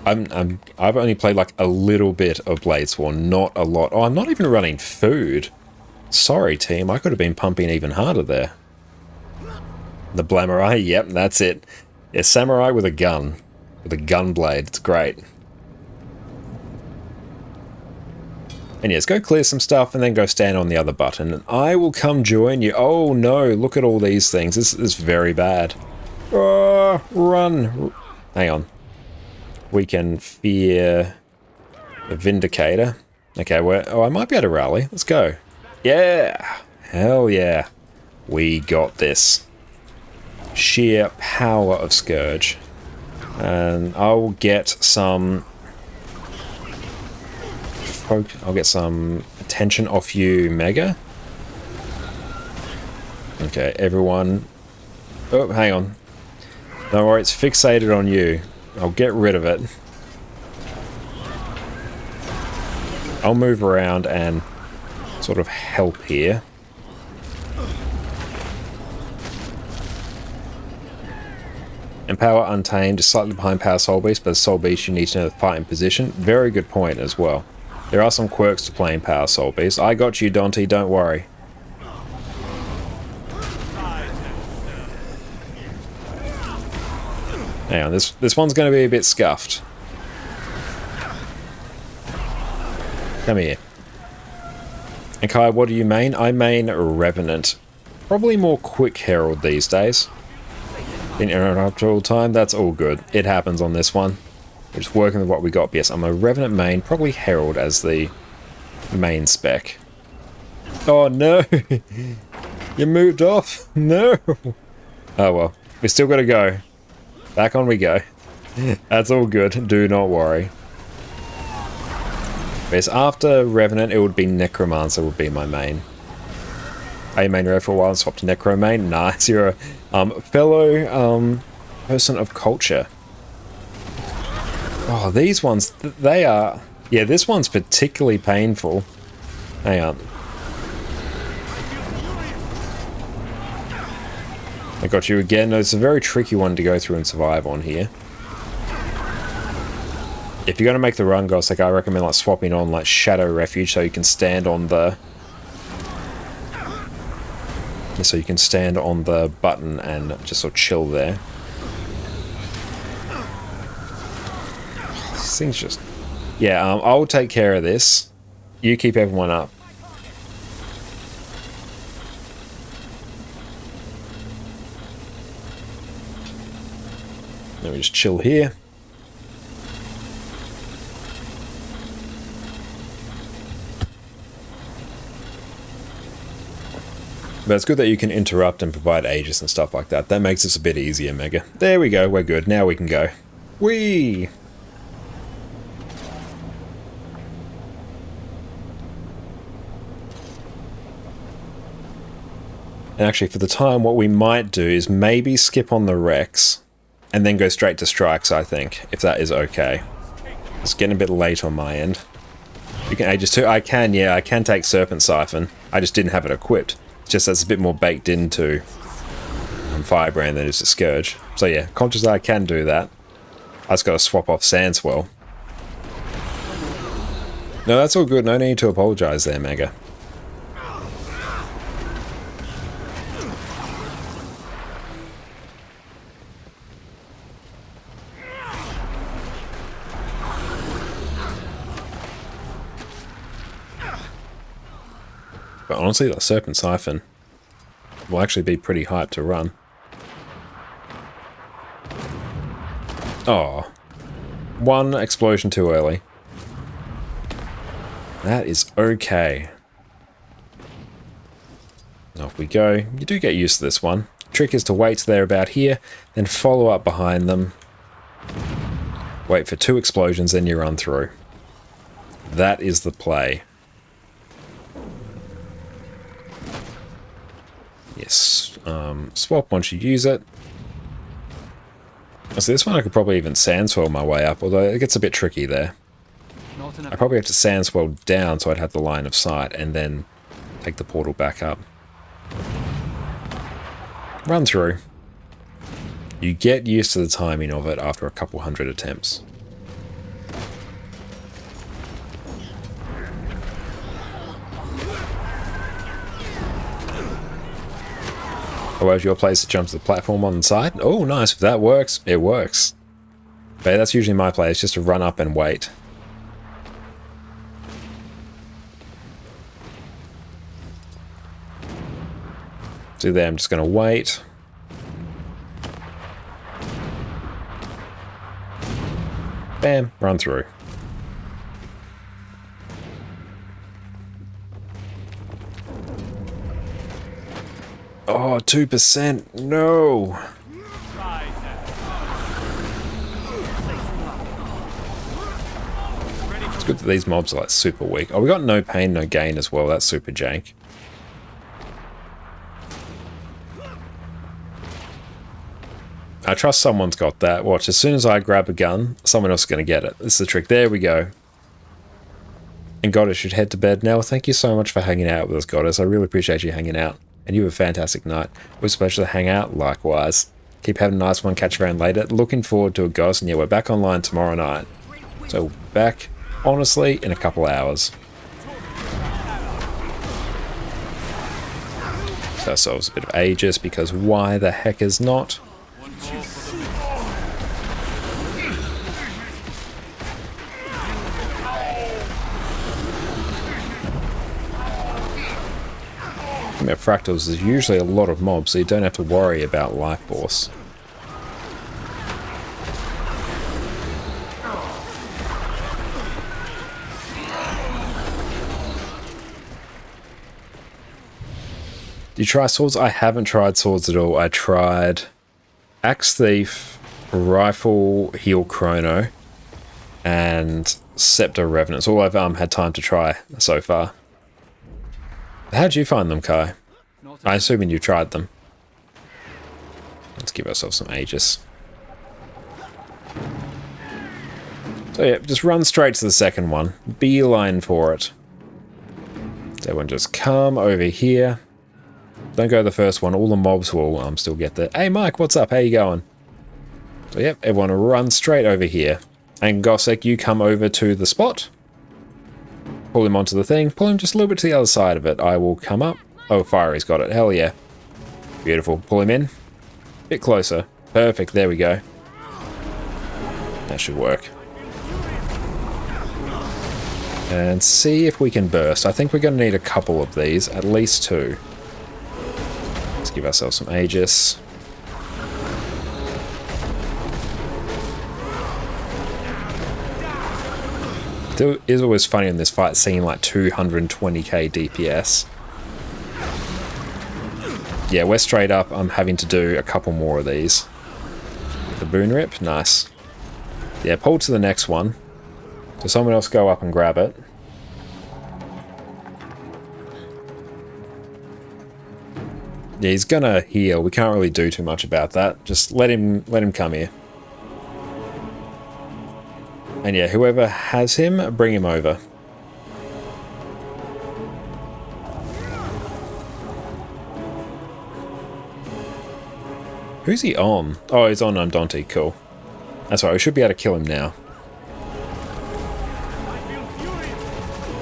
Speaker 1: I've only played like a little bit of Bladeshorn, not a lot. Oh, I'm not even running food. Sorry, team. I could have been pumping even harder there. The Blamurai, yep, that's it. Yeah, samurai with a gun. With a gun blade. It's great. And yes, go clear some stuff and then go stand on the other button. And I will come join you. Oh no, look at all these things. This is very bad. Run. Hang on. We can fear the Vindicator. Okay, I might be able to rally. Let's go. Yeah! Hell yeah. We got this. Sheer power of Scourge. And I'll get some... I'll get some attention off you, Mega. Okay, everyone... Oh, hang on. Don't worry, it's fixated on you. I'll get rid of it. I'll move around and sort of help here. And Power Untamed is slightly behind Power Soul Beast, but as Soul Beast you need to know the fighting position. Very good point as well. There are some quirks to playing Power Soul Beast. I got you, Dante, don't worry. Hang on, this one's going to be a bit scuffed. Come here. And Kai, what do you main? I main Revenant. Probably more quick Herald these days. In interruptible time, that's all good. It happens on this one. We're just working with what we got. Yes, I'm a Revenant main, probably Herald as the main spec. Oh no! You moved off? No! Oh well, we still gotta go. Back on we go. That's all good, do not worry. Yes, after Revenant, it would be Necromancer would be my main. I main Rev for a while and swapped to Necro main. Nice, you're a fellow person of culture. Oh, these ones, they are... Yeah, this one's particularly painful. Hang on. I got you again. No, it's a very tricky one to go through and survive on here. If you're going to make the run, guys, like, I recommend like swapping on like Shadow Refuge so you can stand on the... So you can stand on the button and just sort of chill there. These things just... Yeah, I'll take care of this. You keep everyone up. Let me just chill here. But it's good that you can interrupt and provide aegis and stuff like that. That makes this a bit easier, Mega. There we go, we're good. Now we can go. Whee! And actually, for the time, what we might do is maybe skip on the Rex and then go straight to strikes, I think, if that is okay. It's getting a bit late on my end. You can Aegis too? I can, yeah, I can take Serpent Siphon. I just didn't have it equipped. It's just that's a bit more baked into Firebrand than it is a Scourge. So yeah, conscious that I can do that. I just got to swap off Sandswell. No, that's all good. No need to apologize there, Mega. But honestly, that Serpent Siphon will actually be pretty hyped to run. Oh, one explosion too early. That is okay. Off we go. You do get used to this one. Trick is to wait till they're about here, then follow up behind them. Wait for 2 explosions, then you run through. That is the play. Yes. Swap once you use it. So this one I could probably even Sandswell my way up, although it gets a bit tricky there. I probably have to Sandswell down so I'd have the line of sight and then take the portal back up. Run through. You get used to the timing of it after a couple hundred attempts. Otherwise, your place to jump to the platform on the side. Oh, nice. If that works, it works. But that's usually my play. It's just to run up and wait. Do there, I'm just going to wait. Bam, run through. Oh, 2%. No. It's good that these mobs are like super weak. Oh, we got no pain, no gain as well. That's super jank. I trust someone's got that. Watch, as soon as I grab a gun, someone else is going to get it. This is the trick. There we go. And Goddess should head to bed now. Thank you so much for hanging out with us, Goddess. I really appreciate you hanging out. And you have a fantastic night. It was a pleasure to hang out. Likewise. Keep having a nice one. Catch you around later. Looking forward to it, guys. And yeah, we're back online tomorrow night. So back, honestly, in a couple hours. So ourselves a bit of Aegis, because why the heck is not? Fractals is usually a lot of mobs, so you don't have to worry about life force. Do you try swords? I haven't tried swords at all. I tried Axe Thief, Rifle, Heal Chrono, and Scepter Revenant. It's all I've had time to try so far. How'd you find them, Kai? I assume you tried them. Let's give ourselves some Aegis. So yeah, just run straight to the second one. Beeline for it. So everyone just come over here. Don't go to the first one. All the mobs will still get there. Hey Mike, what's up? How you going? So yep, everyone run straight over here. And Gossek, you come over to the spot. Pull him onto the thing. Pull him just a little bit to the other side of it. I will come up. Oh, Fiery's got it. Hell yeah. Beautiful. Pull him in. Bit closer. Perfect. There we go. That should work. And see if we can burst. I think we're going to need a couple of these. At least 2. Let's give ourselves some Aegis. It is always funny in this fight seeing like 220k DPS. Yeah, we're straight up. I'm having to do a couple more of these. The Boon Rip, nice. Yeah, pull to the next one. So someone else go up and grab it. Yeah, he's gonna heal. We can't really do too much about that. Just let him come here. And yeah, whoever has him, bring him over. Who's he on? Oh, he's on Dante. Cool. That's right. We should be able to kill him now.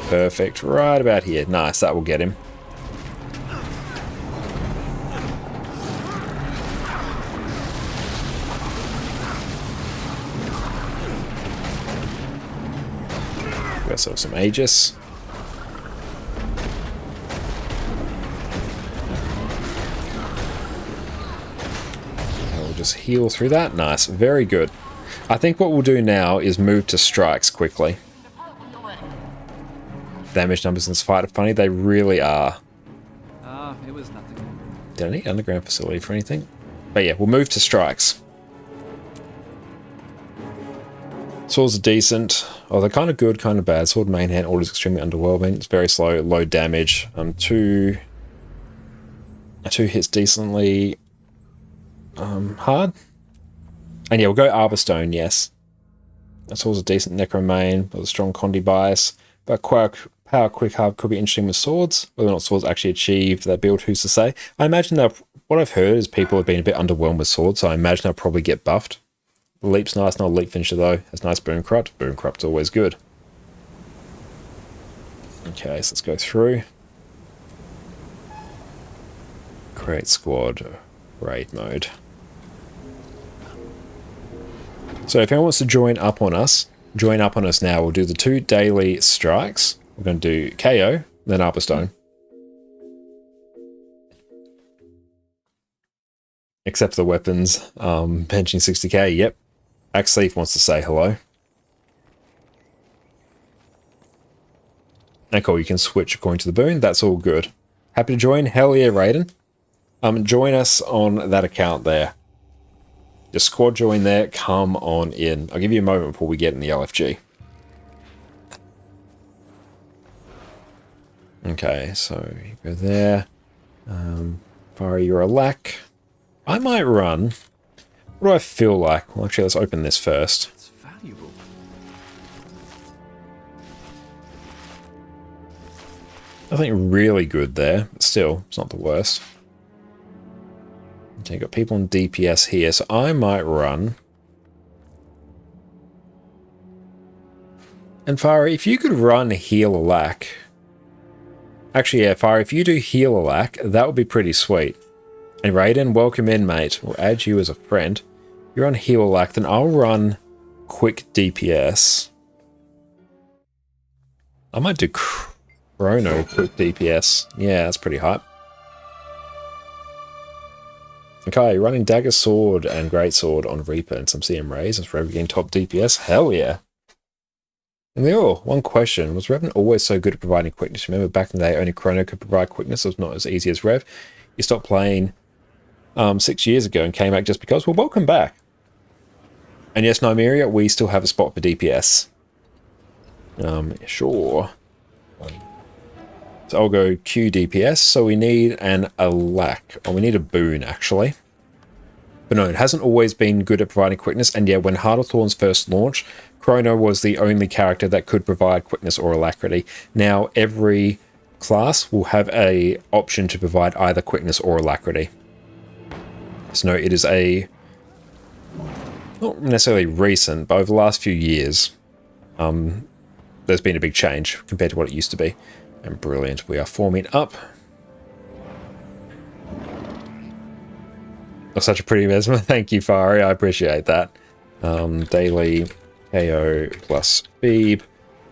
Speaker 1: Perfect. Right about here. Nice. That will get him. Got ourselves some Aegis. We'll just heal through that. Nice. Very good. I think what we'll do now is move to strikes quickly. Damage numbers in this fight are funny. They really are.
Speaker 13: It was nothing.
Speaker 1: Did I need underground facility for anything? But yeah, we'll move to strikes. Swords are decent. Oh, they're kind of good, kind of bad. Sword main hand order is extremely underwhelming. It's very slow, low damage. Two hits decently hard. And yeah, we'll go Arborstone, yes. Swords are decent necro main with a strong condi bias. But power quick hub could be interesting with swords. Whether or not swords actually achieve that build, who's to say? I imagine that what I've heard is people have been a bit underwhelmed with swords, so I imagine they'll probably get buffed. Leap's nice, not a leap finisher though. Has nice boon corrupt. Boon corrupt's always good. Okay, so let's go through. Create squad, raid mode. So if anyone wants to join up on us now. We'll do the 2 daily strikes. We're going to do KO, then Arborstone. Except for the weapons. Benching 60k, yep. Axe Thief wants to say hello. And cool, you can switch according to the boon. That's all good. Happy to join? Hell yeah, Raiden. Join us on that account there. Just squad join there. Come on in. I'll give you a moment before we get in the LFG. Okay, so you go there. Fire, you're a lack. I might run. What do I feel like? Well, actually, let's open this first.
Speaker 13: It's valuable.
Speaker 1: Nothing really good there, but still, it's not the worst. Okay, got people on DPS here, so I might run. And Fari, if you could run heal a lack. Actually, yeah, Fari, if you do heal a lack, that would be pretty sweet. And Raiden, welcome in, mate. We'll add you as a friend. You're on heal a lack, then I'll run quick DPS. I might do Chrono quick DPS. Yeah, that's pretty hype. Okay, running Dagger Sword and Great Sword on Reaper and some CM Rays. Is Revenant getting top DPS? Hell yeah. And one question. Was Revenant always so good at providing quickness? Remember back in the day, only Chrono could provide quickness. It was not as easy as Rev. You stopped playing 6 years ago and came back just because. Well, welcome back. And yes, Nymeria, we still have a spot for DPS. Sure. So I'll go Q DPS. So we need a lack. Or we need a boon, actually. But no, it hasn't always been good at providing quickness. And yeah, when Heart of Thorns first launched, Chrono was the only character that could provide quickness or alacrity. Now, every class will have a option to provide either quickness or alacrity. So no, it is not necessarily recent, but over the last few years, there's been a big change compared to what it used to be. And brilliant, we are forming up. Oh, such a pretty mesmer. Thank you, Fari. I appreciate that. Daily KO plus Phoebe.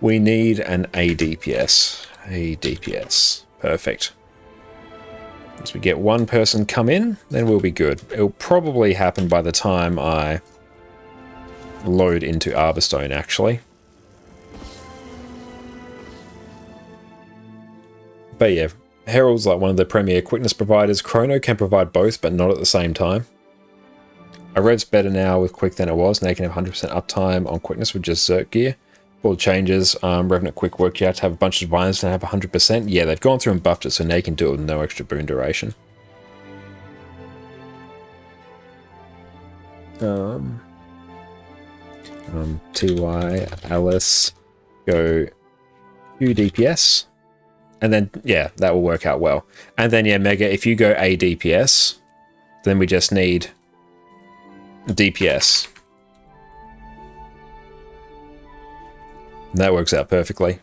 Speaker 1: We need an ADPS. ADPS. Perfect. Once we get one person come in, then we'll be good. It'll probably happen by the time I load into Arborstone, actually. But yeah, Herald's like one of the premier quickness providers. Chrono can provide both, but not at the same time. Rev's better now with quick than it was. Now you can have 100% uptime on quickness with just Zerk gear. All the changes, Revenant quick work, you have to have a bunch of divines to have 100%. Yeah, they've gone through and buffed it, so now you can do it with no extra boon duration. TY, Alice, go Q DPS. And then, yeah, that will work out well. And then, yeah, Mega, if you go A DPS, then we just need DPS. And that works out perfectly.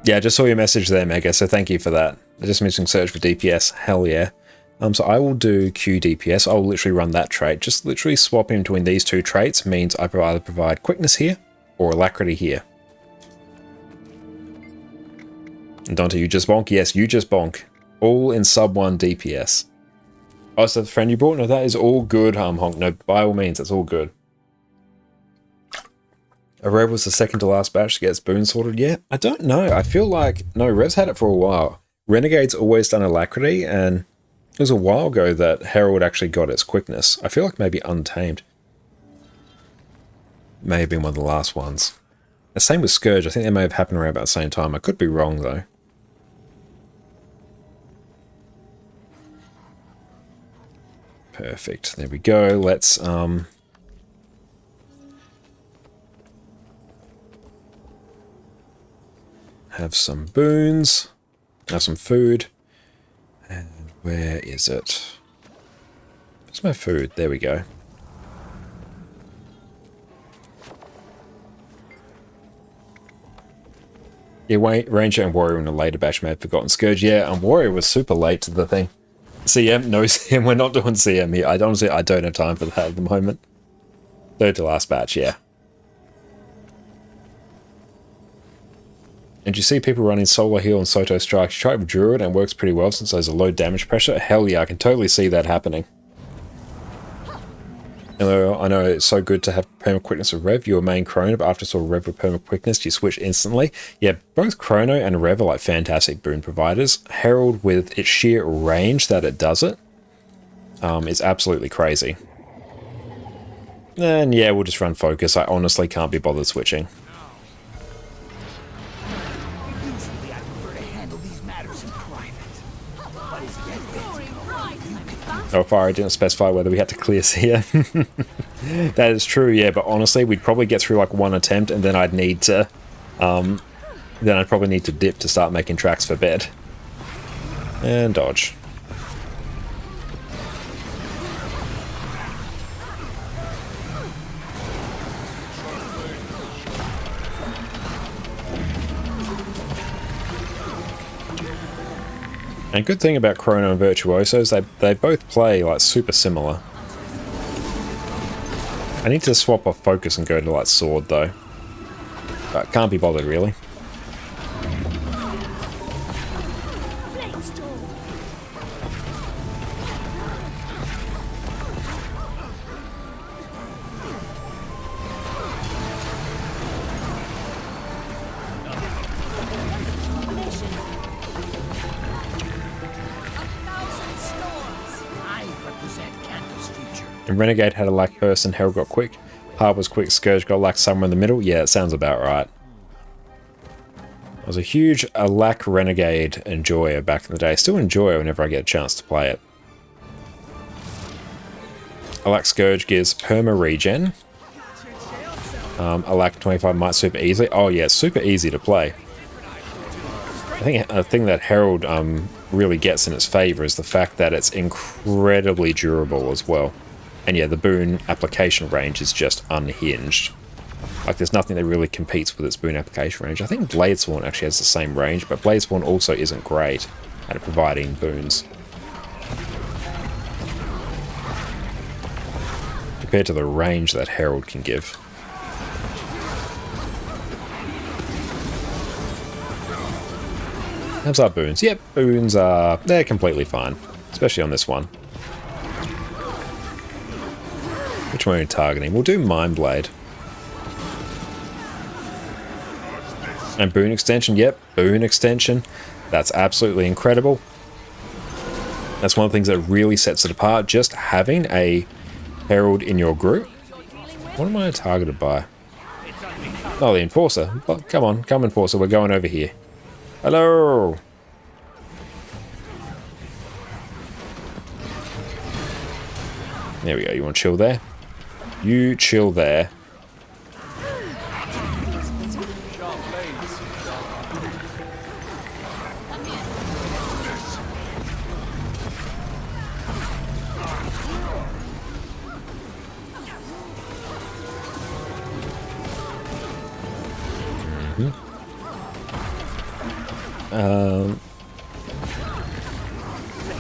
Speaker 1: Yeah, I just saw your message there, Mega, so thank you for that. I just missing search for DPS. Hell yeah. So I will do Q DPS. I'll literally run that trait. Just literally swapping between these two traits means I either provide quickness here or alacrity here. And Dante, you just bonk? Yes, you just bonk. All in sub 1 DPS. Oh, so the friend you brought? No, that is all good, Honk. No, by all means, that's all good. A Rev was the second to last batch to get its boon sorted. Yeah, I don't know. I feel like, no, Rev's had it for a while. Renegade's always done alacrity, and it was a while ago that Herald actually got its quickness. I feel like maybe Untamed may have been one of the last ones. The same with Scourge. I think they may have happened around about the same time. I could be wrong, though. Perfect. There we go. Let's have some boons. Have some food. And where is it? Where's my food? There we go. Yeah, Ranger and Warrior in a later batch may have forgotten Scourge. Yeah, and Warrior was super late to the thing. CM, no CM, we're not doing CM here. I don't have time for that at the moment. Third to last batch, yeah. And you see people running Solar Heal and Soto Strike. You try it with Druid and it works pretty well since there's a low damage pressure. Hell yeah, I can totally see that happening. I know it's so good to have Perma Quickness with Rev. You're a main Chrono, but after sort of Rev with Perma Quickness, you switch instantly. Yeah, both Chrono and Rev are like fantastic boon providers. Herald, with its sheer range that it does it, is absolutely crazy. And yeah, we'll just run Focus. I honestly can't be bothered switching. Oh, far, I didn't specify whether we had to clear CM. That is true, yeah, but honestly, we'd probably get through like one attempt and then I'd need to, then I'd probably need to dip to start making tracks for bed. And dodge. And good thing about Chrono and Virtuoso is they both play like super similar. I need to swap off Focus and go to like Sword though. But can't be bothered really. And Renegade had a lack person, Herald got quick. Hard was quick, Scourge got lack somewhere in the middle. Yeah, it sounds about right. I was a huge lack Renegade enjoyer back in the day. Still enjoy it whenever I get a chance to play it. Alack Scourge gives perma regen. Alack 25 might super easily. Oh yeah, it's super easy to play. I think a thing that Herald really gets in its favor is the fact that it's incredibly durable as well. And yeah, the boon application range is just unhinged. Like, there's nothing that really competes with its boon application range. I think Bladesworn actually has the same range, but Bladesworn also isn't great at providing boons. Compared to the range that Herald can give. How's our boons? Yep, boons are... they're completely fine. Especially on this one. Which one are we targeting? We'll do Mind Blade. And boon extension, yep, boon extension. That's absolutely incredible. That's one of the things that really sets it apart. Just having a Herald in your group. What am I targeted by? Oh, the Enforcer. Oh, come on, come Enforcer, we're going over here. Hello! There we go. You want to chill there? You chill there.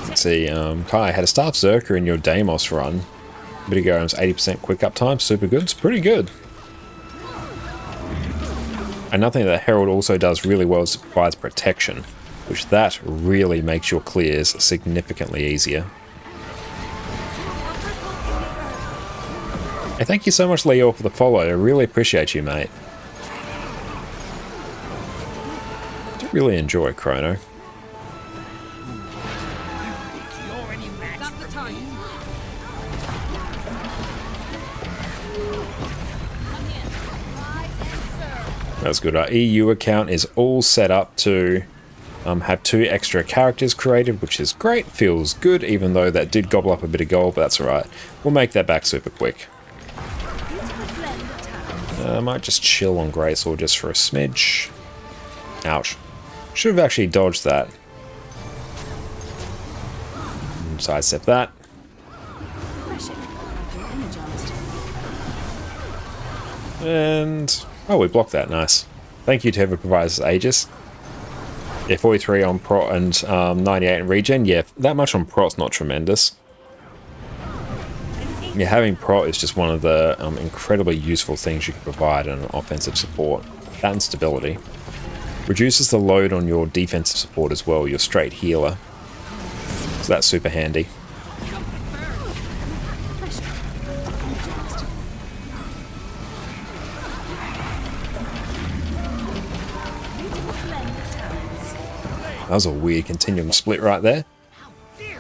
Speaker 1: Let's see, Kai had a Staff Berserker in your Deimos run. A bit ago, it was 80% quick uptime. Super good. It's pretty good. Another thing that Herald also does really well is it provides protection, which that really makes your clears significantly easier. And thank you so much, Leo, for the follow. I really appreciate you, mate. I do really enjoy Chrono. That's good. Our EU account is all set up to have 2 extra characters created, which is great. Feels good, even though that did gobble up a bit of gold, but that's alright. We'll make that back super quick. I might just chill on Greatsword just for a smidge. Ouch. Should have actually dodged that. Sidestep that. And... oh, we blocked that. Nice. Thank you to whoever provides Aegis. Yeah, 43 on Prot and 98 in regen. Yeah, that much on Prot's not tremendous. Yeah, having Prot is just one of the incredibly useful things you can provide in an offensive support. That and stability. Reduces the load on your defensive support as well, your straight healer. So that's super handy. That was a weird continuum split right there. I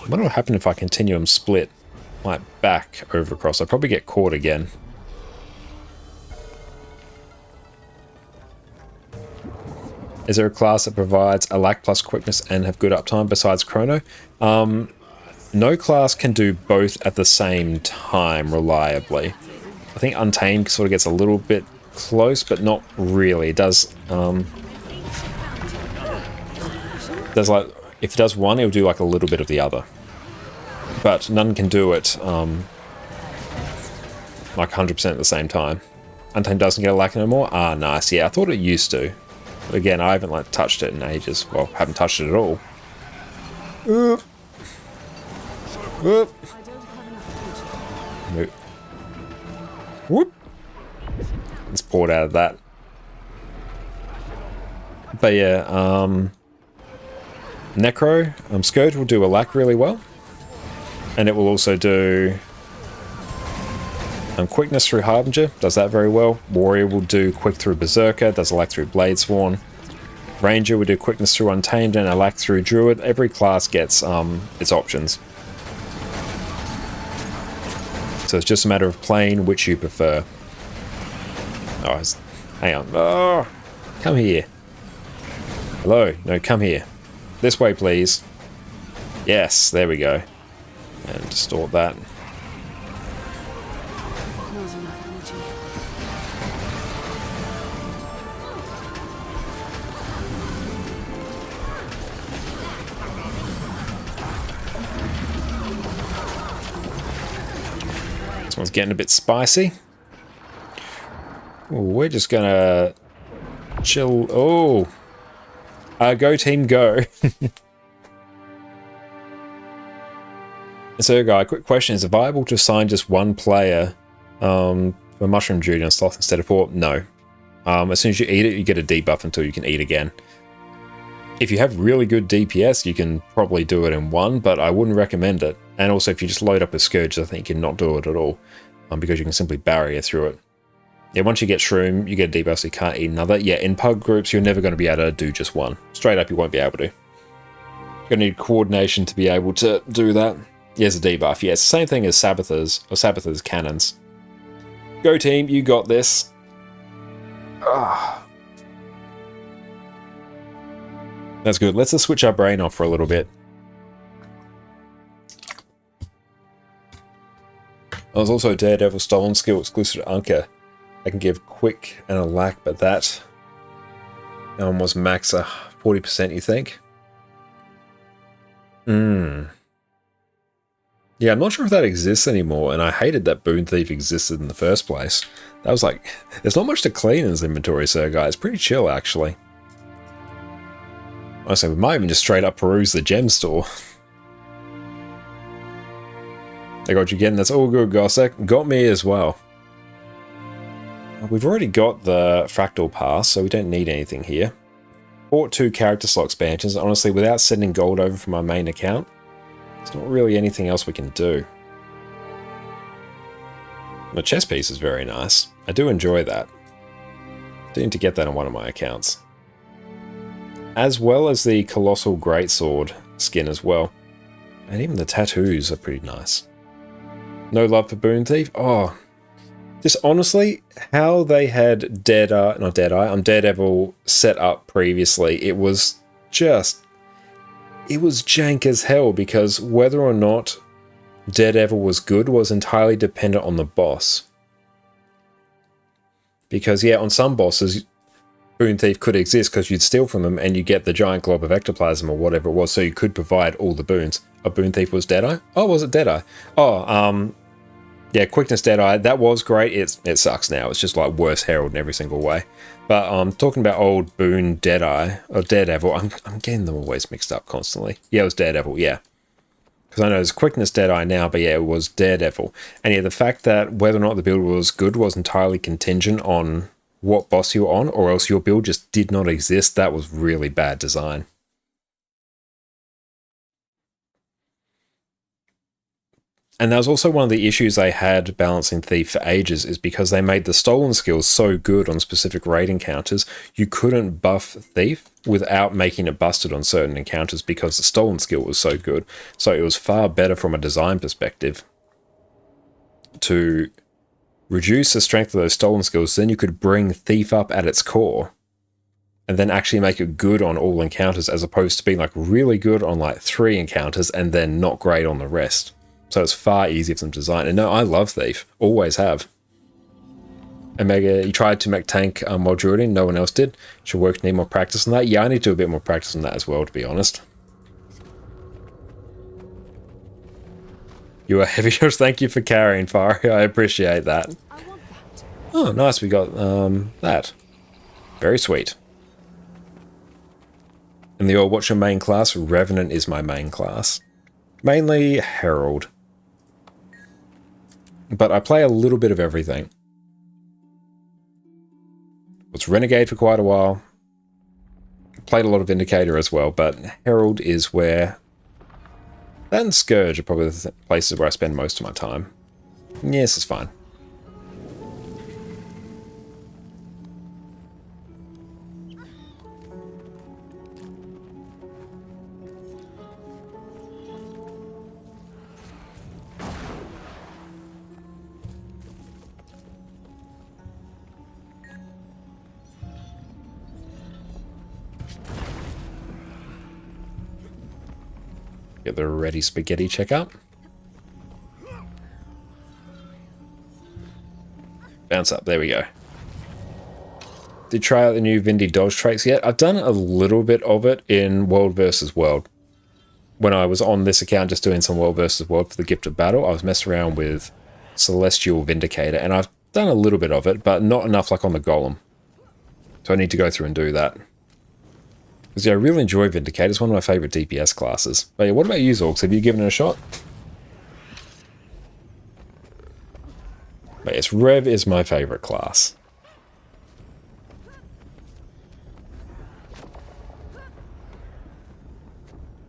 Speaker 1: wonder what happened if I continuum split like back over across. I'd probably get caught again. Is there a class that provides a lack plus quickness and have good uptime besides Chrono? No class can do both at the same time reliably. I think Untamed sort of gets a little bit close, but not really. It does like, if it does one, it'll do like a little bit of the other. But none can do it like 100% at the same time. Untamed doesn't get a lack no more? Ah, nice. Yeah, I thought it used to. But again, I haven't like touched it in ages. Well, haven't touched it at all. Whoop. Let's pour it out of that. But yeah, Necro, Scourge will do a lack really well. And it will also do quickness through Harbinger, does that very well. Warrior will do quick through Berserker, does a lack through Bladesworn. Ranger will do quickness through Untamed and a lack through Druid. Every class gets its options. So it's just a matter of playing which you prefer. Oh, hang on. Oh, come here. Hello. No, come here. This way, please. Yes, there we go. And distort that. This one's getting a bit spicy. Ooh, we're just gonna chill. Oh, go team, go. So, guy, quick question: is it viable to assign just one player for Mushroom Duty on Sloth instead of 4? No. As soon as you eat it, you get a debuff until you can eat again. If you have really good DPS, you can probably do it in 1, but I wouldn't recommend it. And also, if you just load up with Scourge, I think you can not do it at all, because you can simply barrier through it. Yeah, once you get Shroom, you get a debuff, so you can't eat another. Yeah, in pug groups, you're never going to be able to do just one. Straight up, you won't be able to. You're going to need coordination to be able to do that. Here's a debuff. Yeah, it's the same thing as Sabbathers, or Sabbathers cannons. Go team, you got this. That's good. Let's just switch our brain off for a little bit. There's also a Daredevil Stolen skill exclusive to Anka. I can give quick and a lack, but that was max 40%, you think? Yeah, I'm not sure if that exists anymore, and I hated that Boon Thief existed in the first place. That was like, there's not much to clean in this inventory, so guys, it's pretty chill actually. Honestly, we might even just straight up peruse the gem store. I got you again, that's all good, Gossek. Got me as well. We've already got the Fractal Pass, so we don't need anything here. Bought 2 character slot expansions. Honestly, without sending gold over from my main account, there's not really anything else we can do. The chess piece is very nice. I do enjoy that. Do need to get that on one of my accounts. As well as the Colossal Greatsword skin as well. And even the tattoos are pretty nice. No love for Boon Thief? Oh, just honestly, how they had Daredevil set up previously, it was jank as hell, because whether or not Daredevil was good was entirely dependent on the boss. Because yeah, on some bosses, Boon Thief could exist because you'd steal from them and you get the giant glob of ectoplasm or whatever it was, so you could provide all the boons. A Boon Thief was Deadeye? Oh, was it Deadeye? Oh, yeah, Quickness Deadeye, that was great. It sucks now. It's just like worse Herald in every single way. But talking about old Boon Deadeye, or Daredevil, I'm getting them always mixed up constantly. Yeah, it was Daredevil, yeah. Because I know there's Quickness Deadeye now, but yeah, it was Daredevil. And yeah, the fact that whether or not the build was good was entirely contingent on what boss you were on, or else your build just did not exist, that was really bad design. And that was also one of the issues they had balancing Thief for ages, is because they made the stolen skills so good on specific raid encounters, you couldn't buff Thief without making it busted on certain encounters because the stolen skill was so good. So it was far better from a design perspective to reduce the strength of those stolen skills, then you could bring Thief up at its core and then actually make it good on all encounters, as opposed to being like really good on like 3 encounters and then not great on the rest. So it's far easier for them to design. And no, I love Thief. Always have. Omega, you tried to make tank while druiding. No one else did. Should work, need more practice on that. Yeah, I need to do a bit more practice on that as well, to be honest. You are heavy shots. Thank you for carrying, Fari. I appreciate that. Oh, nice. We got that. Very sweet. And the what's your main class? Revenant is my main class. Mainly Herald. But I play a little bit of everything. Was Renegade for quite a while. Played a lot of Vindicator as well, but Herald is where... That and Scourge are probably the places where I spend most of my time. Yes, it's fine. Get the ready spaghetti checkup. Bounce up, there we go. Did try out the new Vindy dodge traits yet? I've done a little bit of it in World vs. World. When I was on this account just doing some World vs. World for the Gift of Battle, I was messing around with Celestial Vindicator, and I've done a little bit of it, but not enough like on the Golem. So I need to go through and do that. Because yeah, I really enjoy Vindicator. It's one of my favourite DPS classes. But yeah, what about you, Zorks? Have you given it a shot? But yes, Rev is my favourite class.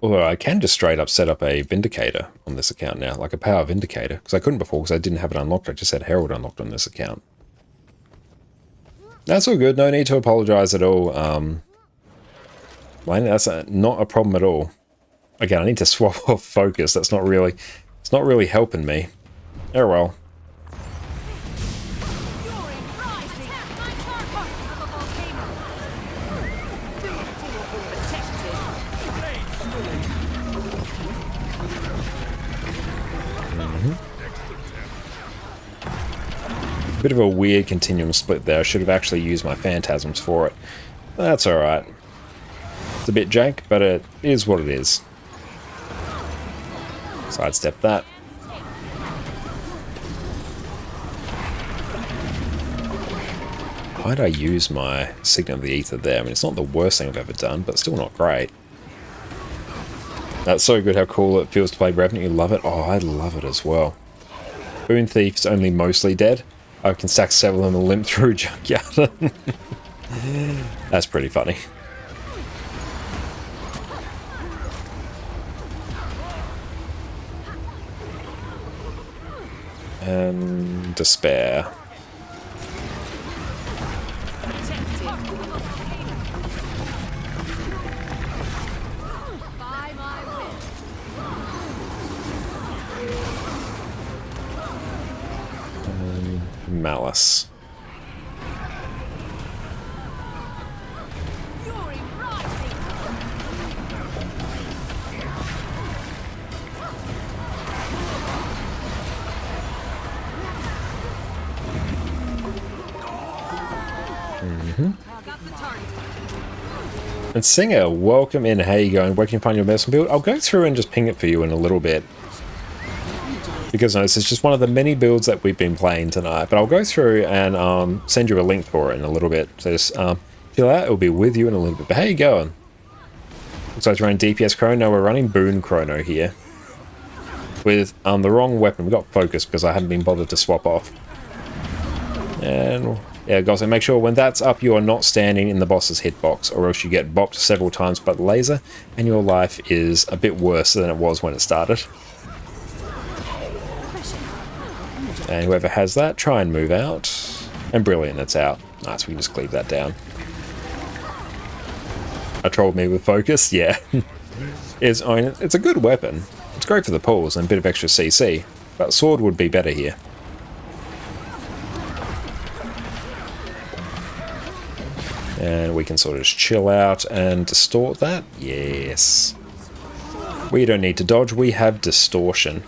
Speaker 1: Although I can just straight up set up a Vindicator on this account now, like a Power Vindicator. Because I couldn't before because I didn't have it unlocked. I just had Herald unlocked on this account. That's all good. No need to apologise at all. That's not a problem at all. Again, I need to swap off focus. It's not really helping me. Oh well. Bit of a weird continuum split there. I should have actually used my phantasms for it. That's alright. It's a bit jank, but it is what it is. Sidestep that. Why'd I use my Signet of the Ether there? I mean, it's not the worst thing I've ever done, but still not great. That's so good how cool it feels to play Revenant. You love it? Oh, I love it as well. Boon Thief's only mostly dead. I can stack several of them and limp through Junkyard. That's pretty funny. And Despair. Malice. And Singer, welcome in. How you going? Where can you find your medicine build? I'll go through and just ping it for you in a little bit. Because no, this is just one of the many builds that we've been playing tonight. But I'll go through and send you a link for it in a little bit. So just fill out, it'll be with you in a little bit. But how you going? Looks like you're running DPS Chrono. No, we're running Boon Chrono here. With the wrong weapon. We got Focus because I haven't been bothered to swap off. And yeah, guys, make sure when that's up, you are not standing in the boss's hitbox, or else you get bopped several times by the laser, and your life is a bit worse than it was when it started. And whoever has that, try and move out. And brilliant, it's out. Nice, we can just cleave that down. I trolled me with Focus, yeah. It's a good weapon. It's great for the pulls and a bit of extra CC, but sword would be better here. And we can sort of just chill out and distort that. Yes. We don't need to dodge, we have distortion.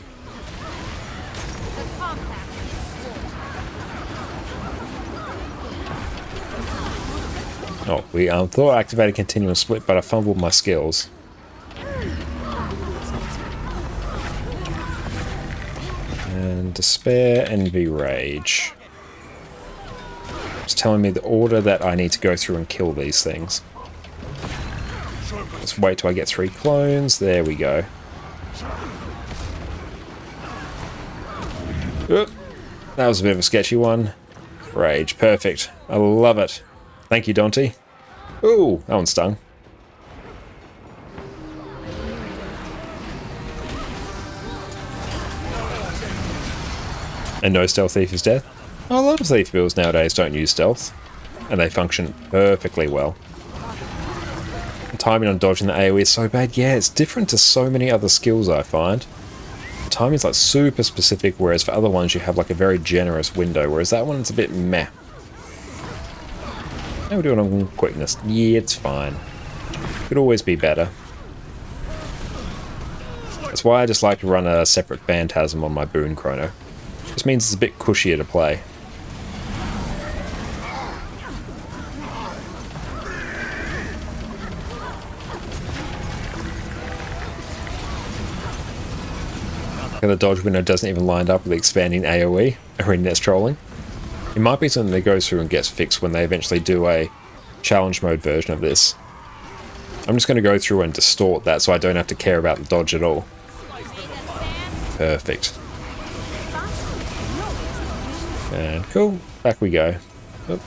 Speaker 1: Oh, we thought I activated continuous split, but I fumbled my skills. And Despair, Envy, Rage. It's telling me the order that I need to go through and kill these things. Let's wait till I get 3 clones. There we go. Oop. That was a bit of a sketchy one. Rage, perfect. I love it. Thank you, Dante. Ooh, that one stung. And no stealth thief is death. A lot of thief builds nowadays don't use stealth, and they function perfectly well. The timing on dodging the AoE is so bad. Yeah, it's different to so many other skills I find. The timing is like super specific, whereas for other ones you have like a very generous window, whereas that one is a bit meh. How are we doing on quickness? Yeah, it's fine. Could always be better. That's why I just like to run a separate Phantasm on my Boon Chrono. Just means it's a bit cushier to play. The dodge window doesn't even line up with the expanding AoE or in trolling. It might be something that goes through and gets fixed when they eventually do a challenge mode version of this. I'm just going to go through and distort that so I don't have to care about the dodge at all. Perfect. And cool, back we go. Oop.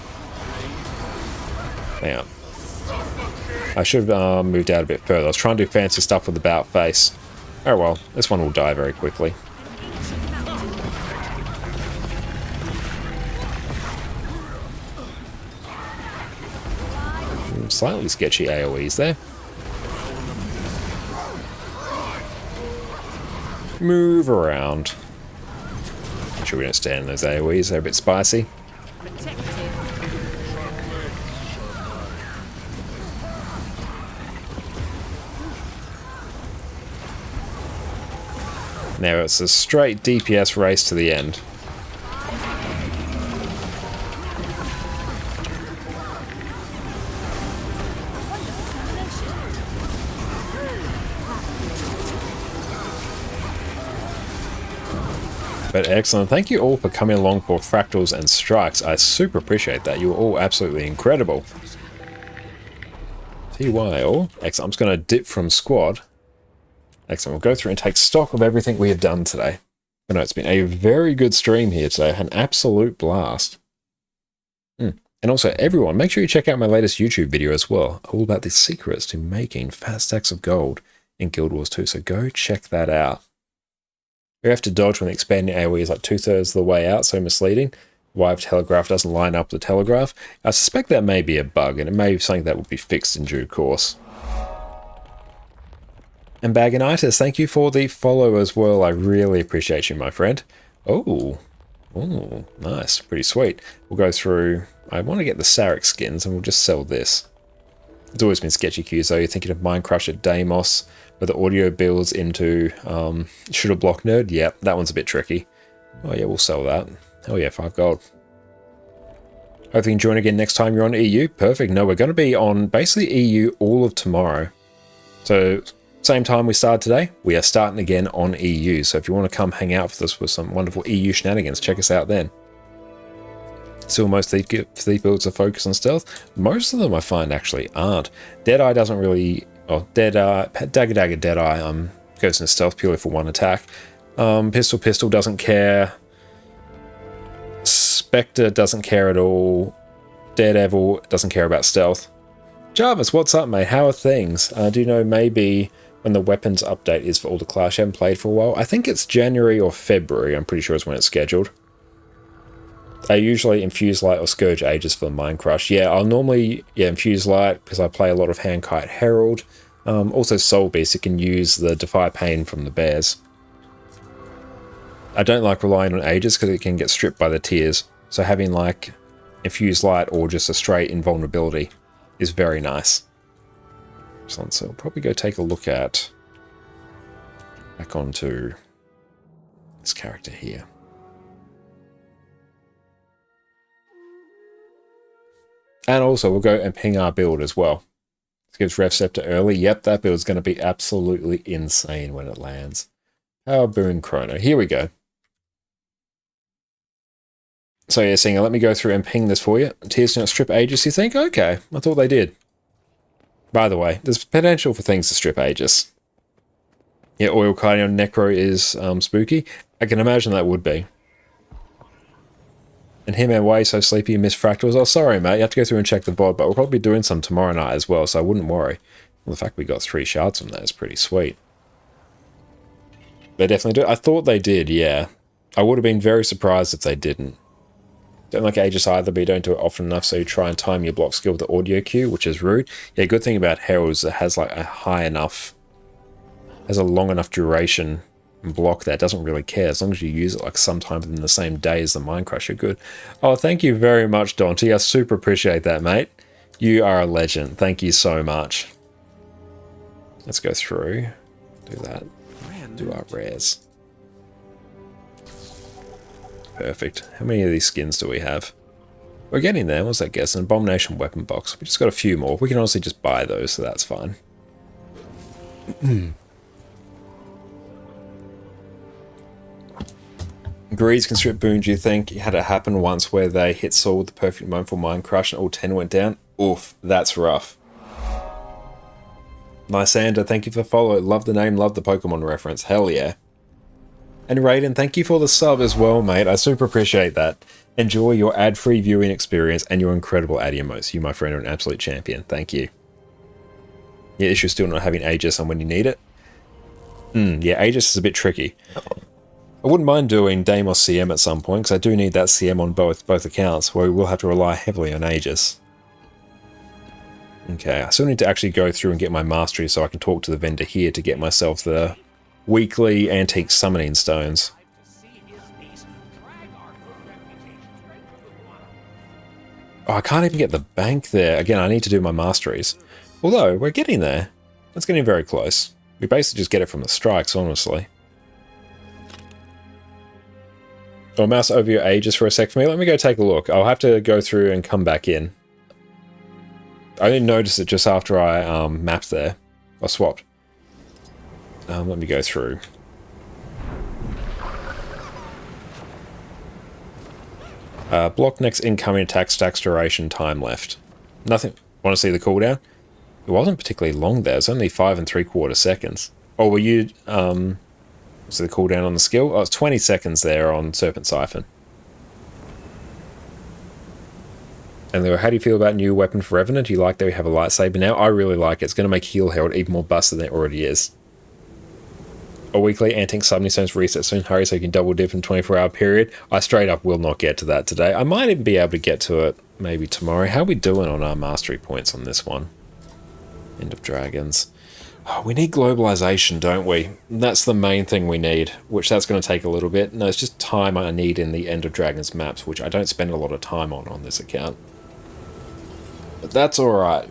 Speaker 1: Hang on. I should have moved out a bit further. I was trying to do fancy stuff with the Bout Face. Oh well, this one will die very quickly. Slightly sketchy AoEs there. Move around. Make sure we don't stand in those AoEs, they're a bit spicy. Now it's a straight DPS race to the end. But excellent. Thank you all for coming along for Fractals and Strikes. I super appreciate that. You were all absolutely incredible. TY all. Excellent. I'm just going to dip from squad. Excellent. We'll go through and take stock of everything we have done today. I know it's been a very good stream here today. An absolute blast. And also, everyone, make sure you check out my latest YouTube video as well. All about the secrets to making fat stacks of gold in Guild Wars 2. So go check that out. We have to dodge when the expanding AoE is like 2/3 of the way out, so misleading. Why if Telegraph doesn't line up with the Telegraph? I suspect that may be a bug, and it may be something that will be fixed in due course. And Bagonitis, thank you for the follow as well. I really appreciate you, my friend. Oh, nice. Pretty sweet. We'll go through... I want to get the Sarek skins, and we'll just sell this. It's always been sketchy queues, though. You're thinking of Minecraft at Deimos, where the audio builds into Shooter Block Nerd. Yep, that one's a bit tricky. Oh yeah, we'll sell that. Hell yeah, 5 gold. Hopefully you can join again next time you're on EU. Perfect. No, we're going to be on basically EU all of tomorrow. So, same time we started today, we are starting again on EU. So if you want to come hang out with us with some wonderful EU shenanigans, check us out then. Still, most of the builds are focused on stealth. Most of them I find actually aren't. Deadeye doesn't really... Oh, Dagger Deadeye goes into stealth purely for one attack. Pistol doesn't care. Spectre doesn't care at all. Daredevil doesn't care about stealth. Jarvis, what's up, mate? How are things? Do you know maybe when the weapons update is for all the class you haven't played for a while? I think it's January or February. I'm pretty sure is when it's scheduled. I usually infuse light or scourge ages for the Mind Crush. Yeah, I'll normally infuse light because I play a lot of Handkite Herald. Also Soul Beast, you can use the Defy Pain from the bears. I don't like relying on ages because it can get stripped by the tiers. So having like infuse light or just a straight invulnerability is very nice. Excellent. So we'll probably go take a look at back onto this character here. And also, we'll go and ping our build as well. This gives Rev Scepter early. Yep, that build is going to be absolutely insane when it lands. Power Boon Chrono. Here we go. So yeah, Singer, let me go through and ping this for you. Tears do not strip Aegis, you think? Okay, I thought they did. By the way, there's potential for things to strip Aegis. Yeah, Oil Cardi on Necro is spooky. I can imagine that would be. And him and Way so sleepy you missed Fractals. Oh, sorry, mate. You have to go through and check the VOD, but we'll probably be doing some tomorrow night as well, so I wouldn't worry. Well, the fact we got 3 shards from that is pretty sweet. They definitely do. I thought they did, yeah. I would have been very surprised if they didn't. Don't like Aegis either, but you don't do it often enough, so you try and time your block skill with the audio cue, which is rude. Yeah, good thing about Herald is it has like a high enough, has a long enough duration block that doesn't really care. As long as you use it like sometime within the same day as the Mind Crush, you're good. Oh, thank you very much, Dante. I super appreciate that, mate. You are a legend. Thank you so much. Let's go through. Do that. Do our rares. Perfect. How many of these skins do we have? We're getting there. What's that guess? An Abomination Weapon Box. We just got a few more. We can honestly just buy those, so that's fine. Greeds can strip boons, you think? You had it happen once where they hit Saul with the perfect moment for Mind Crush and all 10 went down? Oof, that's rough. Lysander, thank you for the follow. Love the name, love the Pokemon reference. Hell yeah. And Raiden, thank you for the sub as well, mate. I super appreciate that. Enjoy your ad-free viewing experience and your incredible ad emotes. You, my friend, are an absolute champion. Thank you. Yeah, issue still not having Aegis on when you need it. Yeah, Aegis is a bit tricky. I wouldn't mind doing Deimos CM at some point, because I do need that CM on both accounts, where we will have to rely heavily on Aegis. Okay, I still need to actually go through and get my mastery so I can talk to the vendor here to get myself the weekly antique summoning stones. Oh, I can't even get the bank there. Again, I need to do my masteries. Although, we're getting there. It's getting very close. We basically just get it from the strikes, honestly. I'll mouse over your Aegis for a sec for me. Let me go take a look. I'll have to go through and come back in. I didn't notice it just after I mapped there. I swapped. Let me go through. Block next incoming attack stacks duration time left. Nothing. Want to see the cooldown? It wasn't particularly long there. It's only 5 3/4 seconds. Or were you, so the cooldown on the skill? Oh, it's 20 seconds there on Serpent Siphon. And they were, how do you feel about new weapon for Revenant? Do you like that we have a lightsaber now? I really like it. It's going to make Heal Herald even more busted than it already is. A weekly Antique Summoning Stones reset soon. Hurry so you can double dip in 24-hour period. I straight up will not get to that today. I might even be able to get to it maybe tomorrow. How are we doing on our mastery points on this one? End of Dragons. Oh, we need globalization, don't we? That's the main thing we need, which that's going to take a little bit. No, it's just time I need in the End of Dragons maps, which I don't spend a lot of time on this account. But that's alright.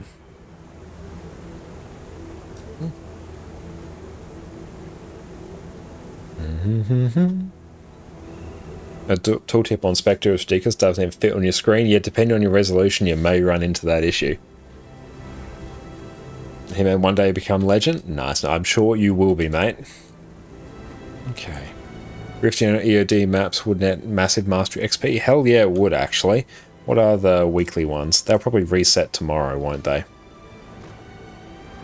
Speaker 1: A tooltip on Spectre of stickers doesn't fit on your screen, yet depending on your resolution you may run into that issue. He may one day become legend? Nice, no, I'm sure you will be, mate. Okay. Rifting on EOD maps would net massive mastery XP? Hell yeah, it would actually. What are the weekly ones? They'll probably reset tomorrow, won't they?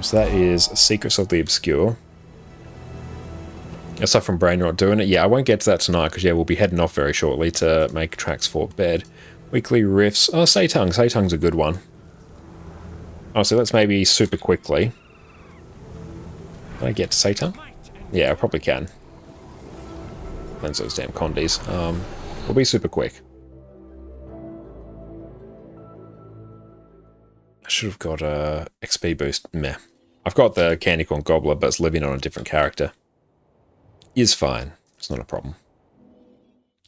Speaker 1: So that is Secrets of the Obscure. Aside from Brain Rot doing it, yeah, I won't get to that tonight because, yeah, we'll be heading off very shortly to make tracks for bed. Weekly riffs. Oh, Seitung. Seitung's a good one. Oh, so let's maybe super quickly. Can I get to Seitung? Yeah, I probably can. Cleanse those damn condies. We'll be super quick. I should have got a XP boost. Meh. I've got the Candy Corn Gobbler, but it's living on a different character. Is fine. It's not a problem.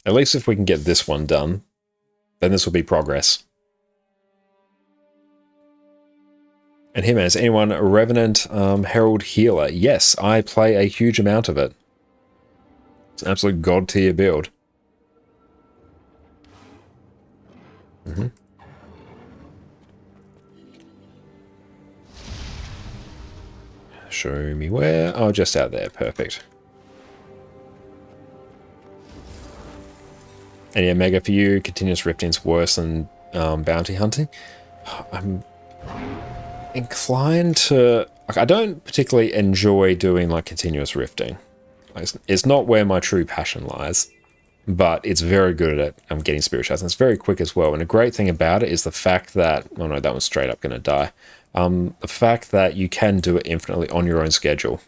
Speaker 1: At least if we can get this one done, then this will be progress. And here, man, is anyone a Revenant Herald Healer? Yes, I play a huge amount of it. It's an absolute god tier build. Show me where. Oh, just out there. Perfect. And yeah, Mega, for you, continuous rifting's worse than bounty hunting. I'm inclined to... Like, I don't particularly enjoy doing like continuous rifting. It's not where my true passion lies, but it's very good at getting spirit shards, and it's very quick as well. And a great thing about it is the fact that... Oh no, that one's straight up going to die. The fact that you can do it infinitely on your own schedule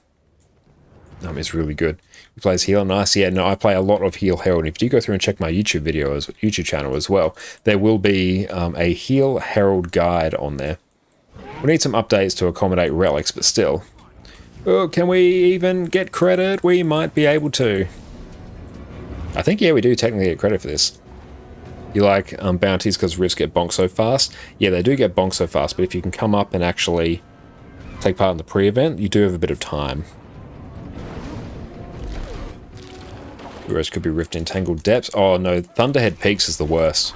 Speaker 1: is really good. He plays Healer. Nice. Yeah, no, I play a lot of Heal Herald. And if you go through and check my YouTube channel as well, there will be a Heal Herald guide on there. We need some updates to accommodate relics, but still. Oh, can we even get credit? We might be able to. I think, yeah, we do technically get credit for this. You like bounties because rifts get bonked so fast? Yeah, they do get bonked so fast, but if you can come up and actually take part in the pre-event, you do have a bit of time. Whereas could be Rift in Tangled Depths. Oh no, Thunderhead Peaks is the worst.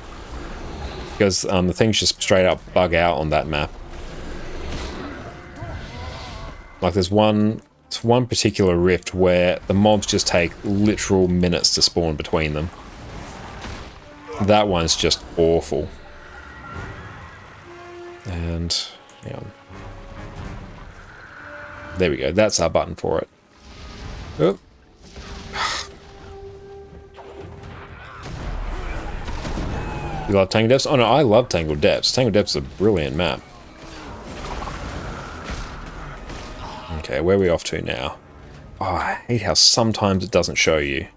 Speaker 1: Because the things just straight up bug out on that map. Like there's one particular rift where the mobs just take literal minutes to spawn between them. That one's just awful. And yeah. There we go, that's our button for it. Oh. You love Tangled Depths? Oh no, I love Tangled Depths. Tangled Depths is a brilliant map. Okay, where are we off to now? Oh, I hate how sometimes it doesn't show you.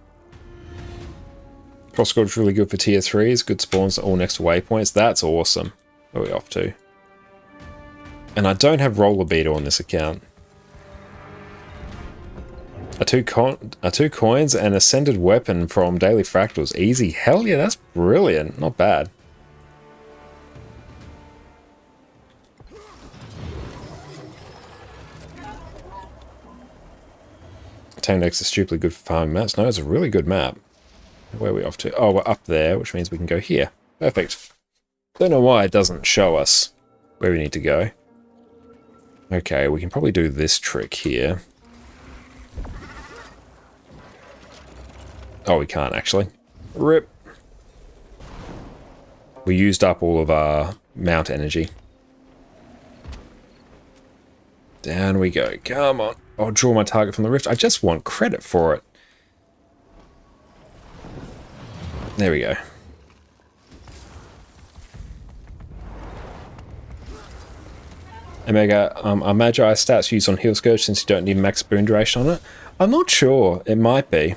Speaker 1: Crossgord is really good for tier 3s. Good spawns all next to waypoints. That's awesome. Where are we off to? And I don't have Roller Beater on this account. Two coins and Ascended Weapon from Daily Fractals. Easy. Hell yeah, that's brilliant. Not bad. Tandex is stupidly good for farming maps. No, it's a really good map. Where are we off to? Oh, we're up there, which means we can go here. Perfect. Don't know why it doesn't show us where we need to go. Okay, we can probably do this trick here. Oh, we can't actually. RIP. We used up all of our mount energy. Down we go. Come on. I'll draw my target from the rift. I just want credit for it. There we go. Omega, are Magi stats used on Heal Scourge since you don't need max boon duration on it? I'm not sure. It might be.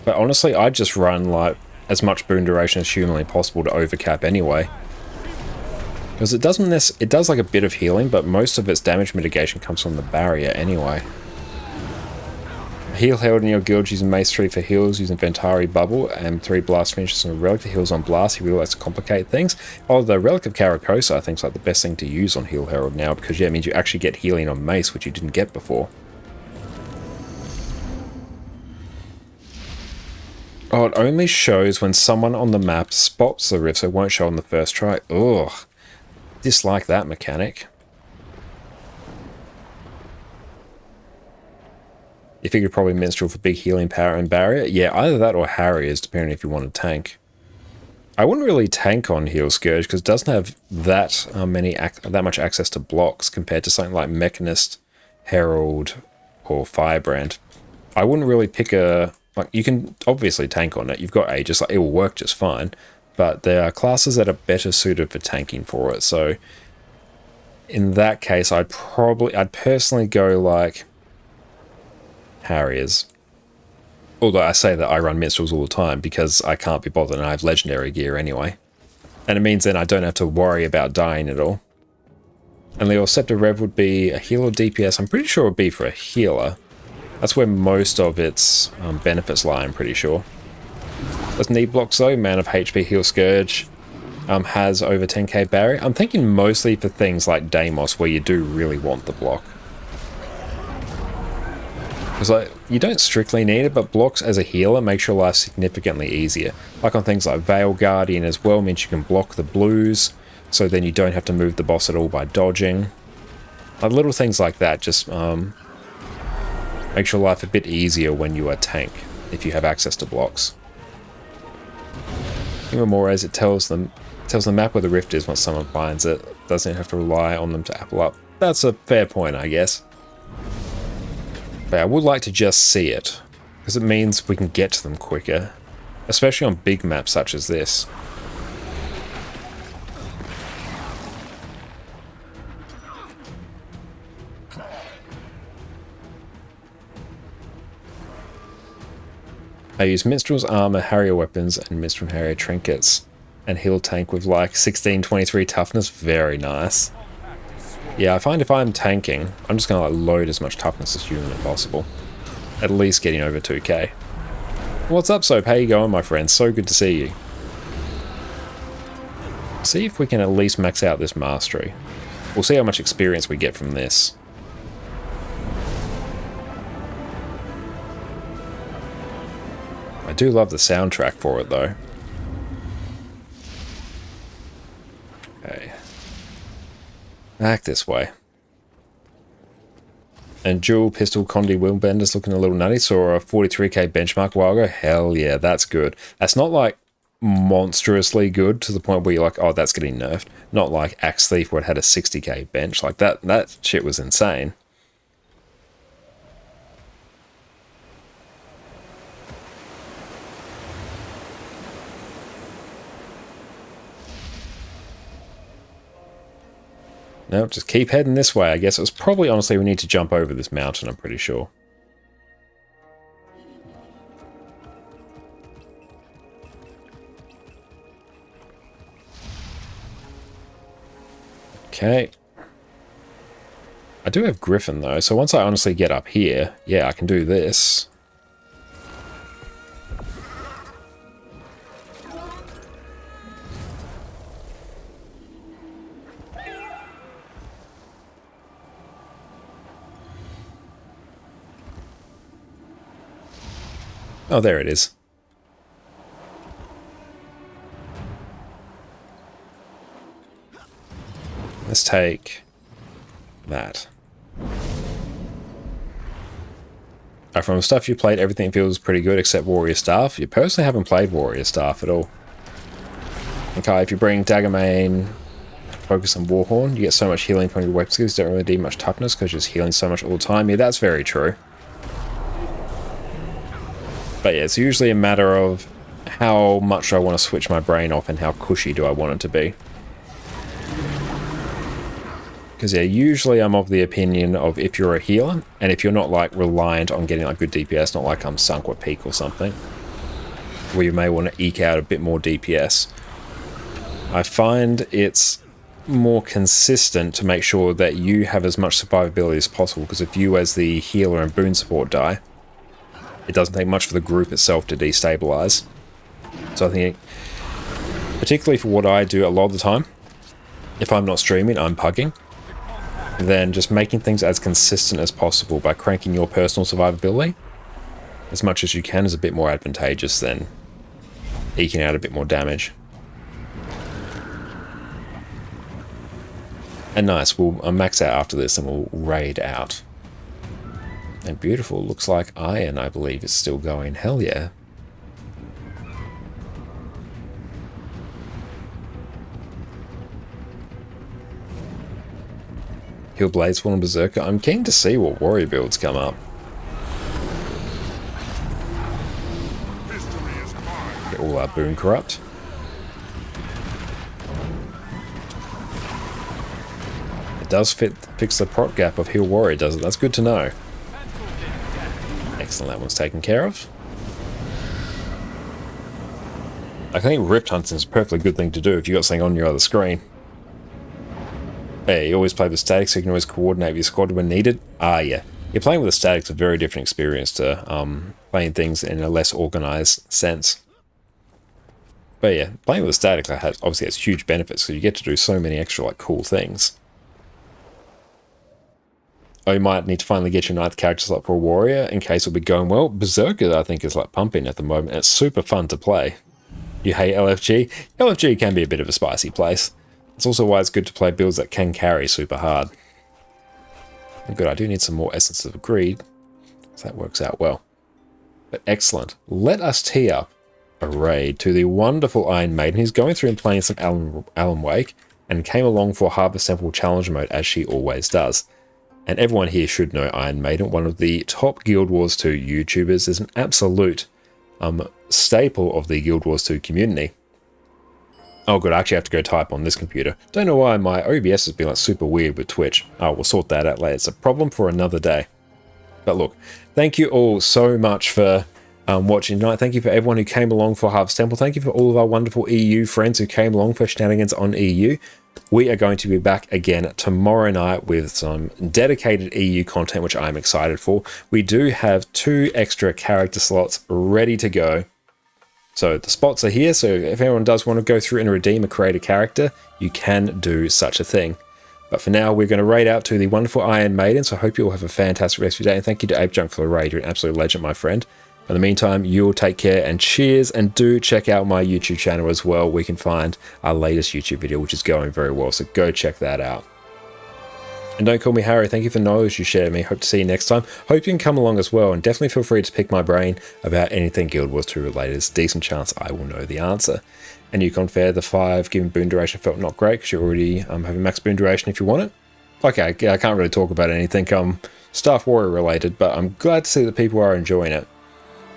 Speaker 1: But honestly, I'd just run like as much boon duration as humanly possible to overcap anyway. Because it does like a bit of healing, but most of its damage mitigation comes from the barrier anyway. Heal held in your guild using Mace 3 for heals, using Ventari Bubble, and 3 blast finishes and Relic for heals on blast. He really likes to complicate things. Although Relic of Karakosa I think is like the best thing to use on Heal Herald now, because yeah, it means you actually get healing on Mace, which you didn't get before. Oh, it only shows when someone on the map spots the rift, so it won't show on the first try. Ugh. Dislike that mechanic. You figured probably Minstrel for big healing power and barrier. Yeah, either that or Harriers, depending if you want to tank. I wouldn't really tank on Heal Scourge because it doesn't have that much access to blocks compared to something like Mechanist, Herald, or Firebrand. I wouldn't really pick a... Like, you can obviously tank on it. You've got Aegis, like, it will work just fine. But there are classes that are better suited for tanking for it. So in that case, I'd personally go like Harriers. Although I say that I run Minstrels all the time because I can't be bothered and I have legendary gear anyway. And it means then I don't have to worry about dying at all. And the Scepter Rev would be a healer DPS. I'm pretty sure it would be for a healer. That's where most of its benefits lie, I'm pretty sure. Does need blocks though. Man of HP Heal Scourge has over 10k barrier. I'm thinking mostly for things like Deimos where you do really want the block. Because like, you don't strictly need it, but blocks as a healer makes your life significantly easier. Like on things like Veil Guardian as well, means you can block the blues, so then you don't have to move the boss at all by dodging. Like little things like that just makes your life a bit easier when you are tank, if you have access to blocks. Even more as it tells the map where the rift is once someone finds it. Doesn't have to rely on them to apple up. That's a fair point, I guess. But I would like to just see it, because it means we can get to them quicker, especially on big maps such as this. I use Minstrel's Armor, Harrier Weapons, and Minstrel Harrier Trinkets, and heal tank with like 1623 toughness. Very nice. Yeah, I find if I'm tanking, I'm just going to like load as much toughness as humanly possible. At least getting over 2k. What's up, Soap? How you going, my friend? So good to see you. See if we can at least max out this mastery. We'll see how much experience we get from this. I do love the soundtrack for it, though. Okay. Back this way. And dual pistol Condi Willbender's looking a little nutty. Saw a 43k benchmark a while ago. Hell yeah, that's good. That's not like monstrously good to the point where you're like, oh, that's getting nerfed. Not like Axe Thief where it had a 60k bench. Like that shit was insane. No, just keep heading this way. I guess it was probably, honestly, we need to jump over this mountain, I'm pretty sure. Okay. I do have Griffin, though, so once I honestly get up here, yeah, I can do this. Oh, there it is. Let's take that. From stuff you played, everything feels pretty good except Warrior Staff. You personally haven't played Warrior Staff at all. Okay, if you bring Dagger Main, focus on Warhorn, you get so much healing from your weapon skills, you don't really need much toughness because you're just healing so much all the time. Yeah, that's very true. But yeah, it's usually a matter of how much do I want to switch my brain off and how cushy do I want it to be. Because yeah, usually I'm of the opinion of if you're a healer, and if you're not like reliant on getting like good DPS, not like I'm Sunk or Peak or something, where you may want to eke out a bit more DPS, I find it's more consistent to make sure that you have as much survivability as possible, because if you as the healer and boon support die, it doesn't take much for the group itself to destabilize. So I think, particularly for what I do a lot of the time, if I'm not streaming, I'm pugging, then just making things as consistent as possible by cranking your personal survivability as much as you can is a bit more advantageous than eking out a bit more damage. And nice, we'll max out after this and we'll raid out. And beautiful, looks like Iron, I believe, is still going. Hell yeah. Heal Bladesfall and Berserker. I'm keen to see what warrior builds come up. Get all our boon corrupt. It does fix the prot gap of heal warrior, does it? That's good to know. Excellent, that one's taken care of. I think Rift Hunting is a perfectly good thing to do if you've got something on your other screen. Hey, you always play with static so you can always coordinate with your squad when needed. Ah, yeah. You're playing with a static's a very different experience to playing things in a less organized sense. But yeah, playing with a static obviously has huge benefits, so you get to do so many extra like cool things. Oh, you might need to finally get your 9th character slot for a warrior in case it'll be going well. Berserker, I think, is like pumping at the moment. It's super fun to play. You hate LFG? LFG can be a bit of a spicy place. It's also why it's good to play builds that can carry super hard. And good, I do need some more Essence of Greed, so that works out well. But excellent. Let us tee up a raid to the wonderful Iron Maiden, who's going through and playing some Alan Wake, and came along for Harvest Temple Challenge mode, as she always does. And everyone here should know Iron Maiden, one of the top Guild Wars 2 YouTubers, is an absolute staple of the Guild Wars 2 community. Oh good, I actually have to go type on this computer. Don't know why my OBS has been like super weird with Twitch. Oh, we'll sort that out later. It's a problem for another day. But look, thank you all so much for watching tonight. Thank you for everyone who came along for Harvest Temple. Thank you for all of our wonderful EU friends who came along for Shenanigans on EU. We are going to be back again tomorrow night with some dedicated EU content, which I'm excited for. We do have 2 extra character slots ready to go. So the spots are here, so if anyone does want to go through and redeem a creator character, you can do such a thing. But for now, we're going to raid out to the wonderful Iron Maiden, so I hope you all have a fantastic rest of your day, and thank you to ApeJunk for the raid. You're an absolute legend, my friend. In the meantime, you'll take care and cheers, and do check out my YouTube channel as well. We can find our latest YouTube video, which is going very well, so go check that out. And don't call me Harry. Thank you for the knowledge you shared with me. Hope to see you next time. Hope you can come along as well, and definitely feel free to pick my brain about anything Guild Wars 2 related. There's a decent chance I will know the answer. And Yukon Fair, the 5 given boon duration felt not great because you're already having max boon duration if you want it. Okay, I can't really talk about anything Staff Warrior related, but I'm glad to see that people are enjoying it.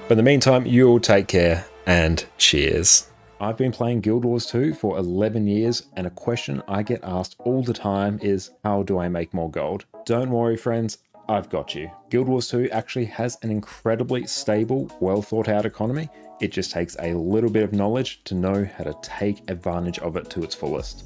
Speaker 1: But in the meantime, you all take care and cheers. I've been playing Guild Wars 2 for 11 years, and a question I get asked all the time is, how do I make more gold? Don't worry, friends, I've got you. Guild Wars 2 actually has an incredibly stable, well thought out economy. It just takes a little bit of knowledge to know how to take advantage of it to its fullest.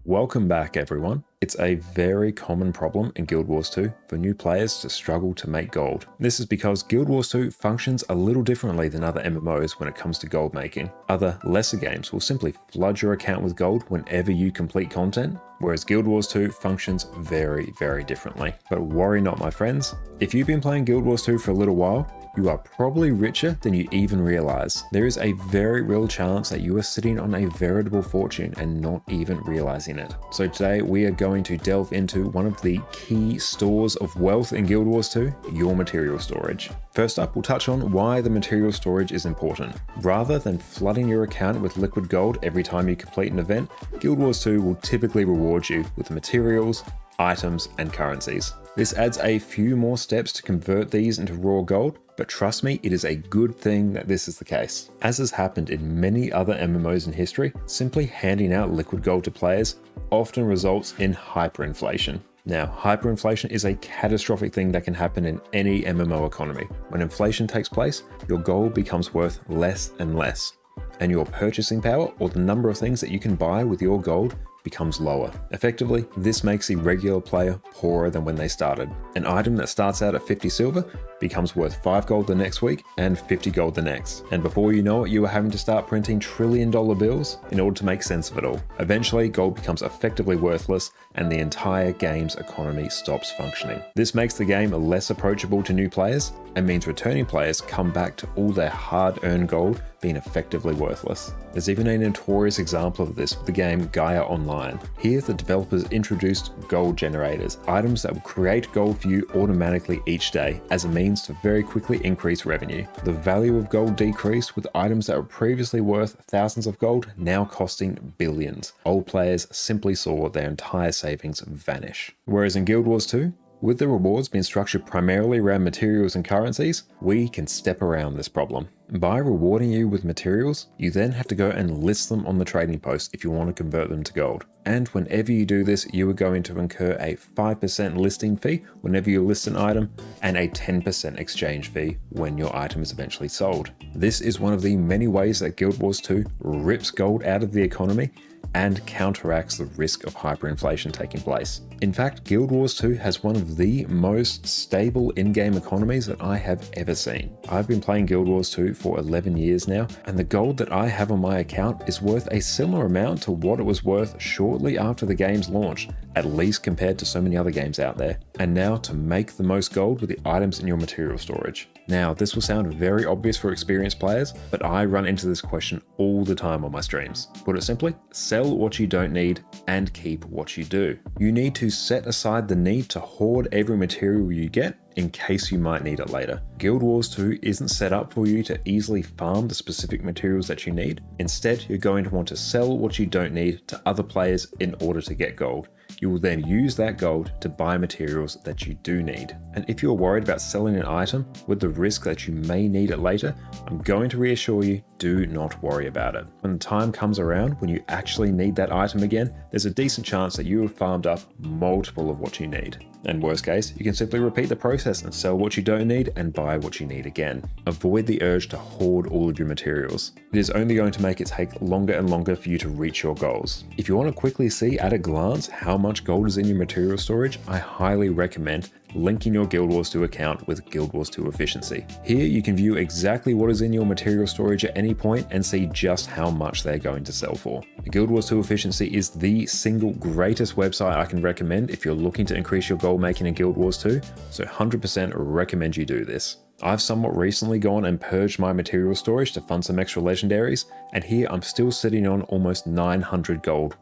Speaker 1: Welcome back, everyone. It's a very common problem in Guild Wars 2 for new players to struggle to make gold. This is because Guild Wars 2 functions a little differently than other MMOs when it comes to gold making. Other, lesser games will simply flood your account with gold whenever you complete content, whereas Guild Wars 2 functions very, very differently. But worry not, my friends. If you've been playing Guild Wars 2 for a little while, you are probably richer than you even realize. There is a very real chance that you are sitting on a veritable fortune and not even realizing it. So today we are going to delve into one of the key stores of wealth in Guild Wars 2, your material storage. First up, we'll touch on why the material storage is important. Rather than flooding your account with liquid gold every time you complete an event, Guild Wars 2 will typically reward you with materials, items, and currencies. This adds a few more steps to convert these into raw gold, but trust me, it is a good thing that this is the case. As has happened in many other MMOs in history, simply handing out liquid gold to players often results in hyperinflation. Now, hyperinflation is a catastrophic thing that can happen in any MMO economy. When inflation takes place, your gold becomes worth less and less, and your purchasing power, or the number of things that you can buy with your gold, becomes lower. Effectively, this makes the regular player poorer than when they started. An item that starts out at 50 silver becomes worth 5 gold the next week and 50 gold the next. And before you know it, you are having to start printing trillion-dollar bills in order to make sense of it all. Eventually, gold becomes effectively worthless and the entire game's economy stops functioning. This makes the game less approachable to new players and means returning players come back to all their hard-earned gold being effectively worthless. There's even a notorious example of this with the game Gaia Online. Here, the developers introduced gold generators, items that will create gold for you automatically each day as a means to very quickly increase revenue. The value of gold decreased, with items that were previously worth thousands of gold now costing billions. Old players simply saw their entire savings vanish. Whereas in Guild Wars 2, with the rewards being structured primarily around materials and currencies, we can step around this problem. By rewarding you with materials, you then have to go and list them on the trading post if you want to convert them to gold. And whenever you do this, you are going to incur a 5% listing fee whenever you list an item, and a 10% exchange fee when your item is eventually sold. This is one of the many ways that Guild Wars 2 rips gold out of the economy and counteracts the risk of hyperinflation taking place. In fact, Guild Wars 2 has one of the most stable in-game economies that I have ever seen. I've been playing Guild Wars 2 for 11 years now, and the gold that I have on my account is worth a similar amount to what it was worth shortly after the game's launch, at least compared to so many other games out there. And now to make the most gold with the items in your material storage. Now, this will sound very obvious for experienced players, but I run into this question all the time on my streams. Put it simply, sell what you don't need and keep what you do. You need to set aside the need to hoard every material you get in case you might need it later. Guild Wars 2 isn't set up for you to easily farm the specific materials that you need. Instead, you're going to want to sell what you don't need to other players in order to get gold. You will then use that gold to buy materials that you do need. And if you're worried about selling an item with the risk that you may need it later, I'm going to reassure you, do not worry about it. When the time comes around when you actually need that item again, there's a decent chance that you have farmed up multiple of what you need. And worst case, you can simply repeat the process and sell what you don't need and buy what you need again. Avoid the urge to hoard all of your materials. It is only going to make it take longer and longer for you to reach your goals. If you want to quickly see at a glance how much gold is in your material storage, I highly recommend linking your Guild Wars 2 account with Guild Wars 2 Efficiency. Here you can view exactly what is in your material storage at any point and see just how much they're going to sell for. Guild Wars 2 Efficiency is the single greatest website I can recommend if you're looking to increase your gold making in Guild Wars 2, so 100% recommend you do this. I've somewhat recently gone and purged my material storage to fund some extra legendaries, and here I'm still sitting on almost 900 gold